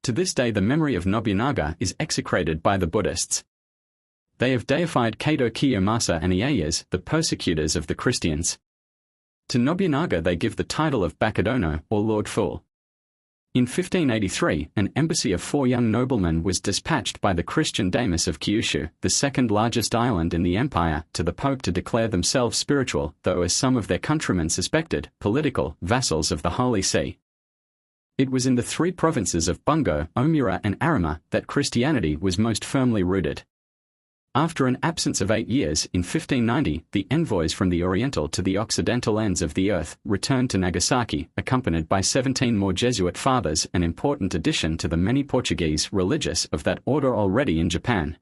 To this day the memory of Nobunaga is execrated by the Buddhists. They have deified Kato Kiyomasa and Ieyasu, the persecutors of the Christians. To Nobunaga they give the title of Bakudono, or Lord Fool. In 1583, an embassy of 4 young noblemen was dispatched by the Christian Damus of Kyushu, the second largest island in the empire, to the Pope to declare themselves spiritual, though as some of their countrymen suspected, political, vassals of the Holy See. It was in the 3 provinces of Bungo, Omura and Arima that Christianity was most firmly rooted. After an absence of 8 years, in 1590, the envoys from the oriental to the occidental ends of the earth returned to Nagasaki, accompanied by 17 more Jesuit fathers, an important addition to the many Portuguese religious of that order already in Japan.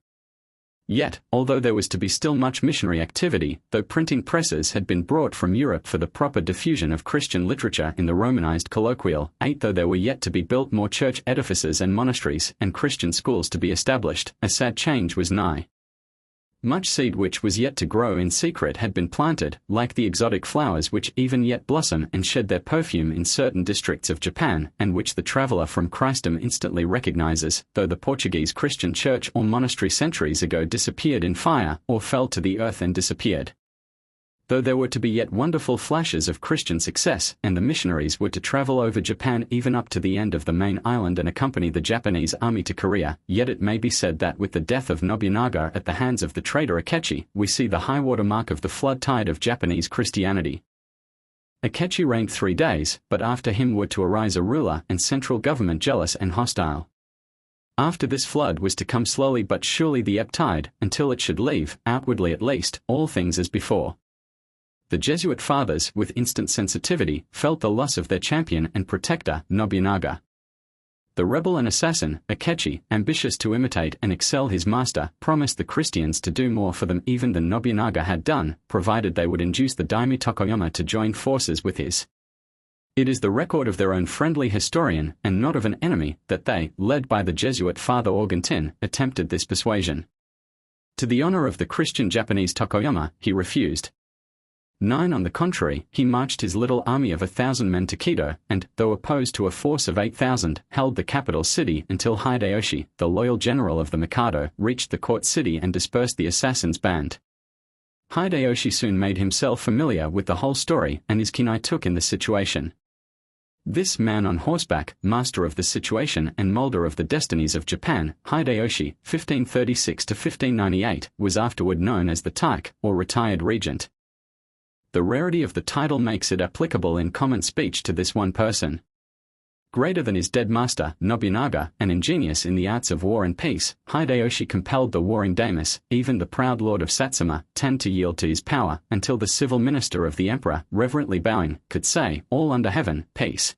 Yet, although there was to be still much missionary activity, though printing presses had been brought from Europe for the proper diffusion of Christian literature in the Romanized colloquial, though there were yet to be built more church edifices and monasteries, and Christian schools to be established, a sad change was nigh. Much seed which was yet to grow in secret had been planted, like the exotic flowers which even yet blossom and shed their perfume in certain districts of Japan, and which the traveller from Christendom instantly recognizes, though the Portuguese Christian church or monastery centuries ago disappeared in fire, or fell to the earth and disappeared. Though there were to be yet wonderful flashes of Christian success, and the missionaries were to travel over Japan even up to the end of the main island and accompany the Japanese army to Korea, yet it may be said that with the death of Nobunaga at the hands of the traitor Akechi, we see the high-water mark of the flood tide of Japanese Christianity. Akechi reigned 3 days, but after him were to arise a ruler and central government jealous and hostile. After this flood was to come slowly but surely the ebb tide, until it should leave, outwardly at least, all things as before. The Jesuit fathers, with instant sensitivity, felt the loss of their champion and protector, Nobunaga. The rebel and assassin, Akechi, ambitious to imitate and excel his master, promised the Christians to do more for them even than Nobunaga had done, provided they would induce the daimyo Tokoyama to join forces with his. It is the record of their own friendly historian, and not of an enemy, that they, led by the Jesuit Father Organtin, attempted this persuasion. To the honor of the Christian Japanese Tokoyama, he refused. 9 On the contrary, he marched his little army of 1,000 men to Quito, and, though opposed to a force of 8,000, held the capital city until Hideyoshi, the loyal general of the Mikado, reached the court city and dispersed the assassins' band. Hideyoshi soon made himself familiar with the whole story, and his kinai took in the situation. This man on horseback, master of the situation and moulder of the destinies of Japan, Hideyoshi, 1536–1598, was afterward known as the Taik, or retired regent. The rarity of the title makes it applicable in common speech to this one person. Greater than his dead master, Nobunaga, and ingenious in the arts of war and peace, Hideyoshi compelled the warring daimyo, even the proud lord of Satsuma, to yield to his power, until the civil minister of the emperor, reverently bowing, could say, "All under heaven, peace."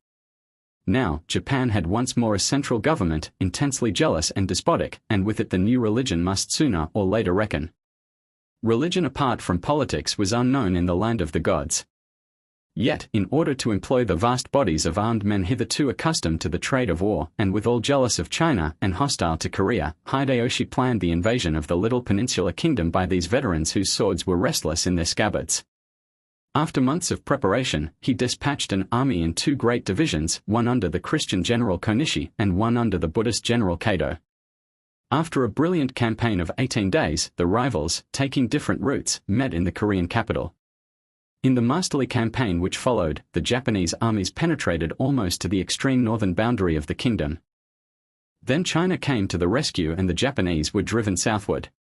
Now, Japan had once more a central government, intensely jealous and despotic, and with it the new religion must sooner or later reckon. Religion apart from politics was unknown in the land of the gods. Yet, in order to employ the vast bodies of armed men hitherto accustomed to the trade of war, and withal jealous of China and hostile to Korea, Hideyoshi planned the invasion of the little peninsular kingdom by these veterans whose swords were restless in their scabbards. After months of preparation, he dispatched an army in 2 great divisions, one under the Christian general Konishi and one under the Buddhist general Kato. After a brilliant campaign of 18 days, the rivals, taking different routes, met in the Korean capital. In the masterly campaign which followed, the Japanese armies penetrated almost to the extreme northern boundary of the kingdom. Then China came to the rescue and the Japanese were driven southward.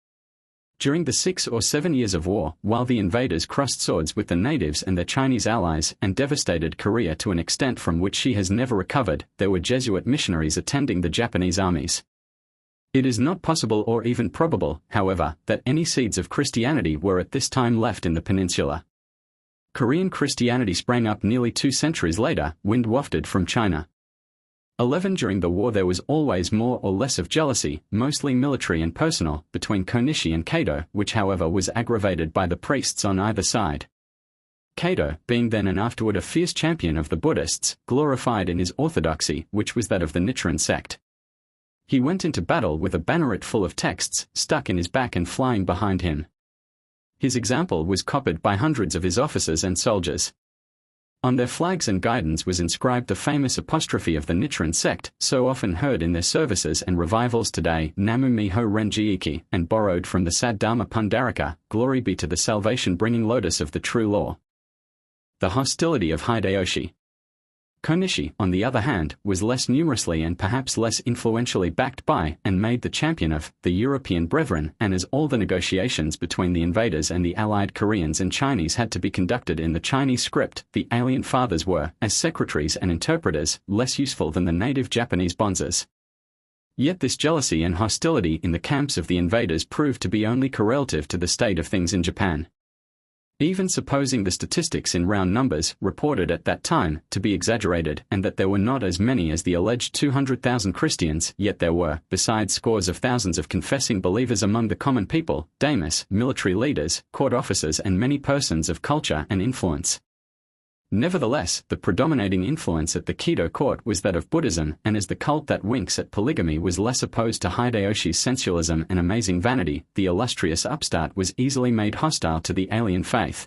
During the 6 or 7 years of war, while the invaders crossed swords with the natives and their Chinese allies and devastated Korea to an extent from which she has never recovered, there were Jesuit missionaries attending the Japanese armies. It is not possible or even probable, however, that any seeds of Christianity were at this time left in the peninsula. Korean Christianity sprang up nearly 2 centuries later, wind wafted from China. 11 During the war there was always more or less of jealousy, mostly military and personal, between Konishi and Kato, which however was aggravated by the priests on either side. Kato, being then and afterward a fierce champion of the Buddhists, glorified in his orthodoxy, which was that of the Nichiren sect. He went into battle with a banneret full of texts, stuck in his back and flying behind him. His example was copied by hundreds of his officers and soldiers. On their flags and guidons was inscribed the famous apostrophe of the Nichiren sect, so often heard in their services and revivals today, Namu Miho Renji-iki, and borrowed from the Saddharma Pundarika, glory be to the salvation-bringing lotus of the true law. The hostility of Hideyoshi. Konishi, on the other hand, was less numerously and perhaps less influentially backed by and made the champion of the European Brethren, and as all the negotiations between the invaders and the allied Koreans and Chinese had to be conducted in the Chinese script, the alien fathers were, as secretaries and interpreters, less useful than the native Japanese bonzes. Yet this jealousy and hostility in the camps of the invaders proved to be only correlative to the state of things in Japan. Even supposing the statistics in round numbers, reported at that time, to be exaggerated, and that there were not as many as the alleged 200,000 Christians, yet there were, besides scores of thousands of confessing believers among the common people, daimyos, military leaders, court officers and many persons of culture and influence. Nevertheless, the predominating influence at the Kido court was that of Buddhism, and as the cult that winks at polygamy was less opposed to Hideyoshi's sensualism and amazing vanity, the illustrious upstart was easily made hostile to the alien faith.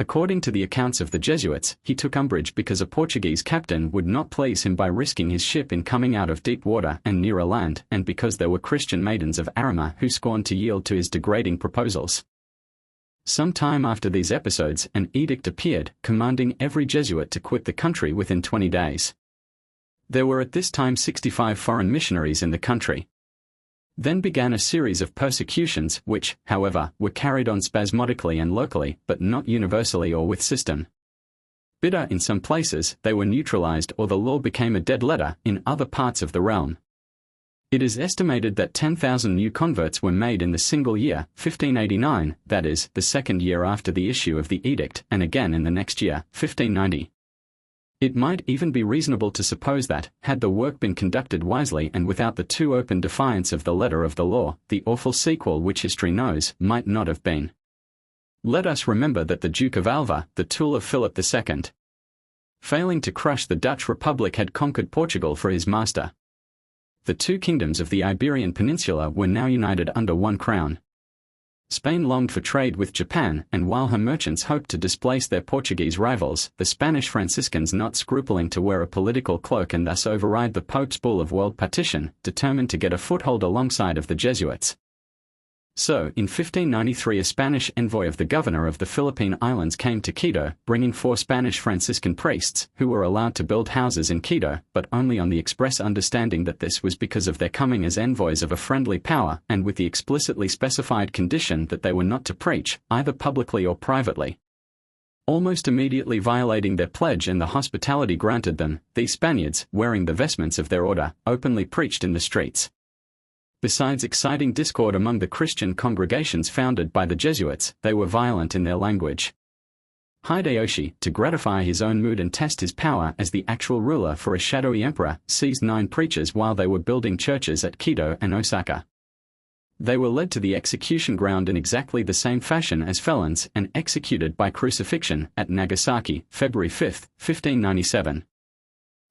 According to the accounts of the Jesuits, he took umbrage because a Portuguese captain would not please him by risking his ship in coming out of deep water and nearer land, and because there were Christian maidens of Arima who scorned to yield to his degrading proposals. Some time after these episodes, an edict appeared, commanding every Jesuit to quit the country within 20 days. There were at this time 65 foreign missionaries in the country. Then began a series of persecutions which, however, were carried on spasmodically and locally, but not universally or with system. Bitter in some places, they were neutralized or the law became a dead letter in other parts of the realm. It is estimated that 10,000 new converts were made in the single year, 1589, that is, the second year after the issue of the edict, and again in the next year, 1590. It might even be reasonable to suppose that, had the work been conducted wisely and without the too open defiance of the letter of the law, the awful sequel which history knows might not have been. Let us remember that the Duke of Alva, the tool of Philip II, failing to crush the Dutch Republic, had conquered Portugal for his master. The two kingdoms of the Iberian Peninsula were now united under one crown. Spain longed for trade with Japan, and while her merchants hoped to displace their Portuguese rivals, the Spanish Franciscans, not scrupling to wear a political cloak and thus override the Pope's bull of world partition, determined to get a foothold alongside of the Jesuits. So, in 1593 a Spanish envoy of the governor of the Philippine Islands came to Quito, bringing 4 Spanish Franciscan priests, who were allowed to build houses in Quito, but only on the express understanding that this was because of their coming as envoys of a friendly power, and with the explicitly specified condition that they were not to preach, either publicly or privately. Almost immediately violating their pledge and the hospitality granted them, these Spaniards, wearing the vestments of their order, openly preached in the streets. Besides exciting discord among the Christian congregations founded by the Jesuits, they were violent in their language. Hideyoshi, to gratify his own mood and test his power as the actual ruler for a shadowy emperor, seized 9 preachers while they were building churches at Quito and Osaka. They were led to the execution ground in exactly the same fashion as felons and executed by crucifixion at Nagasaki, February 5, 1597.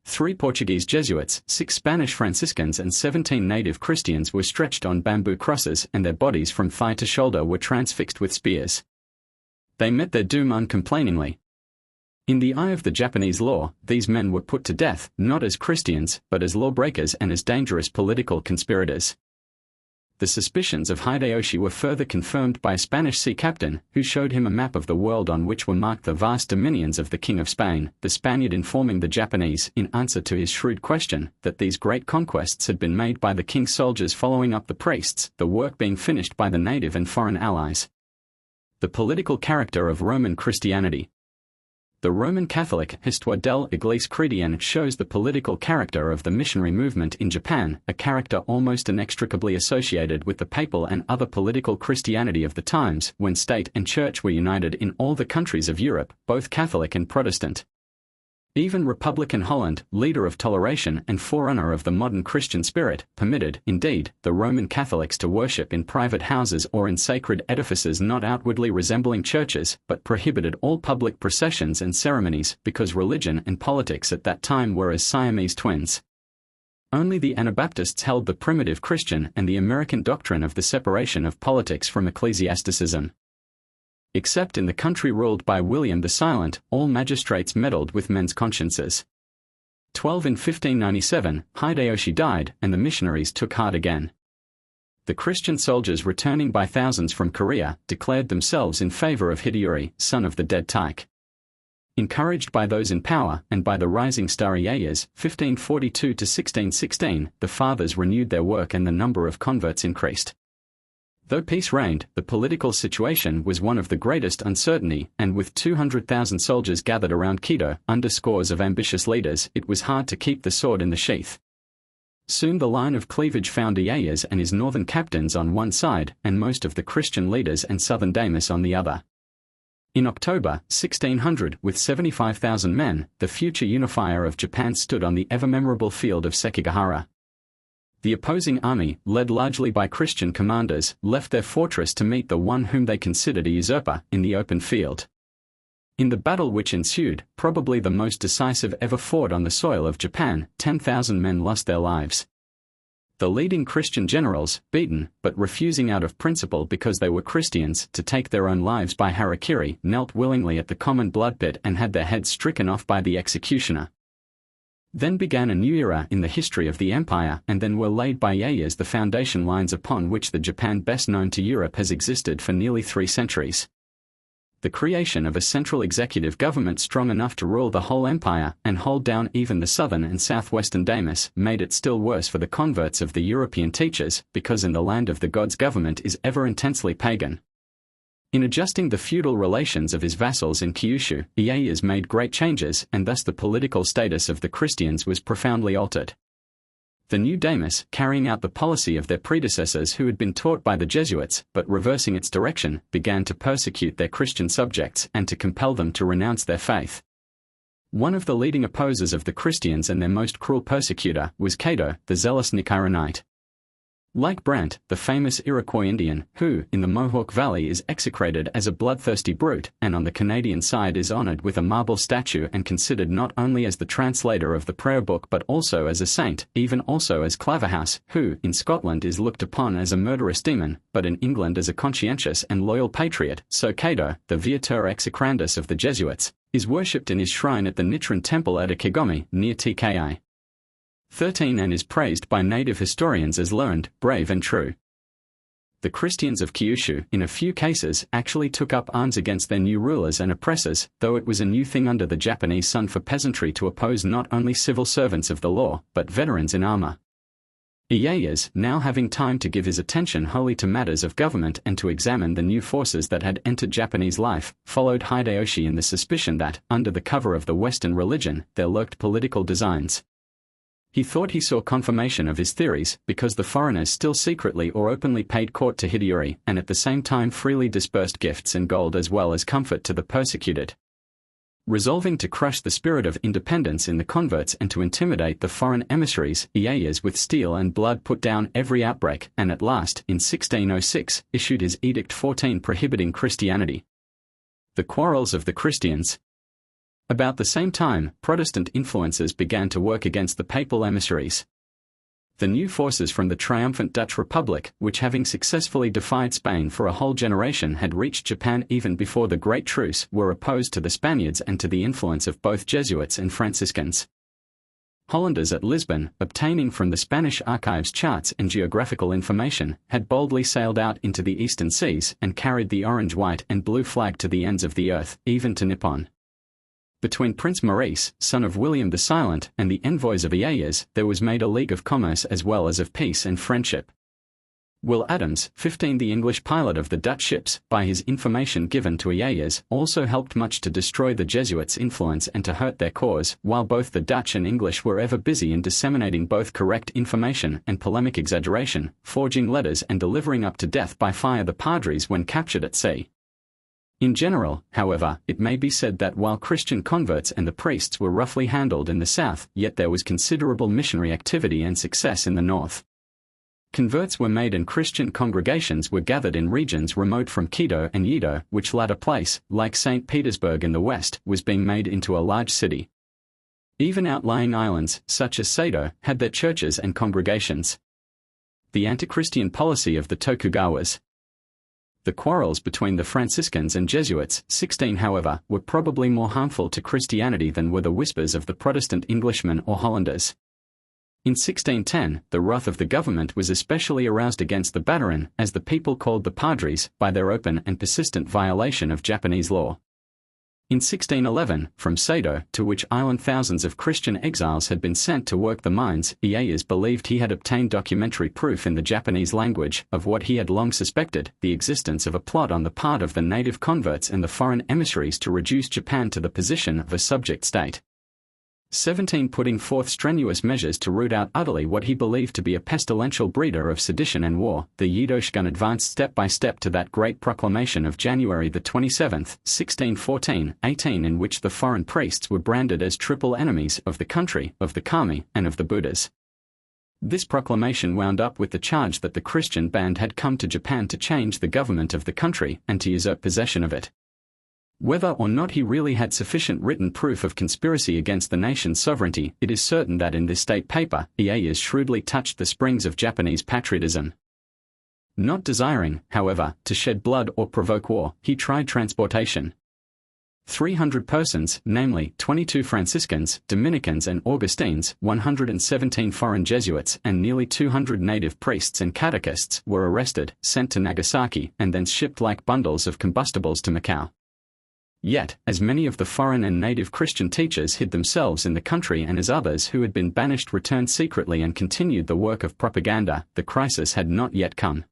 3 Portuguese Jesuits, 6 Spanish Franciscans and 17 native Christians were stretched on bamboo crosses, and their bodies from thigh to shoulder were transfixed with spears. They met their doom uncomplainingly. In the eye of the Japanese law, these men were put to death, not as Christians, but as lawbreakers and as dangerous political conspirators. The suspicions of Hideyoshi were further confirmed by a Spanish sea captain, who showed him a map of the world on which were marked the vast dominions of the King of Spain, the Spaniard informing the Japanese, in answer to his shrewd question, that these great conquests had been made by the king's soldiers following up the priests, the work being finished by the native and foreign allies. The political character of Roman Christianity. The Roman Catholic Histoire de l'Église chrétienne shows the political character of the missionary movement in Japan, a character almost inextricably associated with the papal and other political Christianity of the times, when state and church were united in all the countries of Europe, both Catholic and Protestant. Even Republican Holland, leader of toleration and forerunner of the modern Christian spirit, permitted, indeed, the Roman Catholics to worship in private houses or in sacred edifices not outwardly resembling churches, but prohibited all public processions and ceremonies, because religion and politics at that time were as Siamese twins. Only the Anabaptists held the primitive Christian and the American doctrine of the separation of politics from ecclesiasticism. Except in the country ruled by William the Silent, all magistrates meddled with men's consciences. 12 in 1597, Hideyoshi died, and the missionaries took heart again. The Christian soldiers returning by thousands from Korea declared themselves in favor of Hideyori, son of the dead Taike. Encouraged by those in power and by the rising star Ieyas, 1542 to 1616, the fathers renewed their work and the number of converts increased. Though peace reigned, the political situation was one of the greatest uncertainty, and with 200,000 soldiers gathered around Quito, under scores of ambitious leaders, it was hard to keep the sword in the sheath. Soon the line of cleavage found Ieyas and his northern captains on one side, and most of the Christian leaders and southern daimios on the other. In October 1600, with 75,000 men, the future unifier of Japan stood on the ever-memorable field of Sekigahara. The opposing army, led largely by Christian commanders, left their fortress to meet the one whom they considered a usurper in the open field. In the battle which ensued, probably the most decisive ever fought on the soil of Japan, 10,000 men lost their lives. The leading Christian generals, beaten, but refusing out of principle because they were Christians, to take their own lives by harakiri, knelt willingly at the common blood pit and had their heads stricken off by the executioner. Then began a new era in the history of the empire, and then were laid by Ieyas the foundation lines upon which the Japan best known to Europe has existed for nearly 3 centuries. The creation of a central executive government strong enough to rule the whole empire and hold down even the southern and southwestern daimios made it still worse for the converts of the European teachers, because in the land of the gods government is ever intensely pagan. In adjusting the feudal relations of his vassals in Kyushu, Ieyas made great changes, and thus the political status of the Christians was profoundly altered. The new daimios, carrying out the policy of their predecessors who had been taught by the Jesuits, but reversing its direction, began to persecute their Christian subjects and to compel them to renounce their faith. One of the leading opposers of the Christians and their most cruel persecutor was Cato, the zealous Nicaronite. Like Brant, the famous Iroquois Indian, who, in the Mohawk Valley is execrated as a bloodthirsty brute, and on the Canadian side is honored with a marble statue and considered not only as the translator of the prayer book but also as a saint, even also as Claverhouse, who, in Scotland is looked upon as a murderous demon, but in England as a conscientious and loyal patriot, so Cato, the Viator Execrandus of the Jesuits, is worshipped in his shrine at the Nichiren Temple at Akigomi, near Tki. 13 and is praised by native historians as learned, brave and true. The Christians of Kyushu, in a few cases, actually took up arms against their new rulers and oppressors, though it was a new thing under the Japanese sun for peasantry to oppose not only civil servants of the law, but veterans in armor. Ieyas, now having time to give his attention wholly to matters of government and to examine the new forces that had entered Japanese life, followed Hideyoshi in the suspicion that, under the cover of the Western religion, there lurked political designs. He thought he saw confirmation of his theories, because the foreigners still secretly or openly paid court to Hideyori, and at the same time freely dispersed gifts and gold as well as comfort to the persecuted. Resolving to crush the spirit of independence in the converts and to intimidate the foreign emissaries, Ieyas with steel and blood put down every outbreak, and at last, in 1606, issued his Edict 14 prohibiting Christianity. The quarrels of the Christians. About the same time, Protestant influences began to work against the papal emissaries. The new forces from the triumphant Dutch Republic, which having successfully defied Spain for a whole generation had reached Japan even before the Great Truce, were opposed to the Spaniards and to the influence of both Jesuits and Franciscans. Hollanders at Lisbon, obtaining from the Spanish archives charts and geographical information, had boldly sailed out into the eastern seas and carried the orange, white and blue flag to the ends of the earth, even to Nippon. Between Prince Maurice, son of William the Silent, and the envoys of Ieyas, there was made a league of commerce as well as of peace and friendship. Will Adams, 15 the English pilot of the Dutch ships, by his information given to Ieyas, also helped much to destroy the Jesuits' influence and to hurt their cause, while both the Dutch and English were ever busy in disseminating both correct information and polemic exaggeration, forging letters and delivering up to death by fire the padres when captured at sea. In general, however, it may be said that while Christian converts and the priests were roughly handled in the south, yet there was considerable missionary activity and success in the north. Converts were made and Christian congregations were gathered in regions remote from Quito and Yedo, which latter place, like St. Petersburg in the west, was being made into a large city. Even outlying islands, such as Sado, had their churches and congregations. The anti-Christian policy of the Tokugawas. The quarrels between the Franciscans and Jesuits, 16 however, were probably more harmful to Christianity than were the whispers of the Protestant Englishmen or Hollanders. In 1610, the wrath of the government was especially aroused against the Bataran, as the people called the padres, by their open and persistent violation of Japanese law. In 1611, from Sado, to which island thousands of Christian exiles had been sent to work the mines, Ieyasu believed he had obtained documentary proof in the Japanese language of what he had long suspected, the existence of a plot on the part of the native converts and the foreign emissaries to reduce Japan to the position of a subject state. 17. Putting forth strenuous measures to root out utterly what he believed to be a pestilential breeder of sedition and war, the Yedo Shogun advanced step by step to that great proclamation of January 27, 1614, 18, in which the foreign priests were branded as triple enemies of the country, of the kami, and of the Buddhas. This proclamation wound up with the charge that the Christian band had come to Japan to change the government of the country and to usurp possession of it. Whether or not he really had sufficient written proof of conspiracy against the nation's sovereignty, it is certain that in this state paper, Ieyasu shrewdly touched the springs of Japanese patriotism. Not desiring, however, to shed blood or provoke war, he tried transportation. 300 persons, namely 22 Franciscans, Dominicans and Augustines, 117 foreign Jesuits, and nearly 200 native priests and catechists, were arrested, sent to Nagasaki, and thence shipped like bundles of combustibles to Macau. Yet, as many of the foreign and native Christian teachers hid themselves in the country and as others who had been banished returned secretly and continued the work of propaganda, the crisis had not yet come.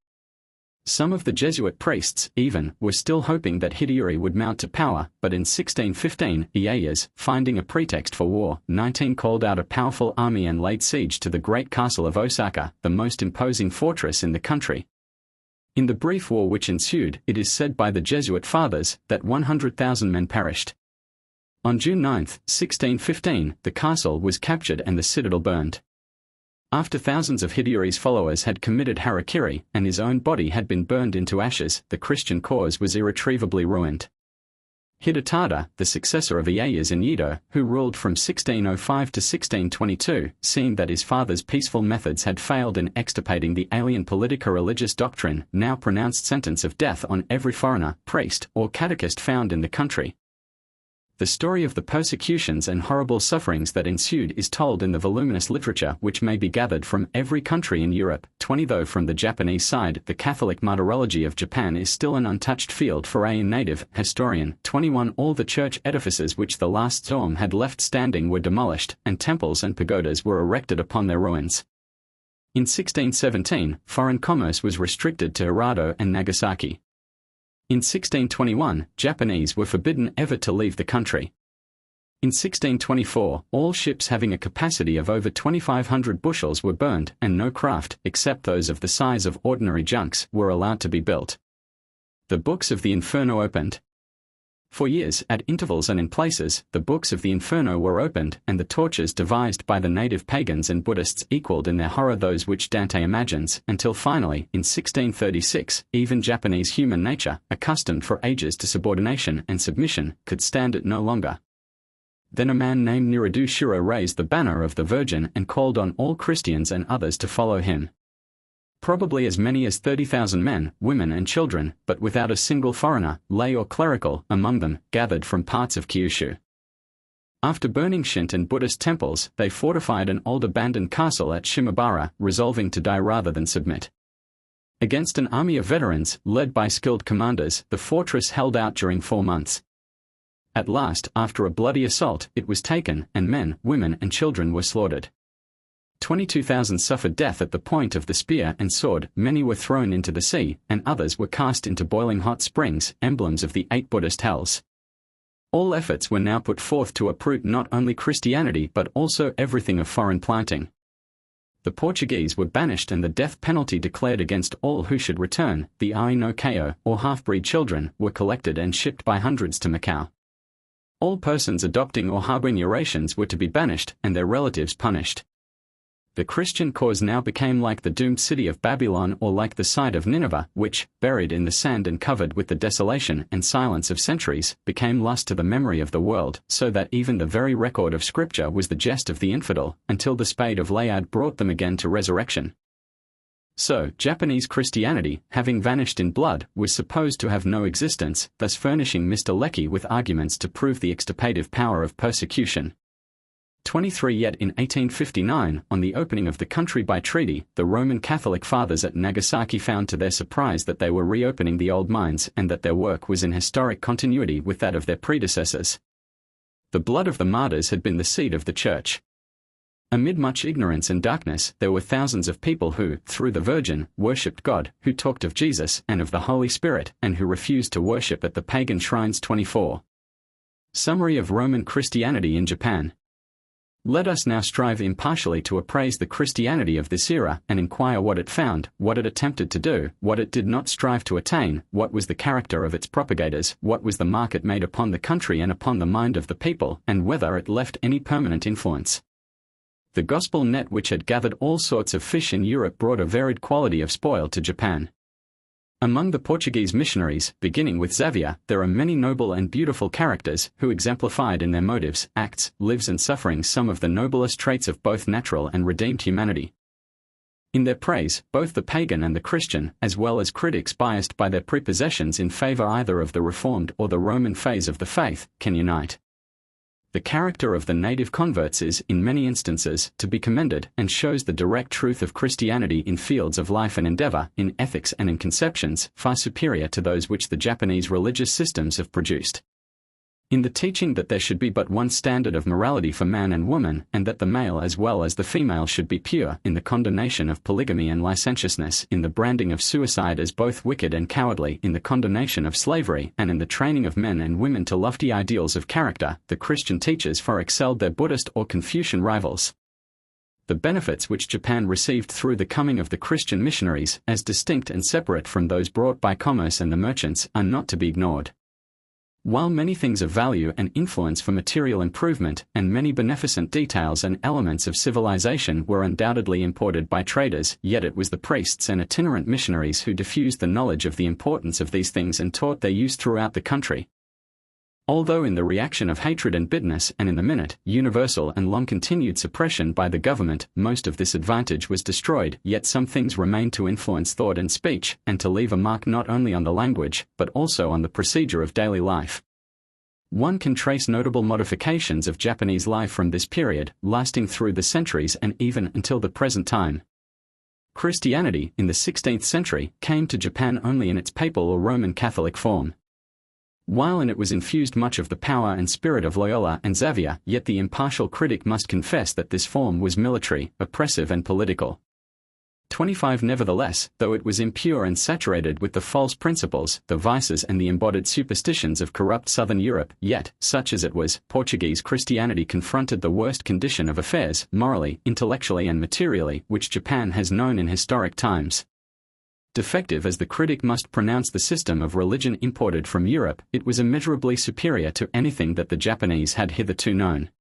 Some of the Jesuit priests, even, were still hoping that Hideyori would mount to power, but in 1615, Ieyasu, finding a pretext for war, 19 called out a powerful army and laid siege to the great castle of Osaka, the most imposing fortress in the country. In the brief war which ensued, it is said by the Jesuit fathers that 100,000 men perished. On June 9, 1615, the castle was captured and the citadel burned. After thousands of Hideyori's followers had committed harakiri, and his own body had been burned into ashes, the Christian cause was irretrievably ruined. Hidetada, the successor of Ieyasu in Yedo, who ruled from 1605 to 1622, seeing that his father's peaceful methods had failed in extirpating the alien politico-religious doctrine, now pronounced sentence of death on every foreigner, priest, or catechist found in the country. The story of the persecutions and horrible sufferings that ensued is told in the voluminous literature which may be gathered from every country in Europe. 20. Though from the Japanese side the Catholic martyrology of Japan is still an untouched field for a native historian. 21. All the church edifices which the last storm had left standing were demolished, and temples and pagodas were erected upon their ruins. In 1617, foreign commerce was restricted to Hirado and Nagasaki. In 1621, Japanese were forbidden ever to leave the country. In 1624, all ships having a capacity of over 2,500 bushels were burned, and no craft, except those of the size of ordinary junks, were allowed to be built. The books of the Inferno opened. For years, at intervals and in places, the books of the Inferno were opened, and the tortures devised by the native pagans and Buddhists equaled in their horror those which Dante imagines, until finally, in 1636, even Japanese human nature, accustomed for ages to subordination and submission, could stand it no longer. Then a man named Nirudu Shiro raised the banner of the Virgin and called on all Christians and others to follow him. Probably as many as 30,000 men, women and children, but without a single foreigner, lay or clerical, among them, gathered from parts of Kyushu. After burning Shinto and Buddhist temples, they fortified an old abandoned castle at Shimabara, resolving to die rather than submit. Against an army of veterans, led by skilled commanders, the fortress held out during 4 months. At last, after a bloody assault, it was taken, and men, women and children were slaughtered. 22,000 suffered death at the point of the spear and sword, many were thrown into the sea, and others were cast into boiling hot springs, emblems of the 8 Buddhist hells. All efforts were now put forth to uproot not only Christianity but also everything of foreign planting. The Portuguese were banished and the death penalty declared against all who should return. The Ai no Keo, or half-breed children, were collected and shipped by hundreds to Macau. All persons adopting or harboring Eurasians were to be banished, and their relatives punished. The Christian cause now became like the doomed city of Babylon or like the site of Nineveh, which, buried in the sand and covered with the desolation and silence of centuries, became lost to the memory of the world, so that even the very record of Scripture was the jest of the infidel, until the spade of Layad brought them again to resurrection. So, Japanese Christianity, having vanished in blood, was supposed to have no existence, thus furnishing Mr. Lecky with arguments to prove the extirpative power of persecution. 23 Yet in 1859, on the opening of the country by treaty, the Roman Catholic fathers at Nagasaki found to their surprise that they were reopening the old mines and that their work was in historic continuity with that of their predecessors. The blood of the martyrs had been the seed of the Church. Amid much ignorance and darkness, there were thousands of people who, through the Virgin, worshipped God, who talked of Jesus and of the Holy Spirit, and who refused to worship at the pagan shrines. 24. Summary of Roman Christianity in Japan. Let us now strive impartially to appraise the Christianity of this era and inquire what it found, what it attempted to do, what it did not strive to attain, what was the character of its propagators, what was the mark it made upon the country and upon the mind of the people, and whether it left any permanent influence. The gospel net which had gathered all sorts of fish in Europe brought a varied quality of spoil to Japan. Among the Portuguese missionaries, beginning with Xavier, there are many noble and beautiful characters who exemplified in their motives, acts, lives and sufferings some of the noblest traits of both natural and redeemed humanity. In their praise, both the pagan and the Christian, as well as critics biased by their prepossessions in favor either of the Reformed or the Roman phase of the faith, can unite. The character of the native converts is, in many instances, to be commended, and shows the direct truth of Christianity in fields of life and endeavor, in ethics and in conceptions, far superior to those which the Japanese religious systems have produced. In the teaching that there should be but one standard of morality for man and woman, and that the male as well as the female should be pure, in the condemnation of polygamy and licentiousness, in the branding of suicide as both wicked and cowardly, in the condemnation of slavery, and in the training of men and women to lofty ideals of character, the Christian teachers far excelled their Buddhist or Confucian rivals. The benefits which Japan received through the coming of the Christian missionaries, as distinct and separate from those brought by commerce and the merchants, are not to be ignored. While many things of value and influence for material improvement, and many beneficent details and elements of civilization were undoubtedly imported by traders, yet it was the priests and itinerant missionaries who diffused the knowledge of the importance of these things and taught their use throughout the country. Although in the reaction of hatred and bitterness and in the minute, universal and long-continued suppression by the government, most of this advantage was destroyed, yet some things remained to influence thought and speech, and to leave a mark not only on the language, but also on the procedure of daily life. One can trace notable modifications of Japanese life from this period, lasting through the centuries and even until the present time. Christianity, in the 16th century, came to Japan only in its papal or Roman Catholic form. While in it was infused much of the power and spirit of Loyola and Xavier, yet the impartial critic must confess that this form was military, oppressive and political. 25 Nevertheless, though it was impure and saturated with the false principles, the vices and the embodied superstitions of corrupt southern Europe, yet, such as it was, Portuguese Christianity confronted the worst condition of affairs, morally, intellectually and materially, which Japan has known in historic times. Defective as the critic must pronounce the system of religion imported from Europe, it was immeasurably superior to anything that the Japanese had hitherto known.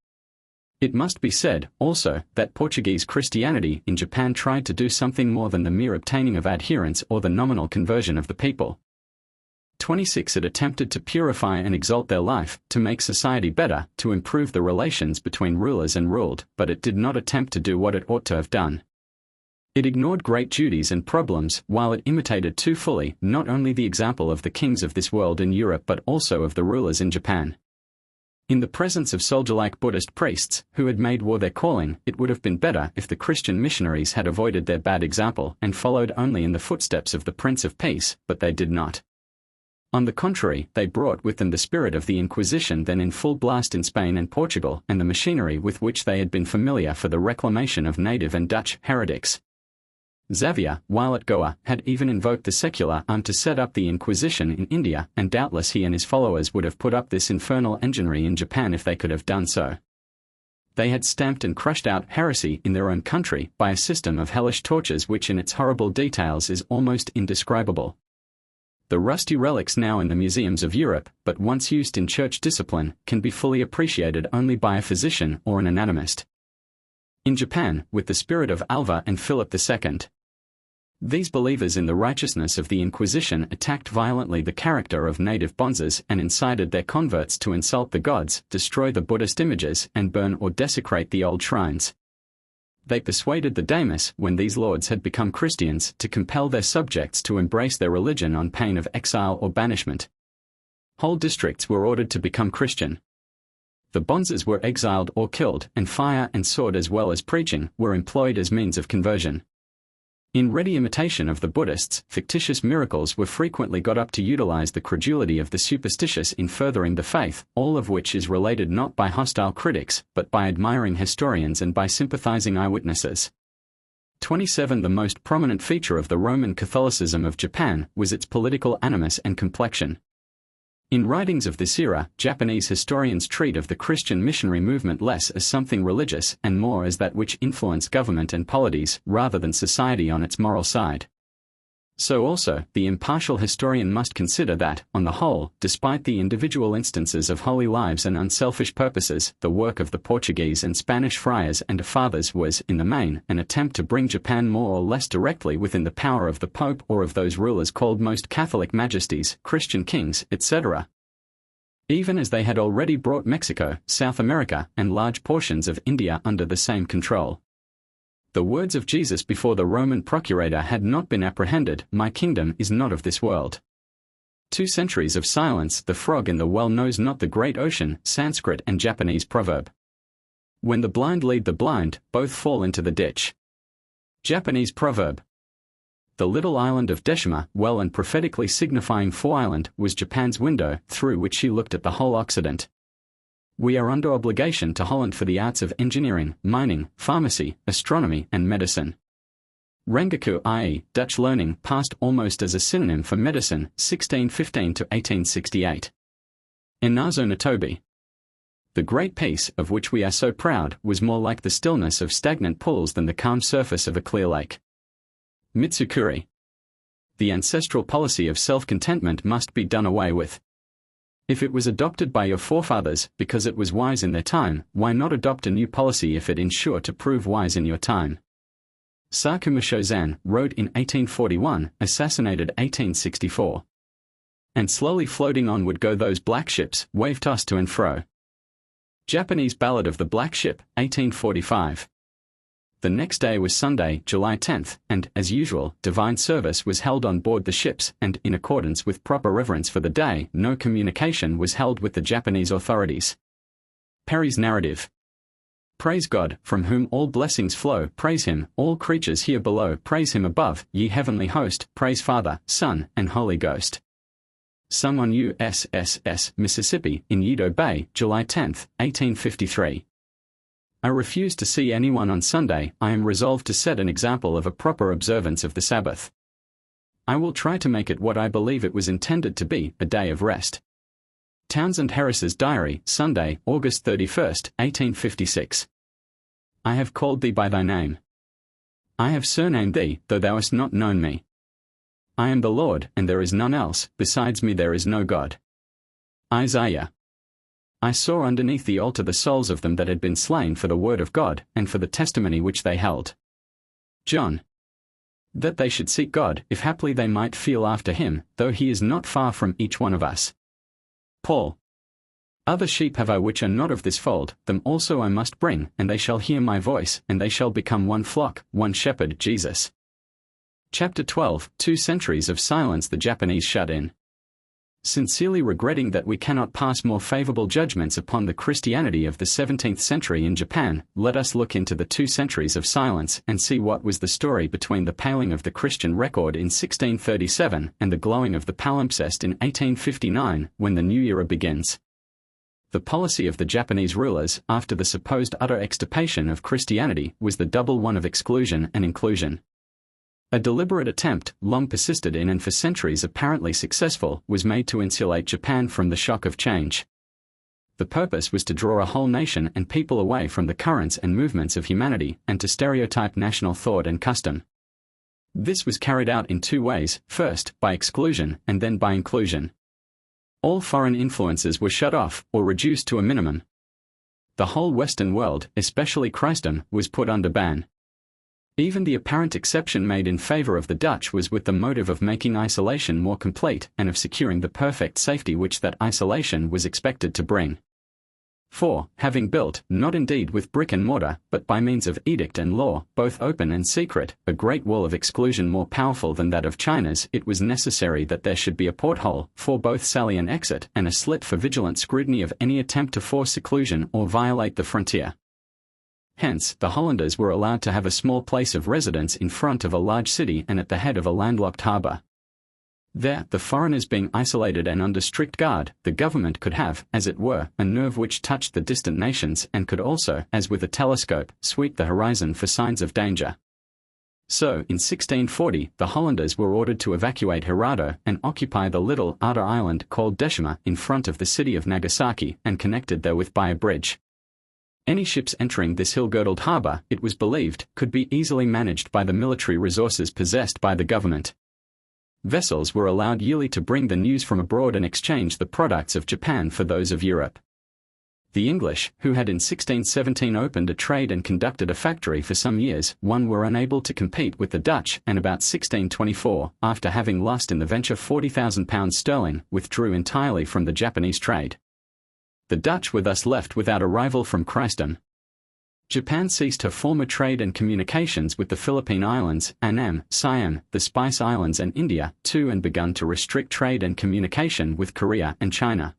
It must be said, also, that Portuguese Christianity in Japan tried to do something more than the mere obtaining of adherents or the nominal conversion of the people. 26 It attempted to purify and exalt their life, to make society better, to improve the relations between rulers and ruled, but it did not attempt to do what it ought to have done. It ignored great duties and problems, while it imitated too fully not only the example of the kings of this world in Europe but also of the rulers in Japan. In the presence of soldier-like Buddhist priests, who had made war their calling, it would have been better if the Christian missionaries had avoided their bad example and followed only in the footsteps of the Prince of Peace, but they did not. On the contrary, they brought with them the spirit of the Inquisition then in full blast in Spain and Portugal, and the machinery with which they had been familiar for the reclamation of native and Dutch heretics. Xavier, while at Goa, had even invoked the secular arm to set up the Inquisition in India, and doubtless he and his followers would have put up this infernal enginery in Japan if they could have done so. They had stamped and crushed out heresy in their own country by a system of hellish tortures which in its horrible details is almost indescribable. The rusty relics now in the museums of Europe, but once used in church discipline, can be fully appreciated only by a physician or an anatomist. In Japan, with the spirit of Alva and Philip II, these believers in the righteousness of the Inquisition attacked violently the character of native bonzes and incited their converts to insult the gods, destroy the Buddhist images, and burn or desecrate the old shrines. They persuaded the daimios, when these lords had become Christians, to compel their subjects to embrace their religion on pain of exile or banishment. Whole districts were ordered to become Christian. The bonzes were exiled or killed, and fire and sword as well as preaching were employed as means of conversion. In ready imitation of the Buddhists, fictitious miracles were frequently got up to utilize the credulity of the superstitious in furthering the faith, all of which is related not by hostile critics, but by admiring historians and by sympathizing eyewitnesses. 27. The most prominent feature of the Roman Catholicism of Japan was its political animus and complexion. In writings of this era, Japanese historians treat of the Christian missionary movement less as something religious and more as that which influenced government and polities rather than society on its moral side. So also, the impartial historian must consider that, on the whole, despite the individual instances of holy lives and unselfish purposes, the work of the Portuguese and Spanish friars and fathers was, in the main, an attempt to bring Japan more or less directly within the power of the Pope or of those rulers called most Catholic majesties, Christian kings, etc. Even as they had already brought Mexico, South America, and large portions of India under the same control. The words of Jesus before the Roman procurator had not been apprehended, "My kingdom is not of this world." 2 centuries of silence. The frog in the well knows not the great ocean, Sanskrit and Japanese proverb. When the blind lead the blind, both fall into the ditch. Japanese proverb. The little island of Deshima, well and prophetically signifying Four-Island, was Japan's window, through which she looked at the whole Occident. We are under obligation to Holland for the arts of engineering, mining, pharmacy, astronomy, and medicine. Rengaku, i.e., Dutch learning, passed almost as a synonym for medicine, 1615 to 1868. Inazo Natobi. The great peace, of which we are so proud, was more like the stillness of stagnant pools than the calm surface of a clear lake. Mitsukuri. The ancestral policy of self-contentment must be done away with. If it was adopted by your forefathers, because it was wise in their time, why not adopt a new policy if it is sure to prove wise in your time? Sakuma Shozan, wrote in 1841, assassinated 1864. And slowly floating on would go those black ships, wave-tossed to and fro. Japanese Ballad of the Black Ship, 1845. The next day was Sunday, July 10th, and, as usual, divine service was held on board the ships, and, in accordance with proper reverence for the day, no communication was held with the Japanese authorities. Perry's narrative. Praise God, from whom all blessings flow, praise Him, all creatures here below, praise Him above, ye heavenly host, praise Father, Son, and Holy Ghost. Sung on USS Mississippi, in Yedo Bay, July 10, 1853. I refuse to see anyone on Sunday. I am resolved to set an example of a proper observance of the Sabbath. I will try to make it what I believe it was intended to be, a day of rest. Townsend Harris's Diary, Sunday, August 31, 1856. I have called thee by thy name. I have surnamed thee, though thou hast not known me. I am the Lord, and there is none else, besides me there is no God. Isaiah. I saw underneath the altar the souls of them that had been slain for the word of God, and for the testimony which they held. John. That they should seek God, if haply they might feel after Him, though He is not far from each one of us. Paul. Other sheep have I which are not of this fold, them also I must bring, and they shall hear my voice, and they shall become one flock, one shepherd. Jesus. Chapter 12, 2 centuries of silence the Japanese shut in. Sincerely regretting that we cannot pass more favorable judgments upon the Christianity of the 17th century in Japan, let us look into the 2 centuries of silence and see what was the story between the paling of the Christian record in 1637 and the glowing of the palimpsest in 1859, when the new era begins. The policy of the Japanese rulers, after the supposed utter extirpation of Christianity, was the double one of exclusion and inclusion. A deliberate attempt, long persisted in and for centuries apparently successful, was made to insulate Japan from the shock of change. The purpose was to draw a whole nation and people away from the currents and movements of humanity, and to stereotype national thought and custom. This was carried out in 2 ways, first, by exclusion, and then by inclusion. All foreign influences were shut off, or reduced to a minimum. The whole Western world, especially Christendom, was put under ban. Even the apparent exception made in favor of the Dutch was with the motive of making isolation more complete and of securing the perfect safety which that isolation was expected to bring. 4. Having built, not indeed with brick and mortar, but by means of edict and law, both open and secret, a great wall of exclusion more powerful than that of China's, it was necessary that there should be a porthole, for both sally and exit, and a slit for vigilant scrutiny of any attempt to force seclusion or violate the frontier. Hence, the Hollanders were allowed to have a small place of residence in front of a large city and at the head of a landlocked harbour. There, the foreigners being isolated and under strict guard, the government could have, as it were, a nerve which touched the distant nations and could also, as with a telescope, sweep the horizon for signs of danger. So, in 1640, the Hollanders were ordered to evacuate Hirado and occupy the little outer island called Deshima in front of the city of Nagasaki and connected therewith by a bridge. Any ships entering this hill-girdled harbour, it was believed, could be easily managed by the military resources possessed by the government. Vessels were allowed yearly to bring the news from abroad and exchange the products of Japan for those of Europe. The English, who had in 1617 opened a trade and conducted a factory for some years, were unable to compete with the Dutch, and about 1624, after having lost in the venture £40,000 sterling, withdrew entirely from the Japanese trade. The Dutch were thus left without a rival from Christendom. Japan ceased her former trade and communications with the Philippine Islands, Annam, Siam, the Spice Islands and India, too, and begun to restrict trade and communication with Korea and China.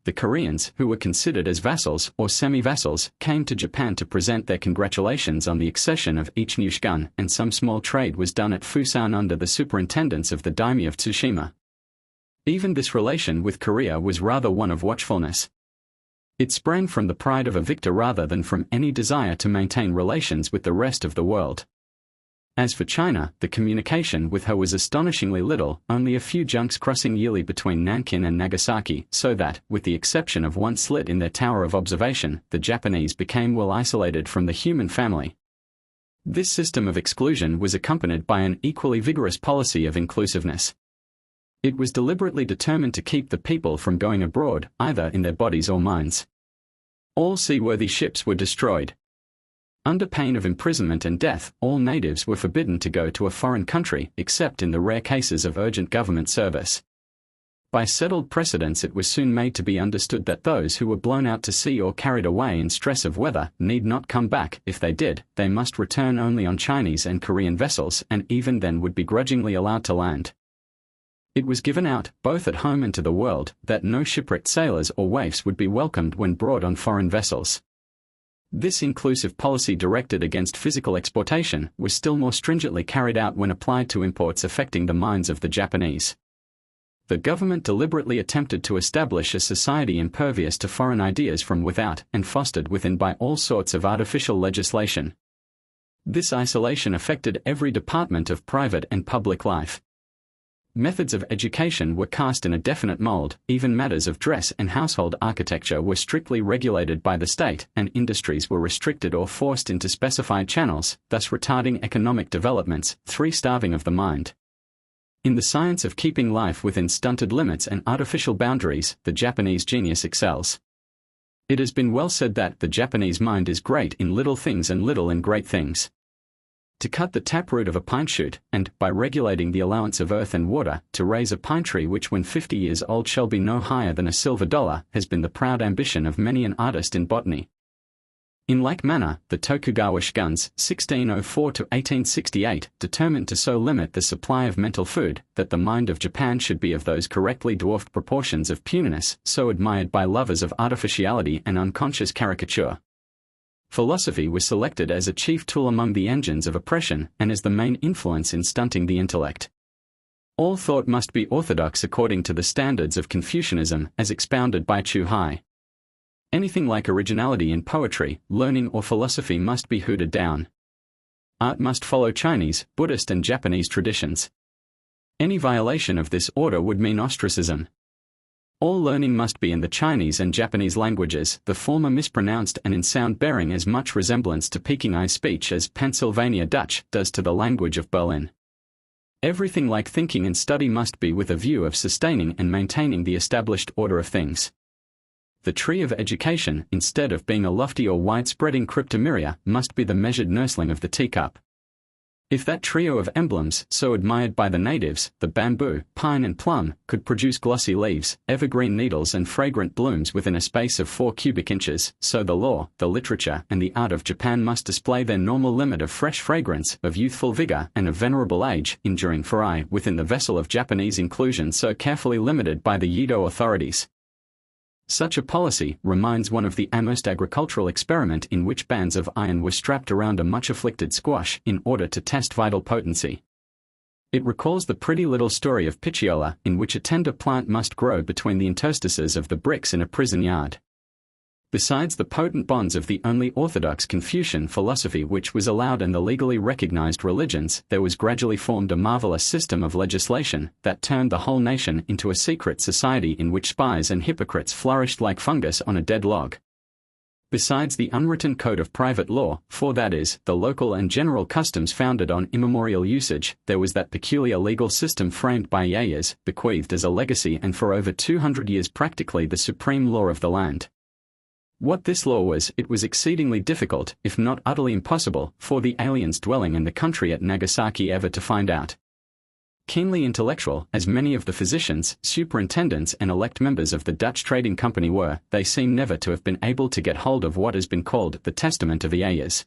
The Koreans, who were considered as vassals or semi-vassals, came to Japan to present their congratulations on the accession of each new shogun, and some small trade was done at Fusan under the superintendence of the daimyo of Tsushima. Even this relation with Korea was rather one of watchfulness. It sprang from the pride of a victor rather than from any desire to maintain relations with the rest of the world. As for China, the communication with her was astonishingly little, only a few junks crossing yearly between Nankin and Nagasaki, so that, with the exception of one slit in their tower of observation, the Japanese became well isolated from the human family. This system of exclusion was accompanied by an equally vigorous policy of inclusiveness. It was deliberately determined to keep the people from going abroad, either in their bodies or minds. All seaworthy ships were destroyed. Under pain of imprisonment and death, all natives were forbidden to go to a foreign country, except in the rare cases of urgent government service. By settled precedents, it was soon made to be understood that those who were blown out to sea or carried away in stress of weather need not come back. If they did, they must return only on Chinese and Korean vessels, and even then would be grudgingly allowed to land. It was given out, both at home and to the world, that no shipwrecked sailors or waifs would be welcomed when brought on foreign vessels. This inclusive policy directed against physical exportation was still more stringently carried out when applied to imports affecting the minds of the Japanese. The government deliberately attempted to establish a society impervious to foreign ideas from without and fostered within by all sorts of artificial legislation. This isolation affected every department of private and public life. Methods of education were cast in a definite mold, even matters of dress and household architecture were strictly regulated by the state, and industries were restricted or forced into specified channels, thus retarding economic developments, starving of the mind. In the science of keeping life within stunted limits and artificial boundaries, the Japanese genius excels. It has been well said that the Japanese mind is great in little things and little in great things. To cut the taproot of a pine shoot, and, by regulating the allowance of earth and water, to raise a pine tree which when 50 years old shall be no higher than a silver dollar, has been the proud ambition of many an artist in botany. In like manner, the Tokugawa shoguns, 1604 to 1868, determined to so limit the supply of mental food, that the mind of Japan should be of those correctly dwarfed proportions of puniness, so admired by lovers of artificiality and unconscious caricature. Philosophy was selected as a chief tool among the engines of oppression, and as the main influence in stunting the intellect. All thought must be orthodox according to the standards of Confucianism, as expounded by Chu Hai. Anything like originality in poetry, learning or philosophy must be hooted down. Art must follow Chinese, Buddhist and Japanese traditions. Any violation of this order would mean ostracism. All learning must be in the Chinese and Japanese languages, the former mispronounced and in sound bearing as much resemblance to Pekingese speech as Pennsylvania Dutch does to the language of Berlin. Everything like thinking and study must be with a view of sustaining and maintaining the established order of things. The tree of education, instead of being a lofty or wide-spreading cryptomeria, must be the measured nursling of the teacup. If that trio of emblems, so admired by the natives, the bamboo, pine and plum, could produce glossy leaves, evergreen needles and fragrant blooms within a space of 4 cubic inches, so the law, the literature and the art of Japan must display their normal limit of fresh fragrance, of youthful vigor and of venerable age, enduring for aye, within the vessel of Japanese inclusion so carefully limited by the Yedo authorities. Such a policy reminds one of the Amherst agricultural experiment in which bands of iron were strapped around a much-afflicted squash in order to test vital potency. It recalls the pretty little story of Picciola, in which a tender plant must grow between the interstices of the bricks in a prison yard. Besides the potent bonds of the only orthodox Confucian philosophy which was allowed in the legally recognized religions, there was gradually formed a marvelous system of legislation that turned the whole nation into a secret society in which spies and hypocrites flourished like fungus on a dead log. Besides the unwritten code of private law, for that is, the local and general customs founded on immemorial usage, there was that peculiar legal system framed by Yayas, bequeathed as a legacy and for over 200 years practically the supreme law of the land. What this law was, it was exceedingly difficult, if not utterly impossible, for the aliens dwelling in the country at Nagasaki ever to find out. Keenly intellectual, as many of the physicians, superintendents and elect members of the Dutch Trading Company were, they seem never to have been able to get hold of what has been called the Testament of Yayas.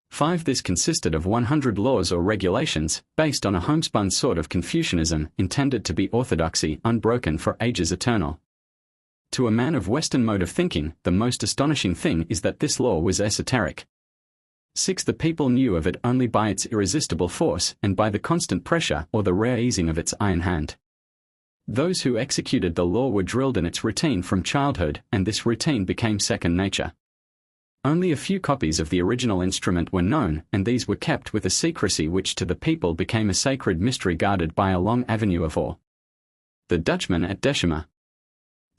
5. This consisted of 100 laws or regulations, based on a homespun sort of Confucianism, intended to be orthodoxy, unbroken for ages eternal. To a man of Western mode of thinking, the most astonishing thing is that this law was esoteric. 6. The people knew of it only by its irresistible force and by the constant pressure or the rare easing of its iron hand. Those who executed the law were drilled in its routine from childhood, and this routine became second nature. Only a few copies of the original instrument were known, and these were kept with a secrecy which to the people became a sacred mystery guarded by a long avenue of awe. The Dutchman at Decima.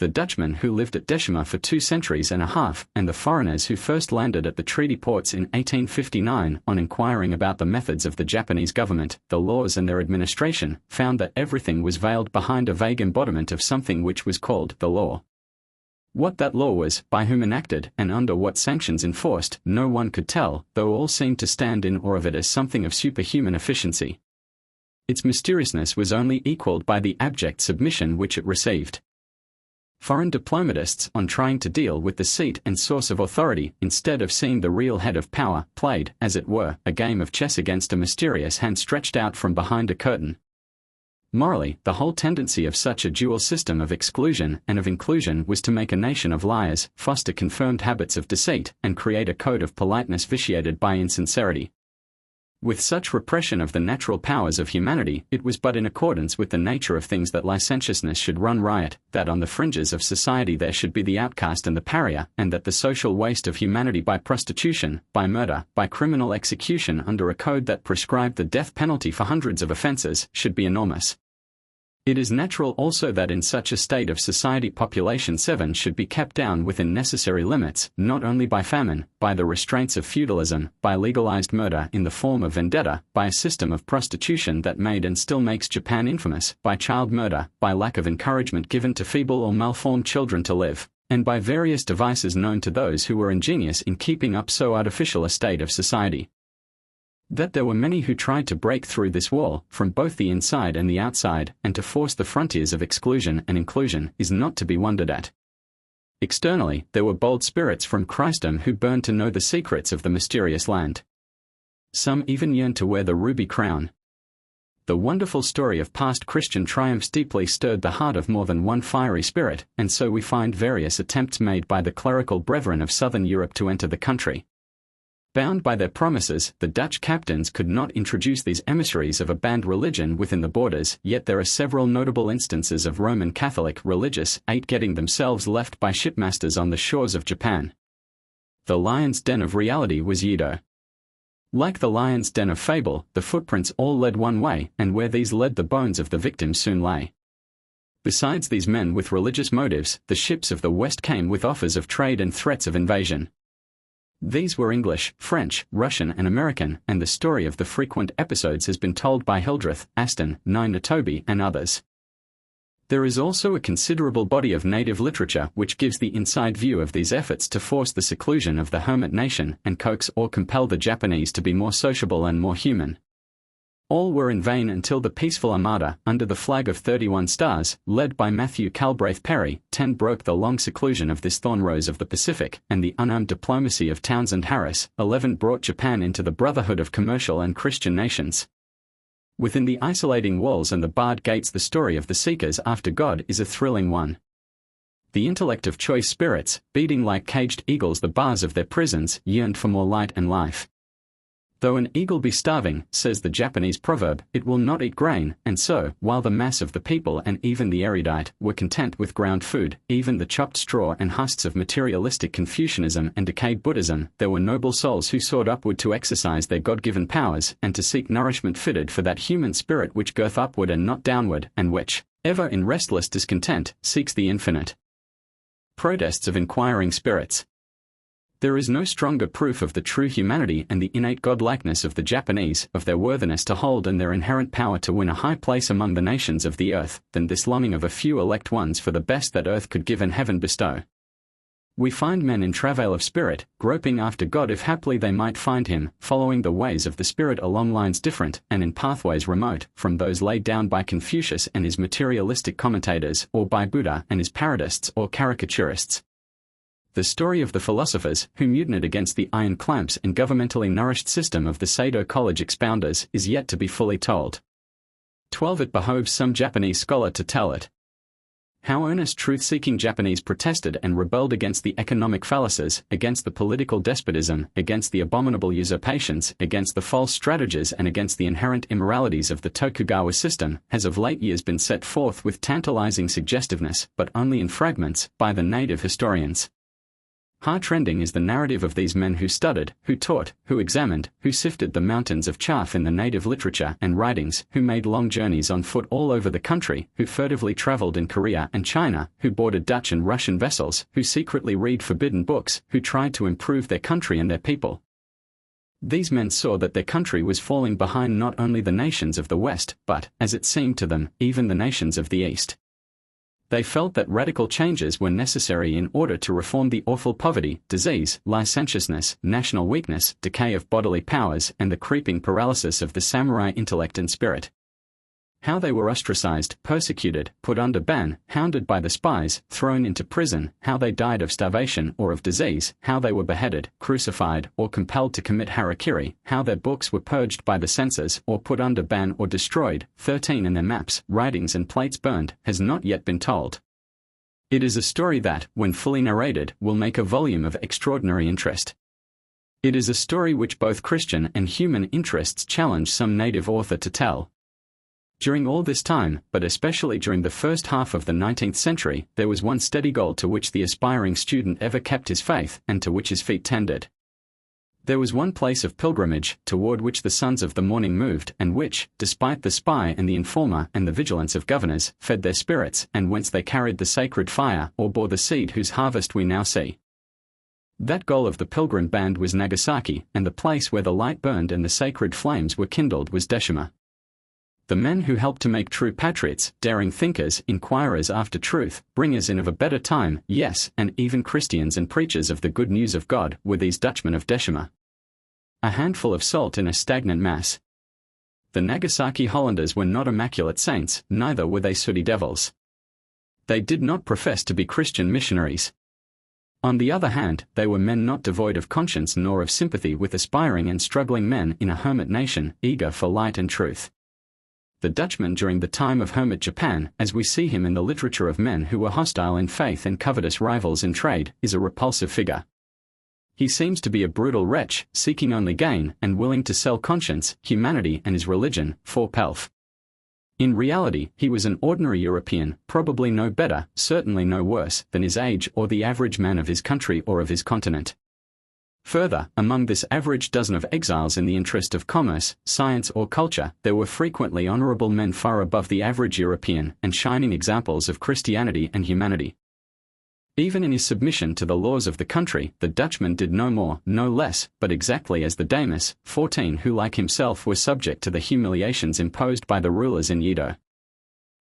The Dutchmen who lived at Decima for 2 centuries and a half, and the foreigners who first landed at the treaty ports in 1859, on inquiring about the methods of the Japanese government, the laws and their administration, found that everything was veiled behind a vague embodiment of something which was called the law. What that law was, by whom enacted, and under what sanctions enforced, no one could tell, though all seemed to stand in awe of it as something of superhuman efficiency. Its mysteriousness was only equalled by the abject submission which it received. Foreign diplomatists, on trying to deal with the seat and source of authority, instead of seeing the real head of power, played, as it were, a game of chess against a mysterious hand stretched out from behind a curtain. Morally, the whole tendency of such a dual system of exclusion and of inclusion was to make a nation of liars, foster confirmed habits of deceit, and create a code of politeness vitiated by insincerity. With such repression of the natural powers of humanity, it was but in accordance with the nature of things that licentiousness should run riot, that on the fringes of society there should be the outcast and the pariah, and that the social waste of humanity by prostitution, by murder, by criminal execution under a code that prescribed the death penalty for hundreds of offences, should be enormous. It is natural also that in such a state of society population 7 should be kept down within necessary limits, not only by famine, by the restraints of feudalism, by legalized murder in the form of vendetta, by a system of prostitution that made and still makes Japan infamous, by child murder, by lack of encouragement given to feeble or malformed children to live, and by various devices known to those who were ingenious in keeping up so artificial a state of society. That there were many who tried to break through this wall, from both the inside and the outside, and to force the frontiers of exclusion and inclusion, is not to be wondered at. Externally, there were bold spirits from Christendom who burned to know the secrets of the mysterious land. Some even yearned to wear the ruby crown. The wonderful story of past Christian triumphs deeply stirred the heart of more than one fiery spirit, and so we find various attempts made by the clerical brethren of southern Europe to enter the country. Bound by their promises, the Dutch captains could not introduce these emissaries of a banned religion within the borders, yet there are several notable instances of Roman Catholic religious 8 getting themselves left by shipmasters on the shores of Japan. The lion's den of reality was Yedo. Like the lion's den of fable, the footprints all led one way, and where these led the bones of the victims soon lay. Besides these men with religious motives, the ships of the West came with offers of trade and threats of invasion. These were English, French, Russian and American, and the story of the frequent episodes has been told by Hildreth, Aston, Nine-Toby and others. There is also a considerable body of native literature which gives the inside view of these efforts to force the seclusion of the hermit nation and coax or compel the Japanese to be more sociable and more human. All were in vain until the peaceful armada, under the flag of 31 stars, led by Matthew Calbraith Perry, 10 broke the long seclusion of this thorn rose of the Pacific, and the unarmed diplomacy of Townsend Harris, 11 brought Japan into the brotherhood of commercial and Christian nations. Within the isolating walls and the barred gates, the story of the seekers after God is a thrilling one. The intellect of choice spirits, beating like caged eagles the bars of their prisons, yearned for more light and life. Though an eagle be starving, says the Japanese proverb, it will not eat grain, and so, while the mass of the people and even the erudite were content with ground food, even the chopped straw and husks of materialistic Confucianism and decayed Buddhism, there were noble souls who soared upward to exercise their God-given powers and to seek nourishment fitted for that human spirit which goeth upward and not downward, and which, ever in restless discontent, seeks the infinite. Protests of inquiring spirits. There is no stronger proof of the true humanity and the innate godlikeness of the Japanese, of their worthiness to hold and their inherent power to win a high place among the nations of the earth, than this longing of a few elect ones for the best that earth could give and heaven bestow. We find men in travail of spirit, groping after God if haply they might find him, following the ways of the spirit along lines different, and in pathways remote, from those laid down by Confucius and his materialistic commentators, or by Buddha and his parodists or caricaturists. The story of the philosophers who mutinied against the iron clamps and governmentally nourished system of the Sado College expounders is yet to be fully told. 12. It behoves some Japanese scholar to tell it. How earnest truth-seeking Japanese protested and rebelled against the economic fallacies, against the political despotism, against the abominable usurpations, against the false strategies and against the inherent immoralities of the Tokugawa system, has of late years been set forth with tantalizing suggestiveness, but only in fragments, by the native historians. Heart-rending is the narrative of these men who studied, who taught, who examined, who sifted the mountains of chaff in the native literature and writings, who made long journeys on foot all over the country, who furtively traveled in Korea and China, who boarded Dutch and Russian vessels, who secretly read forbidden books, who tried to improve their country and their people. These men saw that their country was falling behind not only the nations of the West, but, as it seemed to them, even the nations of the East. They felt that radical changes were necessary in order to reform the awful poverty, disease, licentiousness, national weakness, decay of bodily powers, and the creeping paralysis of the samurai intellect and spirit. How they were ostracized, persecuted, put under ban, hounded by the spies, thrown into prison, how they died of starvation or of disease, how they were beheaded, crucified, or compelled to commit harakiri, how their books were purged by the censors, or put under ban or destroyed, 13 and their maps, writings and plates burned, has not yet been told. It is a story that, when fully narrated, will make a volume of extraordinary interest. It is a story which both Christian and human interests challenge some native author to tell. During all this time, but especially during the first half of the 19th century, there was one steady goal to which the aspiring student ever kept his faith, and to which his feet tended. There was one place of pilgrimage, toward which the sons of the morning moved, and which, despite the spy and the informer and the vigilance of governors, fed their spirits, and whence they carried the sacred fire, or bore the seed whose harvest we now see. That goal of the pilgrim band was Nagasaki, and the place where the light burned and the sacred flames were kindled was Deshima. The men who helped to make true patriots, daring thinkers, inquirers after truth, bringers in of a better time, yes, and even Christians and preachers of the good news of God, were these Dutchmen of Deshima. A handful of salt in a stagnant mass. The Nagasaki Hollanders were not immaculate saints, neither were they sooty devils. They did not profess to be Christian missionaries. On the other hand, they were men not devoid of conscience nor of sympathy with aspiring and struggling men in a hermit nation, eager for light and truth. The Dutchman during the time of hermit Japan, as we see him in the literature of men who were hostile in faith and covetous rivals in trade, is a repulsive figure. He seems to be a brutal wretch, seeking only gain, and willing to sell conscience, humanity and his religion, for pelf. In reality, he was an ordinary European, probably no better, certainly no worse, than his age or the average man of his country or of his continent. Further, among this average dozen of exiles in the interest of commerce, science or culture, there were frequently honorable men far above the average European, and shining examples of Christianity and humanity. Even in his submission to the laws of the country, the Dutchman did no more, no less, but exactly as the Damis, 14 who like himself were subject to the humiliations imposed by the rulers in Yedo.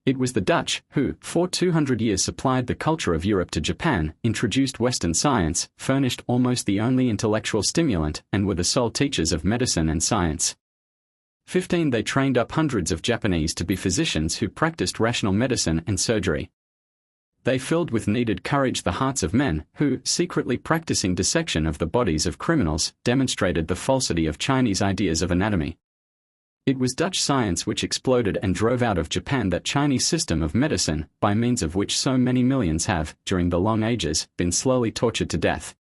It was the Dutch who, for 200 years supplied the culture of Europe to Japan, introduced Western science, furnished almost the only intellectual stimulant, and were the sole teachers of medicine and science. 15. They trained up hundreds of Japanese to be physicians who practiced rational medicine and surgery. They filled with needed courage the hearts of men who, secretly practicing dissection of the bodies of criminals, demonstrated the falsity of Chinese ideas of anatomy. It was Dutch science which exploded and drove out of Japan that Chinese system of medicine, by means of which so many millions have, during the long ages, been slowly tortured to death.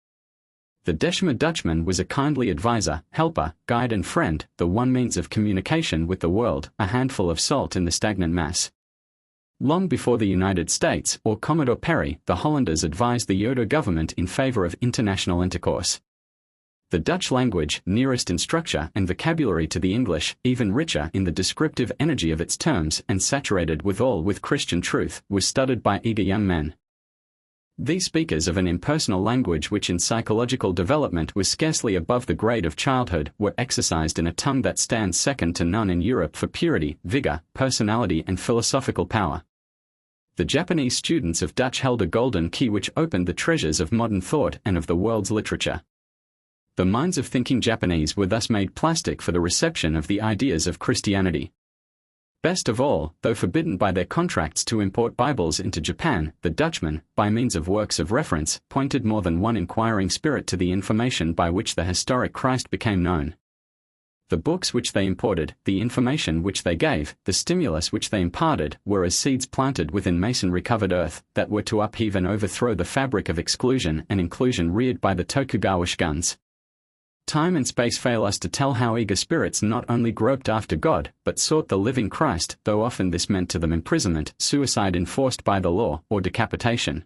The Deshma Dutchman was a kindly advisor, helper, guide and friend, the one means of communication with the world, a handful of salt in the stagnant mass. Long before the United States or Commodore Perry, the Hollanders advised the Yodo government in favor of international intercourse. The Dutch language, nearest in structure and vocabulary to the English, even richer in the descriptive energy of its terms and saturated withal with Christian truth, was studied by eager young men. These speakers of an impersonal language which in psychological development was scarcely above the grade of childhood were exercised in a tongue that stands second to none in Europe for purity, vigor, personality and philosophical power. The Japanese students of Dutch held a golden key which opened the treasures of modern thought and of the world's literature. The minds of thinking Japanese were thus made plastic for the reception of the ideas of Christianity. Best of all, though forbidden by their contracts to import Bibles into Japan, the Dutchmen, by means of works of reference, pointed more than one inquiring spirit to the information by which the historic Christ became known. The books which they imported, the information which they gave, the stimulus which they imparted, were as seeds planted within masonry-covered earth, that were to upheave and overthrow the fabric of exclusion and inclusion reared by the Tokugawa shoguns. Time and space fail us to tell how eager spirits not only groped after God, but sought the living Christ, though often this meant to them imprisonment, suicide enforced by the law, or decapitation.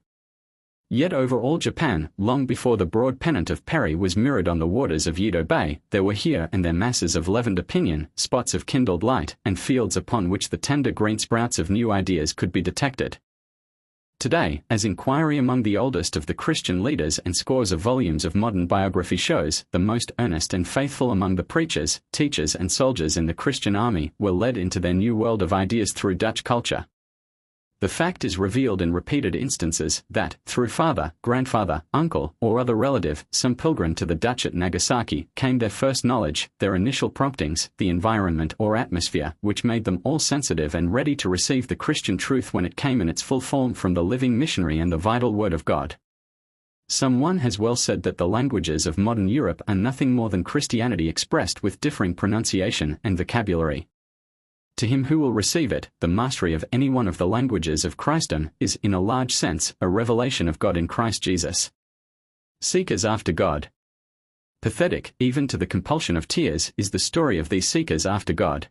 Yet over all Japan, long before the broad pennant of Perry was mirrored on the waters of Yedo Bay, there were here and there masses of leavened opinion, spots of kindled light, and fields upon which the tender green sprouts of new ideas could be detected. Today, as inquiry among the oldest of the Christian leaders and scores of volumes of modern biography shows, the most earnest and faithful among the preachers, teachers and soldiers in the Christian army were led into their new world of ideas through Dutch culture. The fact is revealed in repeated instances that, through father, grandfather, uncle, or other relative, some pilgrim to the Dutch at Nagasaki, came their first knowledge, their initial promptings, the environment or atmosphere, which made them all sensitive and ready to receive the Christian truth when it came in its full form from the living missionary and the vital Word of God. Someone has well said that the languages of modern Europe are nothing more than Christianity expressed with differing pronunciation and vocabulary. To him who will receive it, the mastery of any one of the languages of Christendom is, in a large sense, a revelation of God in Christ Jesus. Seekers after God. Pathetic, even to the compulsion of tears, is the story of these seekers after God.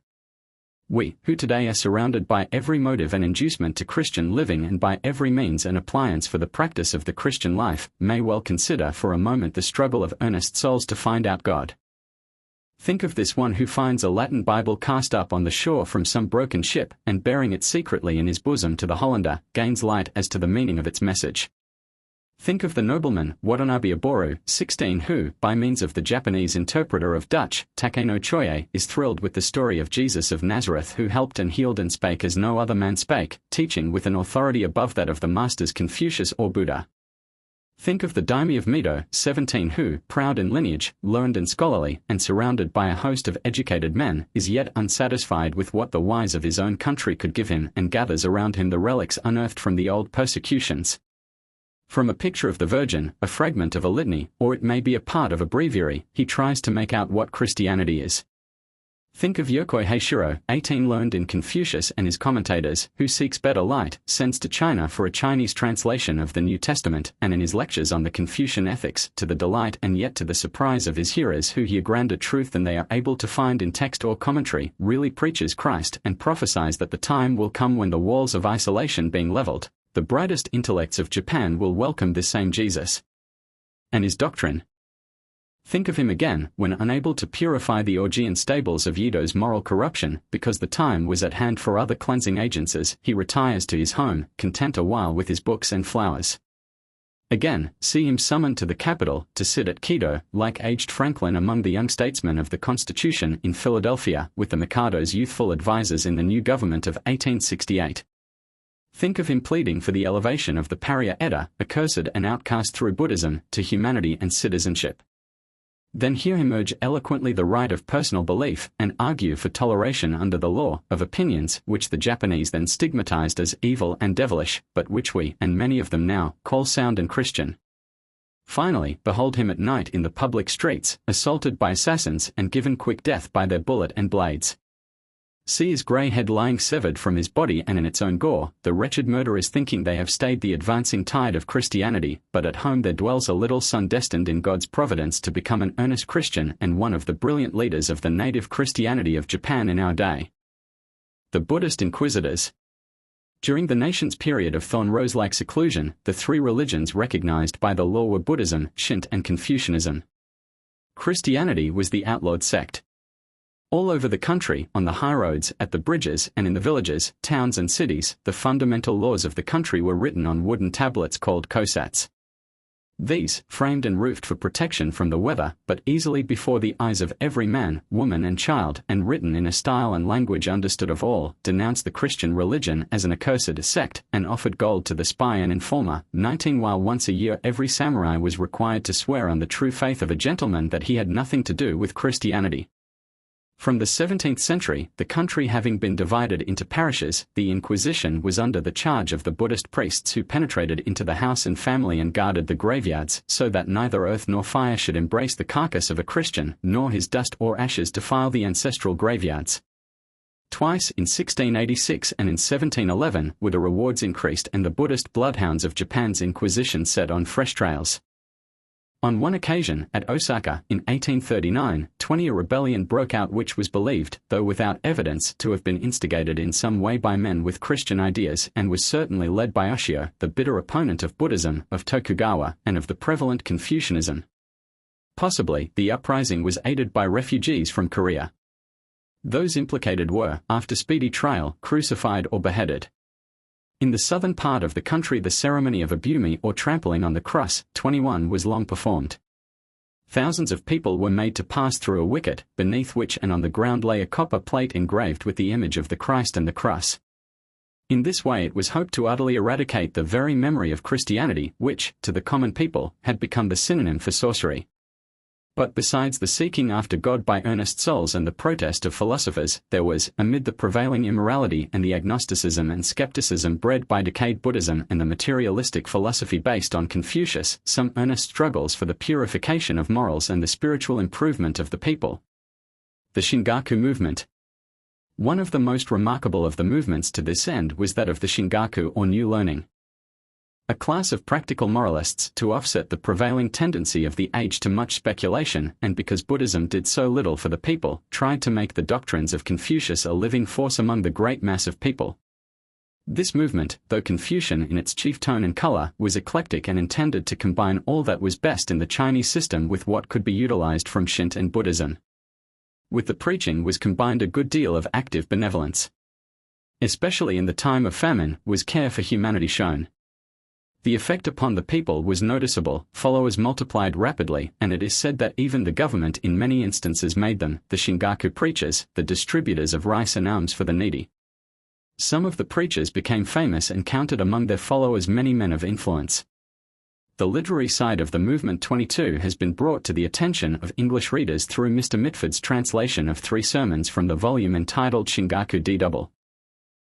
We, who today are surrounded by every motive and inducement to Christian living and by every means and appliance for the practice of the Christian life, may well consider for a moment the struggle of earnest souls to find out God. Think of this one who finds a Latin Bible cast up on the shore from some broken ship, and bearing it secretly in his bosom to the Hollander, gains light as to the meaning of its message. Think of the nobleman, Watanabe Aboru, 16, who, by means of the Japanese interpreter of Dutch, Takeno Choye, is thrilled with the story of Jesus of Nazareth who helped and healed and spake as no other man spake, teaching with an authority above that of the masters Confucius or Buddha. Think of the Daimyo of Mido, 17, who, proud in lineage, learned and scholarly, and surrounded by a host of educated men, is yet unsatisfied with what the wise of his own country could give him and gathers around him the relics unearthed from the old persecutions. From a picture of the Virgin, a fragment of a litany, or it may be a part of a breviary, he tries to make out what Christianity is. Think of Yokoi Heishiro, 18, learned in Confucius and his commentators, who seeks better light, sends to China for a Chinese translation of the New Testament, and in his lectures on the Confucian ethics, to the delight and yet to the surprise of his hearers who hear grander truth than they are able to find in text or commentary, really preaches Christ and prophesies that the time will come when the walls of isolation being leveled, the brightest intellects of Japan will welcome this same Jesus and his doctrine. Think of him again, when unable to purify the Augean stables of Yedo's moral corruption, because the time was at hand for other cleansing agencies, he retires to his home, content a while with his books and flowers. Again, see him summoned to the capital, to sit at Quito, like aged Franklin among the young statesmen of the Constitution in Philadelphia, with the Mikado's youthful advisers in the new government of 1868. Think of him pleading for the elevation of the Pariah Edda, accursed and outcast through Buddhism, to humanity and citizenship. Then hear him urge eloquently the right of personal belief and argue for toleration under the law of opinions which the Japanese then stigmatized as evil and devilish, but which we, and many of them now, call sound and Christian. Finally, behold him at night in the public streets, assaulted by assassins and given quick death by their bullet and blades. See his grey head lying severed from his body and in its own gore, the wretched murderers thinking they have stayed the advancing tide of Christianity, but at home there dwells a little son destined in God's providence to become an earnest Christian and one of the brilliant leaders of the native Christianity of Japan in our day. The Buddhist Inquisitors. During the nation's period of thorn rose-like seclusion, the three religions recognized by the law were Buddhism, Shinto and Confucianism. Christianity was the outlawed sect. All over the country, on the highroads, at the bridges, and in the villages, towns and cities, the fundamental laws of the country were written on wooden tablets called kosatsu. These, framed and roofed for protection from the weather, but easily before the eyes of every man, woman and child, and written in a style and language understood of all, denounced the Christian religion as an accursed sect, and offered gold to the spy and informer. 19 While once a year every samurai was required to swear on the true faith of a gentleman that he had nothing to do with Christianity. From the 17th century, the country having been divided into parishes, the Inquisition was under the charge of the Buddhist priests who penetrated into the house and family and guarded the graveyards, so that neither earth nor fire should embrace the carcass of a Christian, nor his dust or ashes defile the ancestral graveyards. Twice, in 1686 and in 1711, were the rewards increased and the Buddhist bloodhounds of Japan's Inquisition set on fresh trails. On one occasion, at Osaka, in 1839, a rebellion broke out which was believed, though without evidence, to have been instigated in some way by men with Christian ideas and was certainly led by Ushio, the bitter opponent of Buddhism, of Tokugawa, and of the prevalent Confucianism. Possibly, the uprising was aided by refugees from Korea. Those implicated were, after speedy trial, crucified or beheaded. In the southern part of the country the ceremony of abumi or trampling on the cross, 21, was long performed. Thousands of people were made to pass through a wicket, beneath which and on the ground lay a copper plate engraved with the image of the Christ and the cross. In this way it was hoped to utterly eradicate the very memory of Christianity, which, to the common people, had become the synonym for sorcery. But besides the seeking after God by earnest souls and the protest of philosophers, there was, amid the prevailing immorality and the agnosticism and skepticism bred by decayed Buddhism and the materialistic philosophy based on Confucius, some earnest struggles for the purification of morals and the spiritual improvement of the people. The Shingaku movement. One of the most remarkable of the movements to this end was that of the Shingaku or New Learning. A class of practical moralists to offset the prevailing tendency of the age to much speculation, and because Buddhism did so little for the people, tried to make the doctrines of Confucius a living force among the great mass of people. This movement, though Confucian in its chief tone and color, was eclectic and intended to combine all that was best in the Chinese system with what could be utilized from Shinto and Buddhism. With the preaching was combined a good deal of active benevolence. Especially in the time of famine, was care for humanity shown. The effect upon the people was noticeable, followers multiplied rapidly, and it is said that even the government in many instances made them, the Shingaku preachers, the distributors of rice and alms for the needy. Some of the preachers became famous and counted among their followers many men of influence. The literary side of the movement 22 has been brought to the attention of English readers through Mr. Mitford's translation of 3 sermons from the volume entitled Shingaku D.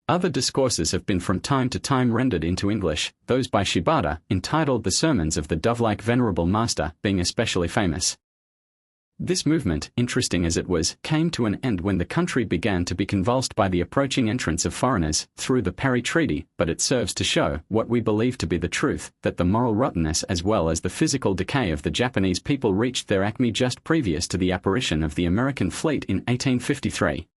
Other discourses have been from time to time rendered into English, those by Shibata, entitled The Sermons of the Dove-like Venerable Master, being especially famous. This movement, interesting as it was, came to an end when the country began to be convulsed by the approaching entrance of foreigners, through the Paris Treaty, but it serves to show, what we believe to be the truth, that the moral rottenness as well as the physical decay of the Japanese people reached their acme just previous to the apparition of the American fleet in 1853.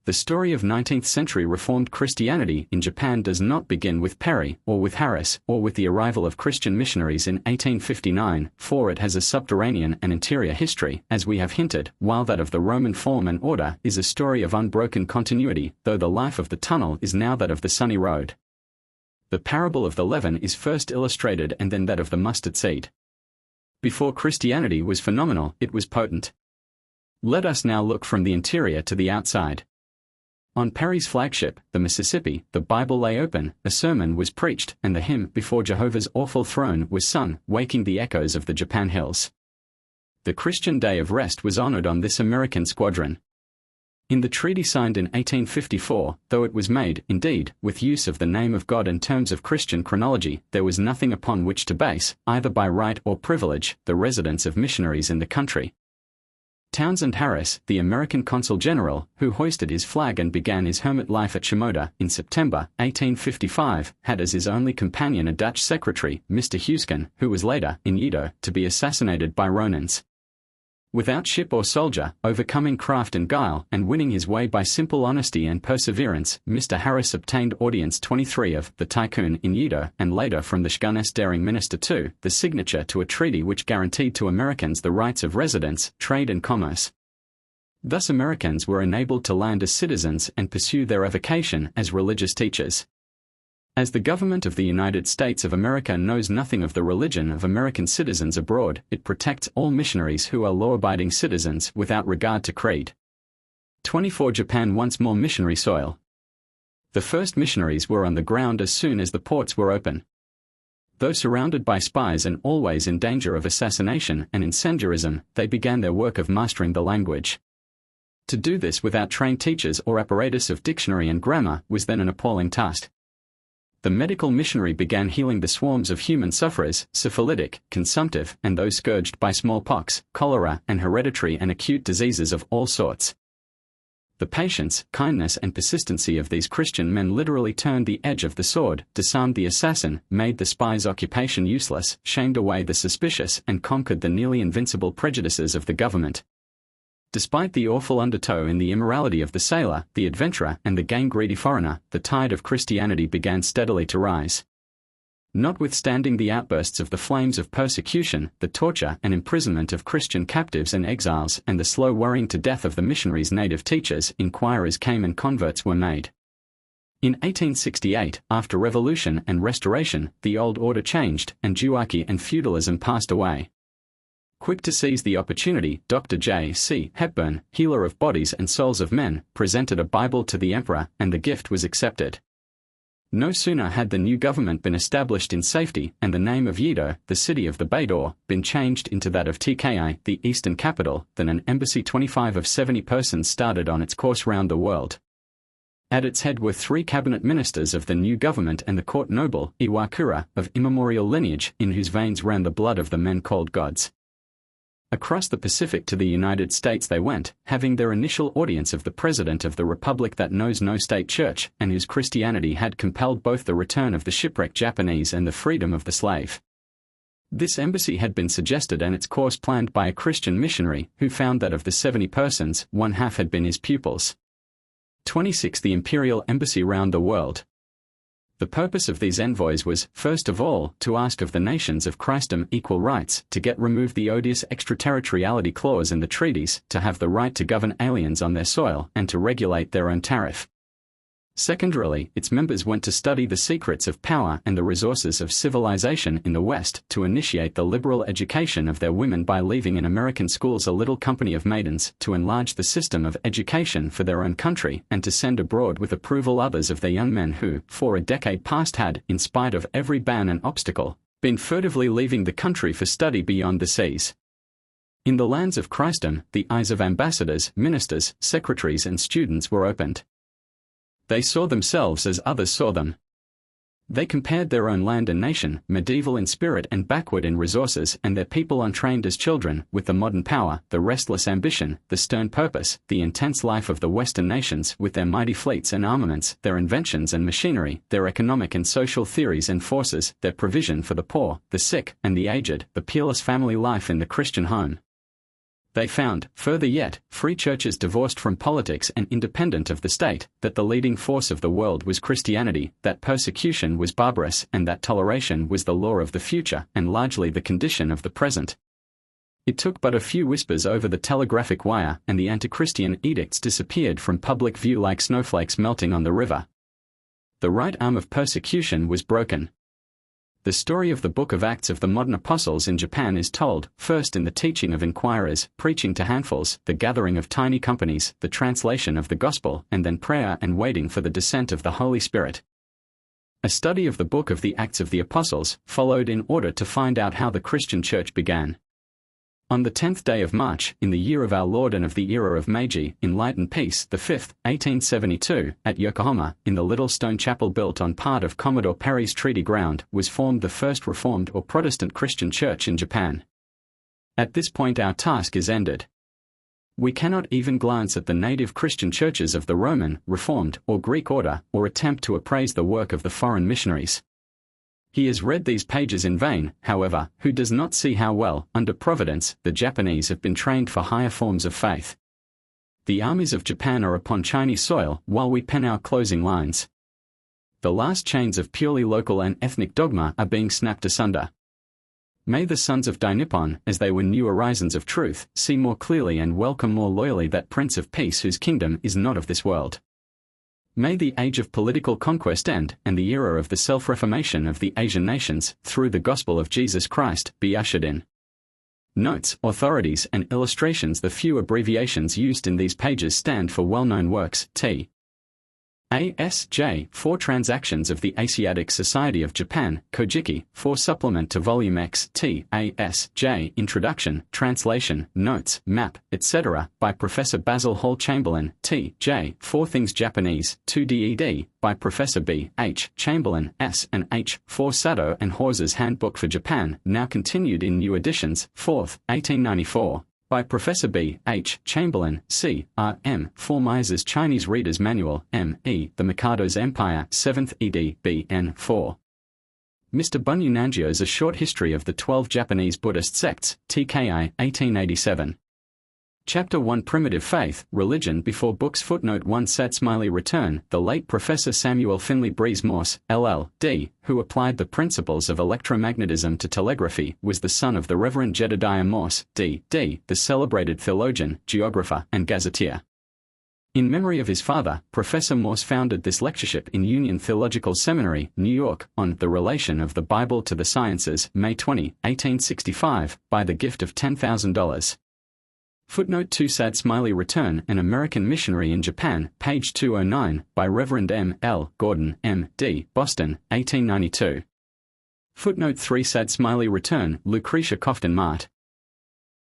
The story of 19th-century Reformed Christianity in Japan does not begin with Perry, or with Harris, or with the arrival of Christian missionaries in 1859, for it has a subterranean and interior history, as we have hinted, while that of the Roman form and order is a story of unbroken continuity, though the life of the tunnel is now that of the sunny road. The parable of the leaven is first illustrated and then that of the mustard seed. Before Christianity was phenomenal, it was potent. Let us now look from the interior to the outside. On Perry's flagship, the Mississippi, the Bible lay open, a sermon was preached, and the hymn Before Jehovah's Awful Throne was sung, waking the echoes of the Japan hills. The Christian Day of Rest was honored on this American squadron. In the treaty signed in 1854, though it was made, indeed, with use of the name of God and terms of Christian chronology, there was nothing upon which to base, either by right or privilege, the residence of missionaries in the country. Townsend Harris, the American consul general, who hoisted his flag and began his hermit life at Shimoda in September 1855, had as his only companion a Dutch secretary, Mr. Huisken, who was later, in Yedo, to be assassinated by Ronins. Without ship or soldier, overcoming craft and guile, and winning his way by simple honesty and perseverance, Mr. Harris obtained audience 23 of the Tycoon in Yedo, and later from the Shoguness daring minister too, the signature to a treaty which guaranteed to Americans the rights of residence, trade and commerce. Thus Americans were enabled to land as citizens and pursue their avocation as religious teachers. As the government of the United States of America knows nothing of the religion of American citizens abroad, it protects all missionaries who are law-abiding citizens without regard to creed. 24. Japan once more missionary soil. The first missionaries were on the ground as soon as the ports were open. Though surrounded by spies and always in danger of assassination and incendiarism, they began their work of mastering the language. To do this without trained teachers or apparatus of dictionary and grammar was then an appalling task. The medical missionary began healing the swarms of human sufferers, syphilitic, consumptive, and those scourged by smallpox, cholera, and hereditary and acute diseases of all sorts. The patience, kindness, and persistency of these Christian men literally turned the edge of the sword, disarmed the assassin, made the spy's occupation useless, shamed away the suspicious, and conquered the nearly invincible prejudices of the government. Despite the awful undertow in the immorality of the sailor, the adventurer, and the gain-greedy foreigner, the tide of Christianity began steadily to rise. Notwithstanding the outbursts of the flames of persecution, the torture and imprisonment of Christian captives and exiles, and the slow worrying to death of the missionaries' native teachers, inquirers came and converts were made. In 1868, after revolution and restoration, the old order changed, and duarchy and feudalism passed away. Quick to seize the opportunity, Dr. J.C. Hepburn, healer of bodies and souls of men, presented a Bible to the emperor, and the gift was accepted. No sooner had the new government been established in safety, and the name of Yedo, the city of the Bay Door, been changed into that of TKI, the eastern capital, than an embassy 25 of 70 persons started on its course round the world. At its head were 3 cabinet ministers of the new government and the court noble, Iwakura, of immemorial lineage, in whose veins ran the blood of the men called gods. Across the Pacific to the United States they went, having their initial audience of the President of the Republic that knows no state church, and whose Christianity had compelled both the return of the shipwrecked Japanese and the freedom of the slave. This embassy had been suggested and its course planned by a Christian missionary, who found that of the 70 persons, 1/2 had been his pupils. 26. The Imperial Embassy round the world. The purpose of these envoys was, first of all, to ask of the nations of Christendom equal rights, to get removed the odious extraterritoriality clause in the treaties, to have the right to govern aliens on their soil, and to regulate their own tariff. Secondarily, its members went to study the secrets of power and the resources of civilization in the West, to initiate the liberal education of their women by leaving in American schools a little company of maidens, to enlarge the system of education for their own country, and to send abroad with approval others of their young men who, for a decade past had, in spite of every ban and obstacle, been furtively leaving the country for study beyond the seas. In the lands of Christendom, the eyes of ambassadors, ministers, secretaries and students were opened. They saw themselves as others saw them. They compared their own land and nation, medieval in spirit and backward in resources, and their people untrained as children, with the modern power, the restless ambition, the stern purpose, the intense life of the Western nations, with their mighty fleets and armaments, their inventions and machinery, their economic and social theories and forces, their provision for the poor, the sick, and the aged, the peerless family life in the Christian home. They found, further yet, free churches divorced from politics and independent of the state, that the leading force of the world was Christianity, that persecution was barbarous, and that toleration was the law of the future, and largely the condition of the present. It took but a few whispers over the telegraphic wire, and the anti-Christian edicts disappeared from public view like snowflakes melting on the river. The right arm of persecution was broken. The story of the Book of Acts of the modern apostles in Japan is told, first in the teaching of inquirers, preaching to handfuls, the gathering of tiny companies, the translation of the gospel, and then prayer and waiting for the descent of the Holy Spirit. A study of the Book of the Acts of the Apostles followed in order to find out how the Christian church began. On the 10th day of March, in the year of our Lord and of the era of Meiji, in light and peace, the 5th, 1872, at Yokohama, in the little stone chapel built on part of Commodore Perry's treaty ground, was formed the first Reformed or Protestant Christian church in Japan. At this point our task is ended. We cannot even glance at the native Christian churches of the Roman, Reformed, or Greek order, or attempt to appraise the work of the foreign missionaries. He has read these pages in vain, however, who does not see how well, under Providence, the Japanese have been trained for higher forms of faith. The armies of Japan are upon Chinese soil while we pen our closing lines. The last chains of purely local and ethnic dogma are being snapped asunder. May the sons of Dai Nippon, as they were new horizons of truth, see more clearly and welcome more loyally that Prince of Peace whose kingdom is not of this world. May the age of political conquest end, and the era of the self-reformation of the Asian nations, through the gospel of Jesus Christ, be ushered in. Notes, authorities, and illustrations. The few abbreviations used in these pages stand for well-known works. T. ASJ, 4 Transactions of the Asiatic Society of Japan, Kojiki, 4 Supplement to Volume X, T. ASJ, Introduction, Translation, Notes, Map, etc., by Professor Basil Hall Chamberlain, T. J. 4 Things Japanese, 2 DED, by Professor B. H. Chamberlain, S. and H. 4 Sado and Hawes's Handbook for Japan, now continued in new editions, 4th, 1894. By Professor B. H. Chamberlain, C. R. M. 4 Miser's Chinese Reader's Manual, M. E. The Mikado's Empire, 7th ed. B. N. 4. Mr. Bunyu Nangio's A Short History of the 12 Japanese Buddhist Sects, TKI, 1887. Chapter 1 Primitive Faith, Religion Before Books Footnote 1 Smiley Return. The late Professor Samuel Finley Breeze Morse, LL.D., who applied the principles of electromagnetism to telegraphy, was the son of the Reverend Jedediah Morse, D.D., the celebrated theologian, geographer, and gazetteer. In memory of his father, Professor Morse founded this lectureship in Union Theological Seminary, New York, on The Relation of the Bible to the Sciences, May 20, 1865, by the gift of $10,000. Footnote 2 Smiley Return, An American Missionary in Japan, page 209, by Reverend M. L. Gordon, M.D., Boston, 1892. Footnote 3 Smiley Return, Lucretia Cofton Mart.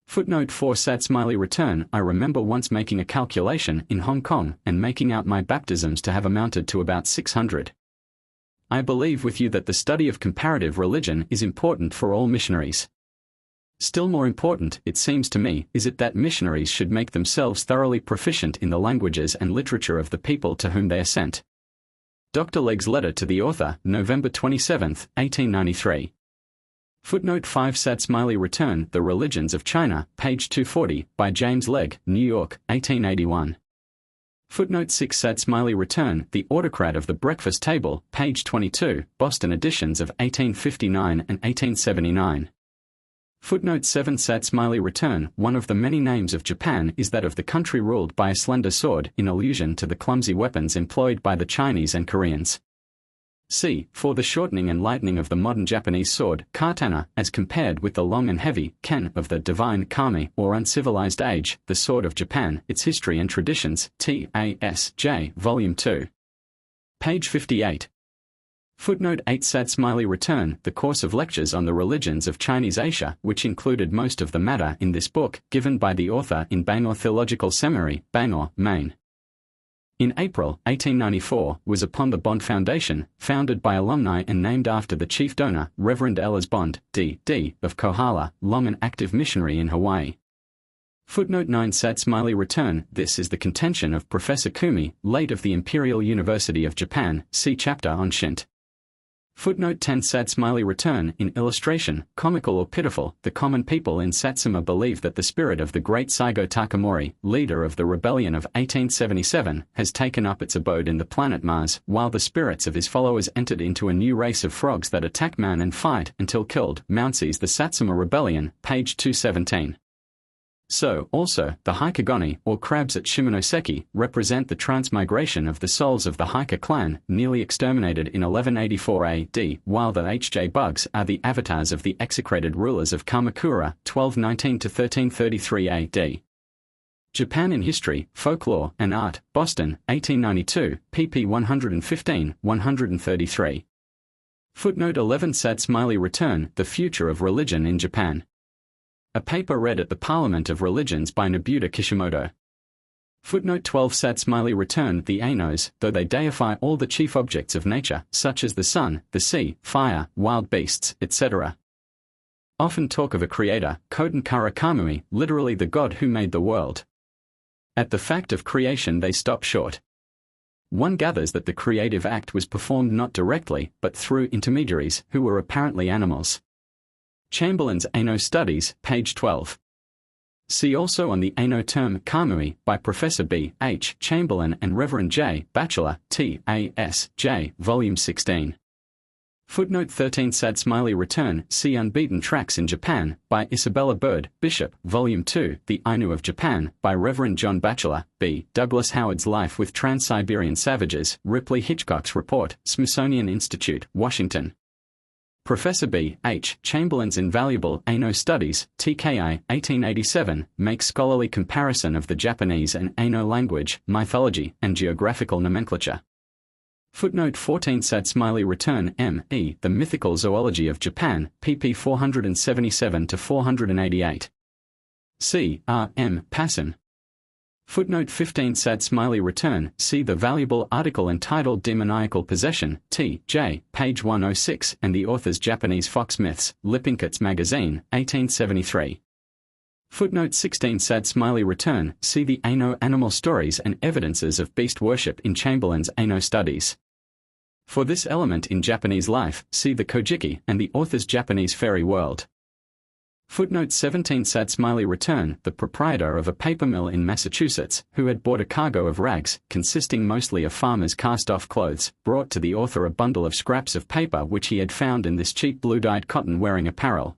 Footnote 4 Smiley Return, I remember once making a calculation in Hong Kong and making out my baptisms to have amounted to about 600. I believe with you that the study of comparative religion is important for all missionaries. Still more important, it seems to me, is it that missionaries should make themselves thoroughly proficient in the languages and literature of the people to whom they are sent. Dr. Legg's letter to the author, November 27, 1893. Footnote 5 Smiley Return, The Religions of China, page 240, by James Legg, New York, 1881. Footnote 6 Smiley Return, The Autocrat of the Breakfast Table, page 22, Boston editions of 1859 and 1879. Footnote 7 Smiley Return, one of the many names of Japan is that of the country ruled by a slender sword, in allusion to the clumsy weapons employed by the Chinese and Koreans. C. For the shortening and lightening of the modern Japanese sword, katana, as compared with the long and heavy ken of the divine kami or uncivilized age, the sword of Japan, its history and traditions, T.A.S.J. Volume 2. Page 58. Footnote 8 Smiley Return, the course of lectures on the religions of Chinese Asia, which included most of the matter in this book, given by the author in Bangor Theological Seminary, Bangor, Maine. In April 1894, was upon the Bond Foundation, founded by alumni and named after the chief donor, Reverend Elis Bond, D.D., of Kohala, long an active missionary in Hawaii. Footnote 9 Smiley Return, this is the contention of Professor Kumi, late of the Imperial University of Japan, see chapter on Shint. Footnote 10 Smiley Return, in illustration, comical or pitiful, the common people in Satsuma believe that the spirit of the great Saigo Takamori, leader of the rebellion of 1877, has taken up its abode in the planet Mars, while the spirits of his followers entered into a new race of frogs that attack man and fight until killed. Mounsee's The Satsuma Rebellion, page 217. So, also, the Haikagoni, or crabs at Shimonoseki, represent the transmigration of the souls of the Haika clan, nearly exterminated in 1184 AD, while the HJ bugs are the avatars of the execrated rulers of Kamakura, 1219 to 1333 AD. Japan in History, Folklore, and Art, Boston, 1892, pp 115-133. Footnote 11 Smiley Return, The Future of Religion in Japan. A paper read at the Parliament of Religions by Nobuta Kishimoto. Footnote 12 Sad Smiley returned the Ainos, though they deify all the chief objects of nature, such as the sun, the sea, fire, wild beasts, etc. Often talk of a creator, Koten Kara Kamui, literally the God who made the world. At the fact of creation they stop short. One gathers that the creative act was performed not directly, but through intermediaries, who were apparently animals. Chamberlain's Aino Studies, page 12. See also on the Aino term Kamui by Professor B. H. Chamberlain and Reverend J. Batchelor, T.A.S. J. Volume 16. Footnote 13 Sad Smiley Return, see Unbeaten Tracks in Japan, by Isabella Bird, Bishop, Volume 2, The Ainu of Japan, by Reverend John Batchelor, B. Douglas Howard's Life with Trans-Siberian Savages, Ripley Hitchcock's Report, Smithsonian Institute, Washington. Professor B. H. Chamberlain's Invaluable Aino Studies, TKI, 1887, makes scholarly comparison of the Japanese and Aino language, mythology, and geographical nomenclature. Footnote 14 Sad Smiley Return, M.E. The Mythical Zoology of Japan, pp 477-488. C. R. M. Passon. Footnote 15 Sad Smiley Return, see the valuable article entitled Demoniacal Possession, T.J., page 106, and the author's Japanese Fox Myths, Lippincott's Magazine, 1873. Footnote 16 Sad Smiley Return, see the Aino Animal Stories and Evidences of Beast Worship in Chamberlain's Aino Studies. For this element in Japanese life, see the Kojiki and the author's Japanese Fairy World. Footnote 17 Sad Smiley Return, the proprietor of a paper mill in Massachusetts, who had bought a cargo of rags, consisting mostly of farmers' cast-off clothes, brought to the author a bundle of scraps of paper which he had found in this cheap blue-dyed cotton-wearing apparel.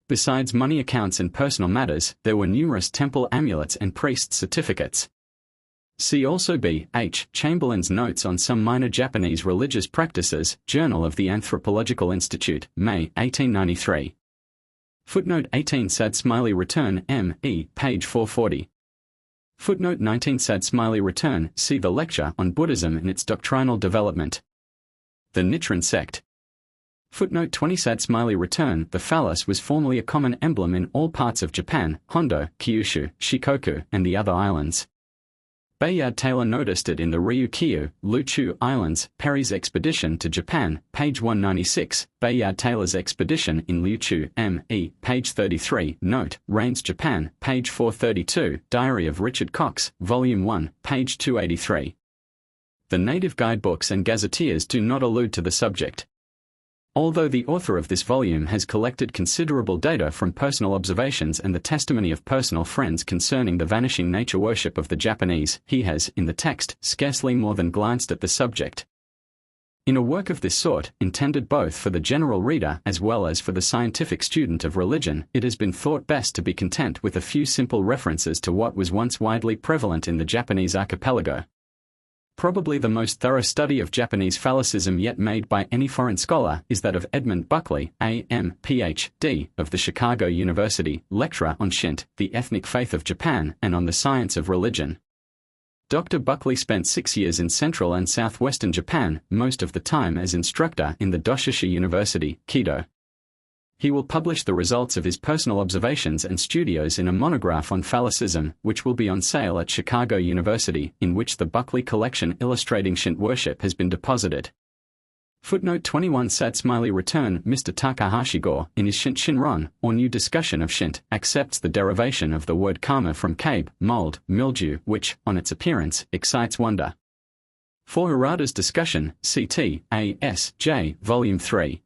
Besides money accounts and personal matters, there were numerous temple amulets and priest certificates. See also B. H. Chamberlain's Notes on Some Minor Japanese Religious Practices, Journal of the Anthropological Institute, May, 1893. Footnote 18 Sad Smiley Return, M.E., page 440. Footnote 19 Sad Smiley Return, see the lecture on Buddhism and its doctrinal development. The Nichiren Sect. Footnote 20 Sad Smiley Return, the phallus was formerly a common emblem in all parts of Japan, Hondo, Kyushu, Shikoku, and the other islands. Bayard Taylor noticed it in the Ryukyu, Luchu Islands, Perry's expedition to Japan, page 196, Bayard Taylor's expedition in Luchu, M.E., page 33, note, Rains Japan, page 432, Diary of Richard Cox, volume 1, page 283. The native guidebooks and gazetteers do not allude to the subject. Although the author of this volume has collected considerable data from personal observations and the testimony of personal friends concerning the vanishing nature worship of the Japanese, he has, in the text, scarcely more than glanced at the subject. In a work of this sort, intended both for the general reader as well as for the scientific student of religion, it has been thought best to be content with a few simple references to what was once widely prevalent in the Japanese archipelago. Probably the most thorough study of Japanese phallicism yet made by any foreign scholar is that of Edmund Buckley, A.M., Ph.D., of the Chicago University, lecturer on Shinto, the ethnic faith of Japan, and on the science of religion. Dr. Buckley spent 6 years in central and southwestern Japan, most of the time as instructor in the Doshisha University, Kido. He will publish the results of his personal observations and studios in a monograph on phallicism, which will be on sale at Chicago University, in which the Buckley collection illustrating Shinto worship has been deposited. Footnote 21 Sad Smiley Return, Mr. Takahashi Go, in his Shinto Shinron, or New Discussion of Shinto, accepts the derivation of the word karma from cabe, mold, mildew, which, on its appearance, excites wonder. For Harada's discussion, C.T. A.S. J. Volume 3.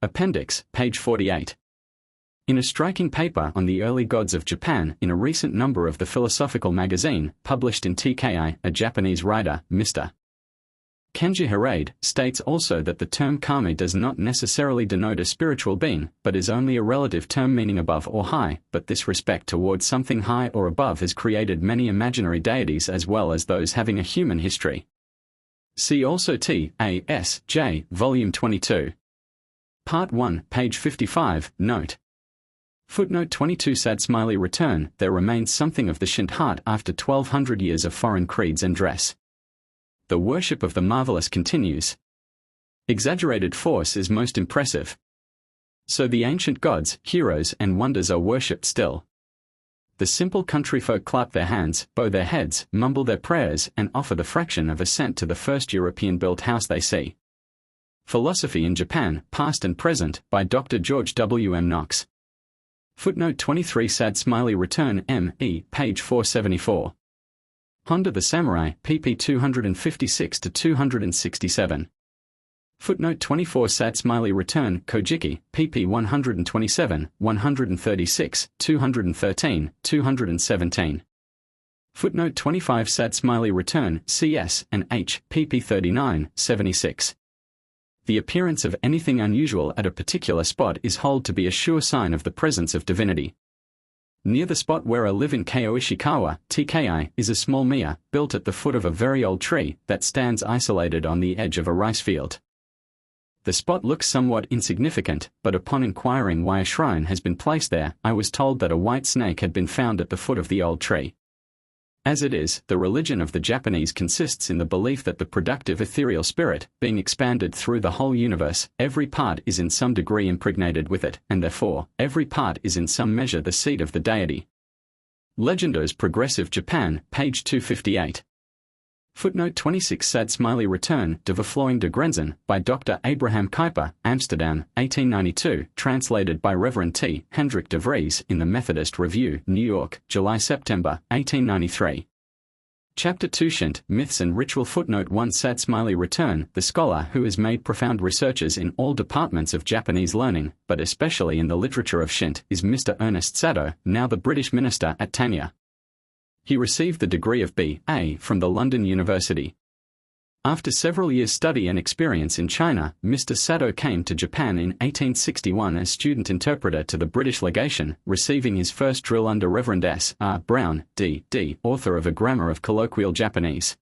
Appendix, page 48. In a striking paper on the early gods of Japan in a recent number of the Philosophical Magazine, published in TKI, a Japanese writer, Mr. Kenji Harade, states also that the term kami does not necessarily denote a spiritual being, but is only a relative term meaning above or high, but this respect towards something high or above has created many imaginary deities as well as those having a human history. See also T. A. S. J. Volume 22. Part 1, page 55, note. Footnote 22 Sad Smiley Return, there remains something of the Shinto heart after 1200 years of foreign creeds and dress. The worship of the marvelous continues. Exaggerated force is most impressive. So the ancient gods, heroes and wonders are worshipped still. The simple countryfolk clap their hands, bow their heads, mumble their prayers, and offer the fraction of a cent to the first European-built house they see. Philosophy in Japan, Past and Present, by Dr. George W. M. Knox. Footnote 23. Sad Smiley Return, M.E., page 474. Honda the Samurai, pp. 256-267. Footnote 24. Sad Smiley Return, Kojiki, pp. 127, 136, 213, 217. Footnote 25. Sad Smiley Return, C.S. and H., pp. 39, 76. The appearance of anything unusual at a particular spot is held to be a sure sign of the presence of divinity. Near the spot where I live in Keio Ishikawa, TKI, is a small miya, built at the foot of a very old tree, that stands isolated on the edge of a rice field. The spot looks somewhat insignificant, but upon inquiring why a shrine has been placed there, I was told that a white snake had been found at the foot of the old tree. As it is, the religion of the Japanese consists in the belief that the productive ethereal spirit, being expanded through the whole universe, every part is in some degree impregnated with it, and therefore, every part is in some measure the seat of the deity. Legendos Progressive Japan, page 258. Footnote 26. Sad Smiley Return, De Verflowing de Grenzen, by Dr. Abraham Kuyper, Amsterdam, 1892, translated by Reverend T. Hendrik de Vries in the Methodist Review, New York, July-September, 1893. Chapter 2. Shinto, Myths and Ritual. Footnote 1. Sad Smiley Return, the scholar who has made profound researches in all departments of Japanese learning, but especially in the literature of Shinto, is Mr. Ernest Sado, now the British minister at Tanya. He received the degree of B.A. from the London University. After several years' study and experience in China, Mr. Sado came to Japan in 1861 as student interpreter to the British legation, receiving his first drill under Reverend S. R. Brown, D.D., author of A Grammar of Colloquial Japanese.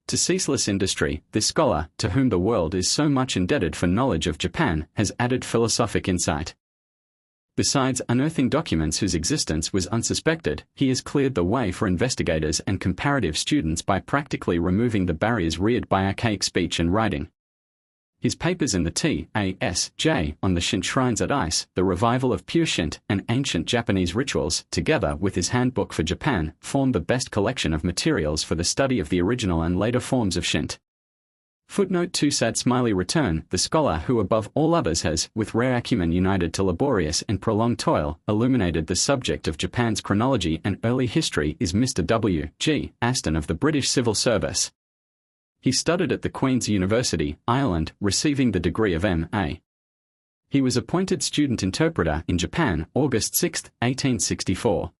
To ceaseless industry, this scholar, to whom the world is so much indebted for knowledge of Japan, has added philosophic insight. Besides unearthing documents whose existence was unsuspected, he has cleared the way for investigators and comparative students by practically removing the barriers reared by archaic speech and writing. His papers in the T.A.S.J. on the Shinto shrines at Ice, the revival of pure Shinto, and ancient Japanese rituals, together with his handbook for Japan, form the best collection of materials for the study of the original and later forms of Shinto. Footnote 2. Sad Smiley Return, the scholar who above all others has, with rare acumen united to laborious and prolonged toil, illuminated the subject of Japan's chronology and early history is Mr. W. G. Aston of the British Civil Service. He studied at the Queen's University, Ireland, receiving the degree of M.A. He was appointed student interpreter in Japan, August 6, 1864.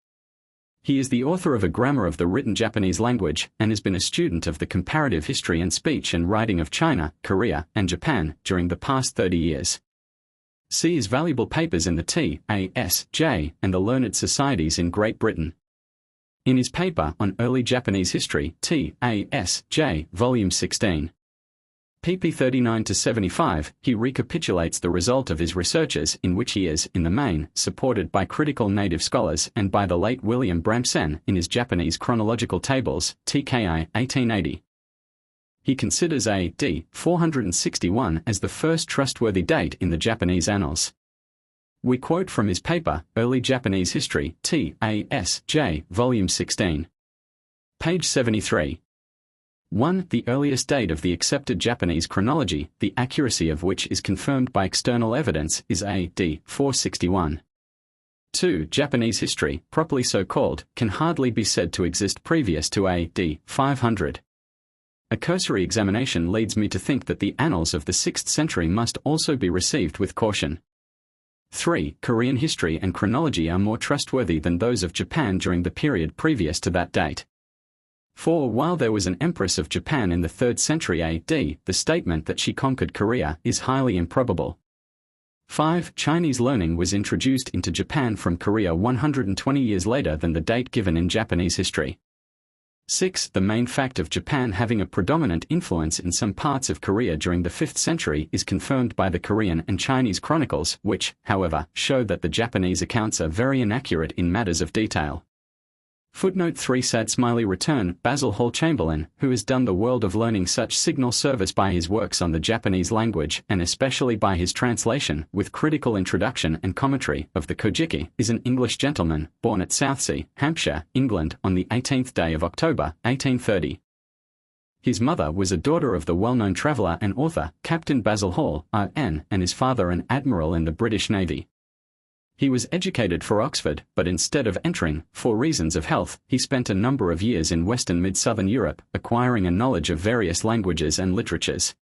He is the author of A Grammar of the Written Japanese Language, and has been a student of the comparative history and speech and writing of China, Korea, and Japan during the past 30 years. See his valuable papers in the T.A.S.J. and the Learned Societies in Great Britain. In his paper on Early Japanese History, T.A.S.J., Volume 16. pp. 39-75, he recapitulates the result of his researches in which he is, in the main, supported by critical native scholars and by the late William Bramsen in his Japanese Chronological Tables, TKI 1880. He considers A.D. 461 as the first trustworthy date in the Japanese annals. We quote from his paper, Early Japanese History, T.A.S.J., Volume 16. Page 73. 1. The earliest date of the accepted Japanese chronology, the accuracy of which is confirmed by external evidence, is A.D. 461. 2. Japanese history, properly so called, can hardly be said to exist previous to A.D. 500. A cursory examination leads me to think that the annals of the 6th century must also be received with caution. 3. Korean history and chronology are more trustworthy than those of Japan during the period previous to that date. 4. While there was an empress of Japan in the 3rd century AD, the statement that she conquered Korea is highly improbable. 5. Chinese learning was introduced into Japan from Korea 120 years later than the date given in Japanese history. 6. The main fact of Japan having a predominant influence in some parts of Korea during the 5th century is confirmed by the Korean and Chinese chronicles, which, however, show that the Japanese accounts are very inaccurate in matters of detail. Footnote 3 Sad smiley return Basil Hall Chamberlain, who has done the world of learning such signal service by his works on the Japanese language and especially by his translation, with critical introduction and commentary, of the Kojiki, is an English gentleman, born at Southsea, Hampshire, England, on the 18th day of October, 1830. His mother was a daughter of the well-known traveller and author, Captain Basil Hall, R.N., and his father an admiral in the British Navy. He was educated for Oxford, but instead of entering, for reasons of health, he spent a number of years in Western mid-Southern Europe, acquiring a knowledge of various languages and literatures.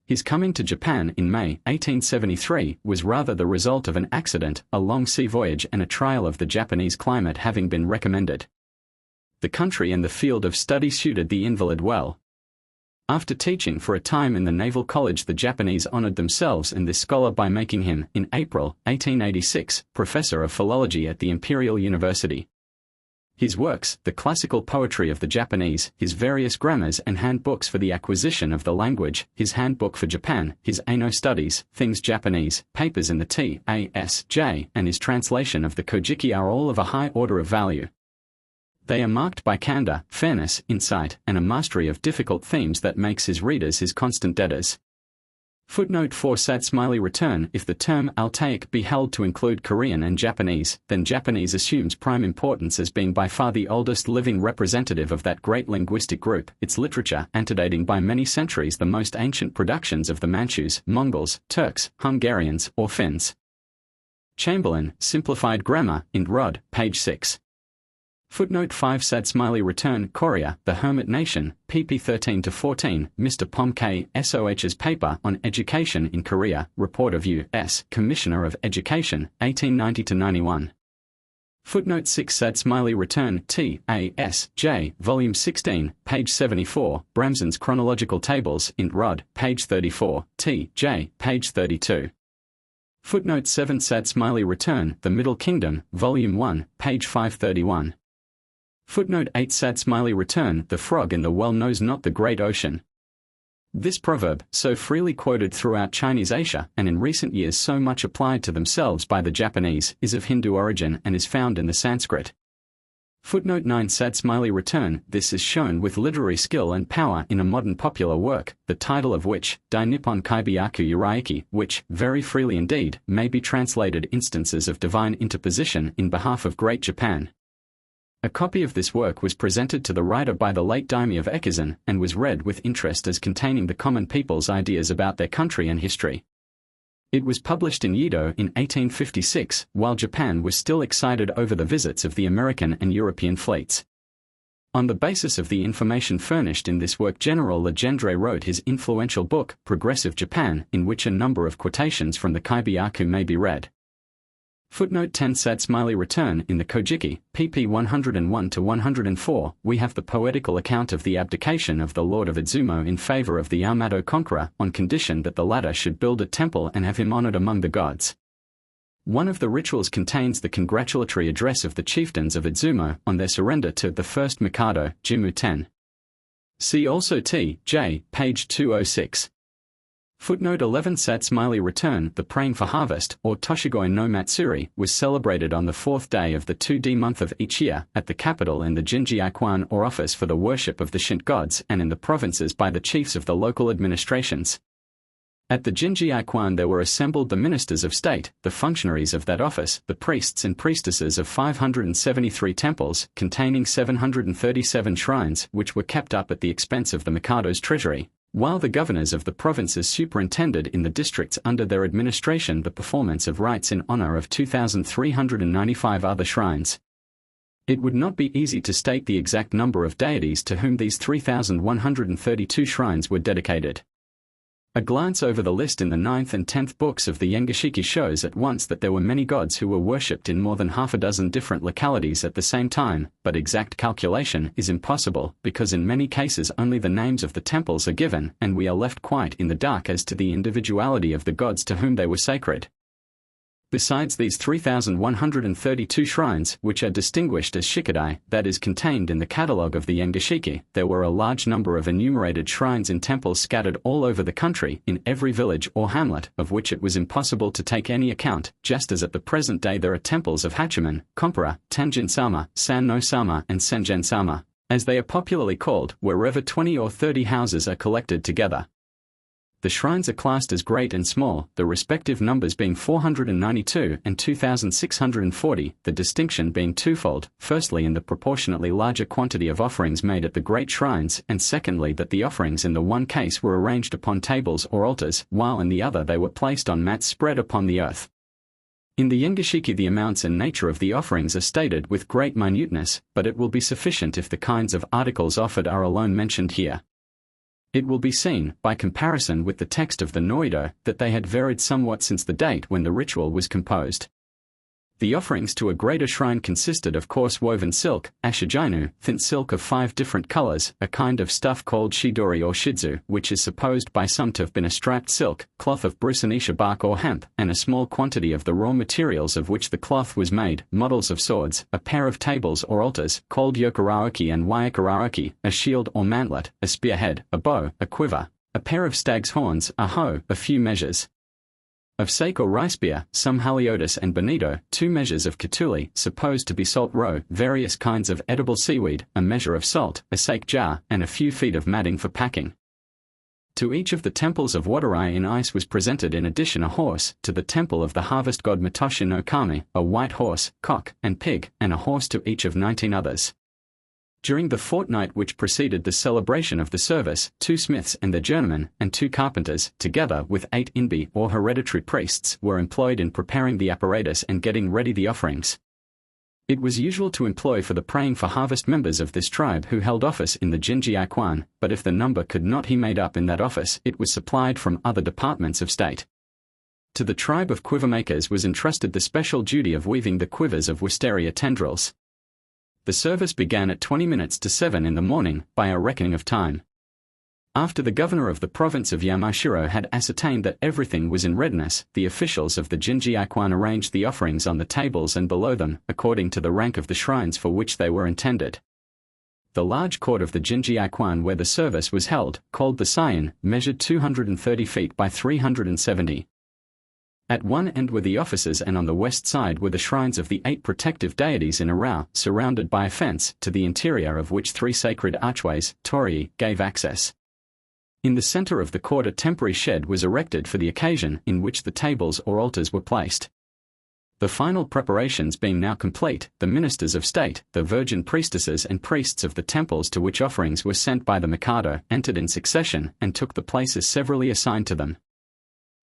His coming to Japan in May 1873 was rather the result of an accident, a long sea voyage and a trial of the Japanese climate having been recommended. The country and the field of study suited the invalid well. After teaching for a time in the Naval College, the Japanese honored themselves and this scholar by making him, in April 1886, professor of philology at the Imperial University. His works, the classical poetry of the Japanese, his various grammars and handbooks for the acquisition of the language, his handbook for Japan, his Aino studies, things Japanese, papers in the T.A.S.J., and his translation of the Kojiki are all of a high order of value. They are marked by candor, fairness, insight, and a mastery of difficult themes that makes his readers his constant debtors. Footnote 4 Sad smiley return If the term Altaic be held to include Korean and Japanese, then Japanese assumes prime importance as being by far the oldest living representative of that great linguistic group, its literature antedating by many centuries the most ancient productions of the Manchus, Mongols, Turks, Hungarians, or Finns. Chamberlain, Simplified Grammar, Ind Rod, page 6. Footnote 5 Sad smiley return Korea, The Hermit Nation, pp 13-14, Mr. Pom K. Soh's paper on education in Korea, Report of U.S. Commissioner of Education, 1890-91. Footnote 6 Sad smiley return T.A.S.J. Volume 16, page 74, Bramson's Chronological Tables, Ind Rod, page 34, T.J., page 32. Footnote 7 Sad smiley return The Middle Kingdom, Volume 1, page 531. Footnote 8 Sad smiley return The Frog in the Well Knows Not the Great Ocean. This proverb, so freely quoted throughout Chinese Asia and in recent years so much applied to themselves by the Japanese, is of Hindu origin and is found in the Sanskrit. Footnote 9 Sad smiley return This is shown with literary skill and power in a modern popular work, the title of which, Dai Nippon Kaibiyaku Yuraiki, which, very freely indeed, may be translated Instances of Divine Interposition in behalf of Great Japan. A copy of this work was presented to the writer by the late Daimyo of Echizen, and was read with interest as containing the common people's ideas about their country and history. It was published in Yedo in 1856, while Japan was still excited over the visits of the American and European fleets. On the basis of the information furnished in this work, General Legendre wrote his influential book, Progressive Japan, in which a number of quotations from the Kaibiyaku may be read. Footnote 10 Sad smiley return In the Kojiki, pp 101-104, we have the poetical account of the abdication of the Lord of Izumo in favor of the Yamato conqueror, on condition that the latter should build a temple and have him honored among the gods. One of the rituals contains the congratulatory address of the chieftains of Izumo on their surrender to the first Mikado, Jimmu Ten. See also T.J., page 206. Footnote 11 Sad smiley return The Praying for Harvest, or Toshigoi no Matsuri, was celebrated on the fourth day of the 2D month of each year, at the capital in the Jinji-Aikwan or office for the worship of the Shinto gods, and in the provinces by the chiefs of the local administrations. At the Jinji-Aikwan there were assembled the ministers of state, the functionaries of that office, the priests and priestesses of 573 temples, containing 737 shrines, which were kept up at the expense of the Mikado's treasury, while the governors of the provinces superintended in the districts under their administration the performance of rites in honor of 2,395 other shrines. It would not be easy to state the exact number of deities to whom these 3,132 shrines were dedicated. A glance over the list in the 9th and 10th books of the Yengashiki shows at once that there were many gods who were worshipped in more than half a dozen different localities at the same time, but exact calculation is impossible because in many cases only the names of the temples are given and we are left quite in the dark as to the individuality of the gods to whom they were sacred. Besides these 3,132 shrines, which are distinguished as shikadai, that is contained in the catalogue of the Yengashiki, there were a large number of enumerated shrines in temples scattered all over the country, in every village or hamlet, of which it was impossible to take any account, just as at the present day there are temples of Hachiman, Kompara, Tenjin-sama, San-no-sama and Senjen-sama, as they are popularly called, wherever 20 or 30 houses are collected together. The shrines are classed as great and small, the respective numbers being 492 and 2,640, the distinction being twofold, firstly in the proportionately larger quantity of offerings made at the great shrines, and secondly that the offerings in the one case were arranged upon tables or altars, while in the other they were placed on mats spread upon the earth. In the Yengashiki the amounts and nature of the offerings are stated with great minuteness, but it will be sufficient if the kinds of articles offered are alone mentioned here. It will be seen, by comparison with the text of the Noido, that they had varied somewhat since the date when the ritual was composed. The offerings to a greater shrine consisted of coarse woven silk, ashijainu, thin silk of 5 different colors, a kind of stuff called shidori or shizu, which is supposed by some to have been a striped silk, cloth of brusinisha bark or hemp, and a small quantity of the raw materials of which the cloth was made, models of swords, a pair of tables or altars, called yokaraoki and wayakaraoki, a shield or mantlet, a spearhead, a bow, a quiver, a pair of stag's horns, a hoe, a few measures of sake or rice beer, some haliotis and bonito, 2 measures of katuli, supposed to be salt roe, various kinds of edible seaweed, a measure of salt, a sake jar, and a few feet of matting for packing. To each of the temples of Wadarai in ice was presented in addition a horse, to the temple of the harvest god Mitoshi no Kami, a white horse, cock, and pig, and a horse to each of 19 others. During the fortnight which preceded the celebration of the service, 2 smiths and their journeymen, and 2 carpenters, together with 8 inbi or hereditary priests, were employed in preparing the apparatus and getting ready the offerings. It was usual to employ for the praying for harvest members of this tribe who held office in the Jinji Aikwan, but if the number could not be made up in that office, it was supplied from other departments of state. To the tribe of quivermakers was entrusted the special duty of weaving the quivers of wisteria tendrils. The service began at 20 minutes to 7 in the morning, by a reckoning of time. After the governor of the province of Yamashiro had ascertained that everything was in readiness, the officials of the Jinji Aikwan arranged the offerings on the tables and below them, according to the rank of the shrines for which they were intended. The large court of the Jinji Aikwan where the service was held, called the Seiin, measured 230 feet by 370. At one end were the offices and on the west side were the shrines of the 8 protective deities in a row, surrounded by a fence, to the interior of which 3 sacred archways, torii, gave access. In the center of the court a temporary shed was erected for the occasion, in which the tables or altars were placed. The final preparations being now complete, the ministers of state, the virgin priestesses and priests of the temples to which offerings were sent by the Mikado, entered in succession, and took the places severally assigned to them.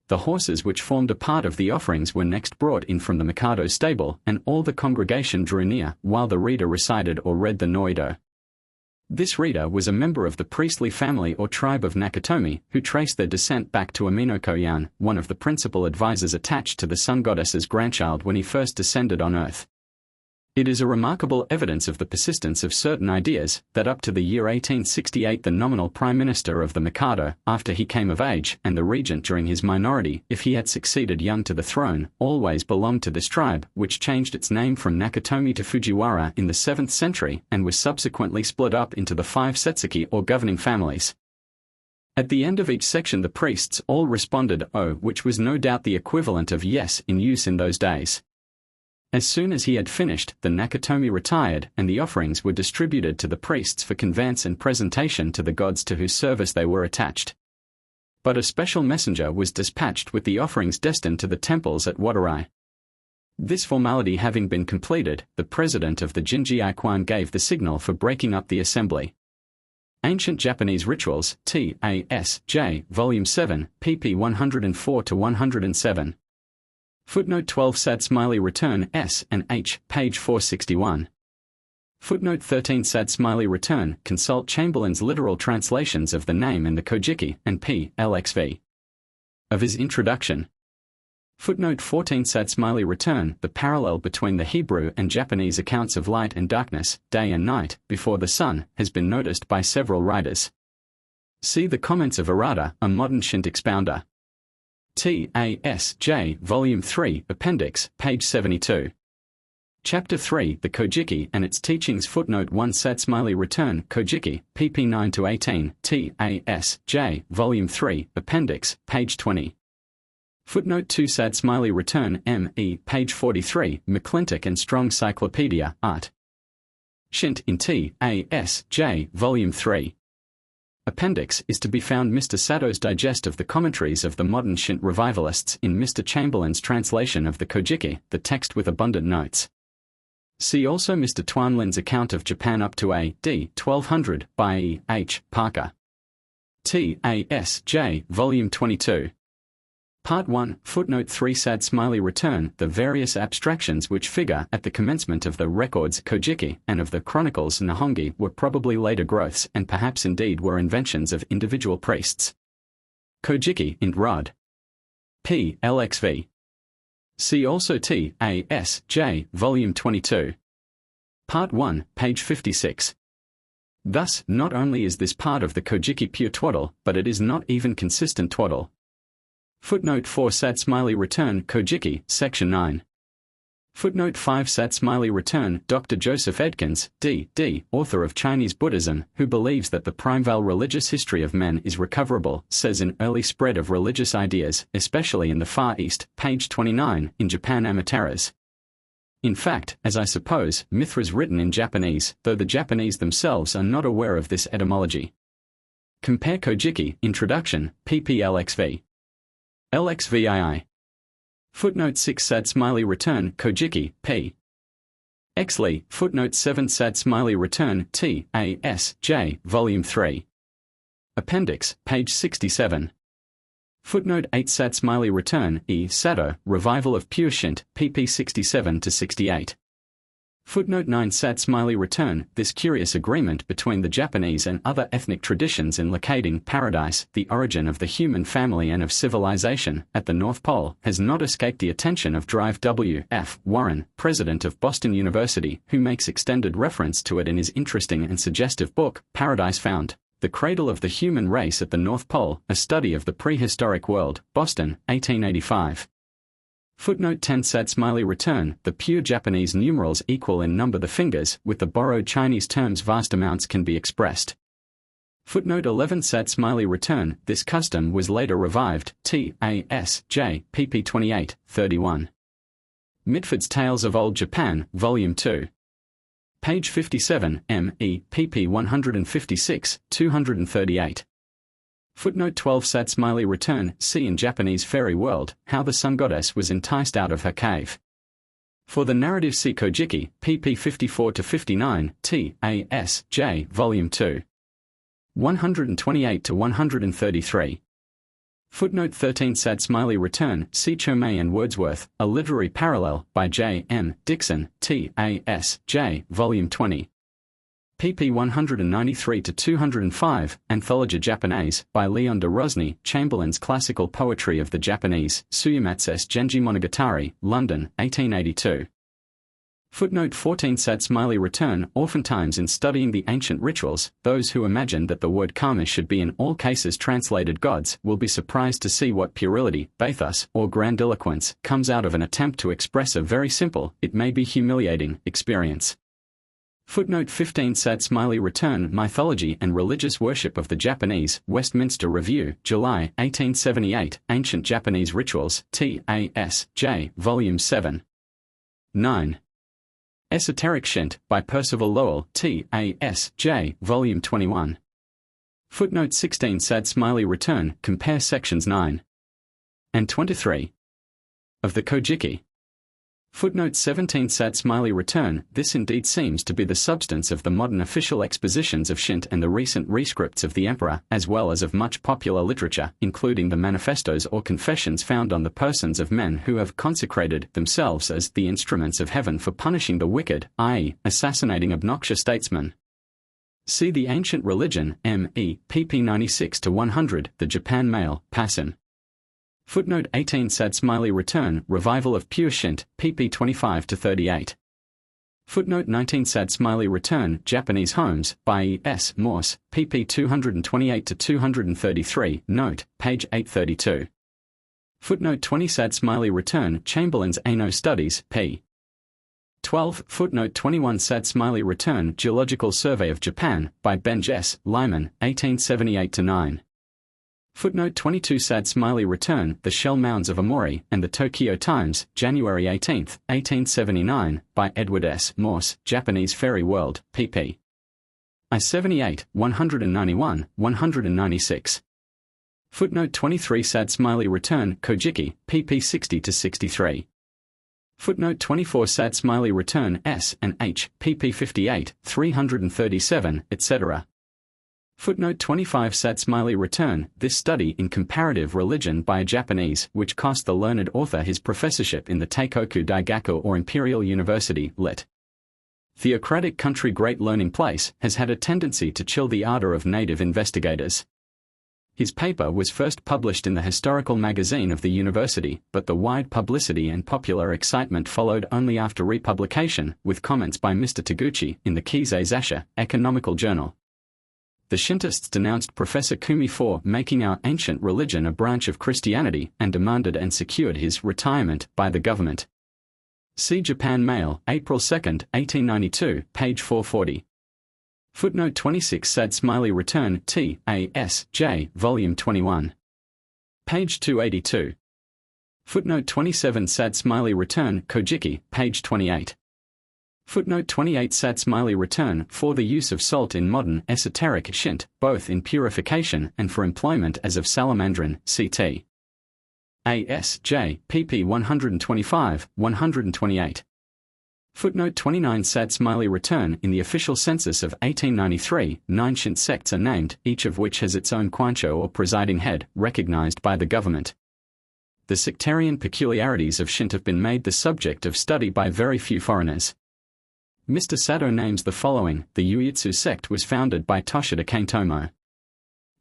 The horses which formed a part of the offerings were next brought in from the Mikado's stable, and all the congregation drew near, while the reader recited or read the Noido. This reader was a member of the priestly family or tribe of Nakatomi, who traced their descent back to Amino-Koyan, one of the principal advisors attached to the sun goddess's grandchild when he first descended on earth. It is a remarkable evidence of the persistence of certain ideas, that up to the year 1868 the nominal Prime Minister of the Mikado, after he came of age, and the regent during his minority, if he had succeeded young to the throne, always belonged to this tribe, which changed its name from Nakatomi to Fujiwara in the 7th century, and was subsequently split up into the 5 setsuki or governing families. At the end of each section the priests all responded "O," which was no doubt the equivalent of "yes" in use in those days. As soon as he had finished, the Nakatomi retired, and the offerings were distributed to the priests for conveyance and presentation to the gods to whose service they were attached. But a special messenger was dispatched with the offerings destined to the temples at Wadarai. This formality having been completed, the president of the Jinji Aikwan gave the signal for breaking up the assembly. Ancient Japanese Rituals, T.A.S.J., Volume 7, pp. 104-107. Footnote 12 Sad Smiley Return S and H, page 461. Footnote 13 Sad Smiley Return, consult Chamberlain's literal translations of the name in the Kojiki and P. LXV. Of his introduction. Footnote 14 Sad Smiley Return, the parallel between the Hebrew and Japanese accounts of light and darkness, day and night, before the sun, has been noticed by several writers. See the comments of Arata, a modern Shinto expounder. TASJ, Volume 3, Appendix, page 72. Chapter 3, The Kojiki and Its Teachings. Footnote 1. Sad Smiley Return, Kojiki, pp. 9-18, TASJ, Volume 3, Appendix, page 20. Footnote 2. Sad Smiley Return, M.E., page 43, McClintock and Strong Cyclopedia, Art. Shint in TASJ, Volume 3. Appendix is to be found Mr. Sadow's digest of the commentaries of the modern Shint revivalists in Mr. Chamberlain's translation of the Kojiki, the text with abundant notes. See also Mr. Twanlin's account of Japan up to A.D. 1200 by E. H. Parker. TASJ, Volume 22. Part 1, Footnote 3. Sad Smiley Return, the various abstractions which figure at the commencement of the records Kojiki and of the chronicles Nihongi were probably later growths and perhaps indeed were inventions of individual priests. Kojiki int Rod. P. LXV. See also TASJ, Volume 22. Part 1, page 56. Thus, not only is this part of the Kojiki pure twaddle, but it is not even consistent twaddle. Footnote 4. Sad Smiley Return, Kojiki, Section 9. Footnote 5. Sad Smiley Return, Dr. Joseph Edkins, D.D., author of Chinese Buddhism, who believes that the primeval religious history of men is recoverable, says in Early Spread of Religious Ideas, especially in the Far East, page 29, in Japan Amatera's. In fact, as I suppose, Mithra's written in Japanese, though the Japanese themselves are not aware of this etymology. Compare Kojiki, Introduction, PPLXV. LXVII. Footnote 6. Sad Smiley Return, Kojiki, P. Exley. Footnote 7. Sad Smiley Return, TASJ, Volume 3. Appendix, page 67. Footnote 8. Sad Smiley Return, E. Sadow, Revival of Pure Shint, pp. 67-68. Footnote 9. Sad Smiley Return, this curious agreement between the Japanese and other ethnic traditions in locating paradise, the origin of the human family and of civilization, at the North Pole, has not escaped the attention of Drive W. F. Warren, president of Boston University, who makes extended reference to it in his interesting and suggestive book, Paradise Found, The Cradle of the Human Race at the North Pole, a Study of the Prehistoric World, Boston, 1885. Footnote 10. Sad Smiley Return, the pure Japanese numerals equal in number the fingers, with the borrowed Chinese terms vast amounts can be expressed. Footnote 11. Sad Smiley Return, this custom was later revived, TASJ, pp. 28, 31. Mitford's Tales of Old Japan, Volume 2. Page 57, M.E., pp. 156, 238. Footnote 12. Sad Smiley Return, see in Japanese Fairy World, how the sun goddess was enticed out of her cave. For the narrative see Kojiki, pp. 54-59, TASJ, Volume 2. 128-133. Footnote 13. Sad Smiley Return, see Chomei and Wordsworth, A Literary Parallel, by J. M. Dixon, TASJ, Volume 20. pp. 193-205, Anthologia Japonaise, by Leon de Rosny, Chamberlain's Classical Poetry of the Japanese, Tsuyamatsu's Genji Monogatari, London, 1882. Footnote 14. Sad Smiley Return, oftentimes in studying the ancient rituals, those who imagine that the word karma should be in all cases translated gods will be surprised to see what puerility, bathos, or grandiloquence comes out of an attempt to express a very simple, it may be humiliating, experience. Footnote 15. Sad Smiley Return, Mythology and Religious Worship of the Japanese, Westminster Review, July, 1878, Ancient Japanese Rituals, TASJ, Volume 7. 9. Esoteric Shint, by Percival Lowell, TASJ, Volume 21. Footnote 16. Sad Smiley Return, compare sections 9 and 23 of the Kojiki. Footnote 17. Sad Smiley Return, this indeed seems to be the substance of the modern official expositions of Shint and the recent rescripts of the Emperor, as well as of much popular literature, including the manifestos or confessions found on the persons of men who have consecrated themselves as the instruments of heaven for punishing the wicked, i.e., assassinating obnoxious statesmen. See The Ancient Religion, M.E., pp. 96-100, The Japan Mail, Passin. Footnote 18. Sad Smiley Return, Revival of Pure Shint, pp. 25-38. Footnote 19. Sad Smiley Return, Japanese Homes, by E. S. Morse, pp. 228-233, note, page 832. Footnote 20 Sad Smiley Return Chamberlain's Ano Studies, p. 12. Footnote 21 Sad Smiley Return Geological Survey of Japan, by Benj S. Lyman, 1878-9. Footnote 22 Sad Smiley Return The Shell Mounds of Amori and the Tokyo Times, January 18, 1879, by Edward S. Morse, Japanese Fairy World, pp. I-78, 191, 196. Footnote 23 Sad Smiley Return Kojiki, pp 60-63. Footnote 24 Sad Smiley Return S and H, pp 58, 337, etc. Footnote 25 Sad Smiley Return This Study in Comparative Religion by a Japanese, which cost the learned author his professorship in the Teikoku Daigaku or Imperial University, lit. Theocratic country Great learning place, has had a tendency to chill the ardor of native investigators. His paper was first published in the historical magazine of the university, but the wide publicity and popular excitement followed only after republication, with comments by Mr. Taguchi in the Keizai Zasha, economical journal. The Shintists denounced Professor Kumi for making our ancient religion a branch of Christianity and demanded and secured his retirement by the government. See Japan Mail, April 2, 1892, page 440. Footnote 26 Sad Smiley Return T. A. S. J. Volume 21. Page 282. Footnote 27 Sad Smiley Return Kojiki, page 28. Footnote 28 Sad Smiley Return For the Use of Salt in Modern Esoteric Shint, both in purification and for employment as of Salamandrin, C.T. A. S. J. pp 125, 128. Footnote 29 Sad Smiley Return In the official census of 1893, 9 Shint sects are named, each of which has its own Kwancho or presiding head, recognized by the government. The sectarian peculiarities of Shint have been made the subject of study by very few foreigners. Mr. Sato names the following: the Uetsu sect was founded by Toshida Kaintomo.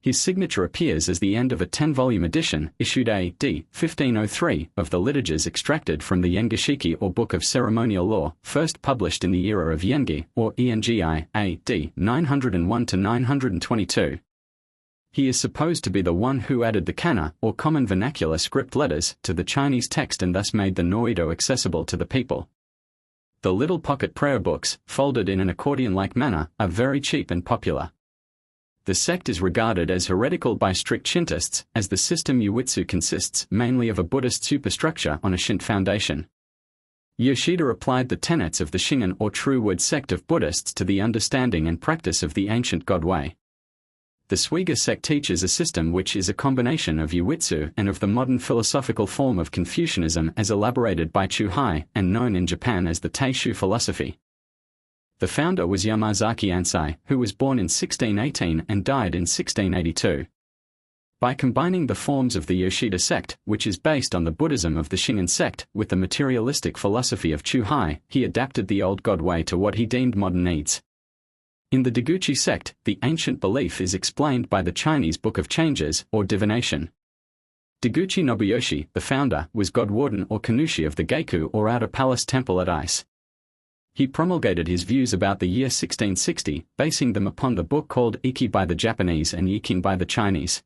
His signature appears as the end of a 10-volume edition, issued A.D. 1503, of the litiges extracted from the Yengishiki or Book of Ceremonial Law, first published in the era of Yengi, or Engi, A.D. 901-922. He is supposed to be the one who added the kana, or common vernacular script letters, to the Chinese text and thus made the Noido accessible to the people. The little pocket prayer books, folded in an accordion-like manner, are very cheap and popular. The sect is regarded as heretical by strict Shintists, as the system Uetsu consists mainly of a Buddhist superstructure on a Shint foundation. Yoshida applied the tenets of the Shingon or True Word sect of Buddhists to the understanding and practice of the ancient God way. The Suiga sect teaches a system which is a combination of Uetsu and of the modern philosophical form of Confucianism as elaborated by Chuhai and known in Japan as the Taishu philosophy. The founder was Yamazaki Ansai, who was born in 1618 and died in 1682. By combining the forms of the Yoshida sect, which is based on the Buddhism of the Shingon sect, with the materialistic philosophy of Chuhai, he adapted the old God way to what he deemed modern needs. In the Deguchi sect, the ancient belief is explained by the Chinese Book of Changes, or divination. Deguchi Nobuyoshi, the founder, was God warden or Kanushi of the Geiku or Outer Palace Temple at Ice. He promulgated his views about the year 1660, basing them upon the book called Iki by the Japanese and Yiking by the Chinese.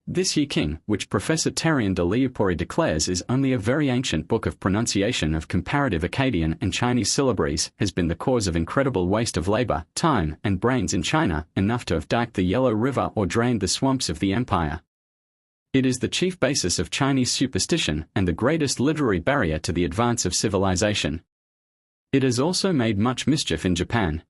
This Yiking, which Professor Terrian de Leopori declares is only a very ancient book of pronunciation of comparative Akkadian and Chinese syllabaries, has been the cause of incredible waste of labor, time, and brains in China, enough to have diked the Yellow River or drained the swamps of the empire. It is the chief basis of Chinese superstition and the greatest literary barrier to the advance of civilization. It has also made much mischief in Japan.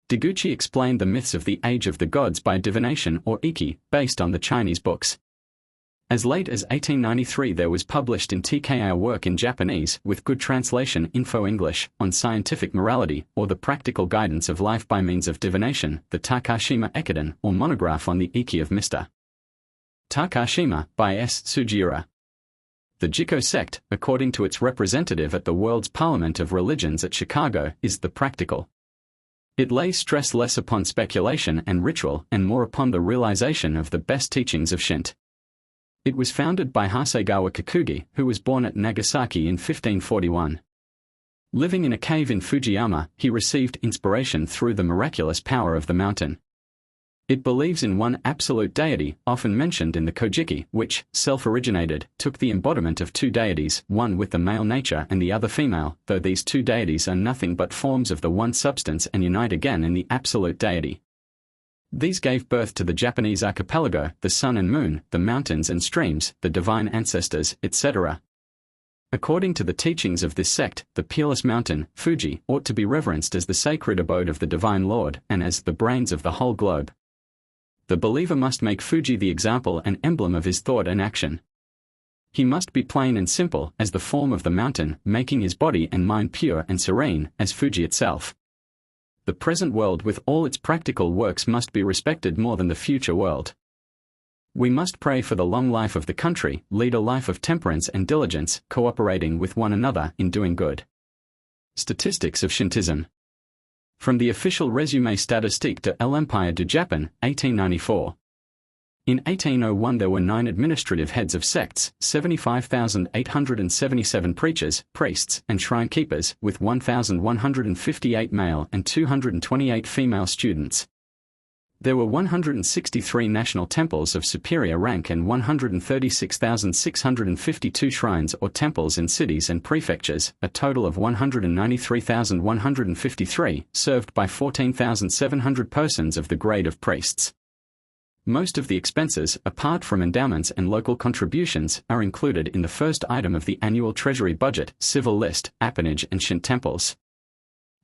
Deguchi explained the myths of the Age of the Gods by divination or Iki, based on the Chinese books. As late as 1893 there was published in TKA a work in Japanese with good translation info English, on scientific morality, or the practical guidance of life by means of divination, the Takashima Ekiden, or monograph on the Iki of Mr. Takashima, by S. Sugiura. The Jiko sect, according to its representative at the World's Parliament of Religions at Chicago, is the practical. It lays stress less upon speculation and ritual and more upon the realization of the best teachings of Shint. It was founded by Hasegawa Kikugi, who was born at Nagasaki in 1541. Living in a cave in Fujiyama, he received inspiration through the miraculous power of the mountain. It believes in one absolute deity, often mentioned in the Kojiki, which, self-originated, took the embodiment of two deities, one with the male nature and the other female, though these two deities are nothing but forms of the one substance and unite again in the absolute deity. These gave birth to the Japanese archipelago, the sun and moon, the mountains and streams, the divine ancestors, etc. According to the teachings of this sect, the peerless mountain, Fuji, ought to be reverenced as the sacred abode of the Divine Lord and as the brains of the whole globe. The believer must make Fuji the example and emblem of his thought and action. He must be plain and simple as the form of the mountain, making his body and mind pure and serene as Fuji itself. The present world with all its practical works must be respected more than the future world. We must pray for the long life of the country, lead a life of temperance and diligence, cooperating with one another in doing good. Statistics of Shintism. From the official Résumé statistique de l'Empire du Japon, 1894. In 1801 there were 9 administrative heads of sects, 75,877 preachers, priests, and shrine keepers, with 1,158 male and 228 female students. There were 163 national temples of superior rank and 136,652 shrines or temples in cities and prefectures, a total of 193,153, served by 14,700 persons of the grade of priests. Most of the expenses, apart from endowments and local contributions, are included in the first item of the annual treasury budget, civil list, appanage and Shin temples.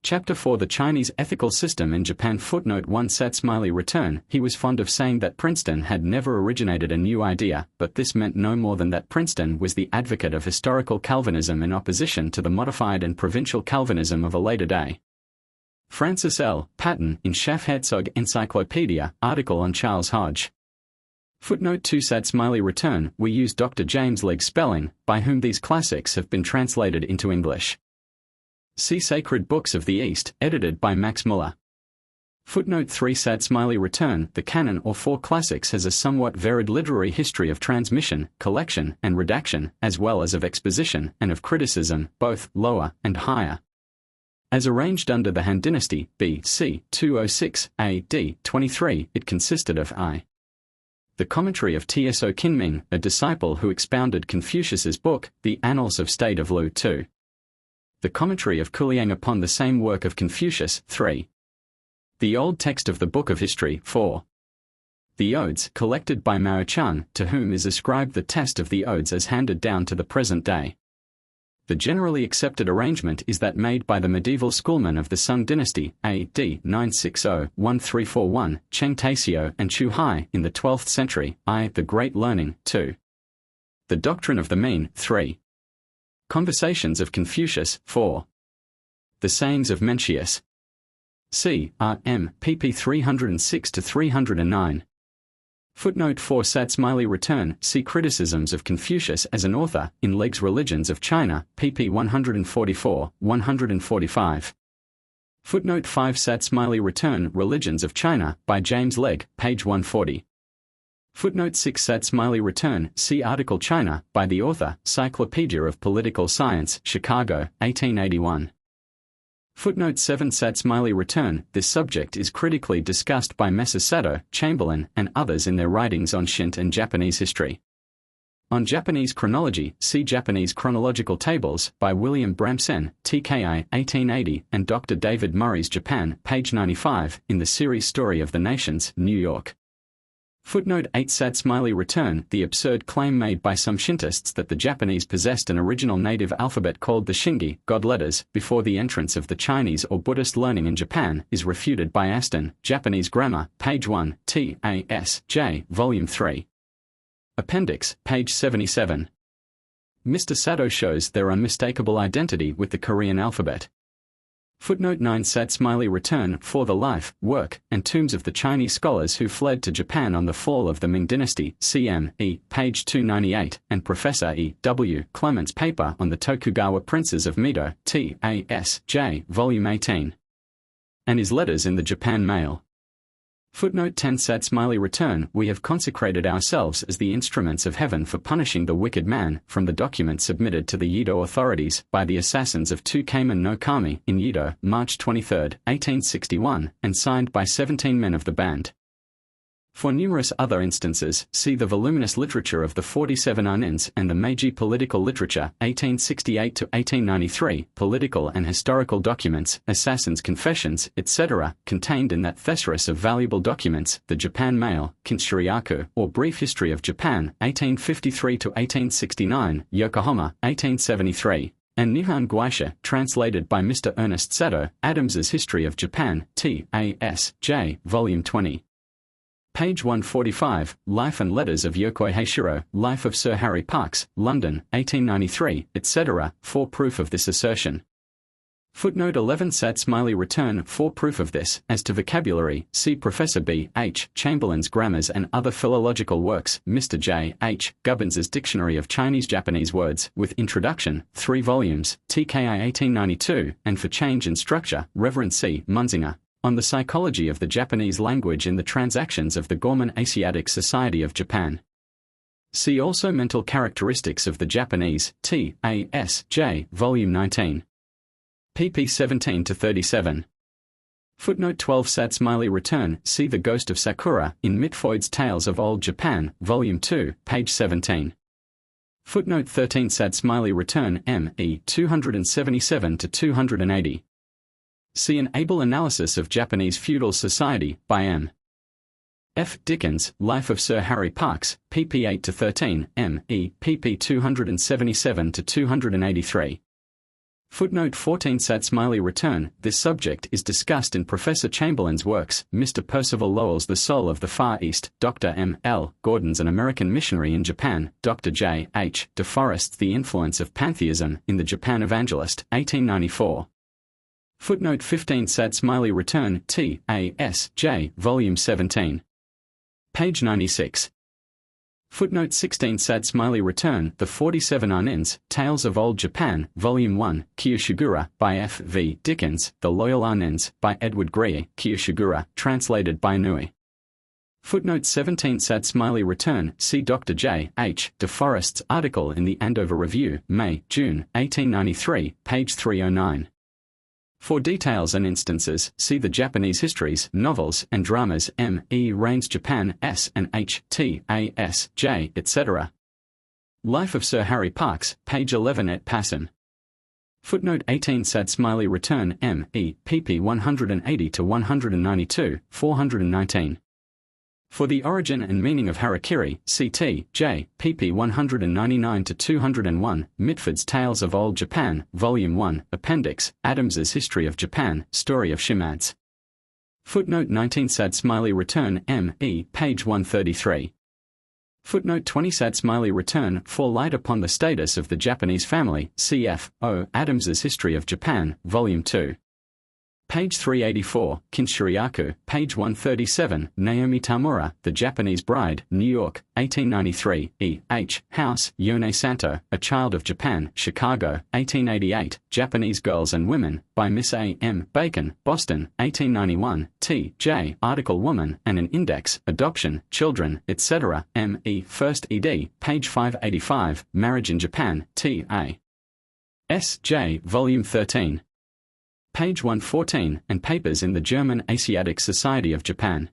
Chapter 4 The Chinese Ethical System in Japan. Footnote 1 Smiley return. He was fond of saying that Princeton had never originated a new idea, but this meant no more than that Princeton was the advocate of historical Calvinism in opposition to the modified and provincial Calvinism of a later day. Francis L. Patton, in Schaff-Herzog Encyclopedia, article on Charles Hodge. Footnote 2 Smiley return. We use Dr. James Legg's spelling, by whom these classics have been translated into English. See Sacred Books of the East, edited by Max Muller. Footnote 3 Smiley return. The canon or four classics has a somewhat varied literary history of transmission, collection, and redaction, as well as of exposition and of criticism, both lower and higher. As arranged under the Han Dynasty, B.C. 206, A.D. 23, it consisted of I. The commentary of Tso Kinming, a disciple who expounded Confucius's book, The Annals of State of Lu 2. The commentary of Kuliang upon the same work of Confucius, 3. The old text of the Book of History, 4. The Odes, collected by Mao Chun, to whom is ascribed the test of the Odes as handed down to the present day. The generally accepted arrangement is that made by the medieval schoolmen of the Sung dynasty, A.D. 960-1341, Cheng Taisio and Chu Hai in the 12th century, I. The Great Learning, 2. The Doctrine of the Mean, 3. Conversations of Confucius, 4. The Sayings of Mencius. C. R. M. pp 306-309. Footnote 4 Smiley return. See Criticisms of Confucius as an Author, in Legg's Religions of China, pp 144-145. Footnote 5 Smiley return. Religions of China, by James Legg, page 140. Footnote 6 Smiley return. See article China, by the author, Cyclopedia of Political Science, Chicago, 1881. Footnote 7 Smiley return. This subject is critically discussed by Messrs. Sato, Chamberlain, and others in their writings on Shin and Japanese history. On Japanese chronology, see Japanese Chronological Tables, by William Bramsen, TKI, 1880, and Dr. David Murray's Japan, page 95, in the series Story of the Nations, New York. Footnote 8 Smiley return. The absurd claim made by some Shintists that the Japanese possessed an original native alphabet called the Shingi, God letters, before the entrance of the Chinese or Buddhist learning in Japan, is refuted by Aston, Japanese Grammar, page 1, T.A.S.J., volume 3. Appendix, page 77. Mr. Sato shows their unmistakable identity with the Korean alphabet. Footnote 9 Smiley return. For the life, work, and tombs of the Chinese scholars who fled to Japan on the fall of the Ming Dynasty, C.M.E., page 298, and Professor E. W. Clement's paper on the Tokugawa Princes of Mido, T.A.S.J., volume 18. And his letters in the Japan Mail. Footnote 10 Smiley return. We have consecrated ourselves as the instruments of heaven for punishing the wicked man, from the document submitted to the Yedo authorities by the assassins of 2 Kamen no Kami in Yedo, March 23, 1861, and signed by 17 men of the band. For numerous other instances, see the voluminous literature of the 47 Anins and the Meiji political literature, 1868 to 1893, political and historical documents, assassins' confessions, etc., contained in that thesaurus of valuable documents, the Japan Mail, Kinshiryaku, or Brief History of Japan, 1853 to 1869, Yokohama, 1873. And Nihon Guaisha, translated by Mr. Ernest Sato, Adams's History of Japan, T.A.S.J., Volume 20. Page 145, Life and Letters of Yokoi Heishiro, Life of Sir Harry Parkes, London, 1893, etc., for proof of this assertion. Footnote 11 Sat Smiley return for proof of this. As to vocabulary, see Professor B. H. Chamberlain's Grammars and Other Philological Works, Mr. J. H. Gubbins' Dictionary of Chinese-Japanese Words, with Introduction, 3 volumes, TKI 1892, and for Change and Structure, Reverend C. Munzinger. On the Psychology of the Japanese Language in the Transactions of the Gorman Asiatic Society of Japan. See also Mental Characteristics of the Japanese, T.A.S.J., Volume 19. pp. 17 to 37. Footnote 12 Sad Smiley return, see The Ghost of Sakura, in Mitford's Tales of Old Japan, Volume 2, page 17. Footnote 13 Sad Smiley return, M.E. 277 to 280. See an able analysis of Japanese feudal society, by M. F. Dickens, Life of Sir Harry Parkes, pp 8 to 13, M.E. pp 277 to 283. Footnote 14 Sat Smiley return, this subject is discussed in Professor Chamberlain's works, Mr. Percival Lowell's The Soul of the Far East, Dr. M. L. Gordon's An American Missionary in Japan, Dr. J. H. DeForest's The Influence of Pantheism in the Japan Evangelist, 1894. Footnote 15 Sad Smiley return, T.A.S.J., Volume 17. Page 96. Footnote 16 Sad Smiley return, The 47 Anins, Tales of Old Japan, Volume 1, Kiyoshigura, by F. V. Dickens, The Loyal Anins, by Edward Grier, Kiyoshigura, translated by Nui. Footnote 17 Sad Smiley return, see Dr. J. H. DeForest's article in the Andover Review, May, June, 1893, page 309. For details and instances, see the Japanese histories, novels, and dramas M. E. Raines Japan S. and H. T. A. S. J. etc. Life of Sir Harry Parkes, page 11 et passim. Footnote 18 Sad Smiley return M. E. pp 180 to 192, 419. For the Origin and Meaning of Harakiri, C.T. J. pp 199 to 201, Mitford's Tales of Old Japan, Volume 1, Appendix, Adams's History of Japan, Story of Shimads. Footnote 19 Sad Smiley return M. E. page 133. Footnote 20 Sad Smiley return, for light upon the status of the Japanese family, cf. O. Adams's History of Japan, Volume 2. Page 384, Kinshiryaku, page 137, Naomi Tamura, The Japanese Bride, New York, 1893, E. H. House, Yone Santo, A Child of Japan, Chicago, 1888, Japanese Girls and Women, by Miss A. M. Bacon, Boston, 1891, T. J. Article Woman and an Index, Adoption, Children, etc., M. E. First ed., page 585, Marriage in Japan, T. A. S. J. Volume 13. Page 114, and Papers in the German Asiatic Society of Japan.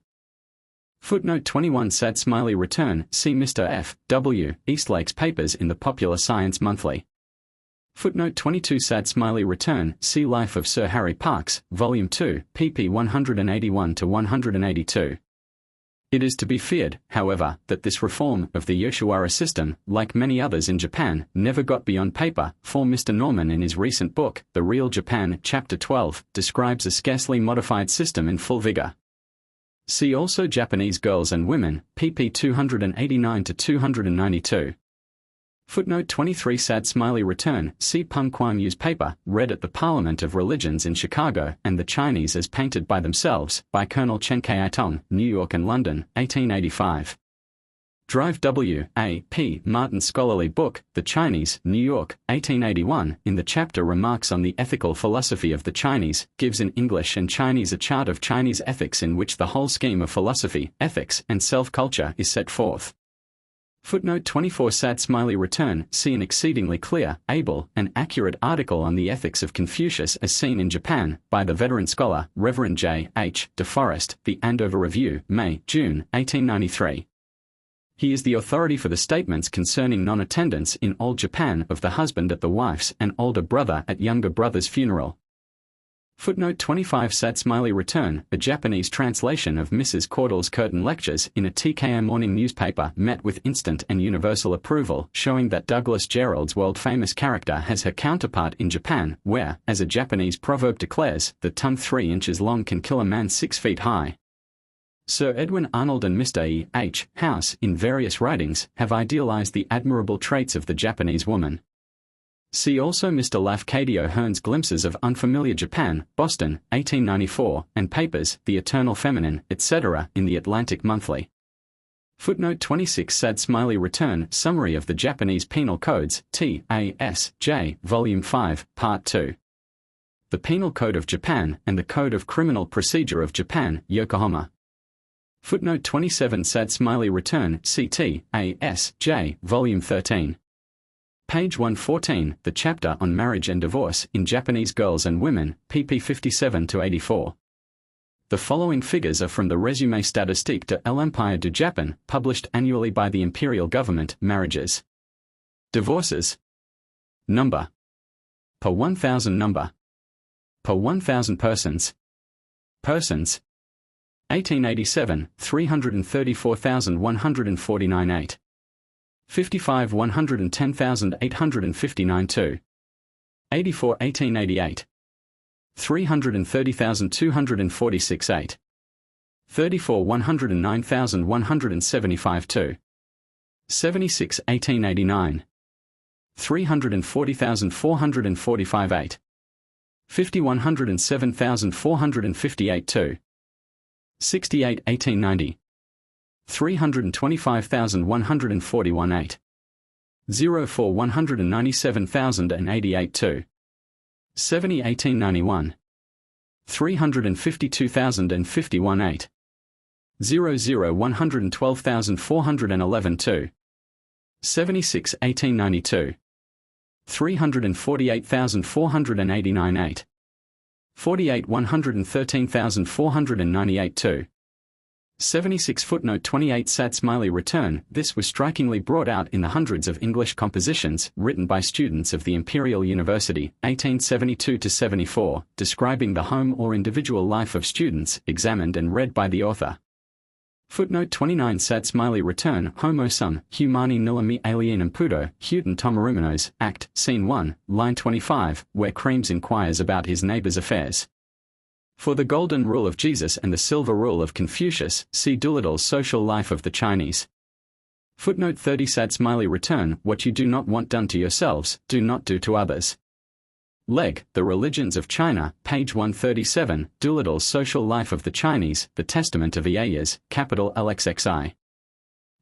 Footnote 21 Sad Smiley return, see Mr. F. W. Eastlake's Papers in the Popular Science Monthly. Footnote 22 Sad Smiley return, see Life of Sir Harry Parkes, Volume 2, pp 181 to 182. It is to be feared, however, that this reform of the Yoshiwara system, like many others in Japan, never got beyond paper, for Mr. Norman in his recent book, The Real Japan, Chapter 12, describes a scarcely modified system in full vigor. See also Japanese Girls and Women, pp 289 to 292. Footnote 23 Sad Smiley return, see Peng Kuan Yu's paper, read at the Parliament of Religions in Chicago, and the Chinese as Painted by Themselves, by Colonel Chen Kai-tong, New York and London, 1885. Drive W. A. P. Martin Scholarly Book, The Chinese, New York, 1881, in the chapter Remarks on the Ethical Philosophy of the Chinese, gives in English and Chinese a chart of Chinese ethics in which the whole scheme of philosophy, ethics, and self-culture is set forth. Footnote 24 Sad smiley return. See an exceedingly clear, able, and accurate article on the ethics of Confucius as seen in Japan, by the veteran scholar, Reverend J. H. De Forest, The Andover Review, May, June, 1893. He is the authority for the statements concerning non-attendance in Old Japan of the husband at the wife's and older brother at younger brother's funeral. Footnote 25 Sad smiley return. A Japanese translation of Mrs. Caudle's curtain lectures in a TKM morning newspaper met with instant and universal approval, showing that Douglas Jerrold's world-famous character has her counterpart in Japan, where, as a Japanese proverb declares, the tongue 3 inches long can kill a man 6 feet high. Sir Edwin Arnold and Mr. E. H. House, in various writings, have idealized the admirable traits of the Japanese woman. See also Mr. Lafcadio Hearn's Glimpses of Unfamiliar Japan, Boston, 1894, and Papers, The Eternal Feminine, etc., in the Atlantic Monthly. Footnote 26 Sad smiley return. Summary of the Japanese Penal Codes, T.A.S.J., Volume 5, Part 2. The Penal Code of Japan and the Code of Criminal Procedure of Japan, Yokohama. Footnote 27 Sad smiley return. C.T.A.S.J., Volume 13. Page 114, the chapter on marriage and divorce in Japanese Girls and Women, pp 57-84. The following figures are from the Résumé statistique de l'Empire du Japon, published annually by the imperial government. Marriages. Divorces. Number. Per 1,000 number. Per 1,000 persons. Persons. 1887, 334,149 8. 55 110,859 2. 84 1888. 330,246 8. 34 109,175 2. 76 1889. 340,445 8. 50 107,458 2. 68 1890. 325,141 8. 04 197,088 2. 70 1891. 352,051 8. 00 112,411 2. 76 1892. 348,489 8. 48 113,498 2. 76 Footnote 28 Sad smiley return. This was strikingly brought out in the hundreds of English compositions written by students of the Imperial University, 1872-74, describing the home or individual life of students, examined and read by the author. Footnote 29 Sad smiley return. Homo sum, humani nilami alienum pudo, Houghton Tomarumanos, Act, Scene 1, Line 25, where Creams inquires about his neighbor's affairs. For the Golden Rule of Jesus and the Silver Rule of Confucius, see Doolittle's Social Life of the Chinese. Footnote 30 Sad smiley return. What you do not want done to yourselves, do not do to others. Leg, The Religions of China, page 137, Doolittle's Social Life of the Chinese, The Testament of Ieyasu, capital LXXI.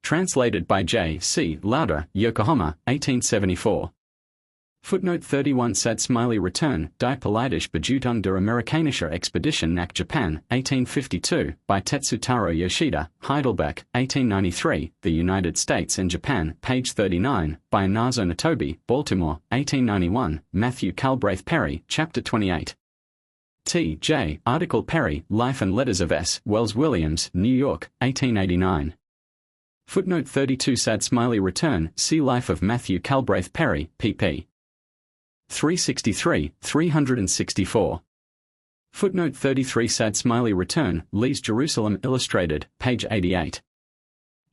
Translated by J. C. Lauder, Yokohama, 1874. Footnote 31 Sad smiley return. Die politische Bejutung der Amerikanischer Expedition nach Japan, 1852, by Tetsutaro Yoshida, Heidelberg, 1893, The United States and Japan, page 39, by Nazo Natobi, Baltimore, 1891, Matthew Calbraith Perry, chapter 28. T. J. Article Perry, Life and Letters of S. Wells Williams, New York, 1889. Footnote 32 Sad smiley return. See Life of Matthew Calbraith Perry, pp. 363, 364. Footnote 33 Sad smiley return. Lee's Jerusalem Illustrated, page 88.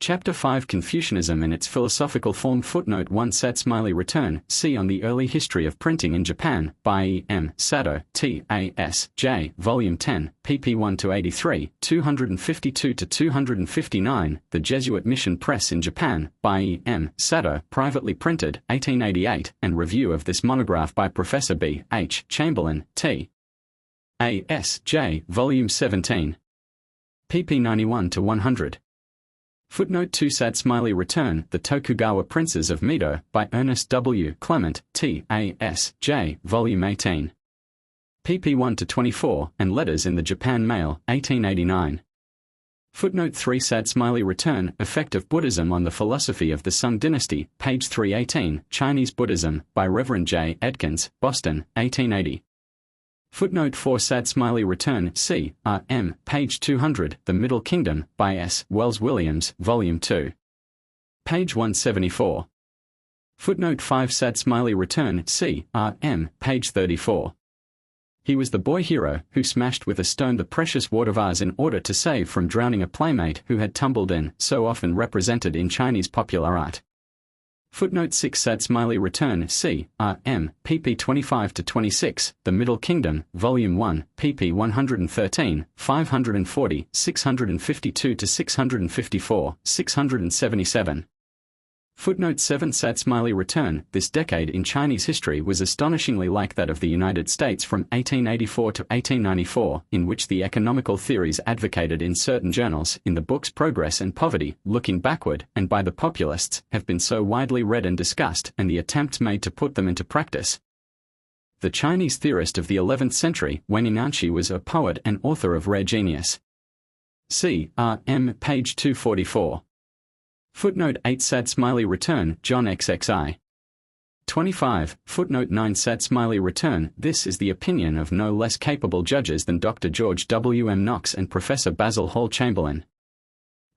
Chapter 5 Confucianism in its philosophical form. Footnote 1 Sad smiley return. See on the Early History of Printing in Japan, by E. M. Sato, T.A.S.J., Volume 10, pp 1-83, 252-259, The Jesuit Mission Press in Japan, by E. M. Sato, privately printed, 1888, and review of this monograph by Professor B. H. Chamberlain, T.A.S.J., Volume 17. pp 91-100. Footnote 2 Sad smiley return. The Tokugawa Princes of Mido, by Ernest W. Clement, T.A.S.J., Volume 18. pp 1-24, and Letters in the Japan Mail, 1889. Footnote 3 Sad smiley return, Effect of Buddhism on the Philosophy of the Sung Dynasty, page 318, Chinese Buddhism, by Reverend J. Edkins, Boston, 1880. Footnote 4 Sad smiley return, C. R. M., page 200, The Middle Kingdom, by S. Wells Williams, Volume 2. Page 174. Footnote 5 Sad smiley return, C. R. M., page 34. He was the boy hero who smashed with a stone the precious water vase in order to save from drowning a playmate who had tumbled in, so often represented in Chinese popular art. Footnote 6 Sad smiley return, C. R. M., pp 25-26, The Middle Kingdom, Volume 1, pp 113, 540, 652-654, 677. Footnote 7 Sad smiley return, This decade in Chinese history was astonishingly like that of the United States from 1884 to 1894, in which the economical theories advocated in certain journals, in the books Progress and Poverty, Looking Backward, and by the populists, have been so widely read and discussed, and the attempts made to put them into practice. The Chinese theorist of the 11th century, Wen Yinanshi, was a poet and author of rare genius. C. R. M. page 244. Footnote 8 Sad smiley return, John XXI. 25. Footnote 9 Sad smiley return, This is the opinion of no less capable judges than Dr. George W. M. Knox and Professor Basil Hall Chamberlain.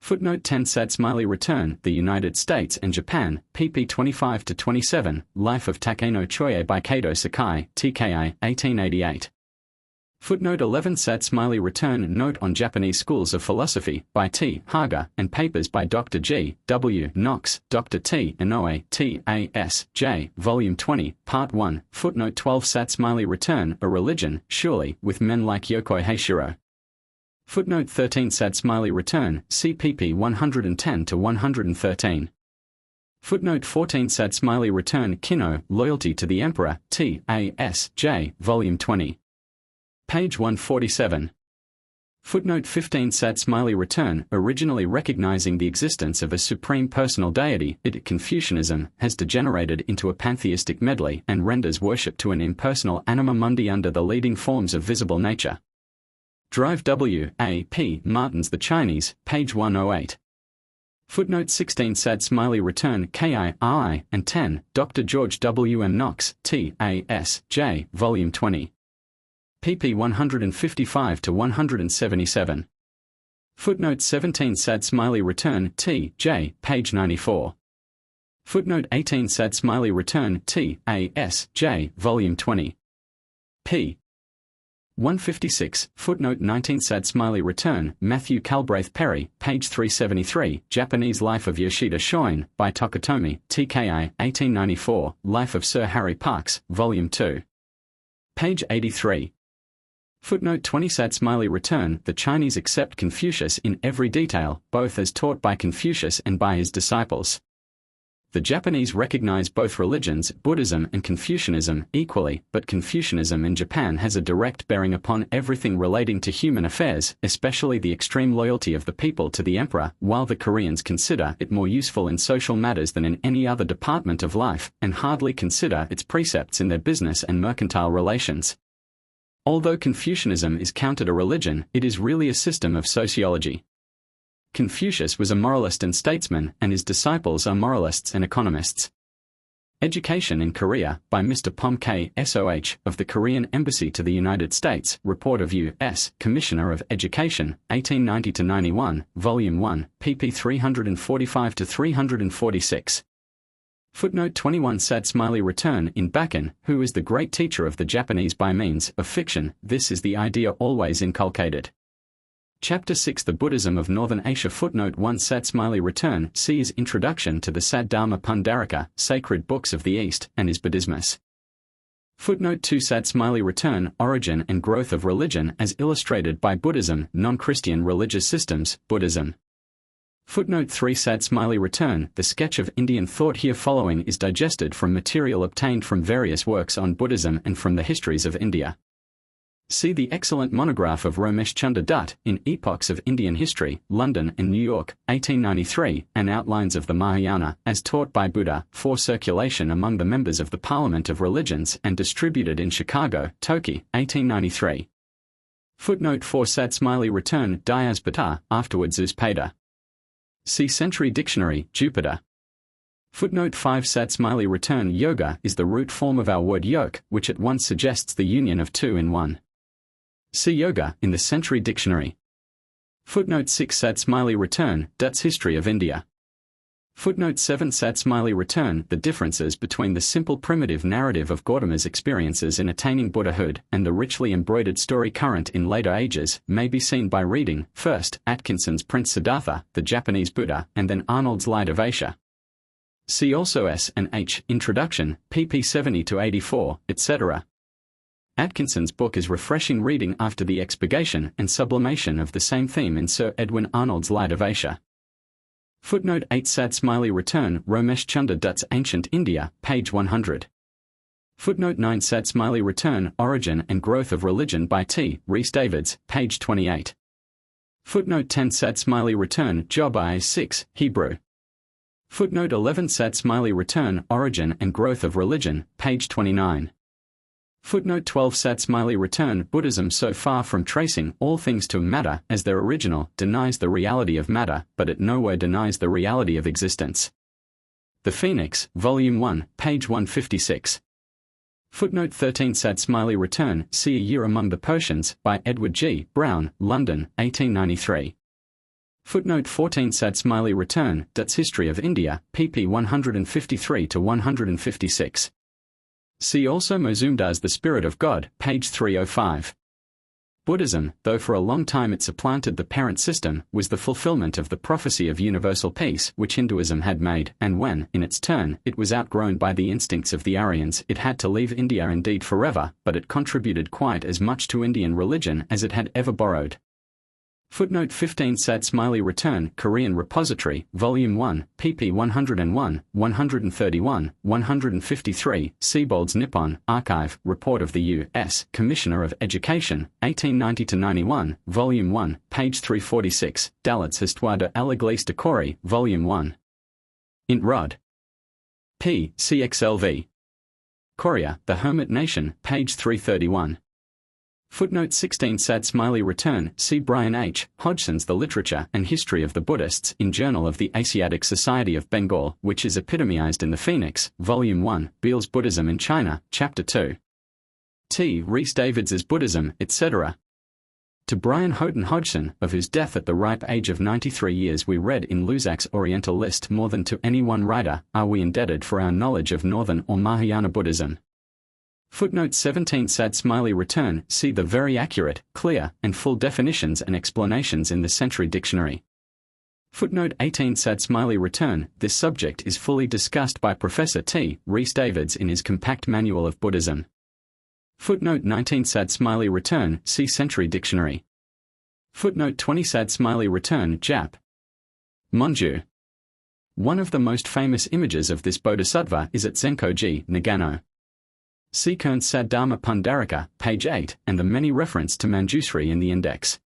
Footnote 10 Sad smiley return, The United States and Japan, pp 25-27, Life of Takeno Choye by Kato Sakai, TKI, 1888. Footnote 11 Sad smiley return, Note on Japanese Schools of Philosophy, by T. Haga, and papers by Dr. G. W. Knox, Dr. T. Inoue, T.A.S. J. Volume 20, Part 1, Footnote 12 Sad smiley return, A Religion, Surely, with Men like Yokoi Heishiro. Footnote 13 Sad smiley return, CPP 110-113. Footnote 14 Sad smiley return, Kino, Loyalty to the Emperor, T.A.S. J. Volume 20. Page 147. Footnote 15 Sad smiley return, Originally recognizing the existence of a supreme personal deity, Confucianism has degenerated into a pantheistic medley and renders worship to an impersonal anima mundi under the leading forms of visible nature. Drive W. A. P. Martins The Chinese, page 108. Footnote 16 Sad smiley return, KI, and 10, Dr. George W. M. Knox, T.A.S. J. Volume 20. pp 155-177. Footnote 17 Sad smiley return, T. J. page 94. Footnote 18 Sad smiley return, T. A. S. J. Volume 20. p. 156. Footnote 19 Sad smiley return, Matthew Calbraith Perry, page 373, Japanese Life of Yoshida Shoin, by Tokutomi, TKI, 1894, Life of Sir Harry Parkes, Volume 2. Page 83. Footnote 20 Sad smiley return, The Chinese accept Confucius in every detail, both as taught by Confucius and by his disciples. The Japanese recognize both religions, Buddhism and Confucianism, equally, but Confucianism in Japan has a direct bearing upon everything relating to human affairs, especially the extreme loyalty of the people to the emperor, while the Koreans consider it more useful in social matters than in any other department of life, and hardly consider its precepts in their business and mercantile relations. Although Confucianism is counted a religion, it is really a system of sociology. Confucius was a moralist and statesman, and his disciples are moralists and economists. Education in Korea, by Mr. Pom K. SOH, of the Korean Embassy to the United States, Report of U.S. Commissioner of Education, 1890-91, Volume 1, pp 345-346. Footnote 21 Sad smiley return, In Bakken, who is the great teacher of the Japanese by means of fiction, this is the idea always inculcated. Chapter 6 The Buddhism of Northern Asia Footnote 1 Sad smiley return, see his Introduction to the Sad Dharma Pundarika, Sacred Books of the East, and his Buddhismus. Footnote 2 Sad smiley return, Origin and Growth of Religion as illustrated by Buddhism, Non-Christian Religious Systems, Buddhism. Footnote 3 Sad smiley return, The sketch of Indian thought here following is digested from material obtained from various works on Buddhism and from the histories of India. See the excellent monograph of Romesh Chunder Dutt, in Epochs of Indian History, London and New York, 1893, and Outlines of the Mahayana, as taught by Buddha, for circulation among the members of the Parliament of Religions and distributed in Chicago, Toki, 1893. Footnote 4 Sad Smiley Return Diasbata, afterwards Uspada. See Century Dictionary, Jupiter. Footnote 5 Sad Smiley Return Yoga is the root form of our word yoke, which at once suggests the union of two in one. See Yoga in the Century Dictionary. Footnote 6 Sad Smiley Return, Dutt's History of India. Footnote 7 Sad Smiley Return The differences between the simple primitive narrative of Gautama's experiences in attaining Buddhahood and the richly embroidered story current in later ages may be seen by reading, first, Atkinson's Prince Siddhartha, the Japanese Buddha, and then Arnold's Light of Asia. See also S&H, Introduction, pp 70-84, etc. Atkinson's book is refreshing reading after the expurgation and sublimation of the same theme in Sir Edwin Arnold's Light of Asia. Footnote 8 Sad Smiley Return Romesh Chunder Dutt's Ancient India, page 100. Footnote 9 Sad Smiley Return Origin and Growth of Religion by T. Rhys Davids, page 28. Footnote 10 Sad Smiley Return Job I-6, Hebrew. Footnote 11 Sad Smiley Return Origin and Growth of Religion, page 29. Footnote 12 Sad Smiley Return Buddhism so far from tracing all things to matter as their original denies the reality of matter, but it nowhere denies the reality of existence. The Phoenix, Volume 1, page 156. Footnote 13 Sad Smiley Return See a Year Among the Persians by Edward G. Brown, London, 1893. Footnote 14 Sad Smiley Return Dutt's History of India, pp 153-156. See also Mozumdar's The Spirit of God, page 305. Buddhism, though for a long time it supplanted the parent system, was the fulfillment of the prophecy of universal peace which Hinduism had made, and when, in its turn, it was outgrown by the instincts of the Aryans, it had to leave India indeed forever, but it contributed quite as much to Indian religion as it had ever borrowed. Footnote 15 Sad Smiley Return Korean Repository, Volume 1, pp 101, 131, 153, Siebold's Nippon, Archive, Report of the U.S. Commissioner of Education, 1890-91, Volume 1, page 346, Dalits Histoire de l'Église de Corée, Volume 1. Int Rod. P. CXLV. Korea, The Hermit Nation, page 331. Footnote 16 Sad Smiley Return See Brian H. Hodgson's The Literature and History of the Buddhists in Journal of the Asiatic Society of Bengal, which is epitomized in The Phoenix, Volume 1, Beale's Buddhism in China, Chapter 2. T. Rhys Davids's Buddhism, etc. To Brian Houghton Hodgson, of whose death at the ripe age of 93 years we read in Luzak's Oriental List more than to any one writer, are we indebted for our knowledge of Northern or Mahayana Buddhism. Footnote 17 Sad Smiley Return See the very accurate, clear, and full definitions and explanations in the Century Dictionary. Footnote 18 Sad Smiley Return This subject is fully discussed by Professor T. Rhys Davids in his Compact Manual of Buddhism. Footnote 19 Sad Smiley Return See Century Dictionary. Footnote 20 Sad Smiley Return Jap. Monju. One of the most famous images of this bodhisattva is at Zenkoji, Nagano. See Kern's Saddharma Pundarika, page 8, and the many reference to Manjusri in the index.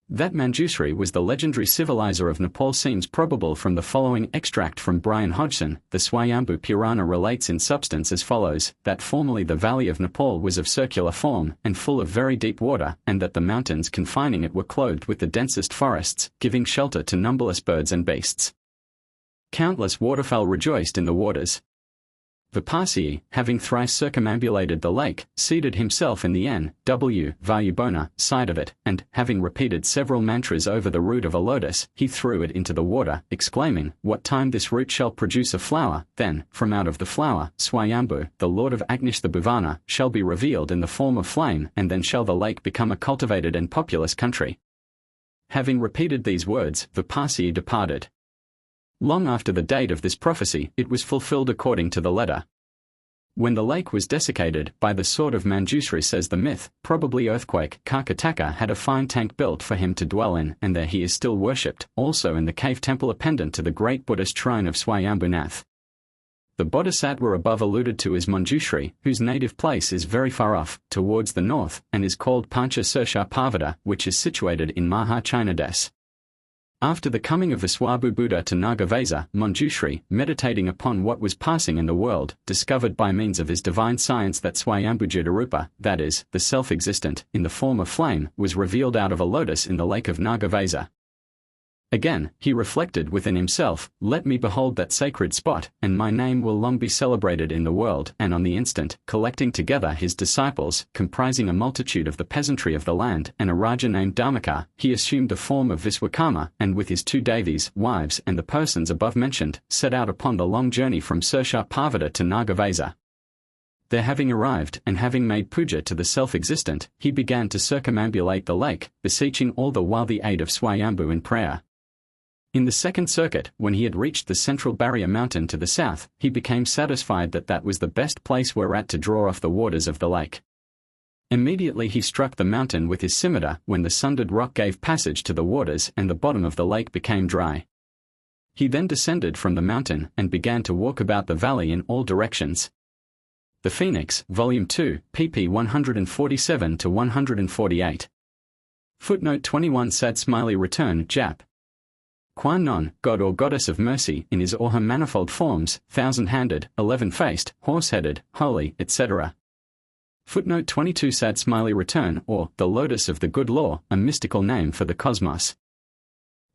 That Manjusri was the legendary civilizer of Nepal seems probable from the following extract from Brian Hodgson. The Swayambhu Purana relates in substance as follows, that formerly the valley of Nepal was of circular form, and full of very deep water, and that the mountains confining it were clothed with the densest forests, giving shelter to numberless birds and beasts. Countless waterfowl rejoiced in the waters. Vipassii, having thrice circumambulated the lake, seated himself in the N.W. Vayubona side of it, and, having repeated several mantras over the root of a lotus, he threw it into the water, exclaiming, "What time this root shall produce a flower, then, from out of the flower, Swayambhu, the lord of Agnish the Bhuvana, shall be revealed in the form of flame, and then shall the lake become a cultivated and populous country." Having repeated these words, Vipassii departed. Long after the date of this prophecy, it was fulfilled according to the letter. When the lake was desiccated by the sword of Manjusri, says the myth, probably earthquake, Karkataka had a fine tank built for him to dwell in, and there he is still worshipped, also in the cave temple appendant to the great Buddhist shrine of Swayambhunath. The bodhisattva above alluded to is Manjushri, whose native place is very far off, towards the north, and is called Pancha Sirsha Parvata, which is situated in Maha China Des. After the coming of Viswabhu Buddha to Nagavesa, Manjushri, meditating upon what was passing in the world, discovered by means of his divine science that Swayambhujidarupa, that is, the self-existent, in the form of flame, was revealed out of a lotus in the lake of Nagavesa. Again, he reflected within himself, "Let me behold that sacred spot, and my name will long be celebrated in the world," and on the instant, collecting together his disciples, comprising a multitude of the peasantry of the land, and a Raja named Dharmaka, he assumed the form of Viswakarma, and with his 2 Devis, wives, and the persons above mentioned, set out upon the long journey from Sirsha Parvata to Nagavesa. There having arrived, and having made puja to the self-existent, he began to circumambulate the lake, beseeching all the while the aid of Swayambhu in prayer. In the second circuit, when he had reached the central barrier mountain to the south, he became satisfied that that was the best place whereat to draw off the waters of the lake. Immediately he struck the mountain with his scimitar, when the sundered rock gave passage to the waters and the bottom of the lake became dry. He then descended from the mountain and began to walk about the valley in all directions. The Phoenix, Volume 2, pp 147 to 148. Footnote 21. Sad smiley return, Jap. Quan Non, God or Goddess of Mercy, in his or her manifold forms, 1,000-handed, 11-faced, horse-headed, holy, etc. Footnote 22. Sad smiley return, or the Lotus of the Good Law, a mystical name for the cosmos.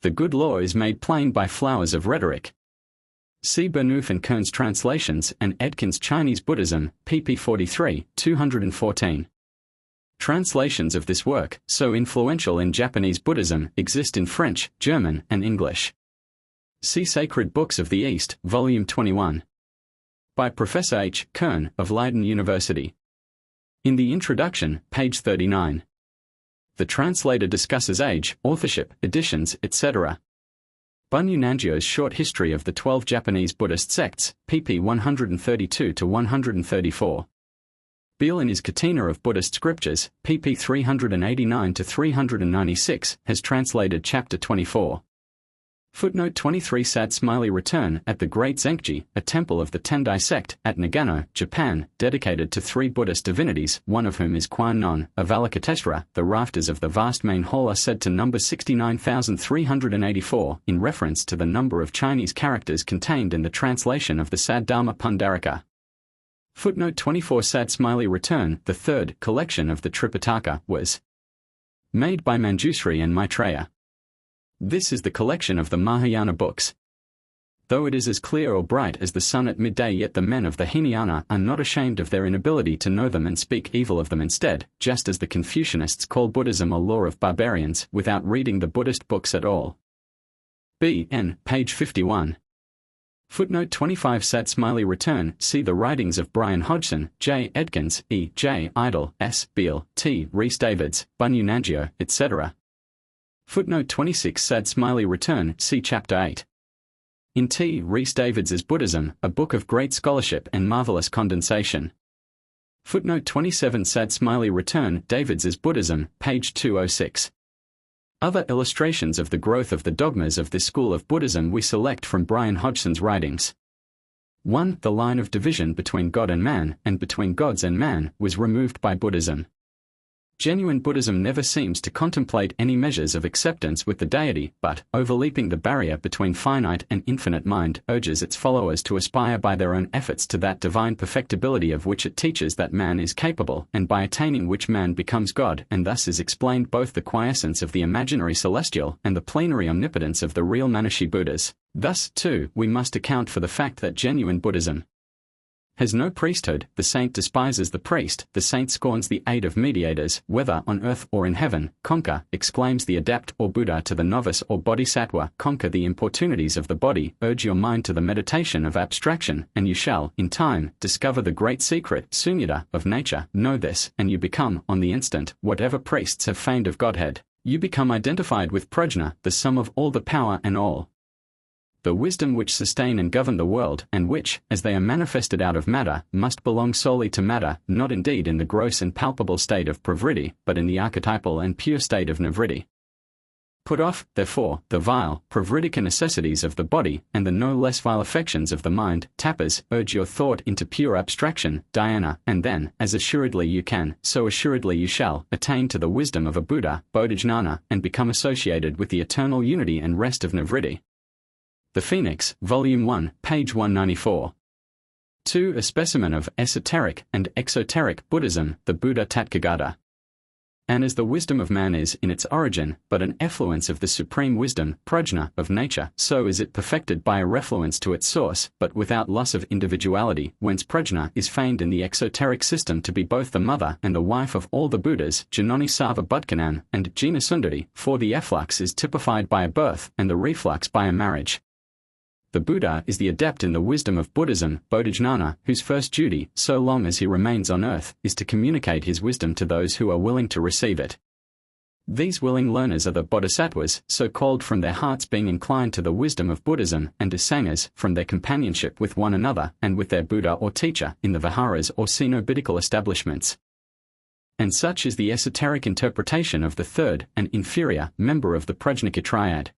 The good law is made plain by flowers of rhetoric. See Bernouth and Kern's translations and Edkin's Chinese Buddhism, pp 43, 214. Translations of this work, so influential in Japanese Buddhism, exist in French, German, and English. See Sacred Books of the East, Volume 21. By Professor H. Kern, of Leiden University. In the introduction, page 39. The translator discusses age, authorship, editions, etc. Bunyu Nangyo's Short History of the 12 Japanese Buddhist Sects, pp 132 to 134. Beale in his Catena of Buddhist Scriptures, pp 389 to 396, has translated Chapter 24. Footnote 23. Sad smiley return at the Great Zenkji, a temple of the Tendai sect, at Nagano, Japan, dedicated to 3 Buddhist divinities, one of whom is Quan Non, Avalokiteshvara. The rafters of the vast main hall are said to number 69,384, in reference to the number of Chinese characters contained in the translation of the Sad Dharma Pundarika. Footnote 24. Sad smiley return, the 3rd collection of the Tripitaka, was made by Manjushri and Maitreya. This is the collection of the Mahayana books. Though it is as clear or bright as the sun at midday, yet the men of the Hinayana are not ashamed of their inability to know them and speak evil of them instead, just as the Confucianists call Buddhism a law of barbarians, without reading the Buddhist books at all. B.N., page 51. Footnote 25. Sad smiley return, see the writings of Brian Hodgson, J. Edkins, E. J. Idle, S. Beale, T. Rhys Davids, Bunyu Nangyo, etc. Footnote 26. Sad smiley return, see Chapter 8. In T. Rhys Davids's Buddhism, a book of great scholarship and marvelous condensation. Footnote 27. Sad smiley return, Davids's Buddhism, page 206. Other illustrations of the growth of the dogmas of this school of Buddhism we select from Brian Hodgson's writings. 1. The line of division between God and man, and between gods and man, was removed by Buddhism. Genuine Buddhism never seems to contemplate any measures of acceptance with the deity, but, overleaping the barrier between finite and infinite mind, urges its followers to aspire by their own efforts to that divine perfectibility of which it teaches that man is capable, and by attaining which man becomes God, and thus is explained both the quiescence of the imaginary celestial and the plenary omnipotence of the real Manishi Buddhas. Thus, too, we must account for the fact that genuine Buddhism has no priesthood, the saint despises the priest, the saint scorns the aid of mediators, whether on earth or in heaven. Conquer, exclaims the adept or Buddha to the novice or bodhisattva, conquer the importunities of the body, urge your mind to the meditation of abstraction, and you shall, in time, discover the great secret, sunyata, of nature. Know this, and you become, on the instant, whatever priests have feigned of Godhead. You become identified with prajna, the sum of all the power and all the wisdom which sustain and govern the world, and which, as they are manifested out of matter, must belong solely to matter, not indeed in the gross and palpable state of pravritti, but in the archetypal and pure state of nivritti. Put off, therefore, the vile, pravritika necessities of the body, and the no less vile affections of the mind. Tapas, urge your thought into pure abstraction, dhyana, and then, as assuredly you can, so assuredly you shall, attain to the wisdom of a Buddha, bodhijnana, and become associated with the eternal unity and rest of nivritti. The Phoenix, Volume 1, page 194. 2. A specimen of esoteric and exoteric Buddhism, the Buddha Tathagata. And as the wisdom of man is, in its origin, but an effluence of the supreme wisdom, prajna, of nature, so is it perfected by a refluence to its source, but without loss of individuality, whence prajna is feigned in the exoteric system to be both the mother and the wife of all the Buddhas, Janani Sava Budkanan, and Jina Sundari, for the efflux is typified by a birth, and the reflux by a marriage. The Buddha is the adept in the wisdom of Buddhism, bodhijnana, whose first duty, so long as he remains on earth, is to communicate his wisdom to those who are willing to receive it. These willing learners are the bodhisattvas, so called from their hearts being inclined to the wisdom of Buddhism, and sanghas, from their companionship with one another, and with their Buddha or teacher, in the viharas or cenobitical establishments. And such is the esoteric interpretation of the third, and inferior, member of the Prajnika triad.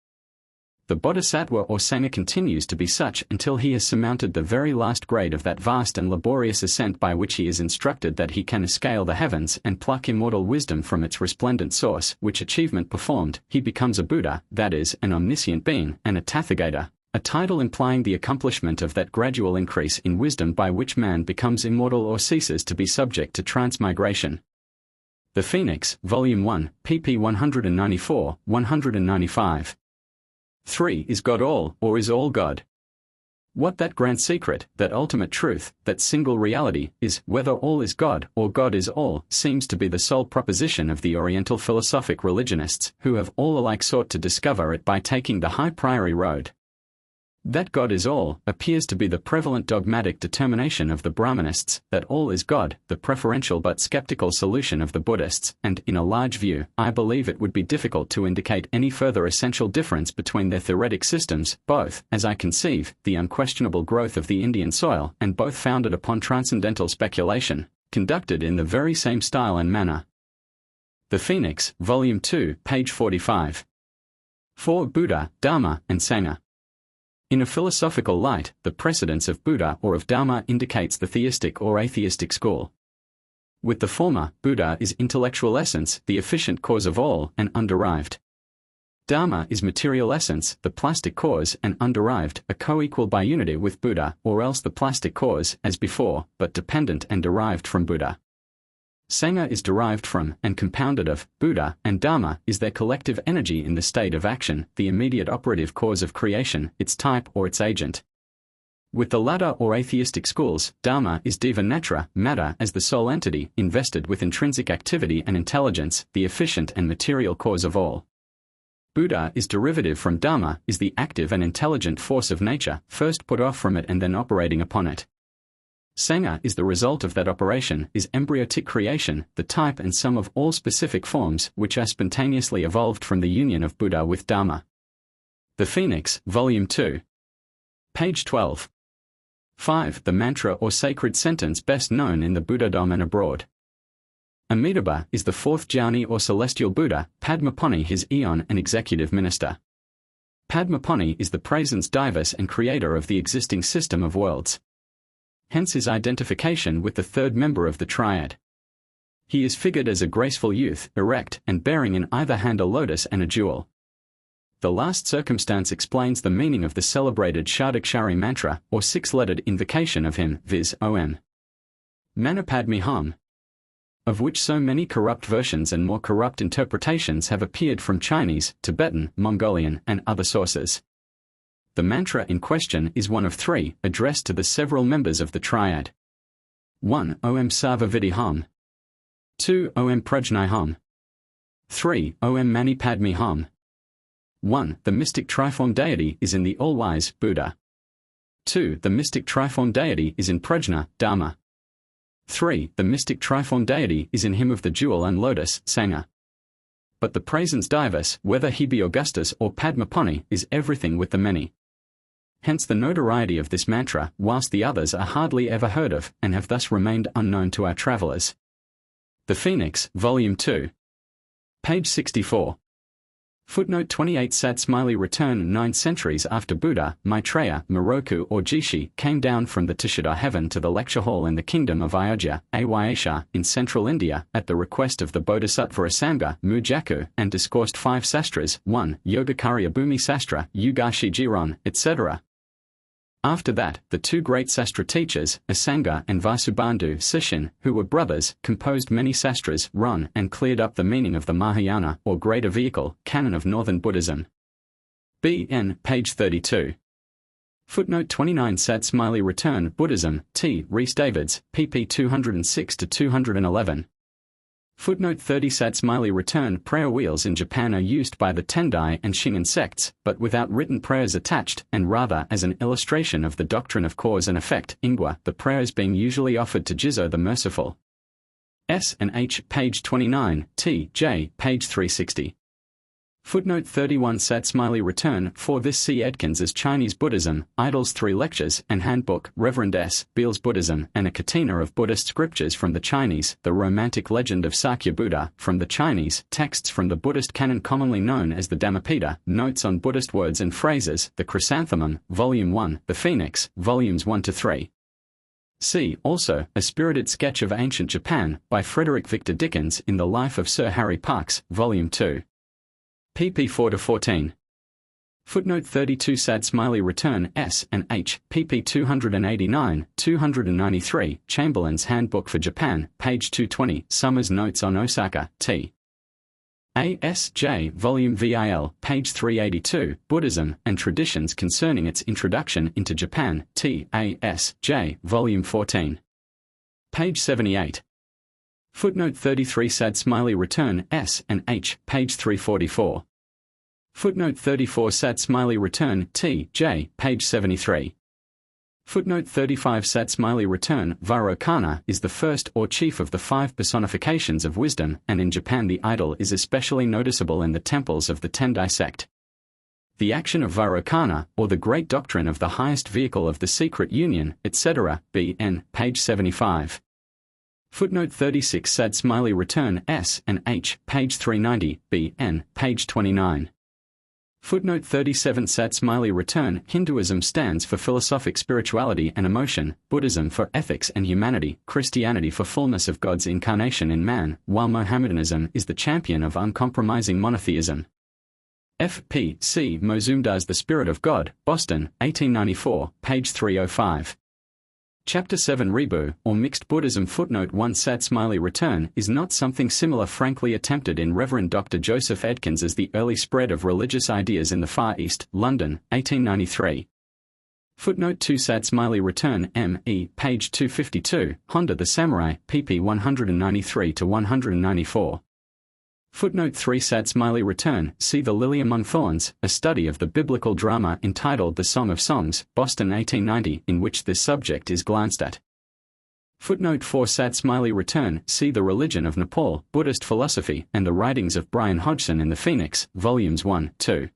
The bodhisattva or sangha continues to be such until he has surmounted the very last grade of that vast and laborious ascent by which he is instructed that he can scale the heavens and pluck immortal wisdom from its resplendent source, which achievement performed, he becomes a Buddha, that is, an omniscient being, and a Tathagata, a title implying the accomplishment of that gradual increase in wisdom by which man becomes immortal or ceases to be subject to transmigration. The Phoenix, Volume 1, pp 194, 195. 3. Is God all, or is all God? What that grand secret, that ultimate truth, that single reality, is, whether all is God, or God is all, seems to be the sole proposition of the Oriental philosophic religionists, who have all alike sought to discover it by taking the high priori road. That God is all, appears to be the prevalent dogmatic determination of the Brahmanists, that all is God, the preferential but skeptical solution of the Buddhists, and, in a large view, I believe it would be difficult to indicate any further essential difference between their theoretic systems, both, as I conceive, the unquestionable growth of the Indian soil, and both founded upon transcendental speculation, conducted in the very same style and manner. The Phoenix, Volume 2, page 45. 4. Buddha, Dharma, and Sangha. In a philosophical light, the precedence of Buddha or of Dharma indicates the theistic or atheistic school. With the former, Buddha is intellectual essence, the efficient cause of all, and underived. Dharma is material essence, the plastic cause, and underived, a co-equal by unity with Buddha, or else the plastic cause, as before, but dependent and derived from Buddha. Sangha is derived from, and compounded of, Buddha, and Dharma is their collective energy in the state of action, the immediate operative cause of creation, its type or its agent. With the latter or atheistic schools, Dharma is diva natura, matter as the sole entity, invested with intrinsic activity and intelligence, the efficient and material cause of all. Buddha is derivative from Dharma, is the active and intelligent force of nature, first put off from it and then operating upon it. Sangha is the result of that operation, is embryotic creation, the type and sum of all specific forms which are spontaneously evolved from the union of Buddha with Dharma. The Phoenix, Volume 2. Page 12. 5. The mantra or sacred sentence best known in the Buddhadom and abroad. Amitabha is the fourth jhani or celestial Buddha, Padmapani his eon and executive minister. Padmapani is the praisens divus and creator of the existing system of worlds. Hence his identification with the third member of the triad. He is figured as a graceful youth, erect, and bearing in either hand a lotus and a jewel. The last circumstance explains the meaning of the celebrated Shadakshari mantra, or six-lettered invocation of him, viz. Om. Mani Padme Hum, of which so many corrupt versions and more corrupt interpretations have appeared from Chinese, Tibetan, Mongolian, and other sources. The mantra in question is one of three, addressed to the several members of the triad. 1. Om Sarva Vidhi Hum. 2. Om Prajnai Hum. 3. Om Mani Padme Hum. 1. The mystic triform deity is in the all-wise, Buddha. 2. The mystic triform deity is in Prajna, Dharma. 3. The mystic triform deity is in him of the jewel and lotus, Sangha. But the praisens divus, whether he be Augustus or Padmapani, is everything with the many. Hence the notoriety of this mantra, whilst the others are hardly ever heard of, and have thus remained unknown to our travellers. The Phoenix, Volume 2. Page 64. Footnote 28 Smiley return 9 centuries after Buddha, Maitreya, Moroku or Jishi came down from the Tishida heaven to the lecture hall in the kingdom of Ayodhya, Ayasha, in central India, at the request of the Bodhisattva Sangha, Mujaku, and discoursed 5 sastras, 1. Yogacarya Bhumi Sastra, Yugashi Jiron, etc. After that, the 2 great sastra teachers, Asanga and Vasubandhu Sishin, who were brothers, composed many sastras, run, and cleared up the meaning of the Mahayana, or greater vehicle, canon of northern Buddhism. B.N. page 32. Footnote 29 Smiley Return Buddhism, T. Rhys Davids, pp 206-211. Footnote 30 Smiley Return Prayer wheels in Japan are used by the Tendai and Shingon sects, but without written prayers attached, and rather as an illustration of the doctrine of cause and effect, ingwa, the prayers being usually offered to Jizo the Merciful. S and H, page 29, T, J, page 360. Footnote 31 Smiley Return for this see Edkins as Chinese Buddhism, Idols 3 Lectures and Handbook, Reverend S. Beale's Buddhism, and a Catena of Buddhist Scriptures from the Chinese, the Romantic Legend of Sakya Buddha, from the Chinese, texts from the Buddhist canon commonly known as the Dhammapada, Notes on Buddhist Words and Phrases, the Chrysanthemum, Volume 1, the Phoenix, Volumes 1-3. See also, A Spirited Sketch of Ancient Japan, by Frederick Victor Dickens in the Life of Sir Harry Parkes, Volume 2. pp 4-14. Footnote 32 Smiley Return S and H, pp 289-293, Chamberlain's Handbook for Japan, page 220, Summers Notes on Osaka, T. A.S.J. Volume VIL, page 382, Buddhism and Traditions Concerning Its Introduction into Japan, T. A.S.J. Volume 14. Page 78. Footnote 33 Smiley Return S and H, page 344. Footnote 34 Smiley Return T, J, page 73. Footnote 35 Smiley Return Vairocana is the first or chief of the 5 personifications of wisdom, and in Japan the idol is especially noticeable in the temples of the Tendai sect. The action of Vairocana, or the great doctrine of the highest vehicle of the secret union, etc., B.N., page 75. Footnote 36 Smiley Return S and H, page 390, B.N., page 29. Footnote 37 Smiley Return Hinduism stands for philosophic spirituality and emotion, Buddhism for ethics and humanity, Christianity for fullness of God's incarnation in man, while Mohammedanism is the champion of uncompromising monotheism. F. P. C. Mozumdar's The Spirit of God, Boston, 1894, page 305. Chapter 7 Rebu, or Mixed Buddhism Footnote 1 Smiley Return is not something similar frankly attempted in Reverend Dr. Joseph Edkins as the early spread of religious ideas in the Far East, London, 1893. Footnote 2 Smiley Return M.E. page 252, Honda the Samurai, pp 193-194. Footnote 3 Smiley Return, see The Lily Among Thorns, a study of the biblical drama entitled The Song of Songs, Boston 1890, in which this subject is glanced at. Footnote 4 Smiley Return, see The Religion of Nepal, Buddhist Philosophy, and the Writings of Brian Hodgson in the Phoenix, Volumes 1, 2.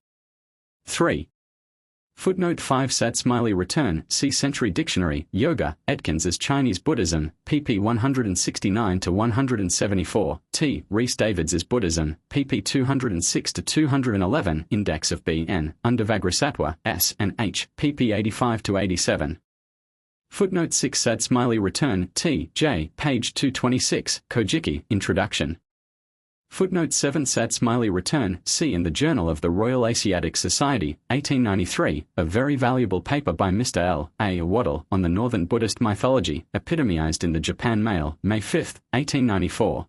3. Footnote 5 Smiley Return, see Century Dictionary, Yoga, Edkins as Chinese Buddhism, pp 169-174, T. Rhys Davids as Buddhism, pp 206-211, Index of B.N., Undavagrasatwa, S. and H, pp 85-87. Footnote 6 Smiley Return, T. J, page 226, Kojiki, Introduction. Footnote 7 Smiley Return, see in the Journal of the Royal Asiatic Society, 1893, a very valuable paper by Mr. L. A. Waddell on the Northern Buddhist mythology, epitomized in the Japan Mail, May 5, 1894.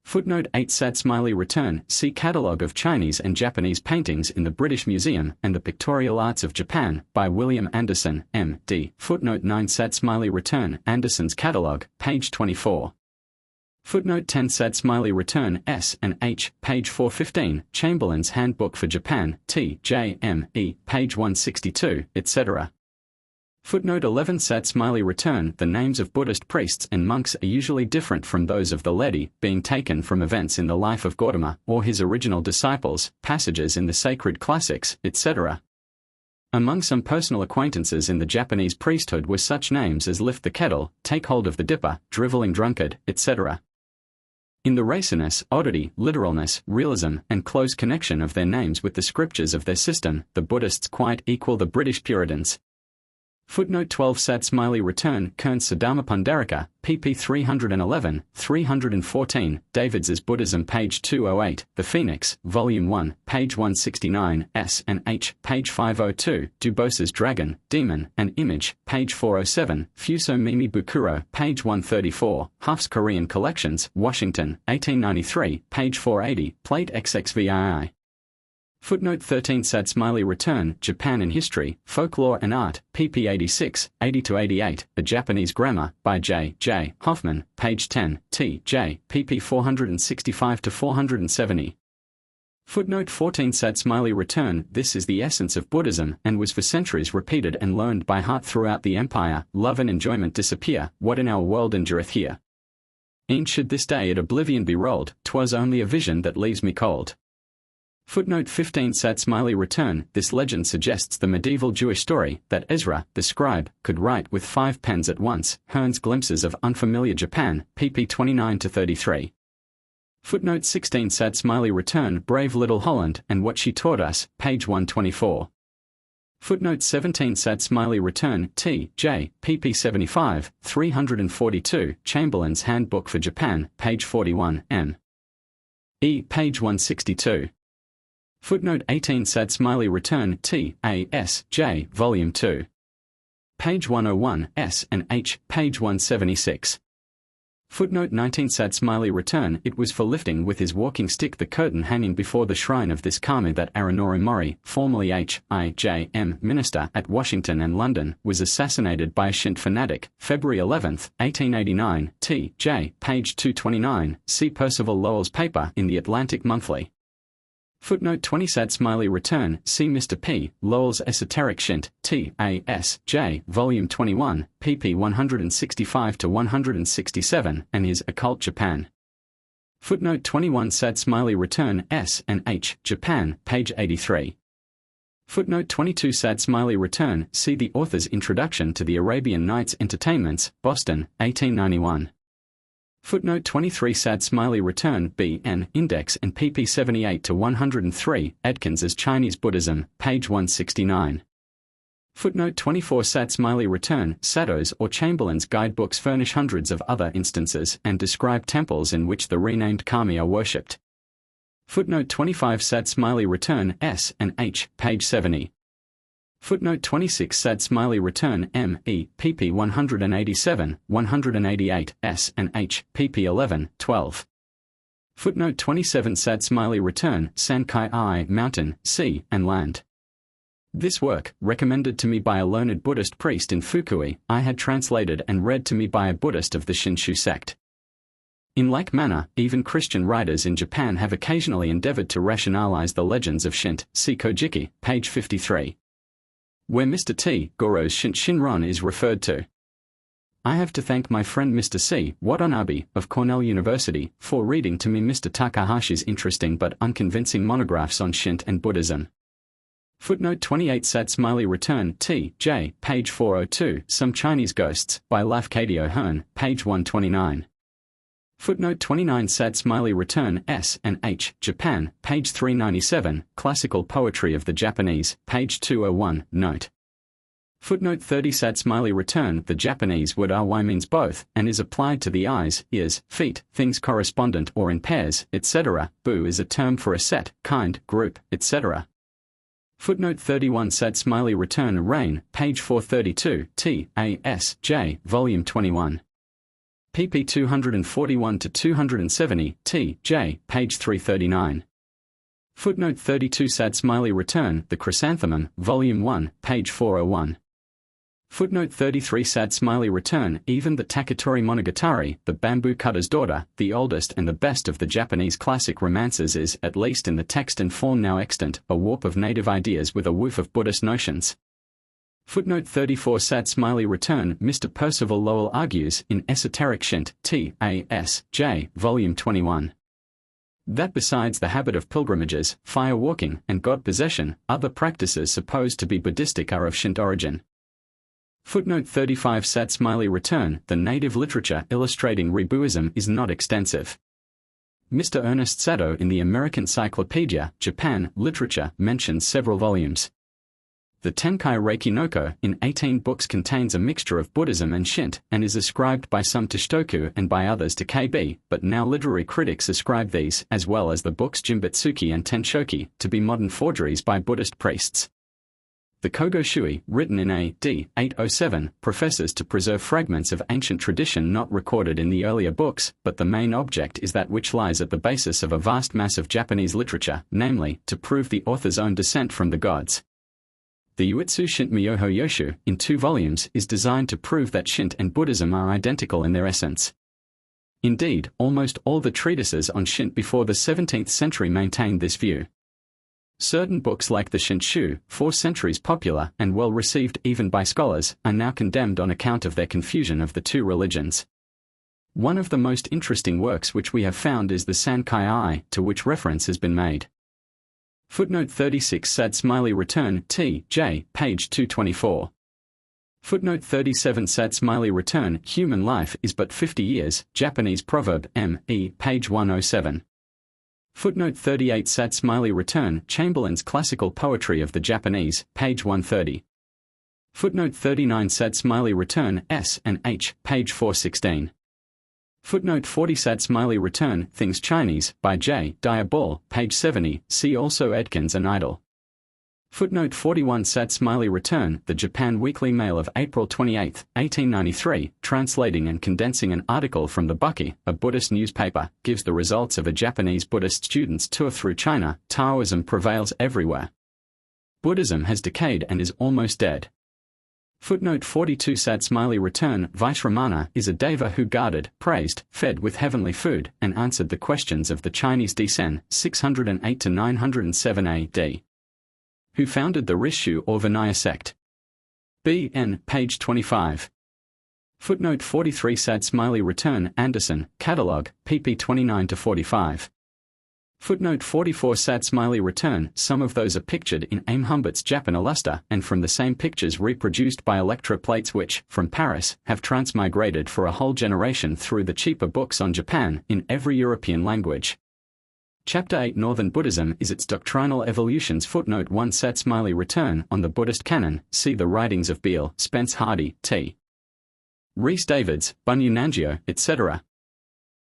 Footnote 8 Smiley Return, see Catalogue of Chinese and Japanese Paintings in the British Museum and the Pictorial Arts of Japan, by William Anderson, M.D. Footnote 9 Smiley Return, Anderson's Catalogue, page 24. Footnote 10 Smiley Return S and H, page 415, Chamberlain's Handbook for Japan, T. J. M. E., page 162, etc. Footnote 11 Smiley Return, the names of Buddhist priests and monks are usually different from those of the laity, being taken from events in the life of Gautama, or his original disciples, passages in the sacred classics, etc. Among some personal acquaintances in the Japanese priesthood were such names as Lift the Kettle, Take Hold of the Dipper, Driveling Drunkard, etc. In the raciness, oddity, literalness, realism, and close connection of their names with the scriptures of their system, the Buddhists quite equal the British Puritans. Footnote 12 Sat Smiley Return Kern Siddharma Pundarika, pp 311, 314, Davids's Buddhism page 208, The Phoenix, Volume 1, page 169, S and H, page 502, Dubos's Dragon, Demon, and Image, page 407, Fuso Mimi Bukuro, page 134, Huff's Korean Collections, Washington, 1893, page 480, Plate XXVII. Footnote 13 Sad Smiley Return, Japan in History, Folklore and Art, pp 86, 80-88, A Japanese Grammar, by J. J. Hoffman, page 10, T. J. pp 465-470. Footnote 14 Sad Smiley Return, This is the essence of Buddhism, and was for centuries repeated and learned by heart throughout the empire. Love and enjoyment disappear, what in our world endureth here? E'en should this day at oblivion be rolled, 'twas only a vision that leaves me cold. Footnote 15 Sat Smiley Return, This legend suggests the medieval Jewish story that Ezra, the scribe, could write with 5 pens at once. Hearn's Glimpses of Unfamiliar Japan, pp 29-33. Footnote 16 Sat Smiley Return, Brave Little Holland and What She Taught Us, page 124. Footnote 17 Sat Smiley Return, T. J. pp 75, 342, Chamberlain's Handbook for Japan, page 41, M. E. page 162. Footnote 18 Sad Smiley Return, T. A. S. J. Volume 2. Page 101, S and H, page 176. Footnote 19 Sad Smiley Return, It was for lifting with his walking stick the curtain hanging before the shrine of this kami that Aronori Mori, formerly H.I.J.M. minister at Washington and London, was assassinated by a Shinto fanatic, February 11, 1889, T. J. page 229, see Percival Lowell's paper in the Atlantic Monthly. Footnote 20 Sad Smiley Return, see Mr. P. Lowell's Esoteric Shinto, T. A. S. J. Volume 21, pp 165-167, and his Occult Japan. Footnote 21 Sad Smiley Return, S and H, Japan, page 83. Footnote 22 Sad Smiley Return, see the author's Introduction to the Arabian Nights Entertainments, Boston, 1891. Footnote 23 Sad Smiley Return, B.N. Index and pp 78-103, Adkins's Chinese Buddhism, page 169. Footnote 24 Sad Smiley Return, Sato's or Chamberlain's guidebooks furnish hundreds of other instances and describe temples in which the renamed kami are worshipped. Footnote 25 Sad Smiley Return, S and H, page 70. Footnote 26 Sad Smiley Return, M. E. pp 187, 188, S and H, pp 11, 12. Footnote 27 Sad Smiley Return, Sankai I, Mountain, Sea, and Land. This work, recommended to me by a learned Buddhist priest in Fukui, I had translated and read to me by a Buddhist of the Shinshu sect. In like manner, even Christian writers in Japan have occasionally endeavored to rationalize the legends of Shinto, see Kojiki, page 53. Where Mr. T. Goro's Shinron is referred to. I have to thank my friend Mr. C. Watanabe, of Cornell University, for reading to me Mr. Takahashi's interesting but unconvincing monographs on Shinto and Buddhism. Footnote 28 Sad Smiley Return, T. J. page 402, Some Chinese Ghosts, by Lafcadio Hearn, page 129. Footnote 29 Sad Smiley Return, S and H, Japan, page 397, Classical Poetry of the Japanese, page 201, note. Footnote 30 Sad Smiley Return, The Japanese word ry means both, and is applied to the eyes, ears, feet, things correspondent or in pairs, etc. Bu is a term for a set, kind, group, etc. Footnote 31 Sad Smiley Return, Rain, page 432, T. A. S. J. Volume 21. pp 241-270, T. J. page 339. Footnote 32 Sad Smiley Return, The Chrysanthemum, Volume 1, page 401. Footnote 33 Sad Smiley Return, Even the Taketori Monogatari, The Bamboo Cutter's Daughter, the oldest and the best of the Japanese classic romances is, at least in the text and form now extant, a warp of native ideas with a woof of Buddhist notions. Footnote 34 Sad Smiley Return, Mr. Percival Lowell argues, in Esoteric Shinto, T. A. S. J. Volume 21. That besides the habit of pilgrimages, fire walking, and god possession, other practices supposed to be Buddhistic are of Shinto origin. Footnote 35 Sad Smiley Return, The native literature illustrating Rebuism is not extensive. Mr. Ernest Sato in the American Cyclopedia, Japan, Literature mentions several volumes. The Tenkai Reiki Noko in 18 books contains a mixture of Buddhism and Shinto and is ascribed by some to Shitoku and by others to KB, but now literary critics ascribe these, as well as the books Jimbutsuki and Tenshoki, to be modern forgeries by Buddhist priests. The Kogo Shui, written in A.D. 807, professes to preserve fragments of ancient tradition not recorded in the earlier books, but the main object is that which lies at the basis of a vast mass of Japanese literature, namely, to prove the author's own descent from the gods. The Uitsu Shinto Myoho Yoshu, in 2 volumes, is designed to prove that Shinto and Buddhism are identical in their essence. Indeed, almost all the treatises on Shinto before the 17th century maintained this view. Certain books like the Shinto, 4 centuries popular and well received even by scholars, are now condemned on account of their confusion of the 2 religions. One of the most interesting works which we have found is the Sankai Ai, to which reference has been made. Footnote 36 Sad Smiley Return, T.J., page 224. Footnote 37 Sad Smiley Return, Human Life is but 50 years, Japanese proverb, M.E., page 107. Footnote 38 Sad Smiley Return, Chamberlain's Classical Poetry of the Japanese, page 130. Footnote 39 Sad Smiley Return, S and H, page 416. Footnote 40 Sad Smiley Return, Things Chinese, by J. Diabol, page 70, see also Edkins and Idle. Footnote 41 Sad Smiley Return, The Japan Weekly Mail of April 28, 1893, translating and condensing an article from the Buki, a Buddhist newspaper, gives the results of a Japanese Buddhist student's tour through China. Taoism prevails everywhere. Buddhism has decayed and is almost dead. Footnote 42 Sad Smiley Return, Vaishramana is a deva who guarded, praised, fed with heavenly food, and answered the questions of the Chinese Desen, 608 to 907 A.D. Who founded the Risshu or Vinaya sect. B.N., page 25. Footnote 43 Sad Smiley Return, Anderson, Catalogue, pp 29 to 45. Footnote 44 Sad Smiley Return, some of those are pictured in Aime Humbert's Japan Illustre and from the same pictures reproduced by electroplates which, from Paris, have transmigrated for a whole generation through the cheaper books on Japan in every European language. Chapter 8 Northern Buddhism is its doctrinal evolutions. Footnote 1 Sad Smiley Return, on the Buddhist canon, see the writings of Beale, Spence Hardy, T. Rhys Davids, Bunyan Nangio, etc.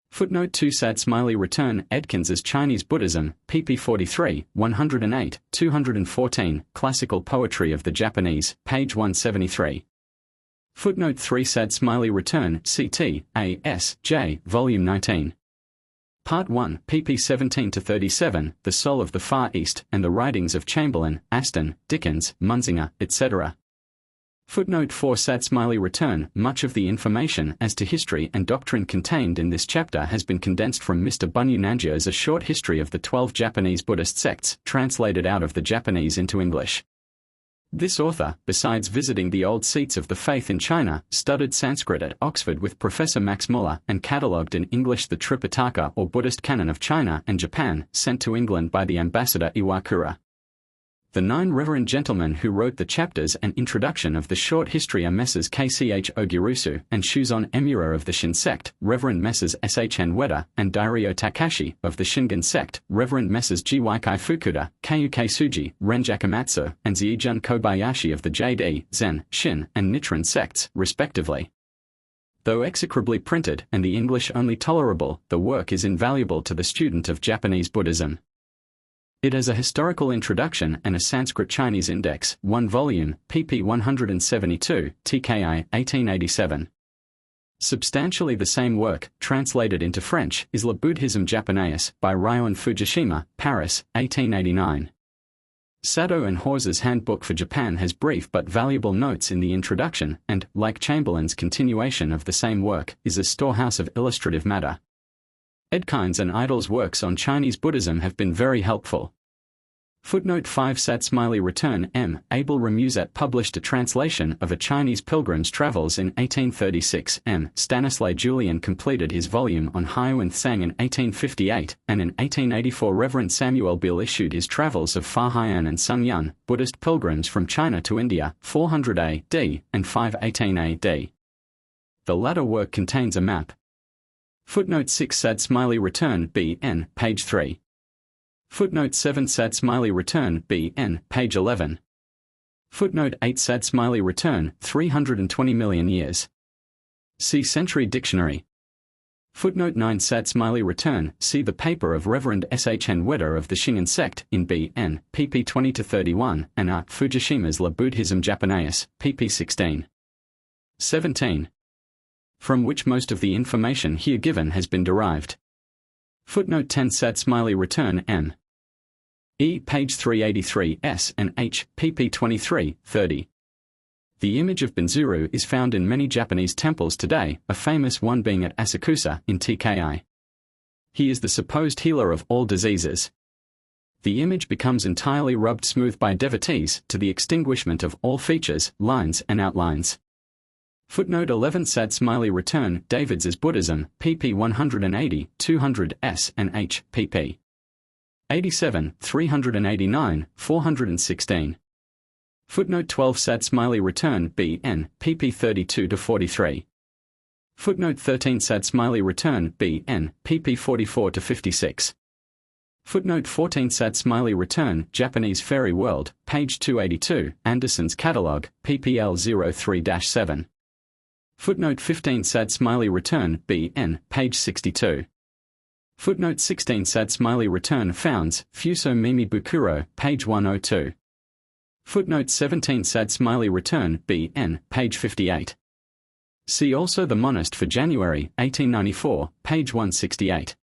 Footnote 2 Sad Smiley Return, Edkins's Chinese Buddhism, pp 43, 108, 214, Classical Poetry of the Japanese, page 173. Footnote 3 Sad Smiley Return, CT, A.S., J., Volume 19. Part 1, pp 17 to 37, The Soul of the Far East, and the Writings of Chamberlain, Aston, Dickens, Munzinger, etc. Footnote 4 Sad Smiley Return, much of the information as to history and doctrine contained in this chapter has been condensed from Mr. Bunyan Nangio's A Short History of the 12 Japanese Buddhist Sects, translated out of the Japanese into English. This author, besides visiting the old seats of the faith in China, studied Sanskrit at Oxford with Professor Max Muller and catalogued in English the Tripitaka or Buddhist canon of China and Japan, sent to England by the ambassador Iwakura. The 9 reverend gentlemen who wrote the chapters and introduction of the short history are Messrs. K.C.H. Ogirusu and Shuzon Emura of the Shin sect, Reverend Messrs. S.H.N. Ueda and Dairio Takashi of the Shingon sect, Reverend Messrs. G.Y.Kai Fukuda, Kyuke Suji, Ren Jakamatsu, and Ziejun Kobayashi of the J.D., Zen, Shin, and Nichiren sects, respectively. Though execrably printed and the English only tolerable, the work is invaluable to the student of Japanese Buddhism. It has a historical introduction and a Sanskrit Chinese index, 1 volume, pp 172, TKI, 1887. Substantially the same work, translated into French, is Le Bouddhisme Japonais, by Ryoan Fujishima, Paris, 1889. Sado and Hawes's Handbook for Japan has brief but valuable notes in the introduction and, like Chamberlain's continuation of the same work, is a storehouse of illustrative matter. Edkins and Idle's works on Chinese Buddhism have been very helpful. Footnote 5 Sad Smiley Return M. Abel Remusat published a translation of A Chinese Pilgrim's Travels in 1836. M. Stanislaw Julian completed his volume on Haiwan Tsang in 1858, and in 1884 Reverend Samuel Beale issued his Travels of Fa Haiyan and Sun Yun, Buddhist Pilgrims from China to India, 400 A.D. and 518 A.D. The latter work contains a map. Footnote 6 sad smiley return BN, page 3. Footnote 7 sad smiley return BN, page 11. Footnote 8 sad smiley return 320 million years. See Century Dictionary. Footnote 9 sad smiley return, see the paper of Reverend S.H.N. Wedder of the Shingon sect in B.N., pp 20-31, and R. Fujishima's La Buddhism Japonaeus, pp 16. 17. From which most of the information here given has been derived. Footnote 10 sad smiley return M. E. page 383 S and H, pp 23-30. The image of Benzuru is found in many Japanese temples today, a famous one being at Asakusa in TKI. He is the supposed healer of all diseases. The image becomes entirely rubbed smooth by devotees to the extinguishment of all features, lines and outlines. Footnote 11 sad smiley return David's is Buddhism, pp 180, 200 S and H, pp. 87, 389, 416. Footnote 12 sad smiley return BN, pp 32-43. Footnote 13 sad smiley return BN, pp 44-56. Footnote 14 sad smiley return Japanese Fairy World, page 282, Anderson's Catalogue, ppl 03-7. Footnote 15 sad smiley return BN, page 62. Footnote 16 sad smiley return Founds, Fuso Mimi Bukuro, page 102. Footnote 17 sad smiley return BN, page 58. See also the Monist for January, 1894, page 168.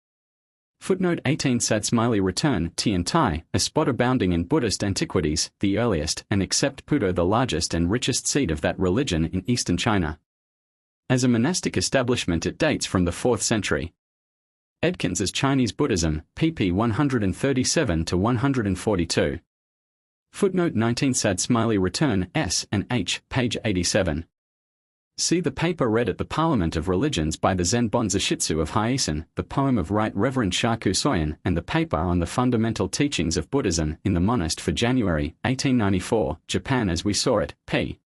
Footnote 18 sad smiley return Tiantai, a spot abounding in Buddhist antiquities, the earliest, and except Puto the largest and richest seat of that religion in eastern China. As a monastic establishment it dates from the 4th century. Edkins's Chinese Buddhism, pp 137-142. Footnote 19 sad smiley return S and H, page 87. See the paper read at the Parliament of Religions by the Zen Bonza Shitsu of Hyeisen, the poem of Right Reverend Shaku Soyen, and the paper on the fundamental teachings of Buddhism in the Monist for January, 1894, Japan as we saw it, p.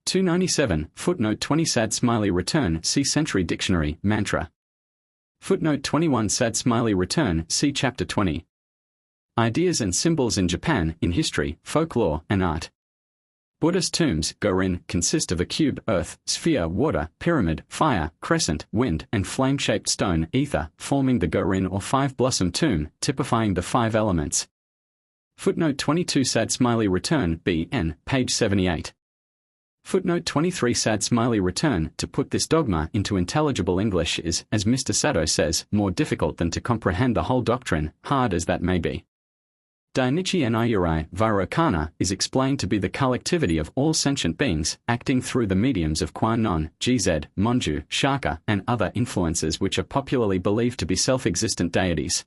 297. Footnote 20 sad smiley return see Century Dictionary, Mantra. Footnote 21 sad smiley return see Chapter 20. Ideas and Symbols in Japan, in History, Folklore, and Art. Buddhist tombs, Go-rin, consist of a cube, earth, sphere, water, pyramid, fire, crescent, wind, and flame-shaped stone, ether, forming the Go-rin or five-blossom tomb, typifying the 5 elements. Footnote 22 sad smiley return B.N., page 78. Footnote 23 sad smiley return to put this dogma into intelligible English is, as Mr. Sato says, more difficult than to comprehend the whole doctrine, hard as that may be. Dainichi Enaiurai Vairocana is explained to be the collectivity of all sentient beings, acting through the mediums of Kwannon, GZ, Monju, Shaka, and other influences which are popularly believed to be self-existent deities.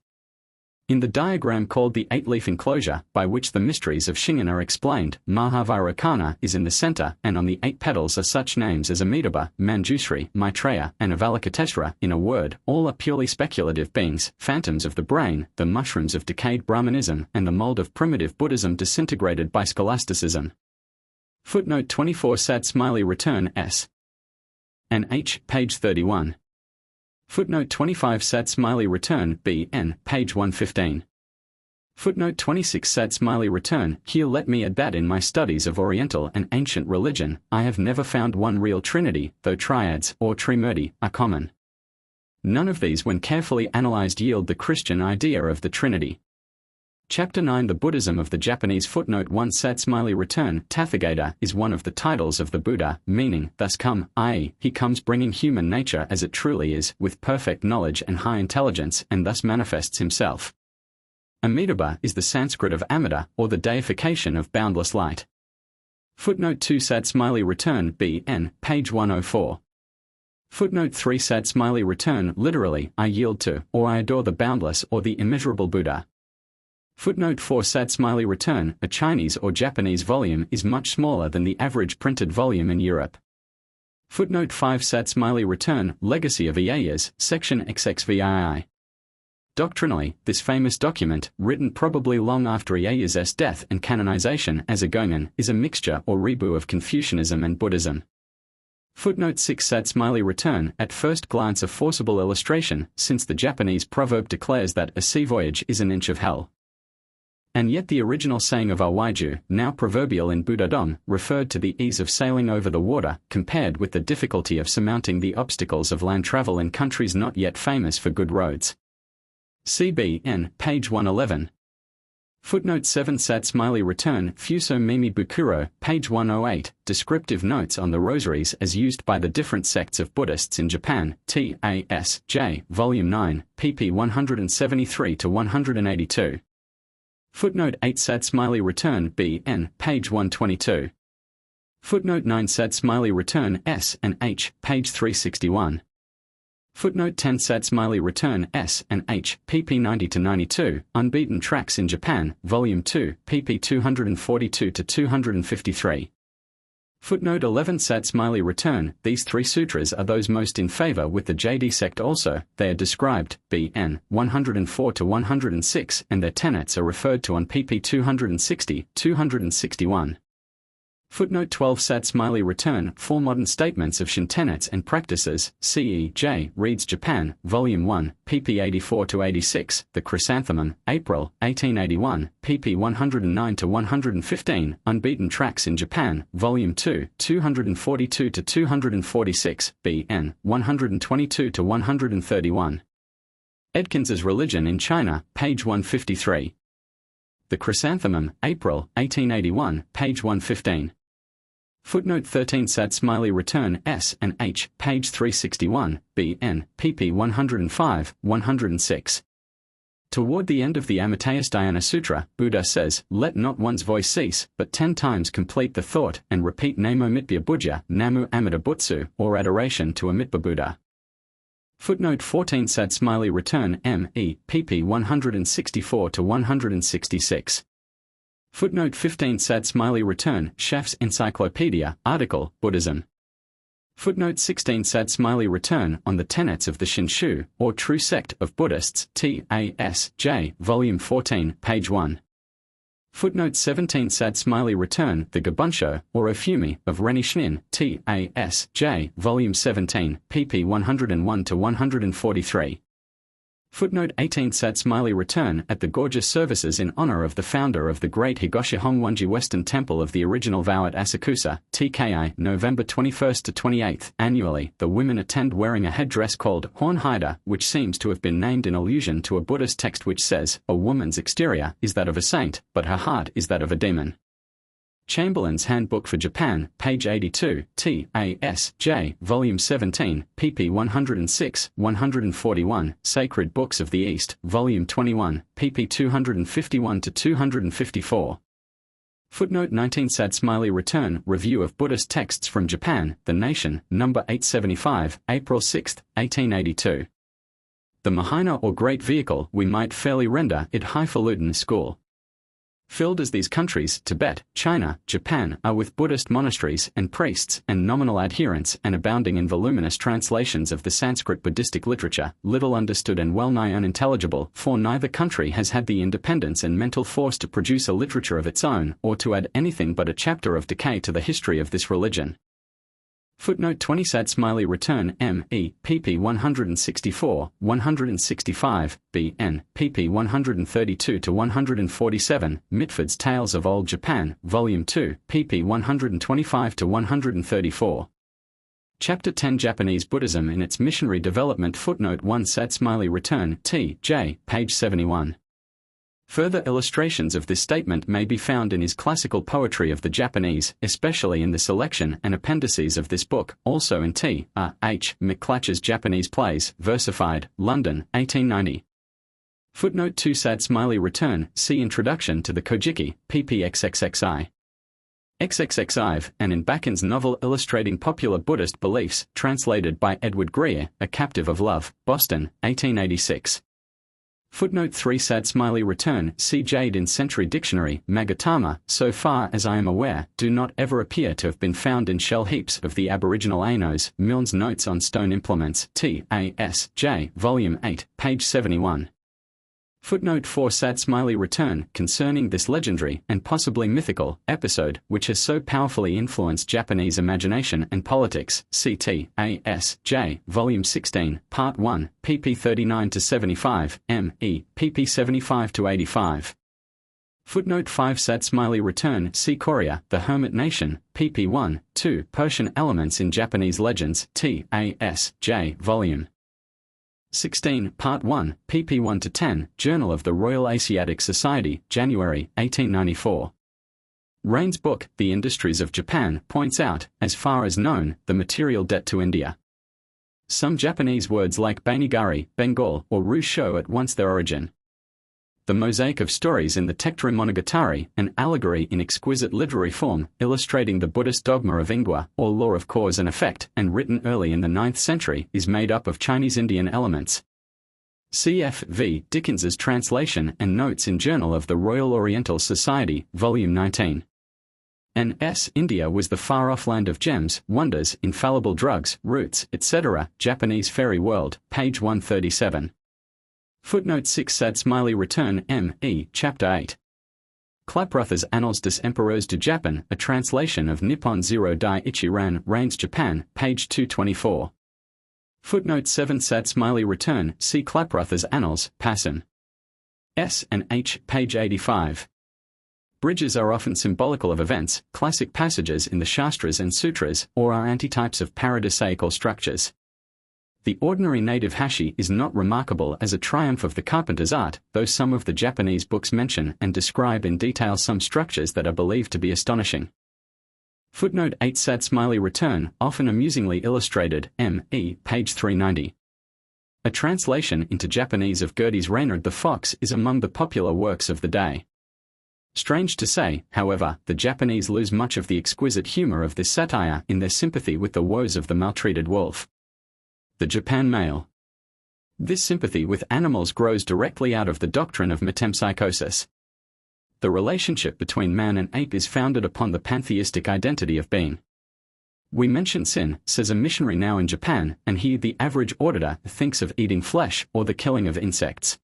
In the diagram called the 8-leaf enclosure, by which the mysteries of Shingon are explained, Mahavairocana is in the center, and on the 8 petals are such names as Amitabha, Manjusri, Maitreya, and Avalokiteshvara. In a word, all are purely speculative beings, phantoms of the brain, the mushrooms of decayed Brahmanism, and the mold of primitive Buddhism disintegrated by scholasticism. Footnote 24 sad smiley return S. and H, page 31. Footnote 25 sad smiley return B.N., page 115. Footnote 26 sad smiley return here let me add that in my studies of Oriental and ancient religion, I have never found one real trinity, though triads, or trimurti, are common. None of these when carefully analyzed yield the Christian idea of the Trinity. Chapter 9 The Buddhism of the Japanese. Footnote 1 sad smiley return Tathagata is one of the titles of the Buddha, meaning, thus come, i.e., he comes bringing human nature as it truly is, with perfect knowledge and high intelligence, and thus manifests himself. Amitabha is the Sanskrit of Amida, or the deification of boundless light. Footnote 2 sad smiley return B.N., page 104. Footnote 3 sad smiley return literally, I yield to, or I adore the boundless or the immeasurable Buddha. Footnote 4 sad smiley return a Chinese or Japanese volume is much smaller than the average printed volume in Europe. Footnote 5 sad smiley return Legacy of Ieyasu, section XXVII. Doctrinally, this famous document, written probably long after Ieyasu's death and canonization as a gonin, is a mixture or rebu of Confucianism and Buddhism. Footnote 6 Sad smiley return, at first glance a forcible illustration, since the Japanese proverb declares that a sea voyage is an inch of hell. And yet the original saying of Awaiju, now proverbial in Buddhism, referred to the ease of sailing over the water, compared with the difficulty of surmounting the obstacles of land travel in countries not yet famous for good roads. CBN, page 111. Footnote 7 Sad smiley return, Fuso Mimi Bukuro, page 108, descriptive notes on the rosaries as used by the different sects of Buddhists in Japan, T.A.S.J., volume 9, pp 173-182. Footnote 8 Sad smiley return, B.N., page 122. Footnote 9 Sad smiley return, S and H, page 361. Footnote 10 Sad smiley return, S and H, pp 90-92, Unbeaten Tracks in Japan, volume 2, pp 242-253. Footnote 11 Sad smiley return, these three sutras are those most in favor with the JD sect also, they are described, BN, 104-106 and their tenets are referred to on pp 260-261. Footnote 12 Sad smiley return, four modern statements of Shin tenets and practices, C.E.J. Reads Japan, volume 1, pp 84-86, The Chrysanthemum, April, 1881, pp 109-115, Unbeaten Tracks in Japan, volume 2, 242-246, B.N., 122-131. Edkins's Religion in China, page 153. The Chrysanthemum, April, 1881, page 115. Footnote 13 Sad smiley return, S and H, page 361, B.N., pp 105-106. Toward the end of the Amitayusdhyana Sutra, Buddha says, let not one's voice cease, but 10 times complete the thought and repeat Namo Mitbya Buddha, Namu Amida Butsu, or adoration to Amitbha Buddha. Footnote 14 Sad smiley return, M.E., pp 164-166. Footnote 15 Sad smiley return, Schaff's Encyclopedia, article, Buddhism. Footnote 16 Sad smiley return, on the tenets of the Shinshu, or true sect of Buddhists, T.A.S.J., volume 14, page 1. Footnote 17 Sad smiley return, the Gabunsho, or Ofumi, of Rennie Shinin, T.A.S.J., volume 17, pp 101-143. Footnote 18 Sad smiley return, at the gorgeous services in honor of the founder of the great Higoshi Hongwanji Western Temple of the original vow at Asakusa, TKI, November 21st to 28th, annually, the women attend wearing a headdress called horn hider, which seems to have been named in allusion to a Buddhist text which says, a woman's exterior is that of a saint, but her heart is that of a demon. Chamberlain's Handbook for Japan, page 82, T.A.S.J., volume 17, pp 106-141, Sacred Books of the East, volume 21, pp 251-254. Footnote 19 Sad smiley return, Review of Buddhist Texts from Japan, The Nation, number 875, April 6, 1882. The Mahina or Great Vehicle, we might fairly render it highfalutin school. Filled as these countries, Tibet, China, Japan, are with Buddhist monasteries and priests and nominal adherents and abounding in voluminous translations of the Sanskrit Buddhistic literature, little understood and well-nigh unintelligible, for neither country has had the independence and mental force to produce a literature of its own, or to add anything but a chapter of decay to the history of this religion. Footnote 20 Sad smiley return, M.E., pp 164-165, B.N., pp 132-147, Mitford's Tales of Old Japan, Volume 2, pp 125-134. Chapter 10 Japanese Buddhism in its Missionary Development. Footnote 1 Sad smiley return, T.J., page 71. Further illustrations of this statement may be found in his Classical Poetry of the Japanese, especially in the selection and appendices of this book, also in T.R.H. McClatch's Japanese Plays, Versified, London, 1890. Footnote 2 Sad smiley return, see Introduction to the Kojiki, ppxxxi. XXXIV, and in Bacon's novel illustrating popular Buddhist beliefs, translated by Edward Greer, A Captive of Love, Boston, 1886. Footnote 3 Sad smiley return, see Jade in Century Dictionary, Magatama, so far as I am aware, do not ever appear to have been found in shell heaps of the aboriginal Ainos. Milne's Notes on Stone Implements, T.A.S.J., Volume 8, page 71. Footnote 4 Sad smiley return concerning this legendary and possibly mythical episode which has so powerfully influenced Japanese imagination and politics. CT A.S.J. Volume 16, Part 1, pp 39-75, M.E. pp 75-85. Footnote 5 Sad smiley return see Korea, The Hermit Nation, pp 1, 2 Persian elements in Japanese legends. T. A.S.J. Volume 16, Part 1, pp 1-10, Journal of the Royal Asiatic Society, January, 1894. Rain's book, The Industries of Japan, points out, as far as known, the material debt to India. Some Japanese words like Banigari, Bengal, or Ru show at once their origin. The mosaic of stories in the Tectrim Monogatari, an allegory in exquisite literary form, illustrating the Buddhist dogma of ingwa, or law of cause and effect, and written early in the 9th century, is made up of Chinese-Indian elements. C.F. V. Dickens's translation and notes in Journal of the Royal Oriental Society, Volume 19. N.S. India was the far-off land of gems, wonders, infallible drugs, roots, etc. Japanese Fairy World, page 137. Footnote 6 Sad smiley return M.E. Chapter 8. Klaproth's Annals des Empereurs du Japon, a translation of Nippon Zero Dai Ichiran, Reigns Japan, page 224. Footnote 7 Sad smiley return see Klaproth's Annals, Passon. S and H, page 85. Bridges are often symbolical of events, classic passages in the Shastras and Sutras, or are antitypes of paradisaical structures. The ordinary native hashi is not remarkable as a triumph of the carpenter's art, though some of the Japanese books mention and describe in detail some structures that are believed to be astonishing. Footnote 8 Sad smiley return, often amusingly illustrated, M.E. page 390. A translation into Japanese of Gertie's Reynard the Fox is among the popular works of the day. Strange to say, however, the Japanese lose much of the exquisite humor of this satire in their sympathy with the woes of the maltreated wolf. The Japan Mail. This sympathy with animals grows directly out of the doctrine of metempsychosis. The relationship between man and ape is founded upon the pantheistic identity of being. We mention sin, says a missionary now in Japan, and he, the average auditor, thinks of eating flesh or the killing of insects.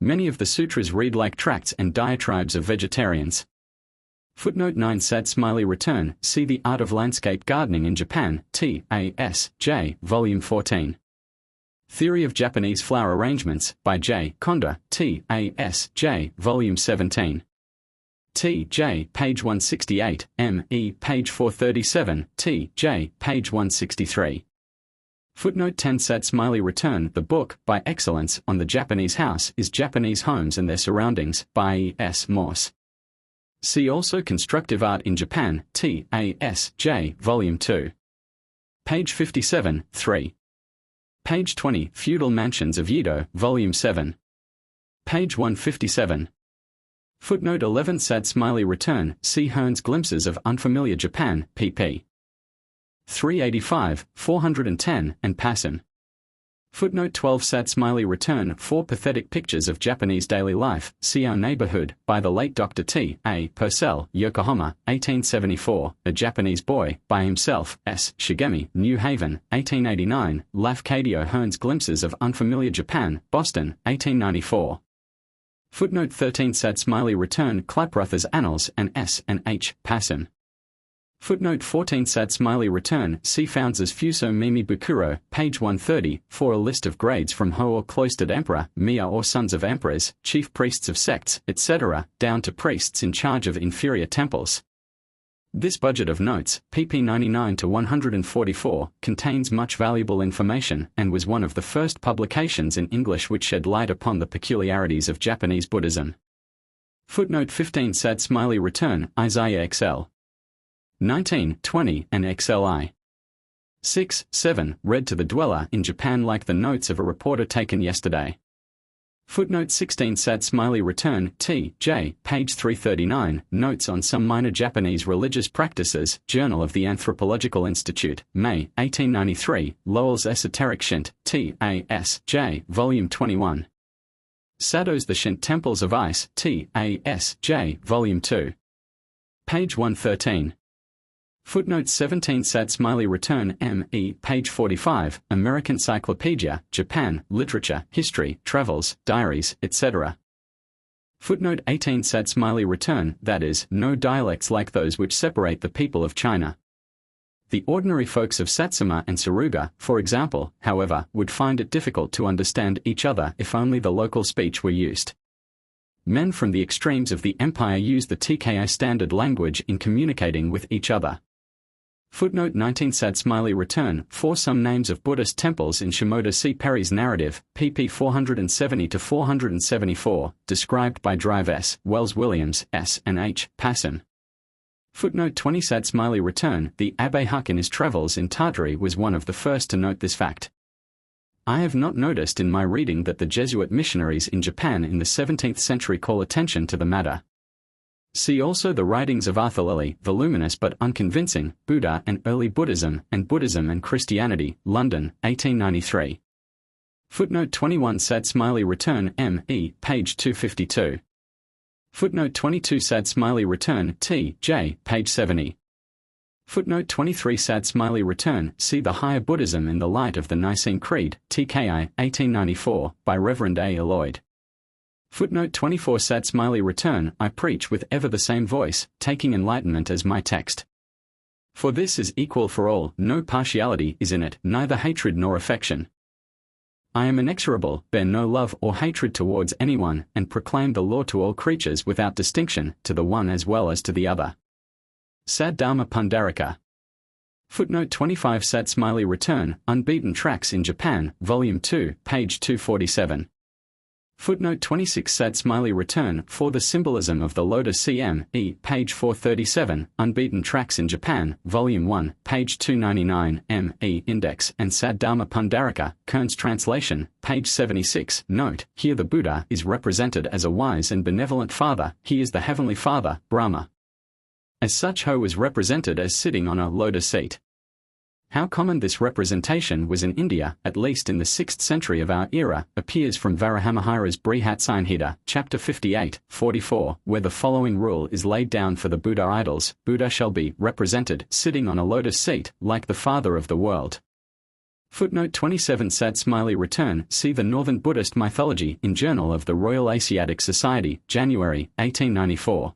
Many of the sutras read like tracts and diatribes of vegetarians. Footnote 9 Sad smiley return see The Art of Landscape Gardening in Japan, T. A. S. J. Volume 14. Theory of Japanese Flower Arrangements, by J. Konda, T. A. S. J. Volume 17. T. J. page 168, M. E. page 437, T. J. page 163. Footnote 10 Sad smiley return The book, by excellence, on the Japanese house is Japanese Homes and Their Surroundings, by E. S. Morse. See also Constructive Art in Japan, T. A. S. J. Volume 2. Page 57, 3. Page 20 Feudal Mansions of Yedo, Volume 7. Page 157. Footnote 11 Sad smiley return see Hearn's Glimpses of Unfamiliar Japan, pp. 385, 410, and Passon. Footnote 12 Sad smiley return 4 pathetic pictures of Japanese daily life, see Our Neighborhood, by the late Dr. T. A. Purcell, Yokohama, 1874, A Japanese Boy, by himself, S. Shigemi, New Haven, 1889, Lafcadio Hearn's Glimpses of Unfamiliar Japan, Boston, 1894. Footnote 13 Sad smiley return Klaproth's Annals and S. and H. Passon. Footnote 14 Sad smiley return see Founds' Fuso Mimi Bukuro, page 130, for a list of grades from Ho or cloistered emperor, Mia or sons of emperors, chief priests of sects, etc., down to priests in charge of inferior temples. This budget of notes, pp 99-144, contains much valuable information and was one of the first publications in English which shed light upon the peculiarities of Japanese Buddhism. Footnote 15 Sad smiley return Isaiah XL. 19, 20, and XLI. 6, 7, read to the dweller in Japan like the notes of a reporter taken yesterday. Footnote 16 Sad smiley return T. J. page 339, notes on some minor Japanese religious practices, Journal of the Anthropological Institute, May, 1893, Lowell's Esoteric Shint, T. A. S. J. Volume 21. Sado's The Shint Temples of Ice, T. A. S. J. Volume 2. Page 113. Footnote 17 Sad Smiley Return M.E. page 45, American Cyclopedia, Japan, Literature, History, Travels, Diaries, etc. Footnote 18 Sad Smiley Return, that is, no dialects like those which separate the people of China. The ordinary folks of Satsuma and Suruga, for example, however, would find it difficult to understand each other if only the local speech were used. Men from the extremes of the empire use the TKI standard language in communicating with each other. Footnote 19 Sad Smiley Return, for some names of Buddhist temples in Shimoda C. Perry's narrative, pp 470-474, described by Drive S. Wells Williams, S. and H. Passon. Footnote 20 Sad Smiley Return, the Abbé Huck in his travels in Tartary was one of the first to note this fact. I have not noticed in my reading that the Jesuit missionaries in Japan in the 17th century call attention to the matter. See also the writings of Arthur Lillie, Voluminous but Unconvincing, Buddha and Early Buddhism and Christianity, London, 1893. Footnote 21 Sad Smiley Return M.E. page 252. Footnote 22 Sad Smiley Return T.J. page 70. Footnote 23 Sad Smiley Return, see the Higher Buddhism in the Light of the Nicene Creed, TKI, 1894, by Reverend A. Lloyd. Footnote 24 Sad Smiley Return, I preach with ever the same voice, taking enlightenment as my text. For this is equal for all, no partiality is in it, neither hatred nor affection. I am inexorable, bear no love or hatred towards anyone, and proclaim the law to all creatures without distinction, to the one as well as to the other. Sad Dharma Pundarika. Footnote 25 Sad Smiley Return, Unbeaten Tracks in Japan, Volume 2, page 247. Footnote 26 Sad Smiley Return, for the Symbolism of the Lotus C.M.E. page 437, Unbeaten Tracks in Japan, Volume 1, page 299, M.E. Index and Sad Dharma Pundarika, Kern's translation, page 76, note, here the Buddha is represented as a wise and benevolent father, he is the Heavenly Father, Brahma. As such Ho was represented as sitting on a lotus seat. How common this representation was in India, at least in the 6th century of our era, appears from Varahamihira's Brihatsamhita, chapter 58, 44, where the following rule is laid down for the Buddha idols: Buddha shall be represented sitting on a lotus seat, like the Father of the world. Footnote 27 Sad Smiley Return, see the Northern Buddhist Mythology in Journal of the Royal Asiatic Society, January, 1894.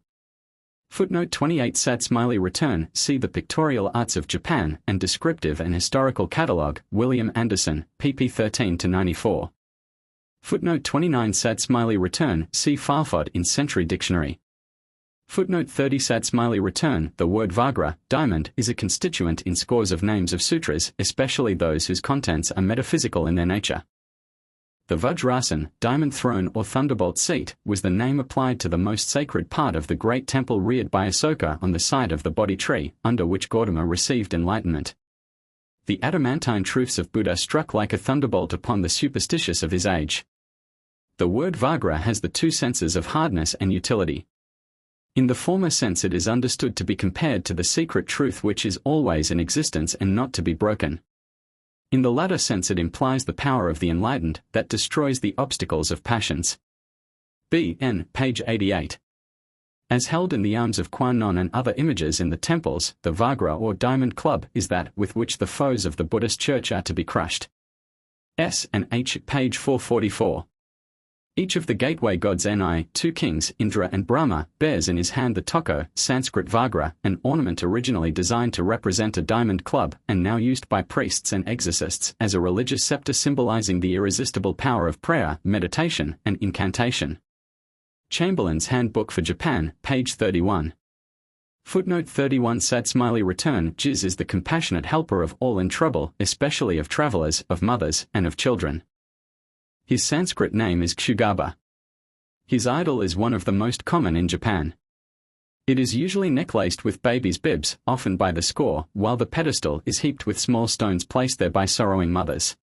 Footnote 28 Sad Smiley Return, see the Pictorial Arts of Japan and Descriptive and Historical Catalogue, William Anderson, pp 13-94. Footnote 29 Sad Smiley Return, see Filefod in Century Dictionary. Footnote 30 Sad Smiley Return, the word Vajra, diamond, is a constituent in scores of names of sutras, especially those whose contents are metaphysical in their nature. The Vajrasan, diamond throne or thunderbolt seat, was the name applied to the most sacred part of the great temple reared by Asoka on the site of the Bodhi tree, under which Gautama received enlightenment. The adamantine truths of Buddha struck like a thunderbolt upon the superstitious of his age. The word Vajra has the two senses of hardness and utility. In the former sense it is understood to be compared to the secret truth which is always in existence and not to be broken. In the latter sense it implies the power of the enlightened, that destroys the obstacles of passions. B.N. page 88. As held in the arms of Kwannon and other images in the temples, the Vajra or diamond club is that with which the foes of the Buddhist church are to be crushed. S. and H. page 444. Each of the gateway gods Ni, two kings, Indra and Brahma, bears in his hand the toko, Sanskrit Vajra, an ornament originally designed to represent a diamond club, and now used by priests and exorcists as a religious scepter symbolizing the irresistible power of prayer, meditation, and incantation. Chamberlain's Handbook for Japan, page 31. Footnote 31 Sad Smiley Return, Jiz is the compassionate helper of all in trouble, especially of travelers, of mothers, and of children. His Sanskrit name is Kshugaba. His idol is one of the most common in Japan. It is usually necklaced with babies' bibs, often by the score, while the pedestal is heaped with small stones placed there by sorrowing mothers.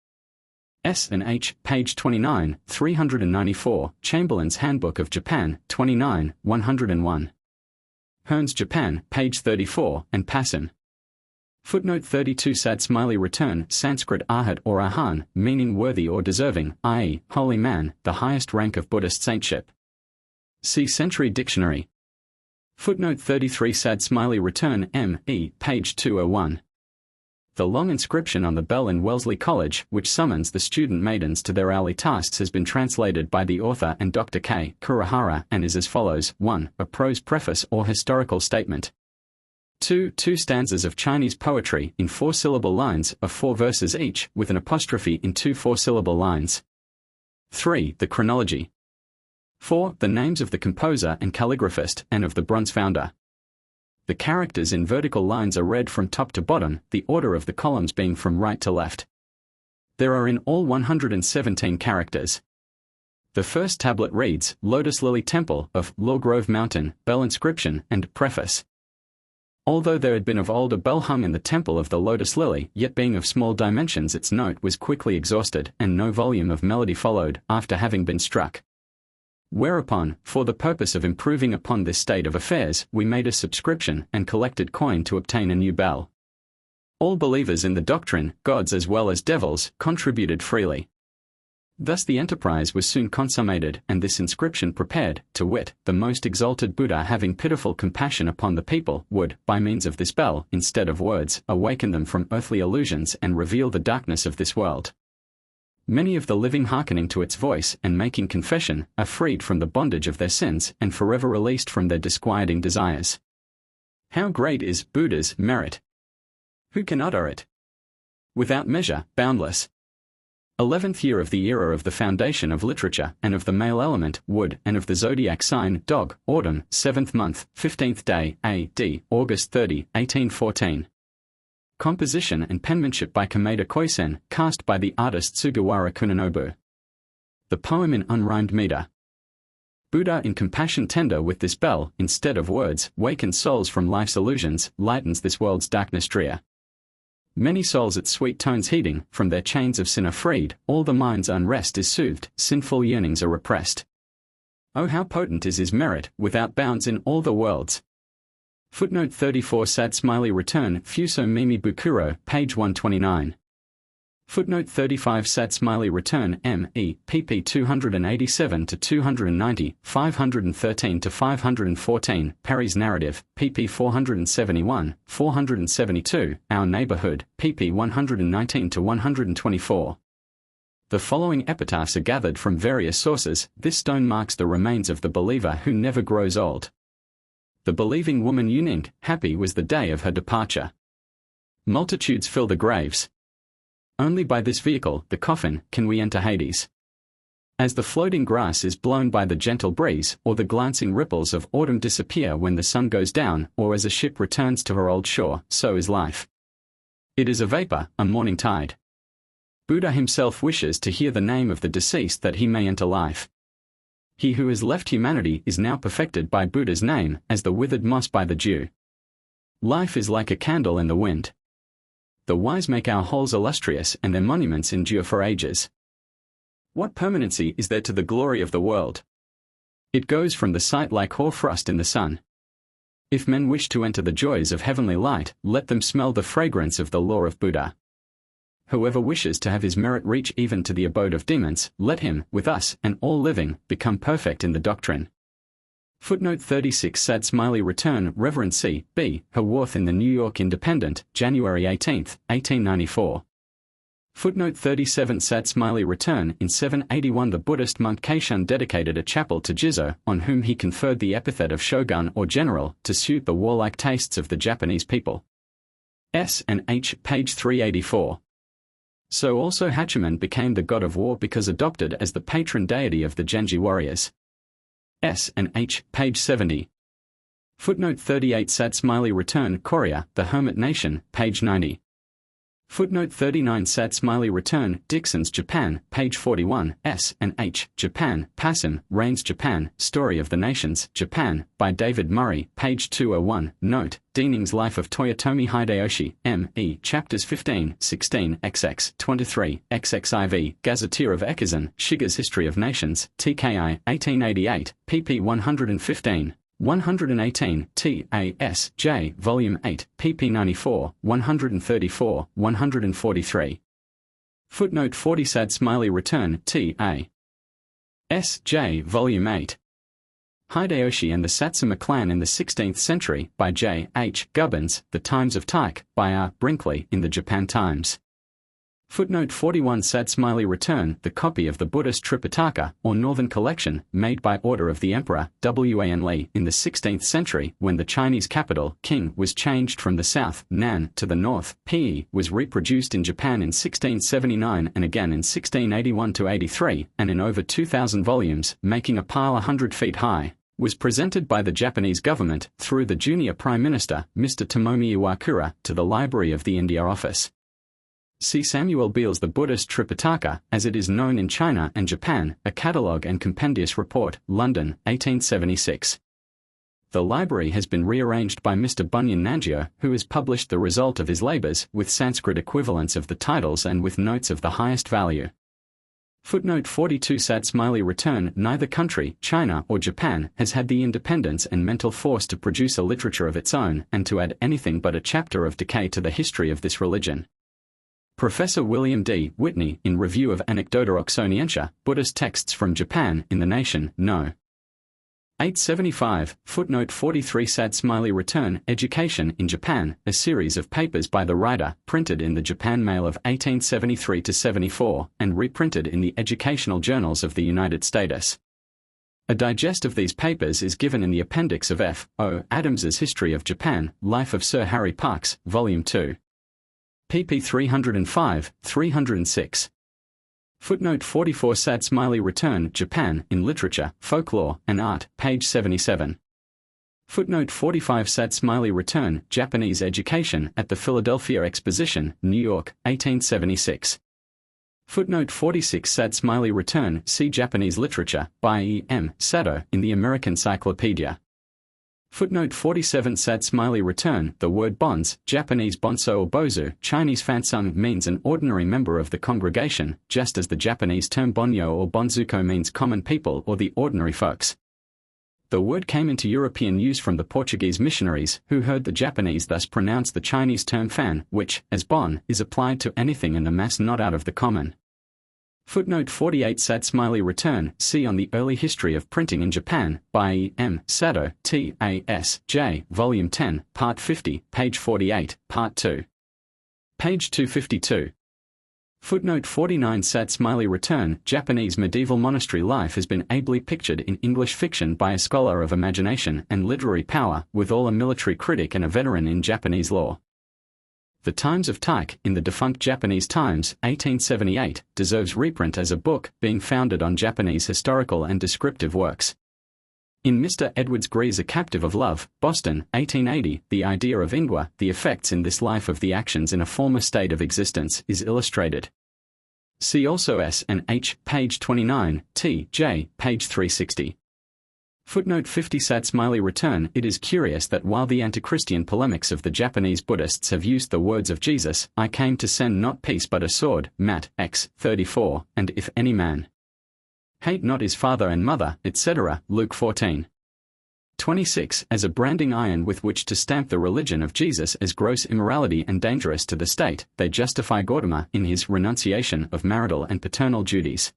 S. and H. page 29, 394, Chamberlain's Handbook of Japan, 29, 101. Hearn's Japan, page 34, and Passon. Footnote 32 Sad Smiley Return, Sanskrit Arhat or Arhan, meaning worthy or deserving, i.e., holy man, the highest rank of Buddhist saintship. See Century Dictionary. Footnote 33 Sad smiley return M.E. page 201. The long inscription on the bell in Wellesley College, which summons the student maidens to their hourly tasks, has been translated by the author and Dr. K. Kurihara and is as follows: 1. A prose preface or historical statement. 2. Two stanzas of Chinese poetry in 4-syllable lines of 4 verses each, with an apostrophe in 2 4-syllable lines. 3. The chronology. 4. The names of the composer and calligraphist and of the bronze founder. The characters in vertical lines are read from top to bottom, the order of the columns being from right to left. There are in all 117 characters. The first tablet reads, Lotus Lily Temple of Law Grove Mountain, bell inscription and preface. Although there had been of old a bell hung in the temple of the Lotus Lily, yet being of small dimensions its note was quickly exhausted, and no volume of melody followed, after having been struck. Whereupon, for the purpose of improving upon this state of affairs, we made a subscription and collected coin to obtain a new bell. All believers in the doctrine, gods as well as devils, contributed freely. Thus the enterprise was soon consummated, and this inscription prepared, to wit, the most exalted Buddha having pitiful compassion upon the people, would, by means of this bell, instead of words, awaken them from earthly illusions and reveal the darkness of this world. Many of the living hearkening to its voice and making confession are freed from the bondage of their sins and forever released from their disquieting desires. How great is Buddha's merit! Who can utter it? Without measure, boundless. 11th year of the era of the foundation of literature and of the male element, wood, and of the zodiac sign, dog, autumn, 7th month, 15th day, A.D., August 30, 1814. Composition and penmanship by Kameda Koisen, cast by the artist Sugawara Kuninobu. The poem in unrhymed meter. Buddha in compassion tender with this bell, instead of words, wakens souls from life's illusions, lightens this world's darkness drear. Many souls its sweet tones heeding, from their chains of sin are freed, all the mind's unrest is soothed, sinful yearnings are repressed. Oh how potent is his merit, without bounds in all the worlds. Footnote 34 Sad smiley return Fuso Mimi Bukuro, page 129. Footnote 35 Sad smiley return M.E. pp 287 to 290, 513 to 514, Perry's narrative, pp 471, 472, Our Neighborhood, pp 119 to 124. The following epitaphs are gathered from various sources. This stone marks the remains of the believer who never grows old. The believing woman Yuning, happy was the day of her departure. Multitudes fill the graves. Only by this vehicle, the coffin, can we enter Hades. As the floating grass is blown by the gentle breeze, or the glancing ripples of autumn disappear when the sun goes down, or as a ship returns to her old shore, so is life. It is a vapor, a morning tide. Buddha himself wishes to hear the name of the deceased that he may enter life. He who has left humanity is now perfected by Buddha's name, as the withered moss by the dew. Life is like a candle in the wind. The wise make our halls illustrious and their monuments endure for ages. What permanency is there to the glory of the world? It goes from the sight like hoar frost in the sun. If men wish to enter the joys of heavenly light, let them smell the fragrance of the law of Buddha. Whoever wishes to have his merit reach even to the abode of demons, let him, with us, and all living, become perfect in the doctrine. Footnote 36 Sad smiley return Reverend C. B. Haworth in the New York Independent, January 18, 1894. Footnote 37 Sad smiley return In 781 the Buddhist monk Keishun dedicated a chapel to Jizo, on whom he conferred the epithet of shogun or general, to suit the warlike tastes of the Japanese people. S and H, page 384. So also Hachiman became the god of war because adopted as the patron deity of the Genji warriors. S and H, page 70. Footnote 38 Sad smiley return Korea, the hermit nation, page 90. Footnote 39 Sad smiley return Dixon's Japan, page 41, S and H, Japan, Passim, Reigns Japan, Story of the Nations, Japan, by David Murray, page 201, note, Deaning's Life of Toyotomi Hideyoshi, M.E. Chapters 15, 16, XX, 23, XXIV, Gazetteer of Ekizen, Shiga's History of Nations, TKI, 1888, pp 115. 118, T.A.S.J. Volume 8, pp 94, 134, 143. Footnote 40 Sad smiley return T.A.S.J. Volume 8. Hideyoshi and the Satsuma Clan in the 16th Century by J. H. Gubbins, The Times of Tyche by R. Brinkley in the Japan Times. Footnote 41 Satsumali Return, the copy of the Buddhist Tripitaka, or Northern Collection, made by order of the Emperor, Wan Li, in the 16th century, when the Chinese capital, Qing, was changed from the south, Nan, to the north, Pi, was reproduced in Japan in 1679 and again in 1681-83, and in over 2,000 volumes, making a pile 100 feet high, was presented by the Japanese government, through the junior Prime Minister, Mr. Tomomi Iwakura, to the Library of the India Office. See Samuel Beale's The Buddhist Tripitaka, as it is known in China and Japan, a catalogue and compendious report, London, 1876. The library has been rearranged by Mr. Bunyan Nangio, who has published the result of his labours, with Sanskrit equivalents of the titles and with notes of the highest value. Footnote 42 Satsumali Return. Neither country, China or Japan, has had the independence and mental force to produce a literature of its own and to add anything but a chapter of decay to the history of this religion. Professor William D. Whitney, in Review of Anecdota Oxoniensia, Buddhist Texts from Japan in the Nation, No. 875, footnote 43 Satsumali Return, Education in Japan, a series of papers by the writer, printed in the Japan Mail of 1873-74, and reprinted in the Educational Journals of the United States. A digest of these papers is given in the appendix of F. O. Adams's History of Japan, Life of Sir Harry Parkes, Volume 2. pp 305-306. Footnote 44 Satsumali Return, Japan, in Literature, Folklore, and Art, page 77. Footnote 45 Satsumali Return, Japanese Education at the Philadelphia Exposition, New York, 1876. Footnote 46 Satsumali Return, see Japanese Literature, by E. M. Sato, in the American Cyclopedia. Footnote 47 Satsumali Return, the word bonze, Japanese bonso or bozu, Chinese fansung, means an ordinary member of the congregation, just as the Japanese term bonyo or bonzuko means common people or the ordinary folks. The word came into European use from the Portuguese missionaries, who heard the Japanese thus pronounce the Chinese term fan, which, as bon, is applied to anything in the mass not out of the common. Footnote 48 Satsumali Return, see on the Early History of Printing in Japan, by E. M. Sato, T.A.S.J., Volume 10, Part 50, page 48, Part 2. Page 252. Footnote 49 Satsumali Return, Japanese medieval monastery life has been ably pictured in English fiction by a scholar of imagination and literary power, withal a military critic and a veteran in Japanese law. The Times of Tyche, in the defunct Japanese Times, 1878, deserves reprint as a book, being founded on Japanese historical and descriptive works. In Mr. Edwards Gree's A Captive of Love, Boston, 1880, the idea of ingwa, the effects in this life of the actions in a former state of existence, is illustrated. See also S and H, page 29, T, J, page 360. Footnote 50 Satsumali Return. It is curious that while the anti-Christian polemics of the Japanese Buddhists have used the words of Jesus, I came to send not peace but a sword, Matt, X, 34, and if any man hate not his father and mother, etc., Luke 14. 26, as a branding iron with which to stamp the religion of Jesus as gross immorality and dangerous to the state, they justify Gautama in his renunciation of marital and paternal duties.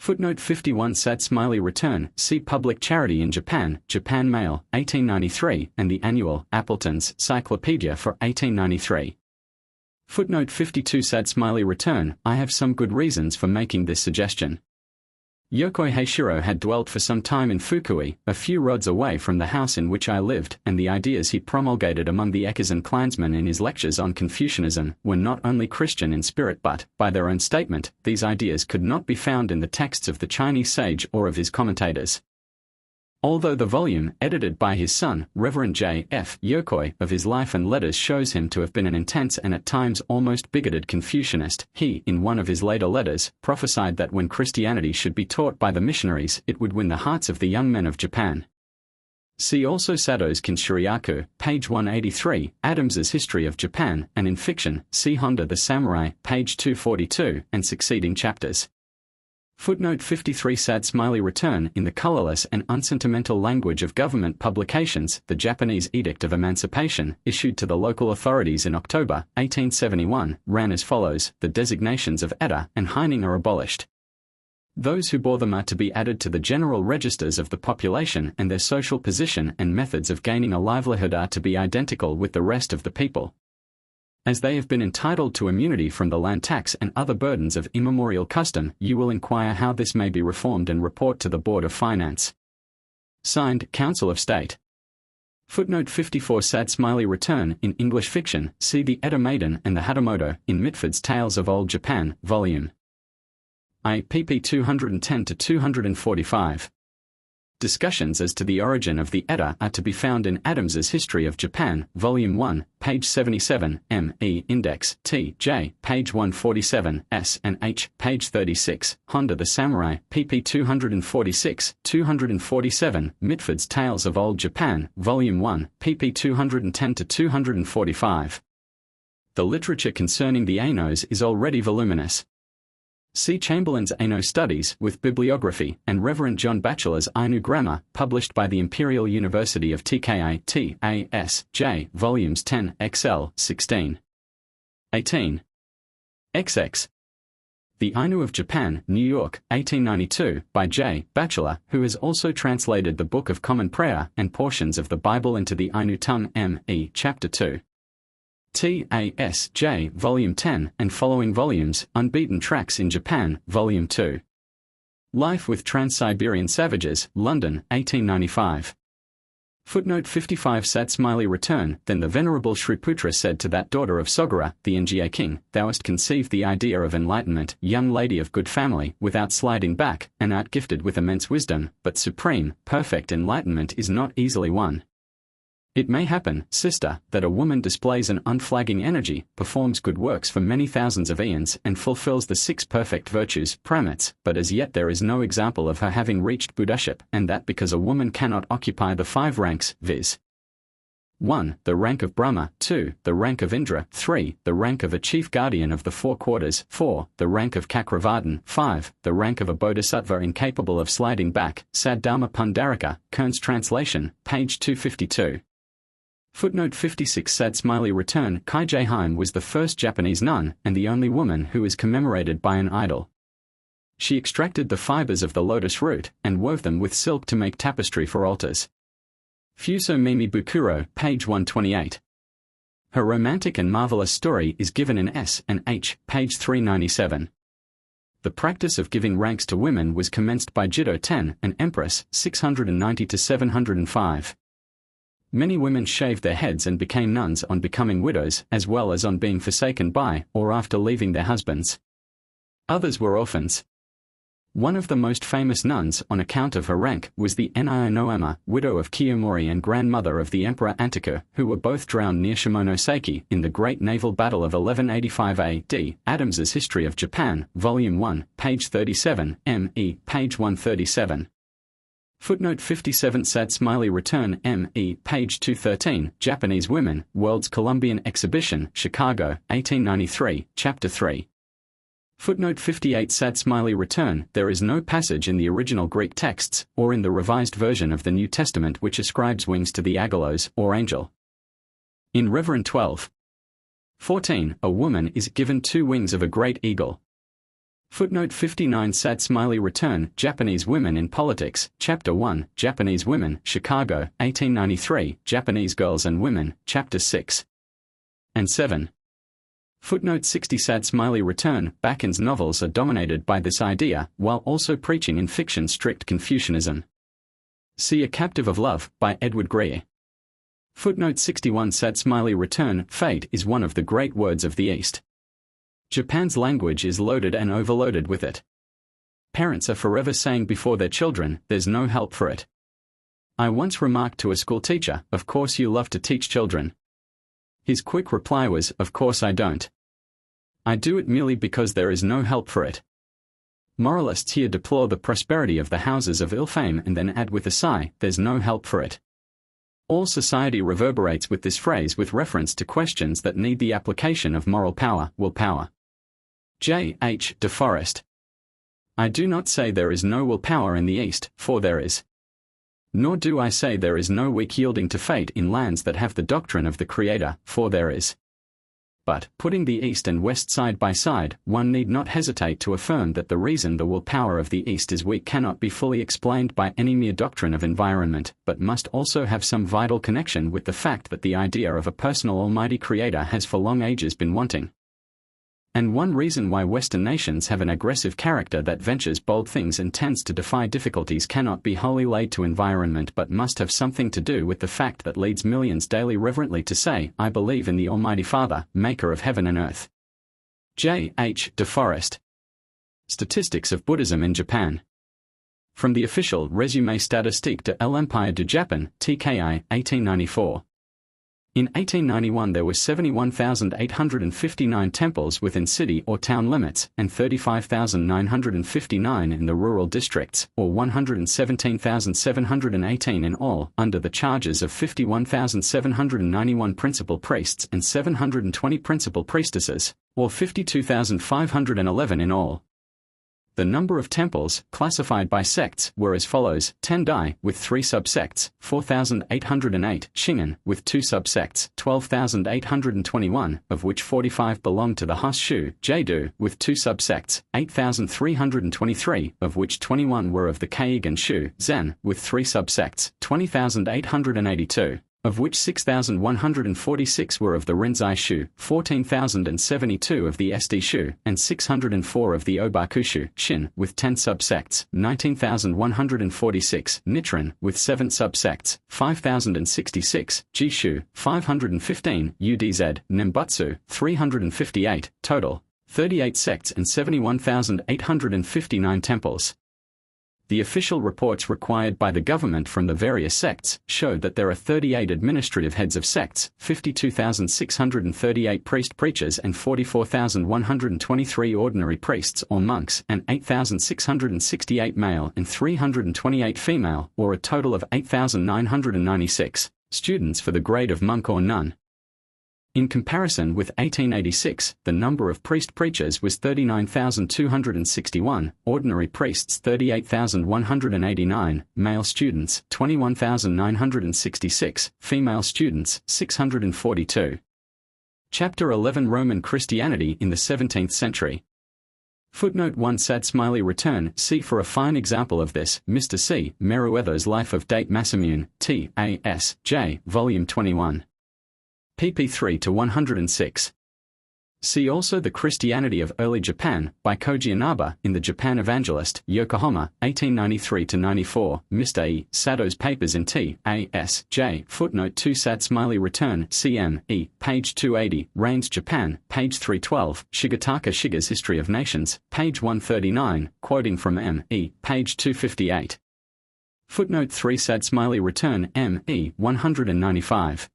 Footnote 51 Satsumali Return, see Public Charity in Japan, Japan Mail, 1893, and the annual Appleton's Cyclopedia for 1893. Footnote 52 Satsumali Return, I have some good reasons for making this suggestion. Yokoi Heishiro had dwelt for some time in Fukui, a few rods away from the house in which I lived, and the ideas he promulgated among the Ekizan clansmen in his lectures on Confucianism were not only Christian in spirit but, by their own statement, these ideas could not be found in the texts of the Chinese sage or of his commentators. Although the volume, edited by his son, Reverend J. F. Yokoi, of his life and letters shows him to have been an intense and at times almost bigoted Confucianist, he, in one of his later letters, prophesied that when Christianity should be taught by the missionaries, it would win the hearts of the young men of Japan. See also Sato's Kinshiryaku, page 183, Adams's History of Japan, and in fiction, see Honda the Samurai, page 242, and succeeding chapters. Footnote 53 Satsumali Return, in the colorless and unsentimental language of government publications, the Japanese Edict of Emancipation, issued to the local authorities in October 1871, ran as follows: the designations of Eta and Heining are abolished. Those who bore them are to be added to the general registers of the population, and their social position and methods of gaining a livelihood are to be identical with the rest of the people. As they have been entitled to immunity from the land tax and other burdens of immemorial custom, you will inquire how this may be reformed and report to the Board of Finance. Signed, Council of State. Footnote 54. Sad Smiley Return. In English fiction, see the Edda Maiden and the Hatamoto in Mitford's Tales of Old Japan, Volume I, pp. 210-245. Discussions as to the origin of the Edda are to be found in Adams's History of Japan, Volume 1, page 77, M.E. Index, T.J., page 147, S and H, page 36, Honda the Samurai, pp. 246-247, Mitford's Tales of Old Japan, Volume 1, pp. 210-245. The literature concerning the Ainos is already voluminous. See Chamberlain's Aino Studies with Bibliography and Reverend John Batchelor's Ainu Grammar, published by the Imperial University of TKA T.A.S.J. Volumes 10, XL, 16. 18. XX. The Ainu of Japan, New York, 1892, by J. Batchelor, who has also translated the Book of Common Prayer and portions of the Bible into the Ainu tongue, M.E. Chapter 2. T.A.S.J. Volume 10 and following volumes, Unbeaten Tracks in Japan, Volume 2. Life with Trans-Siberian Savages, London, 1895. Footnote 55. Sad Smiley Return. Then the Venerable Shriputra said to that daughter of Sogura, the Njia king, Thou hast conceived the idea of enlightenment, young lady of good family, without sliding back, and art gifted with immense wisdom, but supreme, perfect enlightenment is not easily won. It may happen, sister, that a woman displays an unflagging energy, performs good works for many thousands of eons, and fulfills the 6 perfect virtues, pramits, but as yet there is no example of her having reached Buddhaship, and that because a woman cannot occupy the 5 ranks, viz. 1. The rank of Brahma, 2. The rank of Indra, 3. The rank of a chief guardian of the 4 quarters, 4. The rank of Cakravartin, 5. The rank of a bodhisattva incapable of sliding back, Sad Dharma Pundarika, Kern's translation, page 252. Footnote 56. Sad Smiley Return. Kai Jaeheim was the first Japanese nun, and the only woman who is commemorated by an idol. She extracted the fibers of the lotus root, and wove them with silk to make tapestry for altars. Fuso Mimi Bukuro, page 128. Her romantic and marvelous story is given in S and H, page 397. The practice of giving ranks to women was commenced by Jiddo Ten, an empress, 690-705. Many women shaved their heads and became nuns on becoming widows, as well as on being forsaken by, or after leaving their husbands. Others were orphans. One of the most famous nuns, on account of her rank, was the Nio Noema, widow of Kiyomori and grandmother of the Emperor Antaku, who were both drowned near Shimonoseki in the Great Naval Battle of 1185 A.D. Adams's History of Japan, Volume 1, page 37, M.E., page 137. Footnote 57. Sad Smiley Return. M.E. page 213. Japanese Women, World's Columbian Exhibition, Chicago, 1893, Chapter 3. Footnote 58. Sad Smiley Return. There is no passage in the original Greek texts, or in the revised version of the New Testament which ascribes wings to the agolos, or angel. In Reverend 12:14, a woman is given 2 wings of a great eagle. Footnote 59. Sad Smiley Return. Japanese Women in Politics, Chapter 1, Japanese Women, Chicago, 1893, Japanese Girls and Women, Chapter 6 and 7. Footnote 60. Sad Smiley Return. Bacon's novels are dominated by this idea, while also preaching in fiction strict Confucianism. See A Captive of Love, by Edward Greer. Footnote 61. Sad Smiley Return. Fate is one of the great words of the East. Japan's language is loaded and overloaded with it. Parents are forever saying before their children, there's no help for it. I once remarked to a school teacher, of course you love to teach children. His quick reply was, of course I don't. I do it merely because there is no help for it. Moralists here deplore the prosperity of the houses of ill fame and then add with a sigh, there's no help for it. All society reverberates with this phrase with reference to questions that need the application of moral power, willpower. J. H. De Forest. I do not say there is no willpower in the East, for there is. Nor do I say there is no weak yielding to fate in lands that have the doctrine of the Creator, for there is. But, putting the East and West side by side, one need not hesitate to affirm that the reason the will power of the East is weak cannot be fully explained by any mere doctrine of environment, but must also have some vital connection with the fact that the idea of a personal almighty creator has for long ages been wanting. And one reason why Western nations have an aggressive character that ventures bold things and tends to defy difficulties cannot be wholly laid to environment but must have something to do with the fact that leads millions daily reverently to say, "I believe in the Almighty Father, maker of heaven and earth." J. H. DeForest. Statistics of Buddhism in Japan. From the official Résumé statistique de l'Empire du Japon, TKI, 1894. In 1891 there were 71,859 temples within city or town limits, and 35,959 in the rural districts, or 117,718 in all, under the charges of 51,791 principal priests and 720 principal priestesses, or 52,511 in all. The number of temples, classified by sects, were as follows: Tendai, with 3 subsects, 4,808, Shingen, with 2 subsects, 12,821, of which 45 belonged to the Hosshu, Jeido, with 2 subsects, 8,323, of which 21 were of the Keigan Shu, Zen, with 3 subsects, 20,882. Of which 6,146 were of the Rinzai Shu, 14,072 of the SD Shu, and 604 of the Obaku Shu, Shin, with 10 subsects, 19,146, Nichiren, with 7 subsects, 5,066, Jishu, 515, UDZ, Nembutsu, 358, total, 38 sects and 71,859 temples. The official reports required by the government from the various sects showed that there are 38 administrative heads of sects, 52,638 priest-preachers and 44,123 ordinary priests or monks, and 8,668 male and 328 female, or a total of 8,996, students for the grade of monk or nun. In comparison with 1886, the number of priest-preachers was 39,261, ordinary priests 38,189, male students 21,966, female students 642. Chapter 11 Roman Christianity in the 17th century. Footnote 1 Sad Smiley Return. See for a fine example of this, Mr. C. Meriwether's Life of Date Masamune, T. A. S. J. Volume 21. pp 3-106. See also The Christianity of Early Japan, by Koji Inaba, in the Japan Evangelist, Yokohama, 1893-94, Mr. E. Sado's Papers in T. A. S. J. Footnote 2 Sad Smiley Return, CM. E. page 280, Reigns Japan, page 312, Shigetaka Shiga's History of Nations, page 139, quoting from M. E. page 258. Footnote 3 Sad Smiley Return, M. E. 195.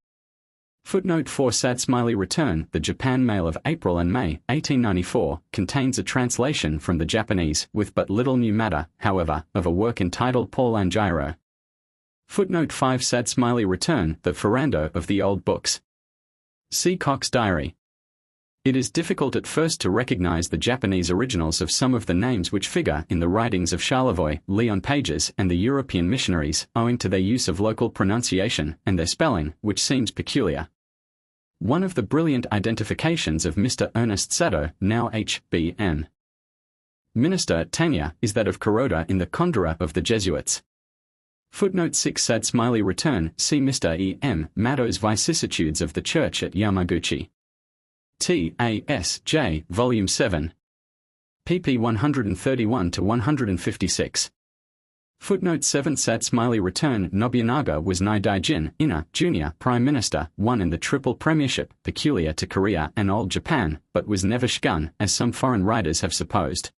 Footnote 4 Sad Smiley Return, The Japan Mail of April and May, 1894, contains a translation from the Japanese, with but little new matter, however, of a work entitled Paul Angiro. Footnote 5 Sad Smiley Return, The Ferrando of the Old Books. See Cox's Diary. It is difficult at first to recognize the Japanese originals of some of the names which figure in the writings of Charlevoix, Leon Pages, and the European missionaries, owing to their use of local pronunciation and their spelling, which seems peculiar. One of the brilliant identifications of Mr. Ernest Sado, now H.B.M. Minister at Tanya, is that of Kuroda in the Kondura of the Jesuits. Footnote 6 Sad Smiley Return. See Mr. E. M. Mado's Vicissitudes of the Church at Yamaguchi. T. A. S. J. Volume 7. pp 131-156. Footnote 7 Sad Smiley Return. Nobunaga was Naidaijin, Ina, Jr. Prime Minister, one in the triple premiership, peculiar to Korea and Old Japan, but was never shogun, as some foreign writers have supposed.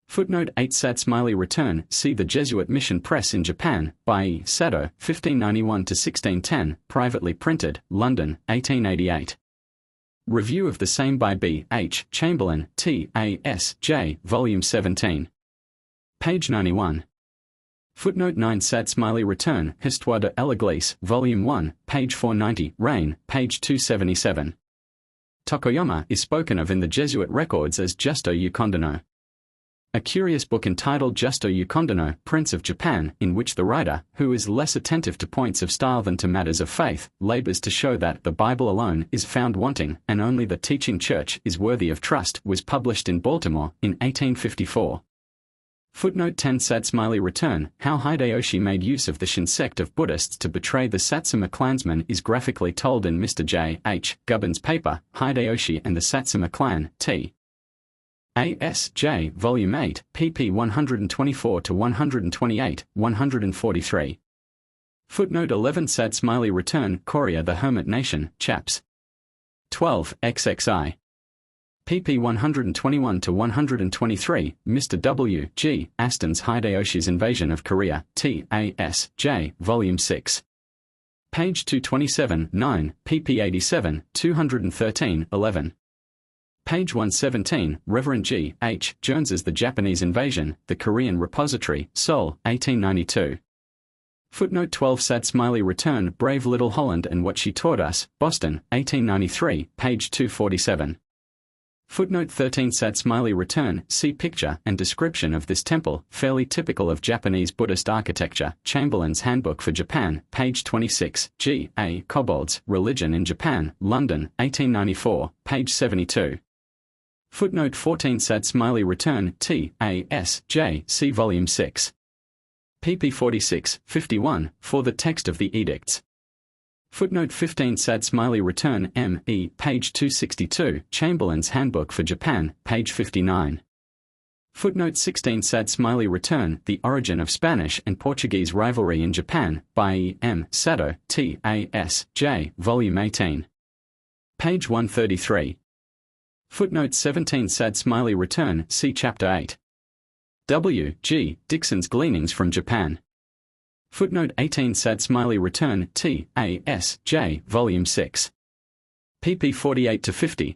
Footnote 8 Sad Smiley Return. See The Jesuit Mission Press in Japan, by E. Sado, 1591-1610, privately printed, London, 1888. Review of the same by B. H. Chamberlain, T. A. S. J. Volume 17. Page 91. Footnote 9 Sad Smiley Return. Histoire de l'Église, Volume 1, page 490, Rain, page 277. Tokoyama is spoken of in the Jesuit records as Justo Yukondono. A curious book entitled Justo Yukondono, Prince of Japan, in which the writer, who is less attentive to points of style than to matters of faith, labors to show that the Bible alone is found wanting and only the teaching church is worthy of trust, was published in Baltimore in 1854. Footnote 10 Satsumali Return, How Hideyoshi Made Use of the Shin sect of Buddhists to Betray the Satsuma Clansmen is graphically told in Mr. J. H. Gubbin's paper, Hideyoshi and the Satsuma Clan, T. A.S.J. Volume 8, pp 124-128, 143. Footnote 11 Satsumali Return, Korea the Hermit Nation, Chaps. 12, XXI. pp 121-123, Mr. W. G. Aston's Hideyoshi's Invasion of Korea, T.A.S.J. Volume 6. Page 227, 9, pp 87, 213, 11. Page 117, Reverend G. H. Jones's The Japanese Invasion, The Korean Repository, Seoul, 1892. Footnote 12 Satsumali Return, Brave Little Holland and What She Taught Us, Boston, 1893, page 247. Footnote 13 Satsumali Return, See Picture and Description of this Temple, fairly typical of Japanese Buddhist architecture, Chamberlain's Handbook for Japan, page 26, G. A. Kobold's Religion in Japan, London, 1894, page 72. Footnote 14 Satsumali Return, T. A. S. J. See Volume 6. pp 46, 51, for the text of the edicts. Footnote 15 Satsumali Return, M. E. page 262, Chamberlain's Handbook for Japan, page 59. Footnote 16 Satsumali Return, The Origin of Spanish and Portuguese Rivalry in Japan, by E. M. Sato, T. A. S. J. Volume 18. Page 133. Footnote 17 Satsumali Return, see Chapter 8. W. G. Dixon's Gleanings from Japan. Footnote 18 Satsumali Return, T. A. S. J. Volume 6. pp 48-50.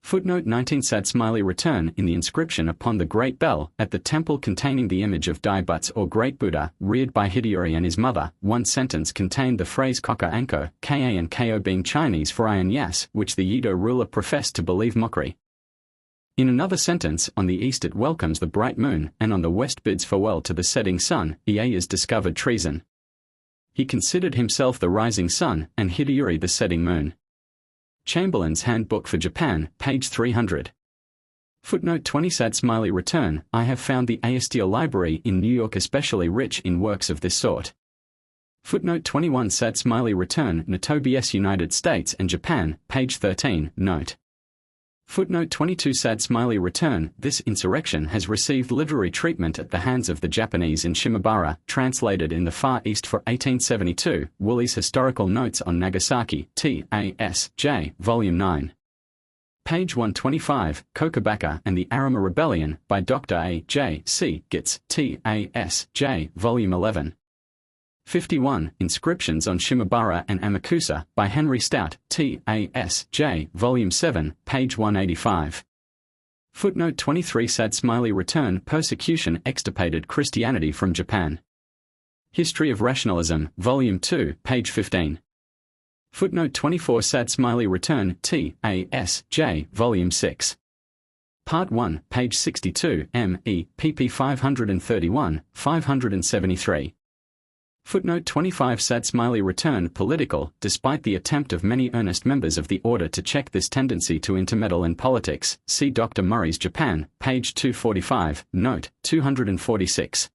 Footnote 19 Satsumali Return, in the inscription upon the Great Bell, at the temple containing the image of Daibutsu or Great Buddha, reared by Hideyori and his mother, one sentence contained the phrase Koka Anko, Ka and Ko being Chinese for I and Yas, which the Edo ruler professed to believe mockery. In another sentence, on the east it welcomes the bright moon, and on the west bids farewell to the setting sun. Ieyasu discovered treason. He considered himself the rising sun, and Hideyori the setting moon. Chamberlain's Handbook for Japan, page 300. Footnote 20 Satsumali Return, I have found the Aesteel Library in New York especially rich in works of this sort. Footnote 21 Satsumali Return, Notobs United States and Japan, page 13, note. Footnote 22 Satsumali Return, this insurrection has received literary treatment at the hands of the Japanese in Shimabara, translated in the Far East for 1872, Woolley's Historical Notes on Nagasaki, T. A. S. J. Volume 9. Page 125, Kokabaka and the Arima Rebellion, by Dr. A. J. C. Gitz, T. A. S. J. Volume 11. 51, Inscriptions on Shimabara and Amakusa, by Henry Stout, T. A. S. J. Volume 7, page 185. Footnote 23 Satsumali Return, Persecution Extirpated Christianity from Japan. History of Rationalism, Volume 2, page 15. Footnote 24 Satsumali Return, T. A. S. J. Volume 6. Part 1, page 62, M.E., pp 531, 573. Footnote 25 Satsumali Return Political, despite the attempt of many earnest members of the order to check this tendency to intermeddle in politics, see Dr. Murray's Japan, page 245, note, 246.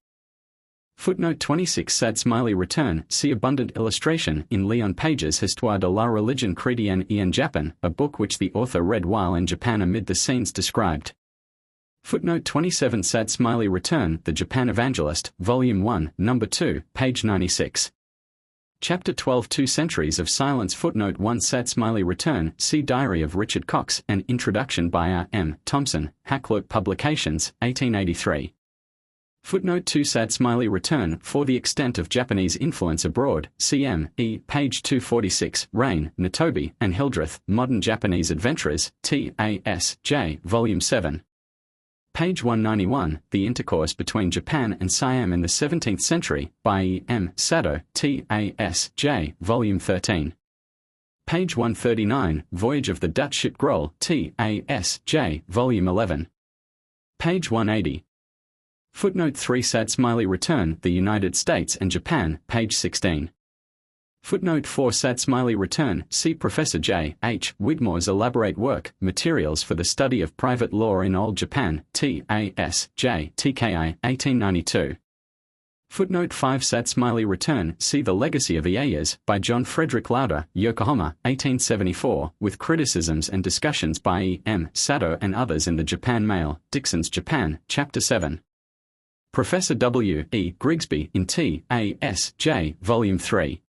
Footnote 26 Satsumali Return, see abundant illustration in Leon Page's Histoire de la Religion Chrétienne en Japan, a book which the author read while in Japan amid the scenes described. Footnote 27 Satsumali Return, The Japan Evangelist, Volume 1, Number 2, page 96. Chapter 12 2 Centuries of Silence Footnote 1 Satsumali Return, see Diary of Richard Cox and Introduction by R. M. Thompson, Hakluyt Publications, 1883. Footnote 2 Satsumali Return, For the Extent of Japanese Influence Abroad, C.M. E. page 246, Rain, Natobi, and Hildreth, Modern Japanese Adventurers, T. A. S. J. Volume 7. Page 191, The Intercourse Between Japan and Siam in the 17th Century, by E. M. Sato, T. A. S. J. Volume 13. Page 139, Voyage of the Dutch Ship Groll, T. A. S. J. Volume 11. Page 180. Footnote 3 Sad Smiley Return, The United States and Japan, page 16. Footnote 4 Sad Smiley Return, see Professor J. H. Wigmore's elaborate work, Materials for the Study of Private Law in Old Japan, T.A.S. J. TKI, 1892. Footnote 5 Sad Smiley Return, see The Legacy of Ieyas, by John Frederick Lauder, Yokohama, 1874, with criticisms and discussions by E. M. Sato and others in the Japan Mail, Dixon's Japan, Chapter 7. Professor W. E. Grigsby in T.A.S. J. Volume 3.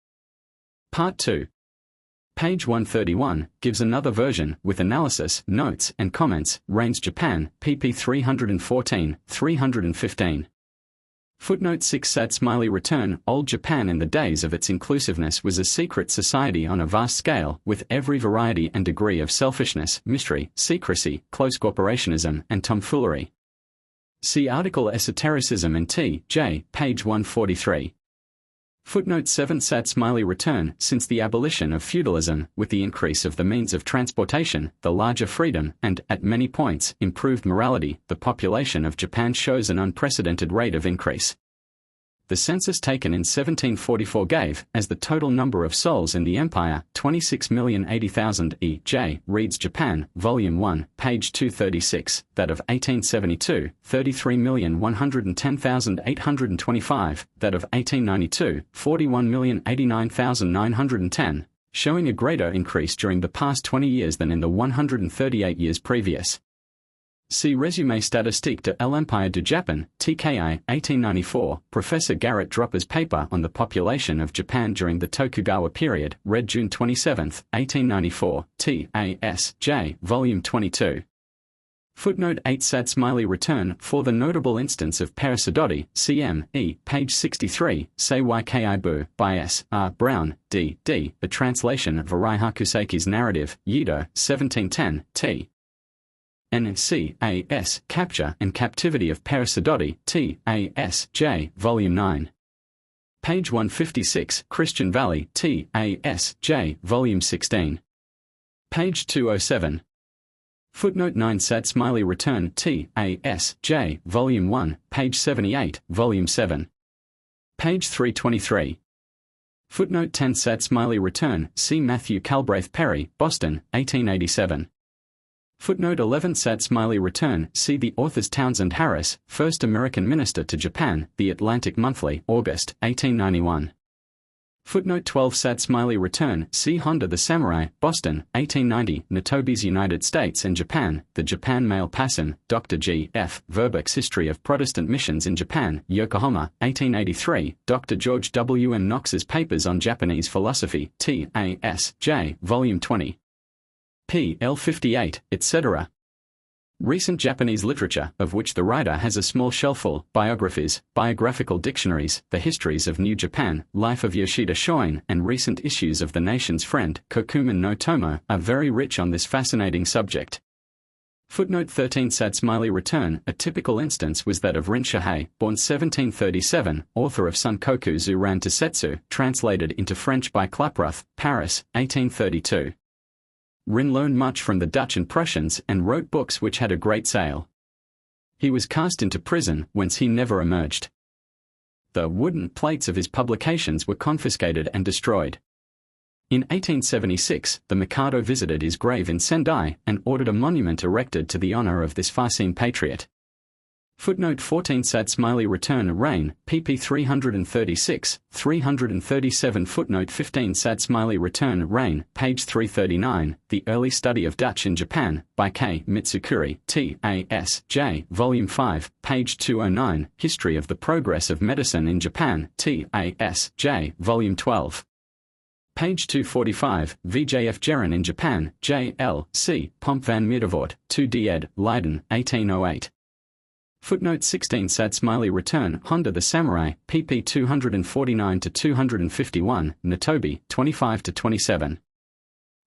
Part 2. Page 131, gives another version, with analysis, notes, and comments, Raines Japan, pp 314, 315. Footnote 6 Sad Smiley Return, Old Japan in the days of its inclusiveness was a secret society on a vast scale, with every variety and degree of selfishness, mystery, secrecy, close corporationism, and tomfoolery. See article Esotericism in T. J., page 143. Footnote 7 Sad Smiley Return, since the abolition of feudalism, with the increase of the means of transportation, the larger freedom, and, at many points, improved morality, the population of Japan shows an unprecedented rate of increase. The census taken in 1744 gave, as the total number of souls in the empire, 26,080,000 E.J. Reads Japan, Volume 1, page 236, that of 1872, 33,110,825, that of 1892, 41,089,910, showing a greater increase during the past 20 years than in the 138 years previous. See Résumé statistique de l'Empire du Japon, TKI, 1894, Professor Garrett Dropper's paper on the population of Japan during the Tokugawa period, read June 27, 1894, T.A.S. J. Volume 22. Footnote 8 Sad Smiley Return, for the notable instance of Parasidoti, C.M.E., page 63, Seiwaikibu, by S. R. Brown, D.D., a translation of Arai Hakuseki's narrative, Yedo, 1710, T. N.C.A.S. Capture and Captivity of Parasidoti, T.A.S. J. Volume 9. Page 156, Christian Valley, T.A.S. J. Volume 16. Page 207. Footnote 9 Sad Smiley Return, T.A.S. J. Volume 1, page 78, Volume 7. Page 323. Footnote 10 Sad Smiley Return, see Matthew Calbraith Perry, Boston, 1887. Footnote 11 Sad Smiley Return, see the authors Townsend Harris, first American minister to Japan, The Atlantic Monthly, August, 1891. Footnote 12 Sad Smiley Return, see Honda the Samurai, Boston, 1890, Natobi's United States and Japan, The Japan Mail Passin, Dr. G. F. Verbeck's History of Protestant Missions in Japan, Yokohama, 1883, Dr. George W. M. Knox's Papers on Japanese Philosophy, T.A.S. J. Volume 20. P.L. 58, etc. Recent Japanese literature, of which the writer has a small shelfful, biographies, biographical dictionaries, the histories of New Japan, Life of Yoshida Shoin, and recent issues of The Nation's Friend, Kokumen no Tomo, are very rich on this fascinating subject. Footnote 13 Sad Smiley Return, a typical instance was that of Rin Shihei, born 1737, author of Sunkoku Zuran Tosetsu, translated into French by Klaproth, Paris, 1832. Rin learned much from the Dutch and Prussians and wrote books which had a great sale. He was cast into prison, whence he never emerged. The wooden plates of his publications were confiscated and destroyed. In 1876, the Mikado visited his grave in Sendai and ordered a monument erected to the honor of this far-seen patriot. Footnote 14 Sad Smiley Return Reign, pp 336, 337 Footnote 15 Sad Smiley Return Reign, page 339, The Early Study of Dutch in Japan, by K. Mitsukuri, T.A.S. J. Volume 5, page 209, History of the Progress of Medicine in Japan, T.A.S. J. Volume 12. Page 245, V.J.F. Gerin in Japan, J.L. C. Pomp van Meerdervoort, 2d ed., Leiden, 1808. Footnote 16 Sad Smiley Return Honda the Samurai, pp 249-251, Natobi, 25-27.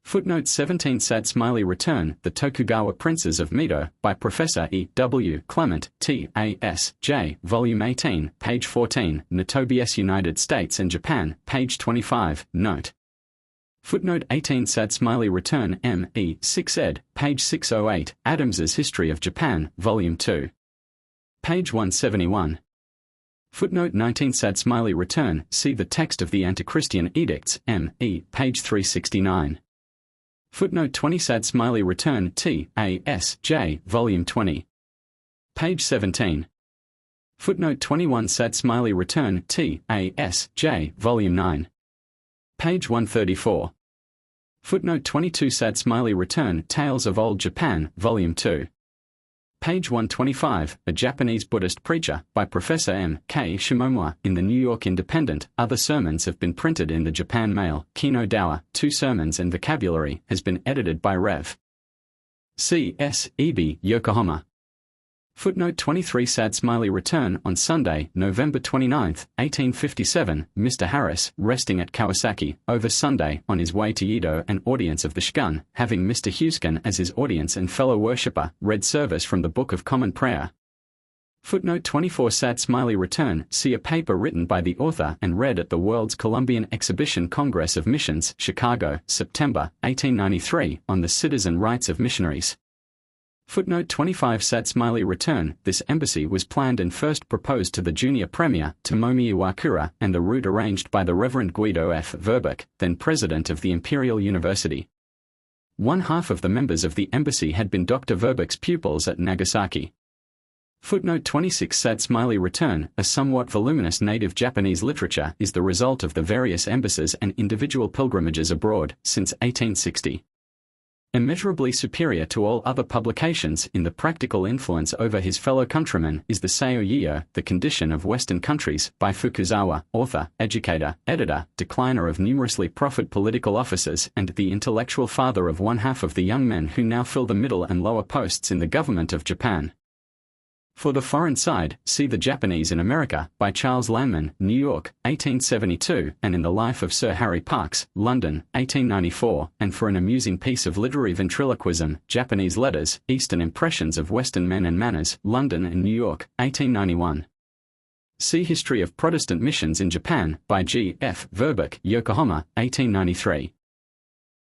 Footnote 17 Sad Smiley Return The Tokugawa Princes of Mito, by Professor E. W. Clement, T.A.S. J. Volume 18, page 14, Natobi's United States and Japan, page 25, note. Footnote 18 Sad Smiley Return M.E. 6 ed., page 608, Adams's History of Japan, Volume 2. Page 171. Footnote 19 Sad smiley return, see the text of the Antichristian Edicts, M.E., page 369. Footnote 20 Sad smiley return, T.A.S.J., volume 20. Page 17. Footnote 21 Sad smiley return, T.A.S.J., volume 9. Page 134. Footnote 22 Sad smiley return, Tales of Old Japan, volume 2. Page 125, A Japanese Buddhist Preacher, by Professor M. K. Shimomura, in the New York Independent. Other sermons have been printed in the Japan Mail. Kino Dower, 2 Sermons and Vocabulary, has been edited by Rev. C. S. Eby, Yokohama. Footnote 23 Sad smiley return, on Sunday, November 29, 1857, Mr. Harris, resting at Kawasaki, over Sunday, on his way to Yedo, an audience of the Shogun, having Mr. Hueskin as his audience and fellow worshipper, read service from the Book of Common Prayer. Footnote 24 Sad smiley return, see a paper written by the author and read at the World's Columbian Exhibition Congress of Missions, Chicago, September, 1893, on the citizen rights of missionaries. Footnote 25 Sad smiley return, this embassy was planned and first proposed to the junior premier, Tomomi Iwakura, and the route arranged by the Reverend Guido F. Verbeck, then president of the Imperial University. One half of the members of the embassy had been Dr. Verbeck's pupils at Nagasaki. Footnote 26 Sad smiley return, a somewhat voluminous native Japanese literature, is the result of the various embassies and individual pilgrimages abroad, since 1860. Immeasurably superior to all other publications in the practical influence over his fellow countrymen is the Seiyo-Yiyo, The Condition of Western Countries, by Fukuzawa, author, educator, editor, decliner of numerously proffered political offices, and the intellectual father of one half of the young men who now fill the middle and lower posts in the government of Japan. For the foreign side, see The Japanese in America, by Charles Lanman, New York, 1872, and In the Life of Sir Harry Parkes, London, 1894, and for an amusing piece of literary ventriloquism, Japanese Letters, Eastern Impressions of Western Men and Manners, London and New York, 1891. See History of Protestant Missions in Japan, by G. F. Verbeck, Yokohama, 1893.